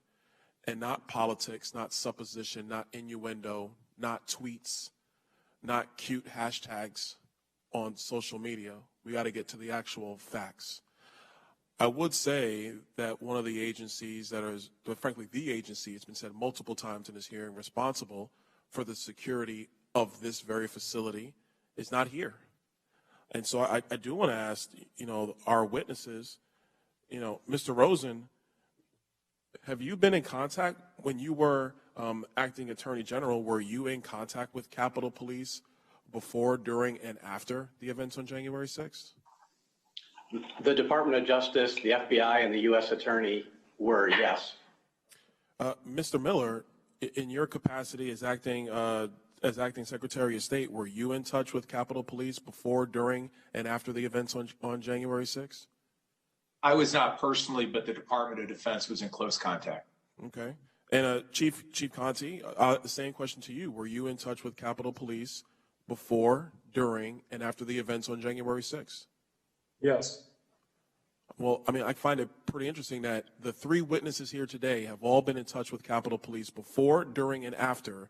and not politics, not supposition, not innuendo, not tweets, not cute hashtags on social media. We got to get to the actual facts. I would say that one of the agencies frankly, the agency, it's been said multiple times in this hearing, responsible for the security of this very facility is not here. And so I do want to ask, our witnesses, Mr. Rosen, have you been in contact when you were acting Attorney General? Were you in contact with Capitol Police before, during, and after the events on January 6th? The Department of Justice, the FBI, and the U.S. Attorney were, yes. Mr. Miller, in your capacity as acting Secretary of State, were you in touch with Capitol Police before, during, and after the events on January 6th? I was not personally, but the Department of Defense was in close contact. Okay. And Chief Contee, the same question to you. Were you in touch with Capitol Police before, during, and after the events on January 6th? Yes. Well, I mean, I find it pretty interesting that the 3 witnesses here today have all been in touch with Capitol Police before, during, and after,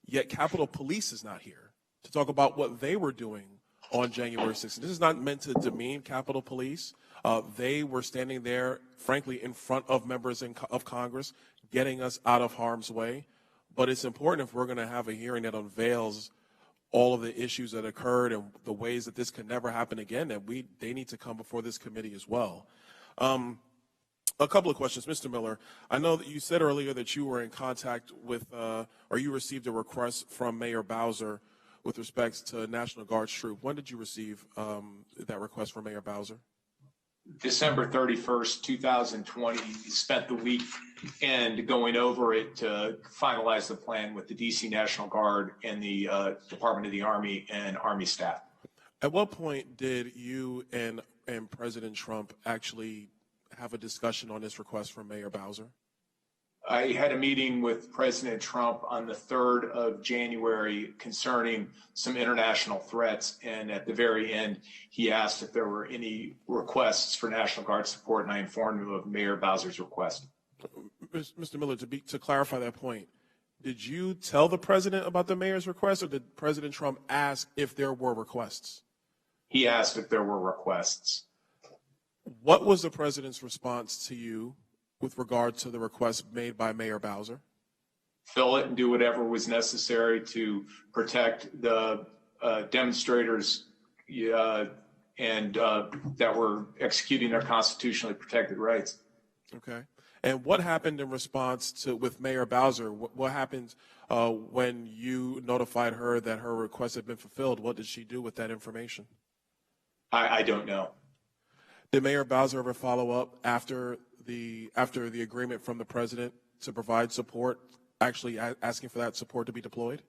yet Capitol Police is not here to talk about what they were doing on January 6th. This is not meant to demean Capitol Police. They were standing there, frankly, in front of members of Congress, getting us out of harm's way. But it's important if we're going to have a hearing that unveils all of the issues that occurred and the ways that this can never happen again, that they need to come before this committee as well. A couple of questions. Mr. Miller, I know that you said earlier that you were in contact with, or you received a request from Mayor Bowser with respect to National Guard troop. When did you receive that request from Mayor Bowser? December 31st, 2020, spent the weekend going over it to finalize the plan with the DC National Guard and the Department of the Army and Army staff. At what point did you and President Trump actually have a discussion on this request from Mayor Bowser? I had a meeting with President Trump on the 3rd of January concerning some international threats, and at the very end, he asked if there were any requests for National Guard support, and I informed him of Mayor Bowser's request. Mr. Miller, to clarify that point, did you tell the president about the mayor's request, or did President Trump ask if there were requests? He asked if there were requests. What was the president's response to you with regard to the request made by Mayor Bowser? Fill it and do whatever was necessary to protect the demonstrators and that were executing their constitutionally protected rights. Okay. And what happened in response to with Mayor Bowser? What happened when you notified her that her request had been fulfilled? What did she do with that information? I don't know. Did Mayor Bowser ever follow up after the agreement from the president to provide support, actually asking for that support to be deployed?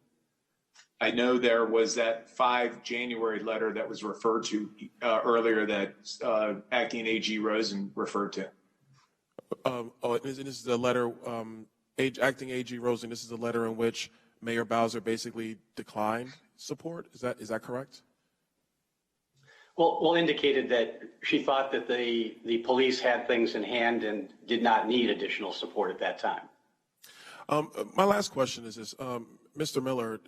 I know there was that 5 January letter that was referred to earlier that Acting AG Rosen referred to. This is the letter, Acting AG Rosen, this is the letter in which Mayor Bowser basically declined support? Is that correct? Well, indicated that she thought that the police had things in hand and did not need additional support at that time. My last question is this. Mr. Miller,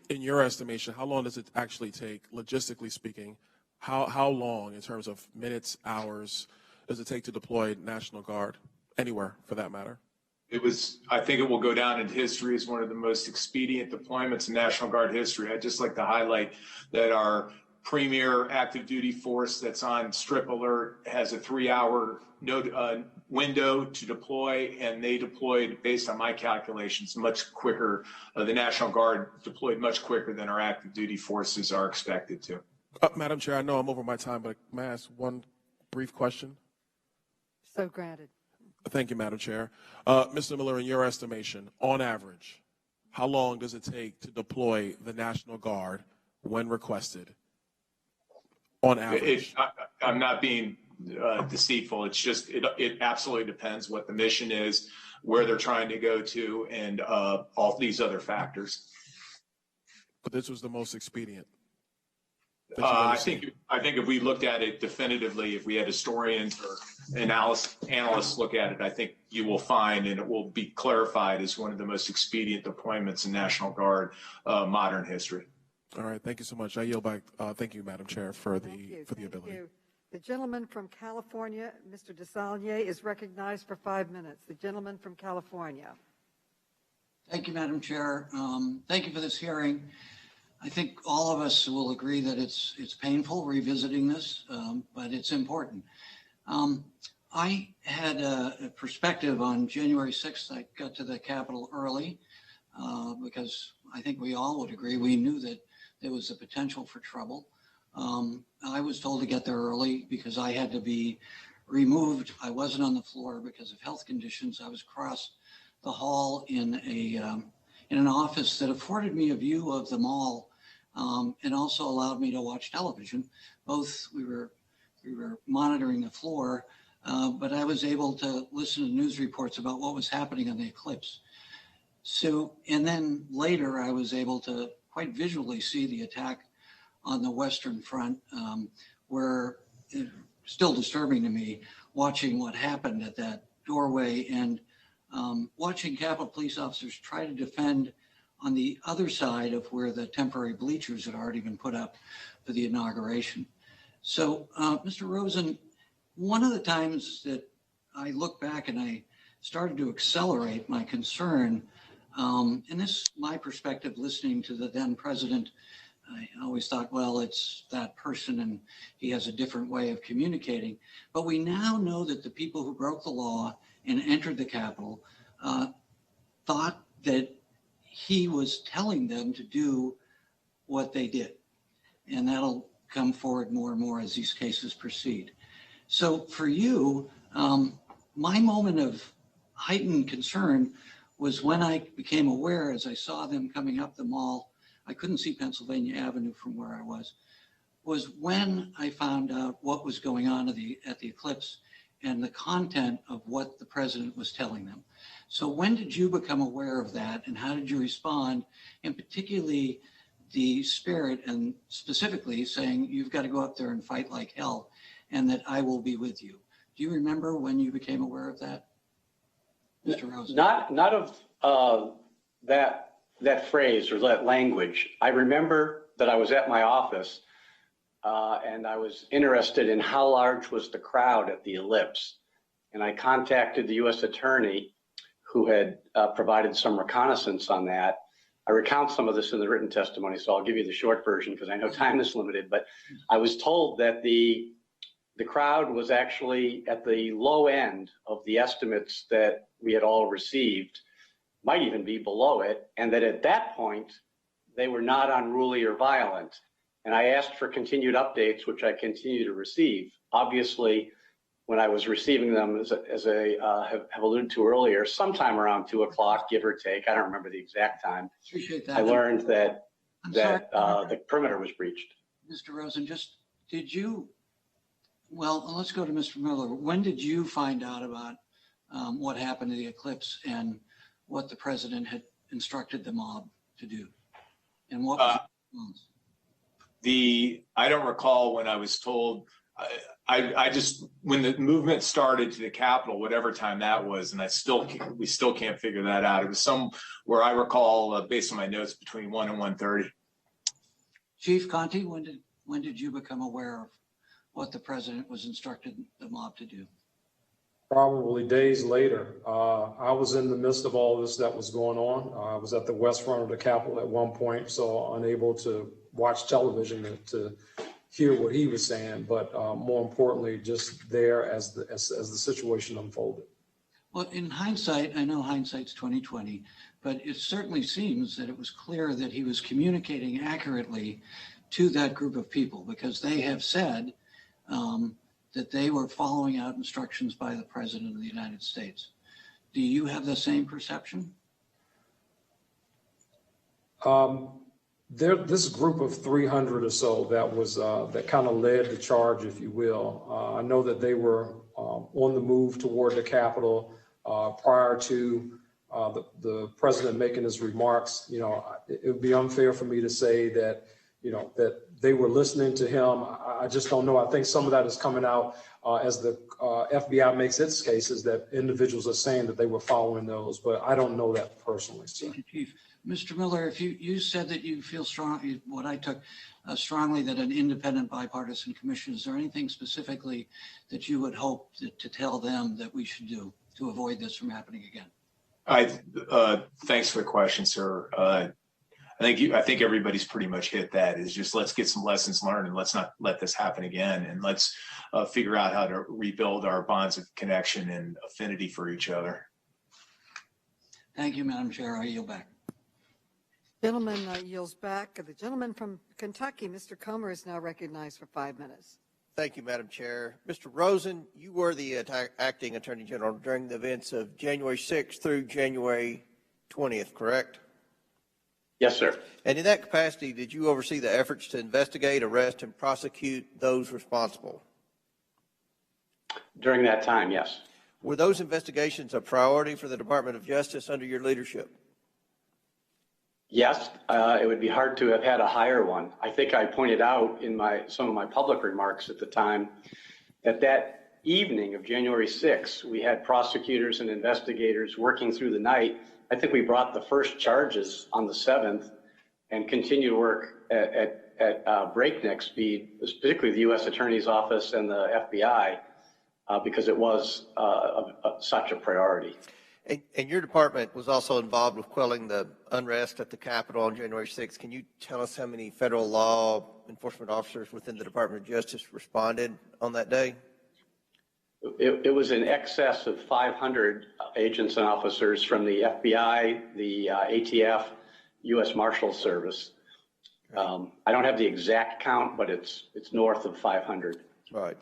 in your estimation, how long does it actually take, logistically speaking, how long in terms of minutes, hours, does it take to deploy National Guard, anywhere for that matter? I think it will go down in history as one of the most expedient deployments in National Guard history. I'd just like to highlight that our premier active duty force that's on strip alert has a 3-hour window to deploy, and they deployed, based on my calculations, much quicker. The National Guard deployed much quicker than our active duty forces are expected to. Madam Chair, I know I'm over my time, but may I ask one brief question? So granted. Thank you, Madam Chair. Mr. Miller, in your estimation, on average, how long does it take to deploy the National Guard when requested? On average. I'm not being deceitful. It's just, it absolutely depends what the mission is, where they're trying to go to, and all these other factors. But this was the most expedient. I think if we looked at it definitively, if we had historians or analysts look at it, I think you will find, and it will be clarified as one of the most expedient deployments in National Guard modern history. All right, thank you so much. I yield back. Thank you, Madam Chair, for the ability. You. The gentleman from California, Mr. DeSaulnier, is recognized for 5 minutes. The gentleman from California. Thank you, Madam Chair. Thank you for this hearing. I think all of us will agree that it's painful revisiting this, but it's important. I had a perspective on January 6th. I got to the Capitol early because I think we all would agree we knew that there was a potential for trouble. I was told to get there early because I had to be removed. I wasn't on the floor because of health conditions. I was across the hall in an office that afforded me a view of the mall and also allowed me to watch television. Both we were monitoring the floor, but I was able to listen to news reports about what was happening on the eclipse. So, and then later I was able to quite visually see the attack on the Western Front, where it's still disturbing to me watching what happened at that doorway and watching Capitol police officers try to defend on the other side of where the temporary bleachers had already been put up for the inauguration. So, Mr. Rosen, one of the times that I look back and I started to accelerate my concern, and this is my perspective listening to the then president, I always thought, well, it's that person and he has a different way of communicating. But we now know that the people who broke the law and entered the Capitol thought that he was telling them to do what they did. And that'll come forward more and more as these cases proceed. So for you, my moment of heightened concern was when I became aware, as I saw them coming up the mall, I couldn't see Pennsylvania Avenue from where I was when I found out what was going on at the eclipse and the content of what the president was telling them. So when did you become aware of that, and how did you respond, and particularly the spirit and specifically saying you've got to go up there and fight like hell and that I will be with you? Do you remember when you became aware of that, Mr. Rosen? Not of that phrase or that language. I remember that I was at my office and I was interested in how large was the crowd at the ellipse. And I contacted the U.S. Attorney who had provided some reconnaissance on that. I recount some of this in the written testimony, so I'll give you the short version because I know time is limited. But I was told that the crowd was actually at the low end of the estimates that we had all received, might even be below it, and that at that point, they were not unruly or violent. And I asked for continued updates, which I continue to receive. Obviously, when I was receiving them, as I have alluded to earlier, sometime around 2 o'clock, give or take, I don't remember the exact time, Appreciate that. I learned that the perimeter was breached. Mr. Rosen, let's go to Mr. Miller. When did you find out about what happened to the eclipse and what the president had instructed the mob to do? And what was the response? I don't recall when I was told. I just, when the movement started to the Capitol, whatever time that was, and we still can't figure that out. It was somewhere I recall, based on my notes, between 1 and 1:30. Chief Contee, when did you become aware of what the president was instructing the mob to do? Probably days later. I was in the midst of all this that was going on. I was at the west front of the Capitol at one point, so unable to watch television to hear what he was saying, but more importantly, just there as the situation unfolded. Well, in hindsight, I know hindsight's 20/20, but it certainly seems that it was clear that he was communicating accurately to that group of people, because they have said that they were following out instructions by the President of the United States. Do you have the same perception? This group of 300 or so that kind of led the charge, if you will. I know that they were on the move toward the Capitol prior to the president making his remarks. It would be unfair for me to say that they were listening to him. I just don't know. I think some of that is coming out as the FBI makes its cases, that individuals are saying that they were following those, but I don't know that personally. So. Thank you, Chief. Mr. Miller, if you said that you feel strong, what I took strongly, that an independent bipartisan commission, is there anything specifically that you would hope to tell them that we should do to avoid this from happening again? Thanks for the question, sir. I think everybody's pretty much hit that. Is just, let's get some lessons learned and let's not let this happen again, and let's figure out how to rebuild our bonds of connection and affinity for each other. Thank you, Madam Chair. I yield back. Gentleman yields back. The gentleman from Kentucky, Mr. Comer, is now recognized for 5 minutes. Thank you, Madam Chair. Mr. Rosen, you were the acting Attorney General during the events of January 6th through January 20th, correct? Yes, sir. And in that capacity, did you oversee the efforts to investigate, arrest, and prosecute those responsible? During that time, yes. Were those investigations a priority for the Department of Justice under your leadership? Yes, it would be hard to have had a higher one. I think I pointed out in some of my public remarks at the time that evening of January 6th, we had prosecutors and investigators working through the night I think we brought the first charges on the 7th and continue to work at breakneck speed, particularly the U.S. Attorney's Office and the FBI, because it was such a priority. And your department was also involved with quelling the unrest at the Capitol on January 6th. Can you tell us how many federal law enforcement officers within the Department of Justice responded on that day? It was in excess of 500 agents and officers from the FBI, the ATF, U.S. Marshals Service. I don't have the exact count, but it's north of 500. Right.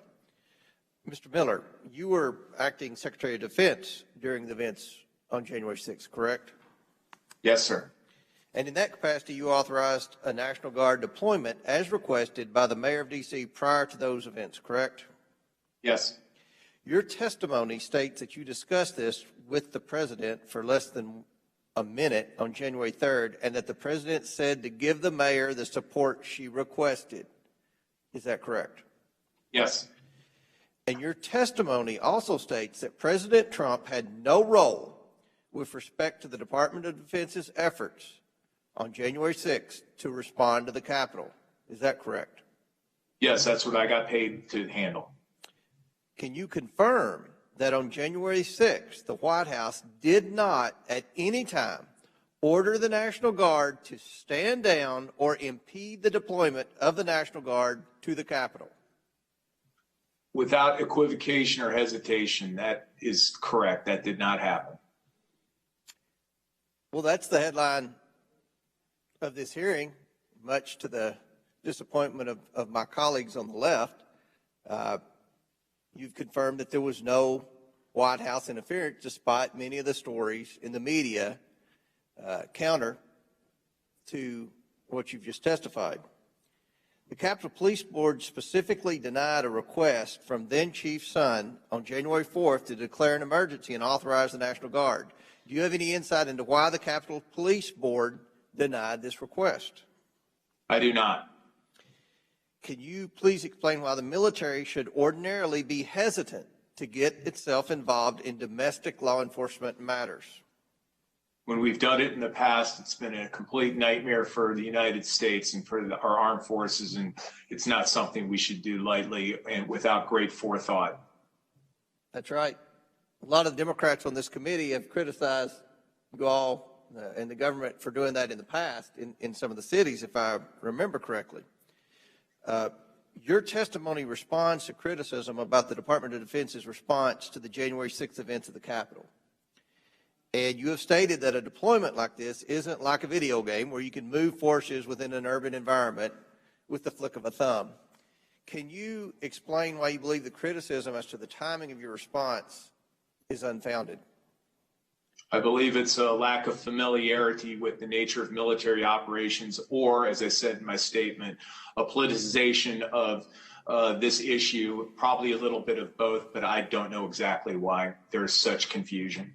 Mr. Miller, you were acting Secretary of Defense during the events on January 6th, correct? Yes, sir. And in that capacity, you authorized a National Guard deployment as requested by the Mayor of D.C. prior to those events, correct? Yes. Your testimony states that you discussed this with the President for less than a minute on January 3rd, and that the President said to give the Mayor the support she requested. Is that correct? Yes. And your testimony also states that President Trump had no role with respect to the Department of Defense's efforts on January 6th to respond to the Capitol. Is that correct? Yes, that's what I got paid to handle. Can you confirm that on January 6th, the White House did not at any time order the National Guard to stand down or impede the deployment of the National Guard to the Capitol? Without equivocation or hesitation, that is correct. That did not happen. Well, that's the headline of this hearing, much to the disappointment of my colleagues on the left. You've confirmed that there was no White House interference, despite many of the stories in the media counter to what you've just testified. The Capitol Police Board specifically denied a request from then Chief Son on January 4th to declare an emergency and authorize the National Guard. Do you have any insight into why the Capitol Police Board denied this request? I do not. Can you please explain why the military should ordinarily be hesitant to get itself involved in domestic law enforcement matters? When we've done it in the past, it's been a complete nightmare for the United States and for our armed forces, and it's not something we should do lightly and without great forethought. That's right. A lot of the Democrats on this committee have criticized you all and the government for doing that in the past in some of the cities, if I remember correctly. Your testimony responds to criticism about the Department of Defense's response to the January 6th events at the Capitol. And you have stated that a deployment like this isn't like a video game where you can move forces within an urban environment with the flick of a thumb. Can you explain why you believe the criticism as to the timing of your response is unfounded? I believe it's a lack of familiarity with the nature of military operations, or, as I said in my statement, a politicization of this issue, probably a little bit of both, but I don't know exactly why there's such confusion.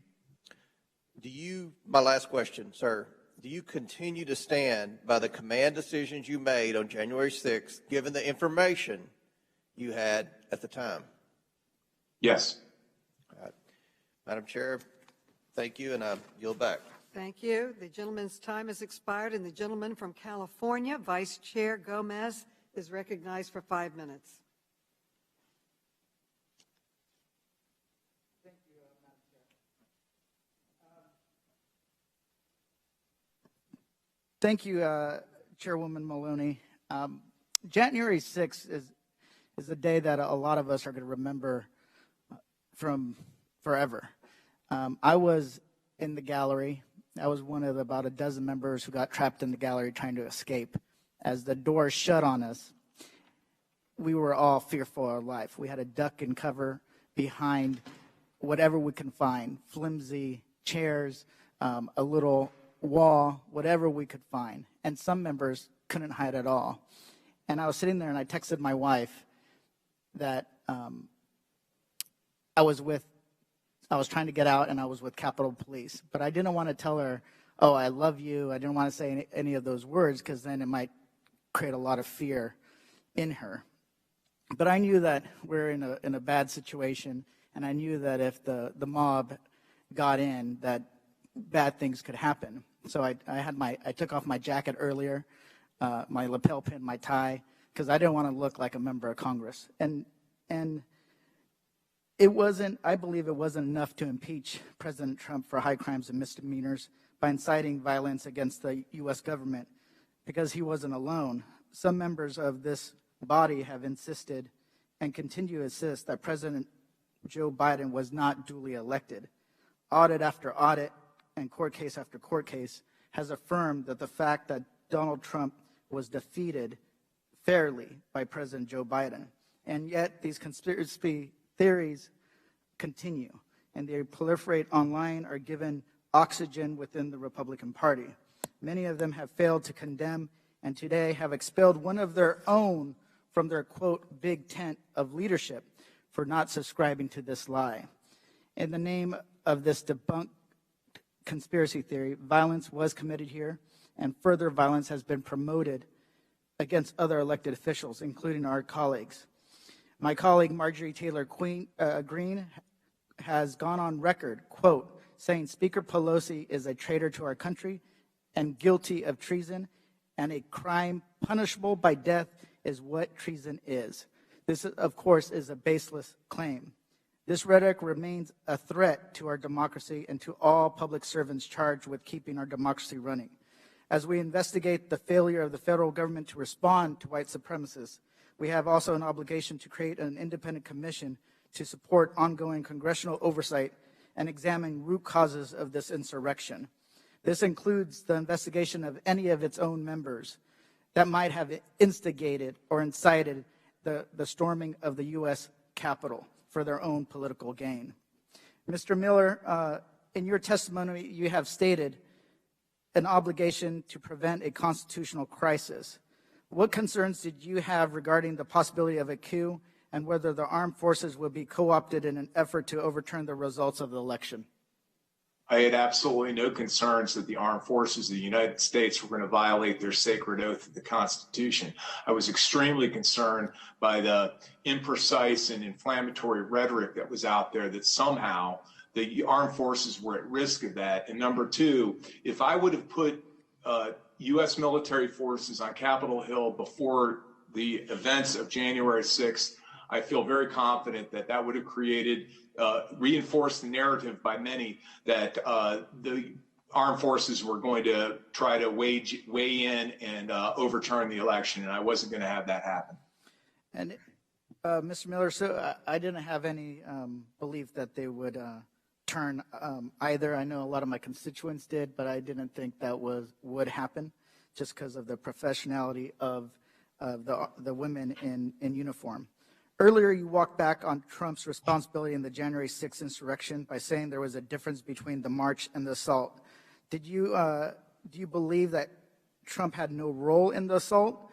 My last question, sir, do you continue to stand by the command decisions you made on January 6th, given the information you had at the time? Yes. All right. Madam Chair, thank you, and I yield back. Thank you. The gentleman's time has expired, and the gentleman from California, Vice Chair Gomez, is recognized for 5 minutes. Thank you, Chairwoman Maloney. January 6th is a day that a lot of us are going to remember from forever. I was in the gallery. I was one of about a dozen members who got trapped in the gallery trying to escape. As the doors shut on us, we were all fearful of our life. We had to duck and cover behind whatever we can find, flimsy chairs, a little wall, whatever we could find. And some members couldn't hide at all. And I was sitting there and I texted my wife that I was trying to get out and I was with Capitol Police. But I didn't want to tell her, oh, I love you. I didn't want to say any of those words because then it might create a lot of fear in her. But I knew that we're in a bad situation, and I knew that if the mob got in, that bad things could happen. So I took off my jacket earlier, my lapel pin, my tie, because I didn't want to look like a member of Congress. And I believe it wasn't enough to impeach President Trump for high crimes and misdemeanors by inciting violence against the U.S. government, because he wasn't alone. Some members of this body have insisted and continue to insist that President Joe Biden was not duly elected. Audit after audit and court case after court case has affirmed that the fact that Donald Trump was defeated fairly by President Joe Biden. And yet these conspiracy theories continue, and they proliferate online, are given oxygen within the Republican Party. Many of them have failed to condemn and today have expelled one of their own from their, quote, big tent of leadership for not subscribing to this lie. In the name of this debunked conspiracy theory, violence was committed here, and further violence has been promoted against other elected officials, including our colleagues. My colleague Marjorie Taylor Greene has gone on record, quote, saying Speaker Pelosi is a traitor to our country and guilty of treason, and a crime punishable by death is what treason is. This, of course, is a baseless claim. This rhetoric remains a threat to our democracy and to all public servants charged with keeping our democracy running. As we investigate the failure of the federal government to respond to white supremacists, we have also an obligation to create an independent commission to support ongoing congressional oversight and examine root causes of this insurrection. This includes the investigation of any of its own members that might have instigated or incited the storming of the U.S. Capitol for their own political gain. Mr. Miller, in your testimony, you have stated an obligation to prevent a constitutional crisis. What concerns did you have regarding the possibility of a coup and whether the armed forces would be co-opted in an effort to overturn the results of the election? I had absolutely no concerns that the armed forces of the United States were going to violate their sacred oath of the Constitution. I was extremely concerned by the imprecise and inflammatory rhetoric that was out there that somehow the armed forces were at risk of that. And number two, if I would have put U.S. military forces on Capitol Hill before the events of January 6th, I feel very confident that that would have created, reinforced the narrative by many that the armed forces were going to try to weigh in and overturn the election, and I wasn't going to have that happen. And Mr. Miller, so I didn't have any belief that they would turn either. I know a lot of my constituents did, but I didn't think that would happen just because of the professionality of the women in uniform. Earlier, you walked back on Trump's responsibility in the January 6th insurrection by saying there was a difference between the march and the assault. Do you believe that Trump had no role in the assault?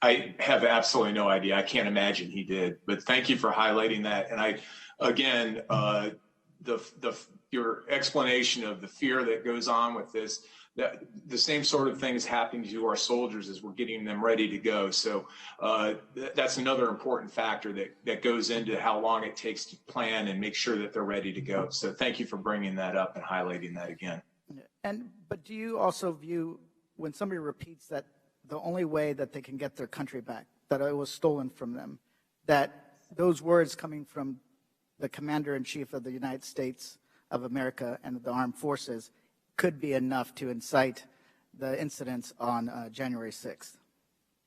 I have absolutely no idea. I can't imagine he did. But thank you for highlighting that. And again, your explanation of the fear that goes on with this, the same sort of thing is happening to our soldiers as we're getting them ready to go. So that's another important factor that goes into how long it takes to plan and make sure that they're ready to go. So thank you for bringing that up and highlighting that again. But do you also view when somebody repeats that the only way that they can get their country back, that it was stolen from them, that those words coming from the Commander-in-Chief of the United States of America and the armed forces could be enough to incite the incidents on January 6th?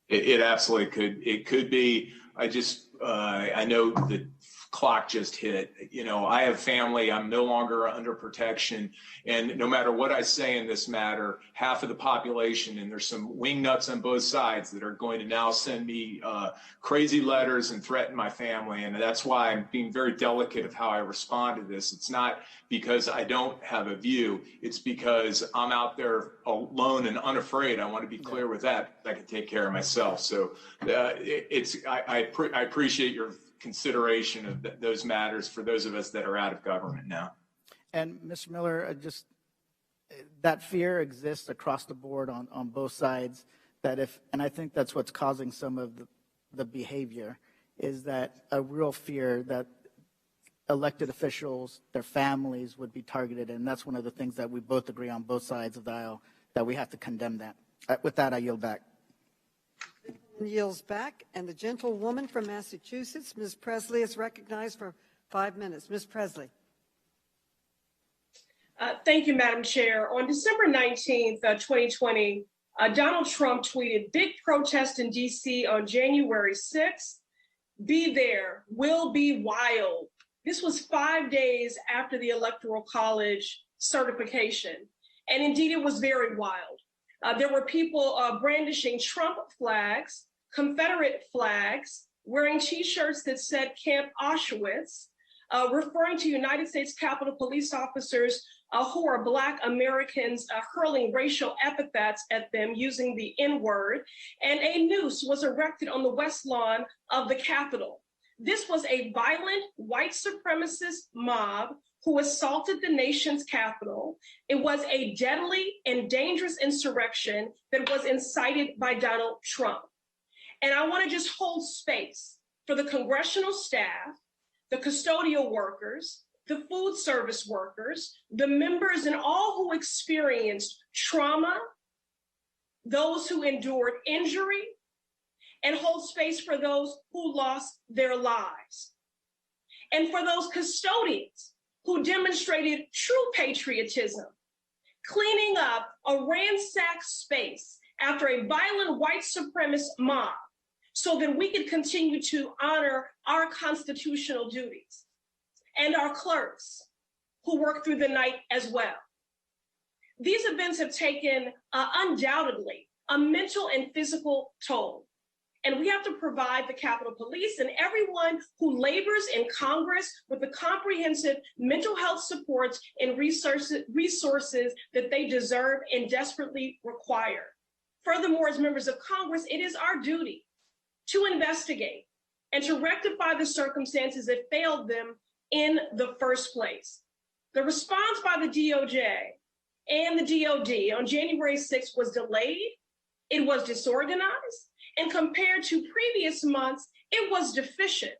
It absolutely could. It could be. I know the clock just hit. You know, I have family. I'm no longer under protection. And no matter what I say in this matter, half of the population, and there's some wingnuts on both sides that are going to now send me crazy letters and threaten my family. And that's why I'm being very delicate of how I respond to this. It's not because I don't have a view. It's because I'm out there alone and unafraid. I want to be clear with that. I can take care of myself. So I appreciate your consideration of those matters for those of us that are out of government now. And Mr. Miller, just that fear exists across the board on both sides. And I think that's what's causing some of the behavior, is that a real fear that elected officials, their families would be targeted. And that's one of the things that we both agree on both sides of the aisle, that we have to condemn that. With that, I yield back. Yields back, and the gentlewoman from Massachusetts, Ms. Presley, is recognized for 5 minutes. Ms. Presley. Thank you, Madam Chair. On December 19th, 2020, Donald Trump tweeted, "Big protest in D.C. on January 6th. Be there, will be wild." This was 5 days after the Electoral College certification. And indeed, it was very wild. There were people brandishing Trump flags, Confederate flags, wearing T-shirts that said Camp Auschwitz, referring to United States Capitol Police officers who are Black Americans, hurling racial epithets at them using the N-word, and a noose was erected on the west lawn of the Capitol. This was a violent white supremacist mob who assaulted the nation's capital. It was a deadly and dangerous insurrection that was incited by Donald Trump. And I want to just hold space for the congressional staff, the custodial workers, the food service workers, the members, and all who experienced trauma, those who endured injury, and hold space for those who lost their lives. And for those custodians who demonstrated true patriotism, cleaning up a ransacked space after a violent white supremacist mob so that we could continue to honor our constitutional duties, and our clerks who work through the night as well. These events have taken undoubtedly a mental and physical toll. And we have to provide the Capitol Police and everyone who labors in Congress with the comprehensive mental health supports and resources that they deserve and desperately require. Furthermore, as members of Congress, it is our duty to investigate and to rectify the circumstances that failed them in the first place. The response by the DOJ and the DOD on January 6th was delayed, it was disorganized, and compared to previous months, it was deficient.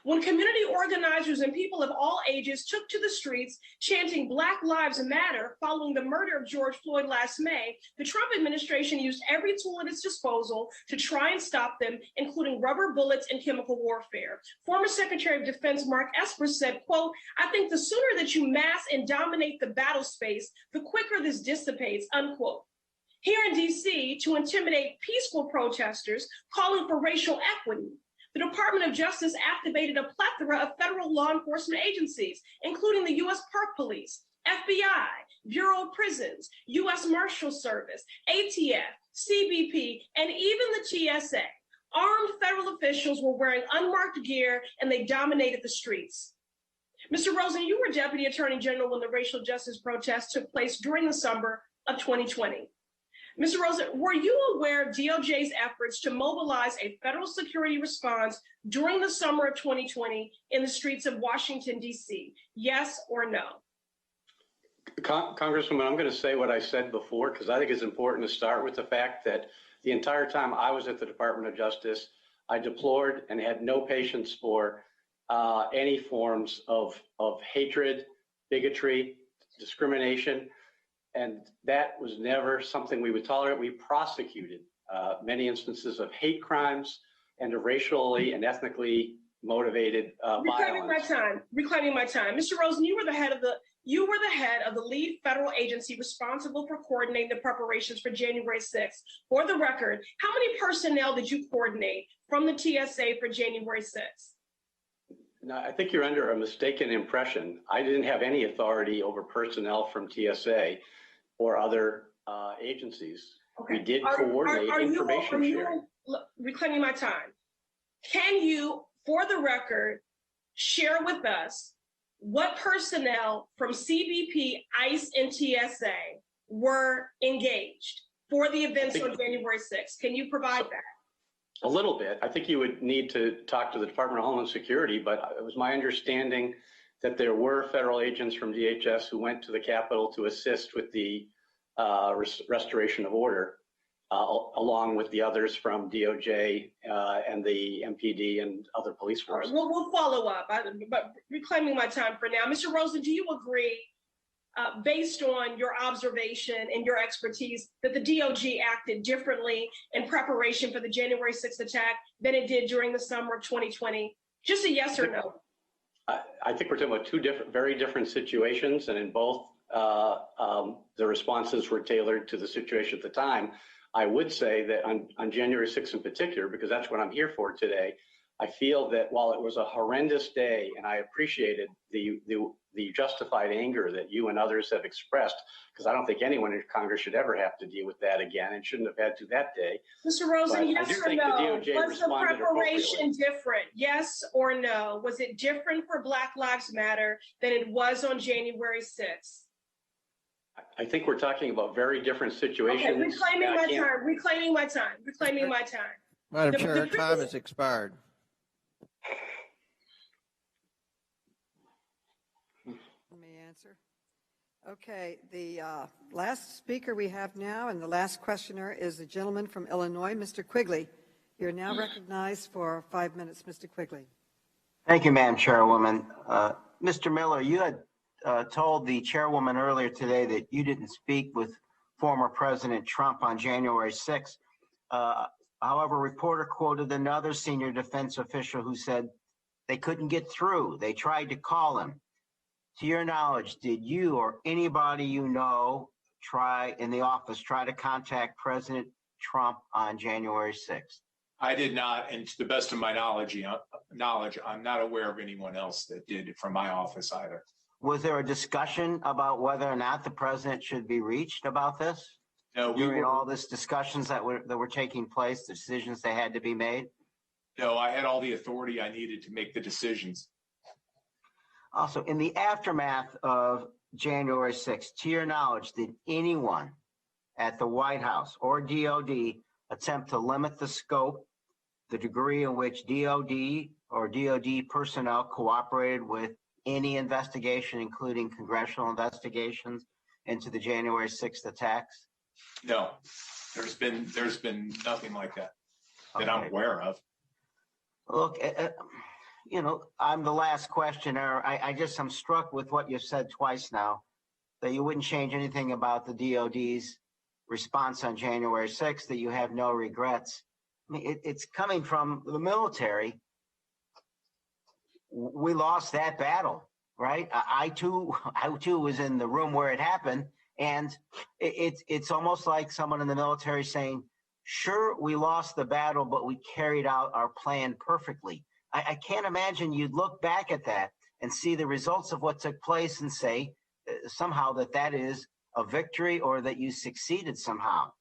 When community organizers and people of all ages took to the streets chanting Black Lives Matter following the murder of George Floyd last May, the Trump administration used every tool at its disposal to try and stop them, including rubber bullets and chemical warfare. Former Secretary of Defense Mark Esper said, quote, "I think the sooner that you mass and dominate the battle space, the quicker this dissipates," unquote. Here in DC, to intimidate peaceful protesters calling for racial equity, the Department of Justice activated a plethora of federal law enforcement agencies, including the U.S. Park Police, FBI, Bureau of Prisons, U.S. Marshal Service, ATF, CBP, and even the TSA. Armed federal officials were wearing unmarked gear and they dominated the streets. Mr. Rosen, you were Deputy Attorney General when the racial justice protests took place during the summer of 2020. Mr. Rosen, were you aware of DOJ's efforts to mobilize a federal security response during the summer of 2020 in the streets of Washington, D.C.? Yes or no? Congresswoman, I'm going to say what I said before, because I think it's important to start with the fact that the entire time I was at the Department of Justice, I deplored and had no patience for any forms of hatred, bigotry, discrimination. And that was never something we would tolerate. We prosecuted many instances of hate crimes and of racially and ethnically motivated violence. Reclaiming my time. Mr. Rosen, you were the head of the lead federal agency responsible for coordinating the preparations for January 6th. For the record, how many personnel did you coordinate from the TSA for January 6th? No, I think you're under a mistaken impression. I didn't have any authority over personnel from TSA or other agencies. Okay. We did coordinate information sharing. Reclaiming my time. Can you, for the record, share with us what personnel from CBP, ICE, and TSA were engaged for the events on January 6th? Can you provide that? A little bit. I think you would need to talk to the Department of Homeland Security, but it was my understanding that there were federal agents from DHS who went to the Capitol to assist with the restoration of order. along with the others from DOJ and the MPD and other police forces. We'll follow up, but reclaiming my time for now. Mr. Rosen, do you agree, based on your observation and your expertise, that the DOJ acted differently in preparation for the January 6th attack than it did during the summer of 2020? Just a yes or no. I think we're talking about two very different situations, and in both, the responses were tailored to the situation at the time. I would say that on January 6th in particular, because that's what I'm here for today, I feel that while it was a horrendous day, and I appreciated the justified anger that you and others have expressed, because I don't think anyone in Congress should ever have to deal with that again and shouldn't have had to that day. Mr. Rosen, yes or no? The Was the preparation different? Yes or no? Was it different for Black Lives Matter than it was on January 6th? I think we're talking about very different situations. Okay, reclaiming my time. Madam Chair, time has expired. Let me answer. Okay, the last speaker we have now and the last questioner is the gentleman from Illinois, Mr. Quigley. You're now recognized for 5 minutes, Mr. Quigley. Thank you, Madam Chairwoman. Mr. Miller, you had told the chairwoman earlier today that you didn't speak with former President Trump on January 6th. However, a reporter quoted another senior defense official who said they couldn't get through. They tried to call him. To your knowledge, did you or anybody you know in the office try to contact President Trump on January 6th? I did not, and to the best of my knowledge, I'm not aware of anyone else that did from my office either. Was there a discussion about whether or not the president should be reached about this? No, during all these discussions that were taking place, the decisions that had to be made? No, I had all the authority I needed to make the decisions. Also, in the aftermath of January 6th, to your knowledge, did anyone at the White House or DOD attempt to limit the scope, the degree in which DOD or DOD personnel cooperated with any investigation, including congressional investigations into the January 6th attacks? No, there's been nothing like that that I'm aware of. Look, I'm the last questioner. I'm struck with what you've said twice now, that you wouldn't change anything about the DOD's response on January 6th, that you have no regrets. I mean, it's coming from the military. We lost that battle, right? I too was in the room where it happened. And it's almost like someone in the military saying, sure, we lost the battle, but we carried out our plan perfectly. I can't imagine you'd look back at that and see the results of what took place and say somehow that is a victory or that you succeeded somehow.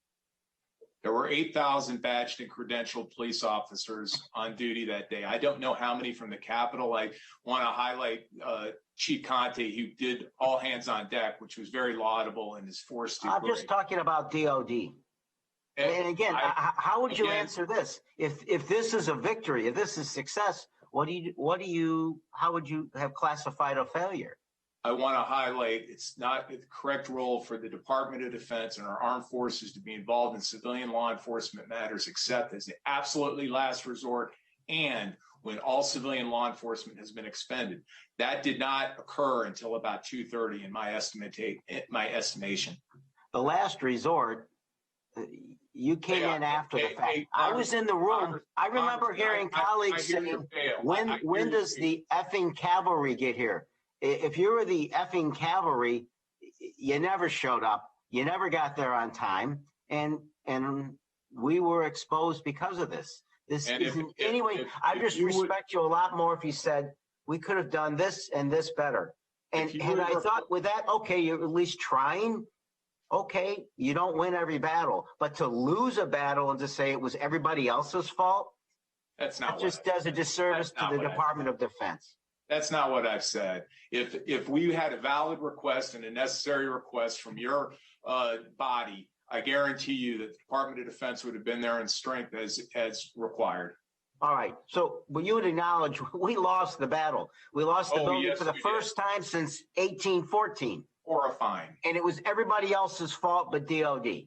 There were 8,000 badged and credentialed police officers on duty that day. I don't know how many from the Capitol. I want to highlight Chief Contee, who did all hands on deck, which was very laudable in his force to. I'm just talking about DOD. And again, how would you answer this? If this is a victory, if this is success, how would you have classified a failure? I want to highlight it's not the correct role for the Department of Defense and our armed forces to be involved in civilian law enforcement matters, except as the absolutely last resort and when all civilian law enforcement has been expended. That did not occur until about 2:30 in my estimation. The last resort, you came in after the fact. I was in the room. I remember hearing colleagues saying, when does the effing cavalry get here? If you were the effing cavalry, you never showed up. You never got there on time. And we were exposed because of this. I just respect you a lot more if you said, we could have done this and this better. And I thought with that, okay, you're at least trying. Okay, you don't win every battle. But to lose a battle and to say it was everybody else's fault, that just does a disservice to the Department of Defense. That's not what I've said. If we had a valid request and a necessary request from your body, I guarantee you that the Department of Defense would have been there in strength as required. All right. So will you acknowledge we lost the battle? We lost the building for the first time since 1814. Horrifying. And it was everybody else's fault but DOD.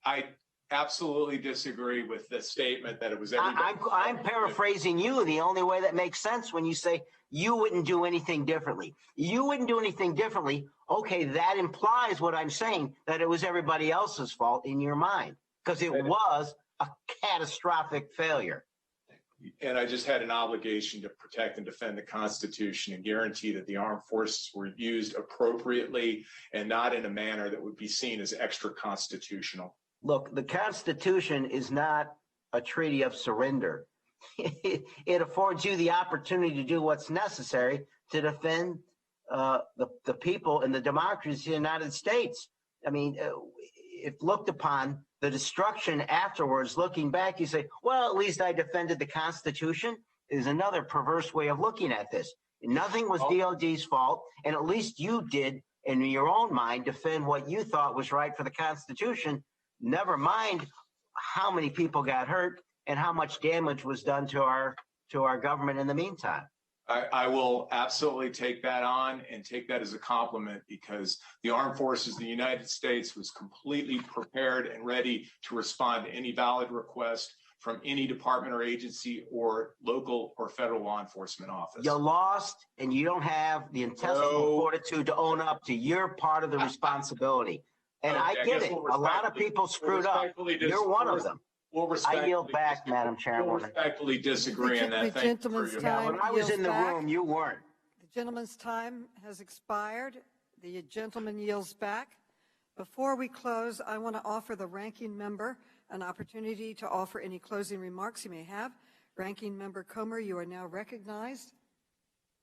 I absolutely disagree with the statement that it was everybody. I'm paraphrasing you the only way that makes sense when you say you wouldn't do anything differently. You wouldn't do anything differently. Okay, that implies what I'm saying, that it was everybody else's fault in your mind, because it was a catastrophic failure. And I just had an obligation to protect and defend the Constitution and guarantee that the armed forces were used appropriately and not in a manner that would be seen as extra constitutional. Look, the Constitution is not a treaty of surrender. It affords you the opportunity to do what's necessary to defend the people and the democracy of the United States. I mean, if looked upon the destruction afterwards, looking back, you say, well, at least I defended the Constitution, is another perverse way of looking at this. Nothing was DOD's fault, and at least you did, in your own mind, defend what you thought was right for the Constitution. Never mind how many people got hurt and how much damage was done to our government in the meantime. I will absolutely take that on and take that as a compliment, because the armed forces of the United States was completely prepared and ready to respond to any valid request from any department or agency or local or federal law enforcement office. You lost, and you don't have the intestinal fortitude to own up to your part of the responsibility. And I get it. A lot of people screwed up. You're one of them. I yield back, Madam Chairwoman. We'll respectfully disagree on that. The gentleman's time when I was in the room, you weren't. The gentleman's time has expired. The gentleman yields back. Before we close, I want to offer the ranking member an opportunity to offer any closing remarks he may have. Ranking Member Comer, you are now recognized.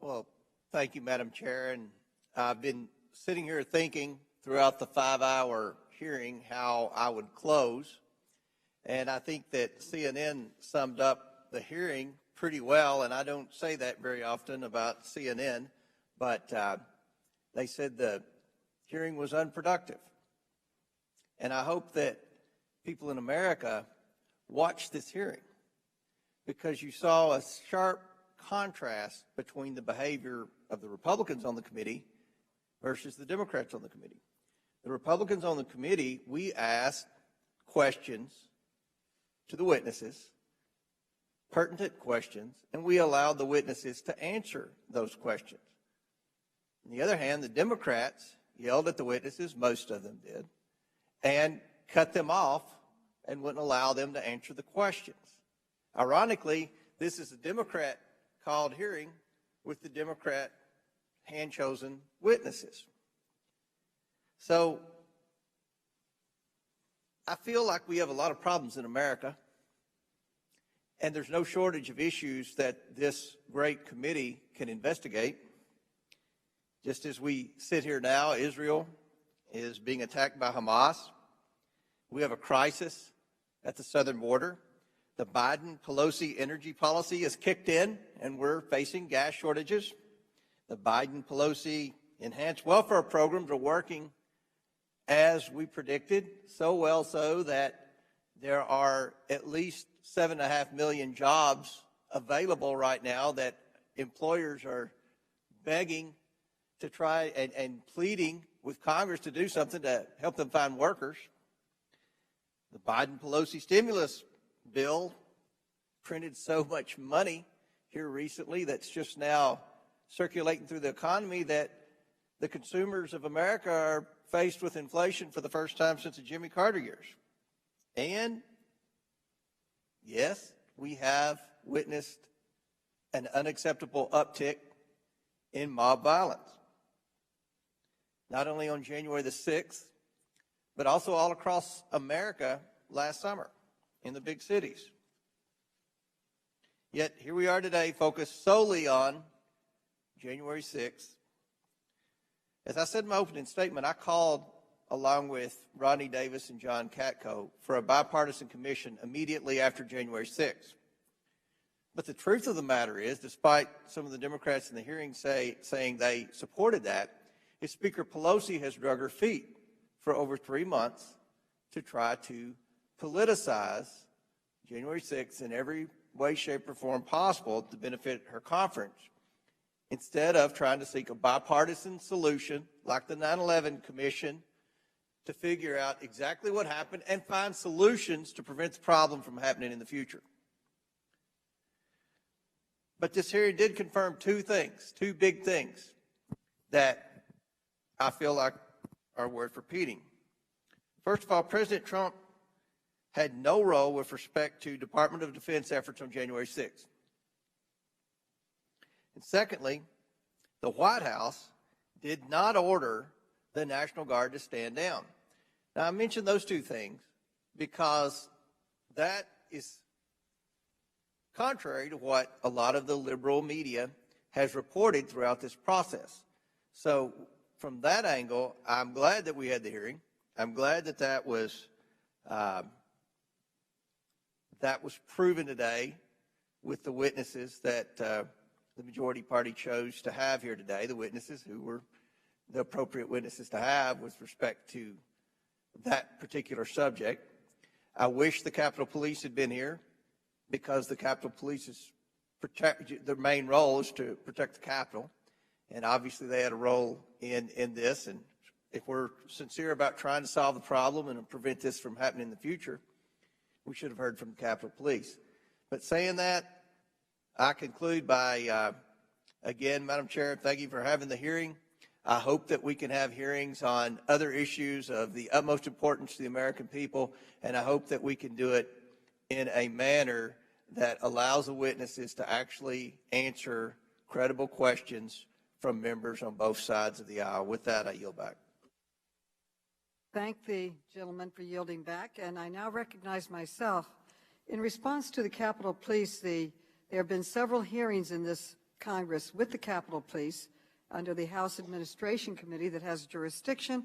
Well, thank you, Madam Chair. And I've been sitting here thinking throughout the 5-hour hearing how I would close. And I think that CNN summed up the hearing pretty well, and I don't say that very often about CNN, but they said the hearing was unproductive. And I hope that people in America watch this hearing, because you saw a sharp contrast between the behavior of the Republicans on the committee versus the Democrats on the committee. The Republicans on the committee, we asked questions to the witnesses, pertinent questions, and we allowed the witnesses to answer those questions. On the other hand, the Democrats yelled at the witnesses, most of them did, and cut them off and wouldn't allow them to answer the questions. Ironically, this is a Democrat-called hearing with the Democrat hand-chosen witnesses. So I feel like we have a lot of problems in America, and there's no shortage of issues that this great committee can investigate. Just as we sit here now, Israel is being attacked by Hamas. We have a crisis at the southern border. The Biden-Pelosi energy policy has kicked in, and we're facing gas shortages. The Biden-Pelosi enhanced welfare programs are working as we predicted, so well so that there are at least 7.5 million jobs available right now that employers are begging to try and pleading with Congress to do something to help them find workers. The Biden-Pelosi stimulus bill printed so much money here recently that's just now circulating through the economy that the consumers of America are faced with inflation for the first time since the Jimmy Carter years. And yes, we have witnessed an unacceptable uptick in mob violence, not only on January the 6th, but also all across America last summer in the big cities. Yet here we are today, focused solely on January 6th. As I said in my opening statement, I called, along with Rodney Davis and John Katko, for a bipartisan commission immediately after January 6th. But the truth of the matter is, despite some of the Democrats in the hearing saying they supported that, is Speaker Pelosi has drug her feet for over 3 months to try to politicize January 6th in every way, shape, or form possible to benefit her conference, instead of trying to seek a bipartisan solution like the 9/11 Commission to figure out exactly what happened and find solutions to prevent the problem from happening in the future. But this hearing did confirm two things, two big things that I feel like are worth repeating. First of all, President Trump had no role with respect to Department of Defense efforts on January 6th. And secondly, the White House did not order the National Guard to stand down. Now, I mention those two things because that is contrary to what a lot of the liberal media has reported throughout this process. So from that angle, I'm glad that we had the hearing. I'm glad that that was proven today with the witnesses that the majority party chose to have here today, the witnesses who were the appropriate witnesses to have with respect to that particular subject. I wish the Capitol Police had been here because the Capitol Police's their main role is to protect the Capitol. And obviously they had a role in this. And if we're sincere about trying to solve the problem and prevent this from happening in the future, we should have heard from the Capitol Police. But saying that, I conclude by, again, Madam Chair, thank you for having the hearing. I hope that we can have hearings on other issues of the utmost importance to the American people, and I hope that we can do it in a manner that allows the witnesses to actually answer credible questions from members on both sides of the aisle. With that, I yield back. Thank the gentleman for yielding back, and I now recognize myself. In response to the Capitol Police, there have been several hearings in this Congress with the Capitol Police under the House Administration Committee that has jurisdiction.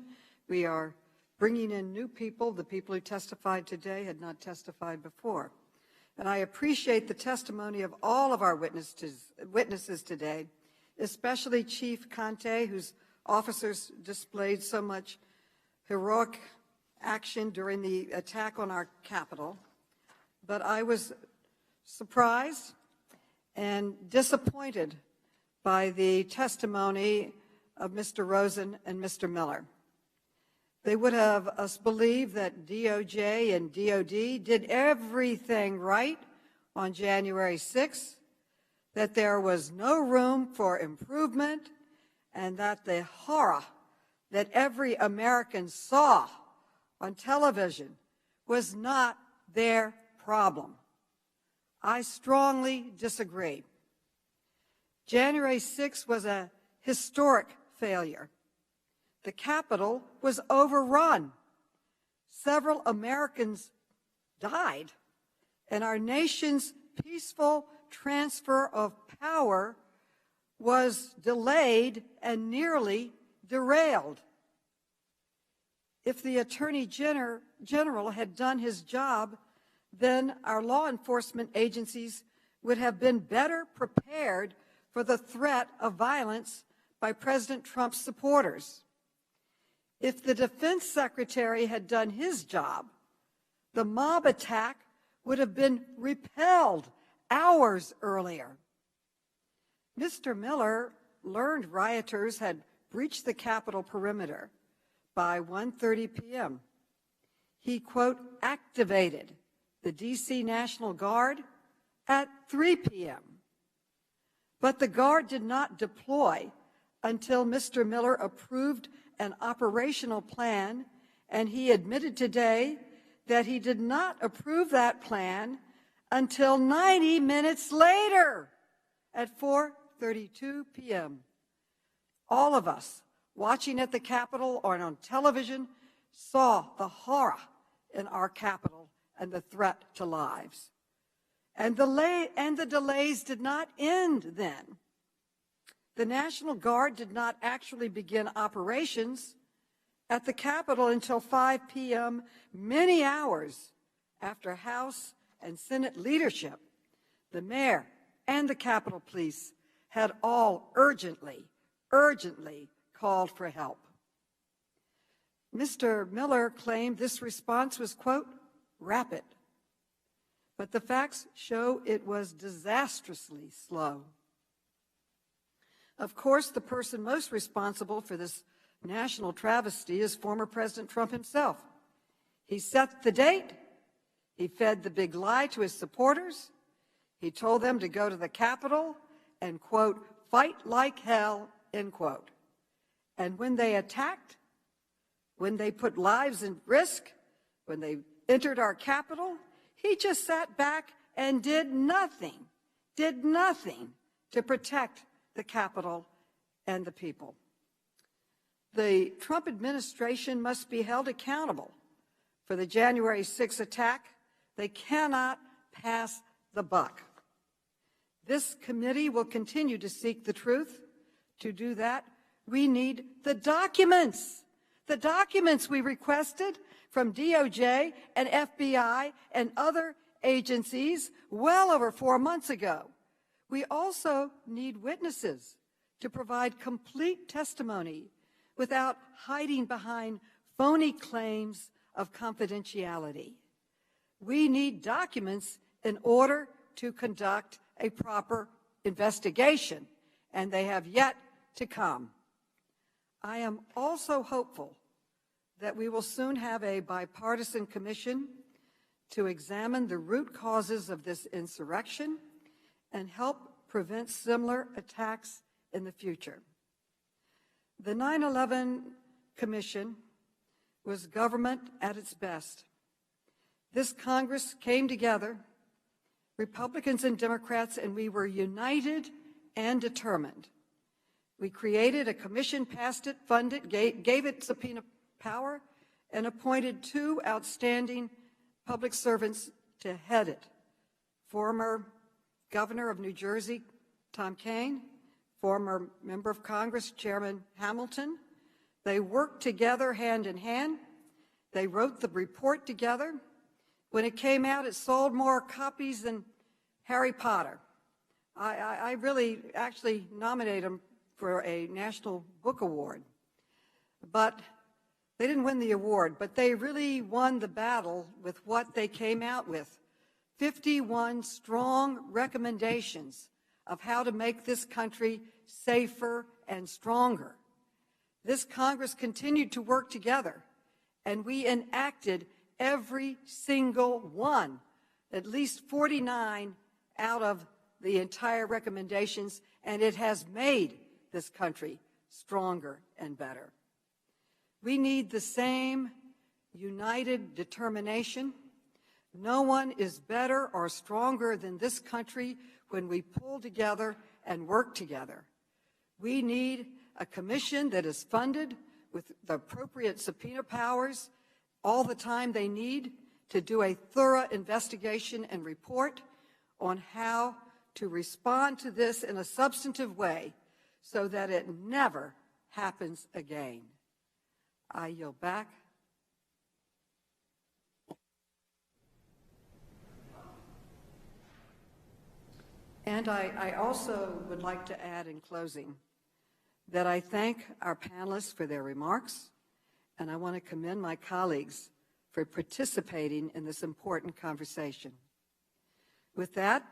We are bringing in new people. The people who testified today had not testified before. And I appreciate the testimony of all of our witnesses today, especially Chief Contee, whose officers displayed so much heroic action during the attack on our Capitol. But I was surprised and disappointed by the testimony of Mr. Rosen and Mr. Miller. They would have us believe that DOJ and DOD did everything right on January 6th, that there was no room for improvement, and that the horror that every American saw on television was not their problem. I strongly disagree. January 6th was a historic failure. The Capitol was overrun. Several Americans died, and our nation's peaceful transfer of power was delayed and nearly derailed. If the Attorney General had done his job, then our law enforcement agencies would have been better prepared for the threat of violence by President Trump's supporters. If the Defense Secretary had done his job, the mob attack would have been repelled hours earlier. Mr. Miller learned rioters had breached the Capitol perimeter by 1:30 p.m. He, quote, activated the D.C. National Guard at 3 p.m. But the Guard did not deploy until Mr. Miller approved an operational plan, and he admitted today that he did not approve that plan until 90 minutes later at 4:32 p.m. All of us watching at the Capitol or on television saw the horror in our Capitol and the threat to lives. And the delays did not end then. The National Guard did not actually begin operations at the Capitol until 5 p.m., many hours after House and Senate leadership, the mayor, and the Capitol Police had all urgently called for help. Mr. Miller claimed this response was, quote, rapid, but the facts show it was disastrously slow. Of course, the person most responsible for this national travesty is former President Trump himself. He set the date. He fed the big lie to his supporters. He told them to go to the Capitol and, quote, fight like hell, end quote. And when they attacked, when they put lives in risk, when they entered our Capitol, he just sat back and did nothing to protect the Capitol and the people. The Trump administration must be held accountable for the January 6th attack. They cannot pass the buck. This committee will continue to seek the truth. To do that, we need the documents we requested from DOJ and FBI and other agencies well over 4 months ago. We also need witnesses to provide complete testimony without hiding behind phony claims of confidentiality. We need documents in order to conduct a proper investigation, and they have yet to come. I am also hopeful that we will soon have a bipartisan commission to examine the root causes of this insurrection and help prevent similar attacks in the future. The 9/11 Commission was government at its best. This Congress came together, Republicans and Democrats, and we were united and determined. We created a commission, passed it, funded, gave it subpoena power, and appointed 2 outstanding public servants to head it. Former Governor of New Jersey, Tom Kean, former Member of Congress, Chairman Hamilton. They worked together hand in hand. They wrote the report together. When it came out, it sold more copies than Harry Potter. I really actually nominated them for a National Book Award. But they didn't win the award, but they really won the battle with what they came out with. 51 strong recommendations of how to make this country safer and stronger. This Congress continued to work together, and we enacted every single one, at least 49 out of the entire recommendations, and it has made this country stronger and better. We need the same united determination. No one is better or stronger than this country when we pull together and work together. We need a commission that is funded with the appropriate subpoena powers all the time they need to do a thorough investigation and report on how to respond to this in a substantive way so that it never happens again. I yield back. And I also would like to add in closing that I thank our panelists for their remarks, and I want to commend my colleagues for participating in this important conversation. With that,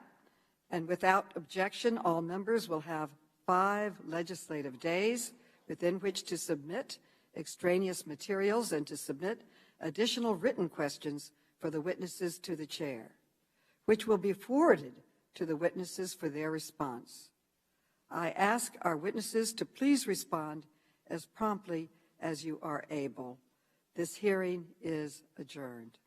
and without objection, all members will have 5 legislative days within which to submit extraneous materials and to submit additional written questions for the witnesses to the chair, which will be forwarded to the witnesses for their response. I ask our witnesses to please respond as promptly as you are able. This hearing is adjourned.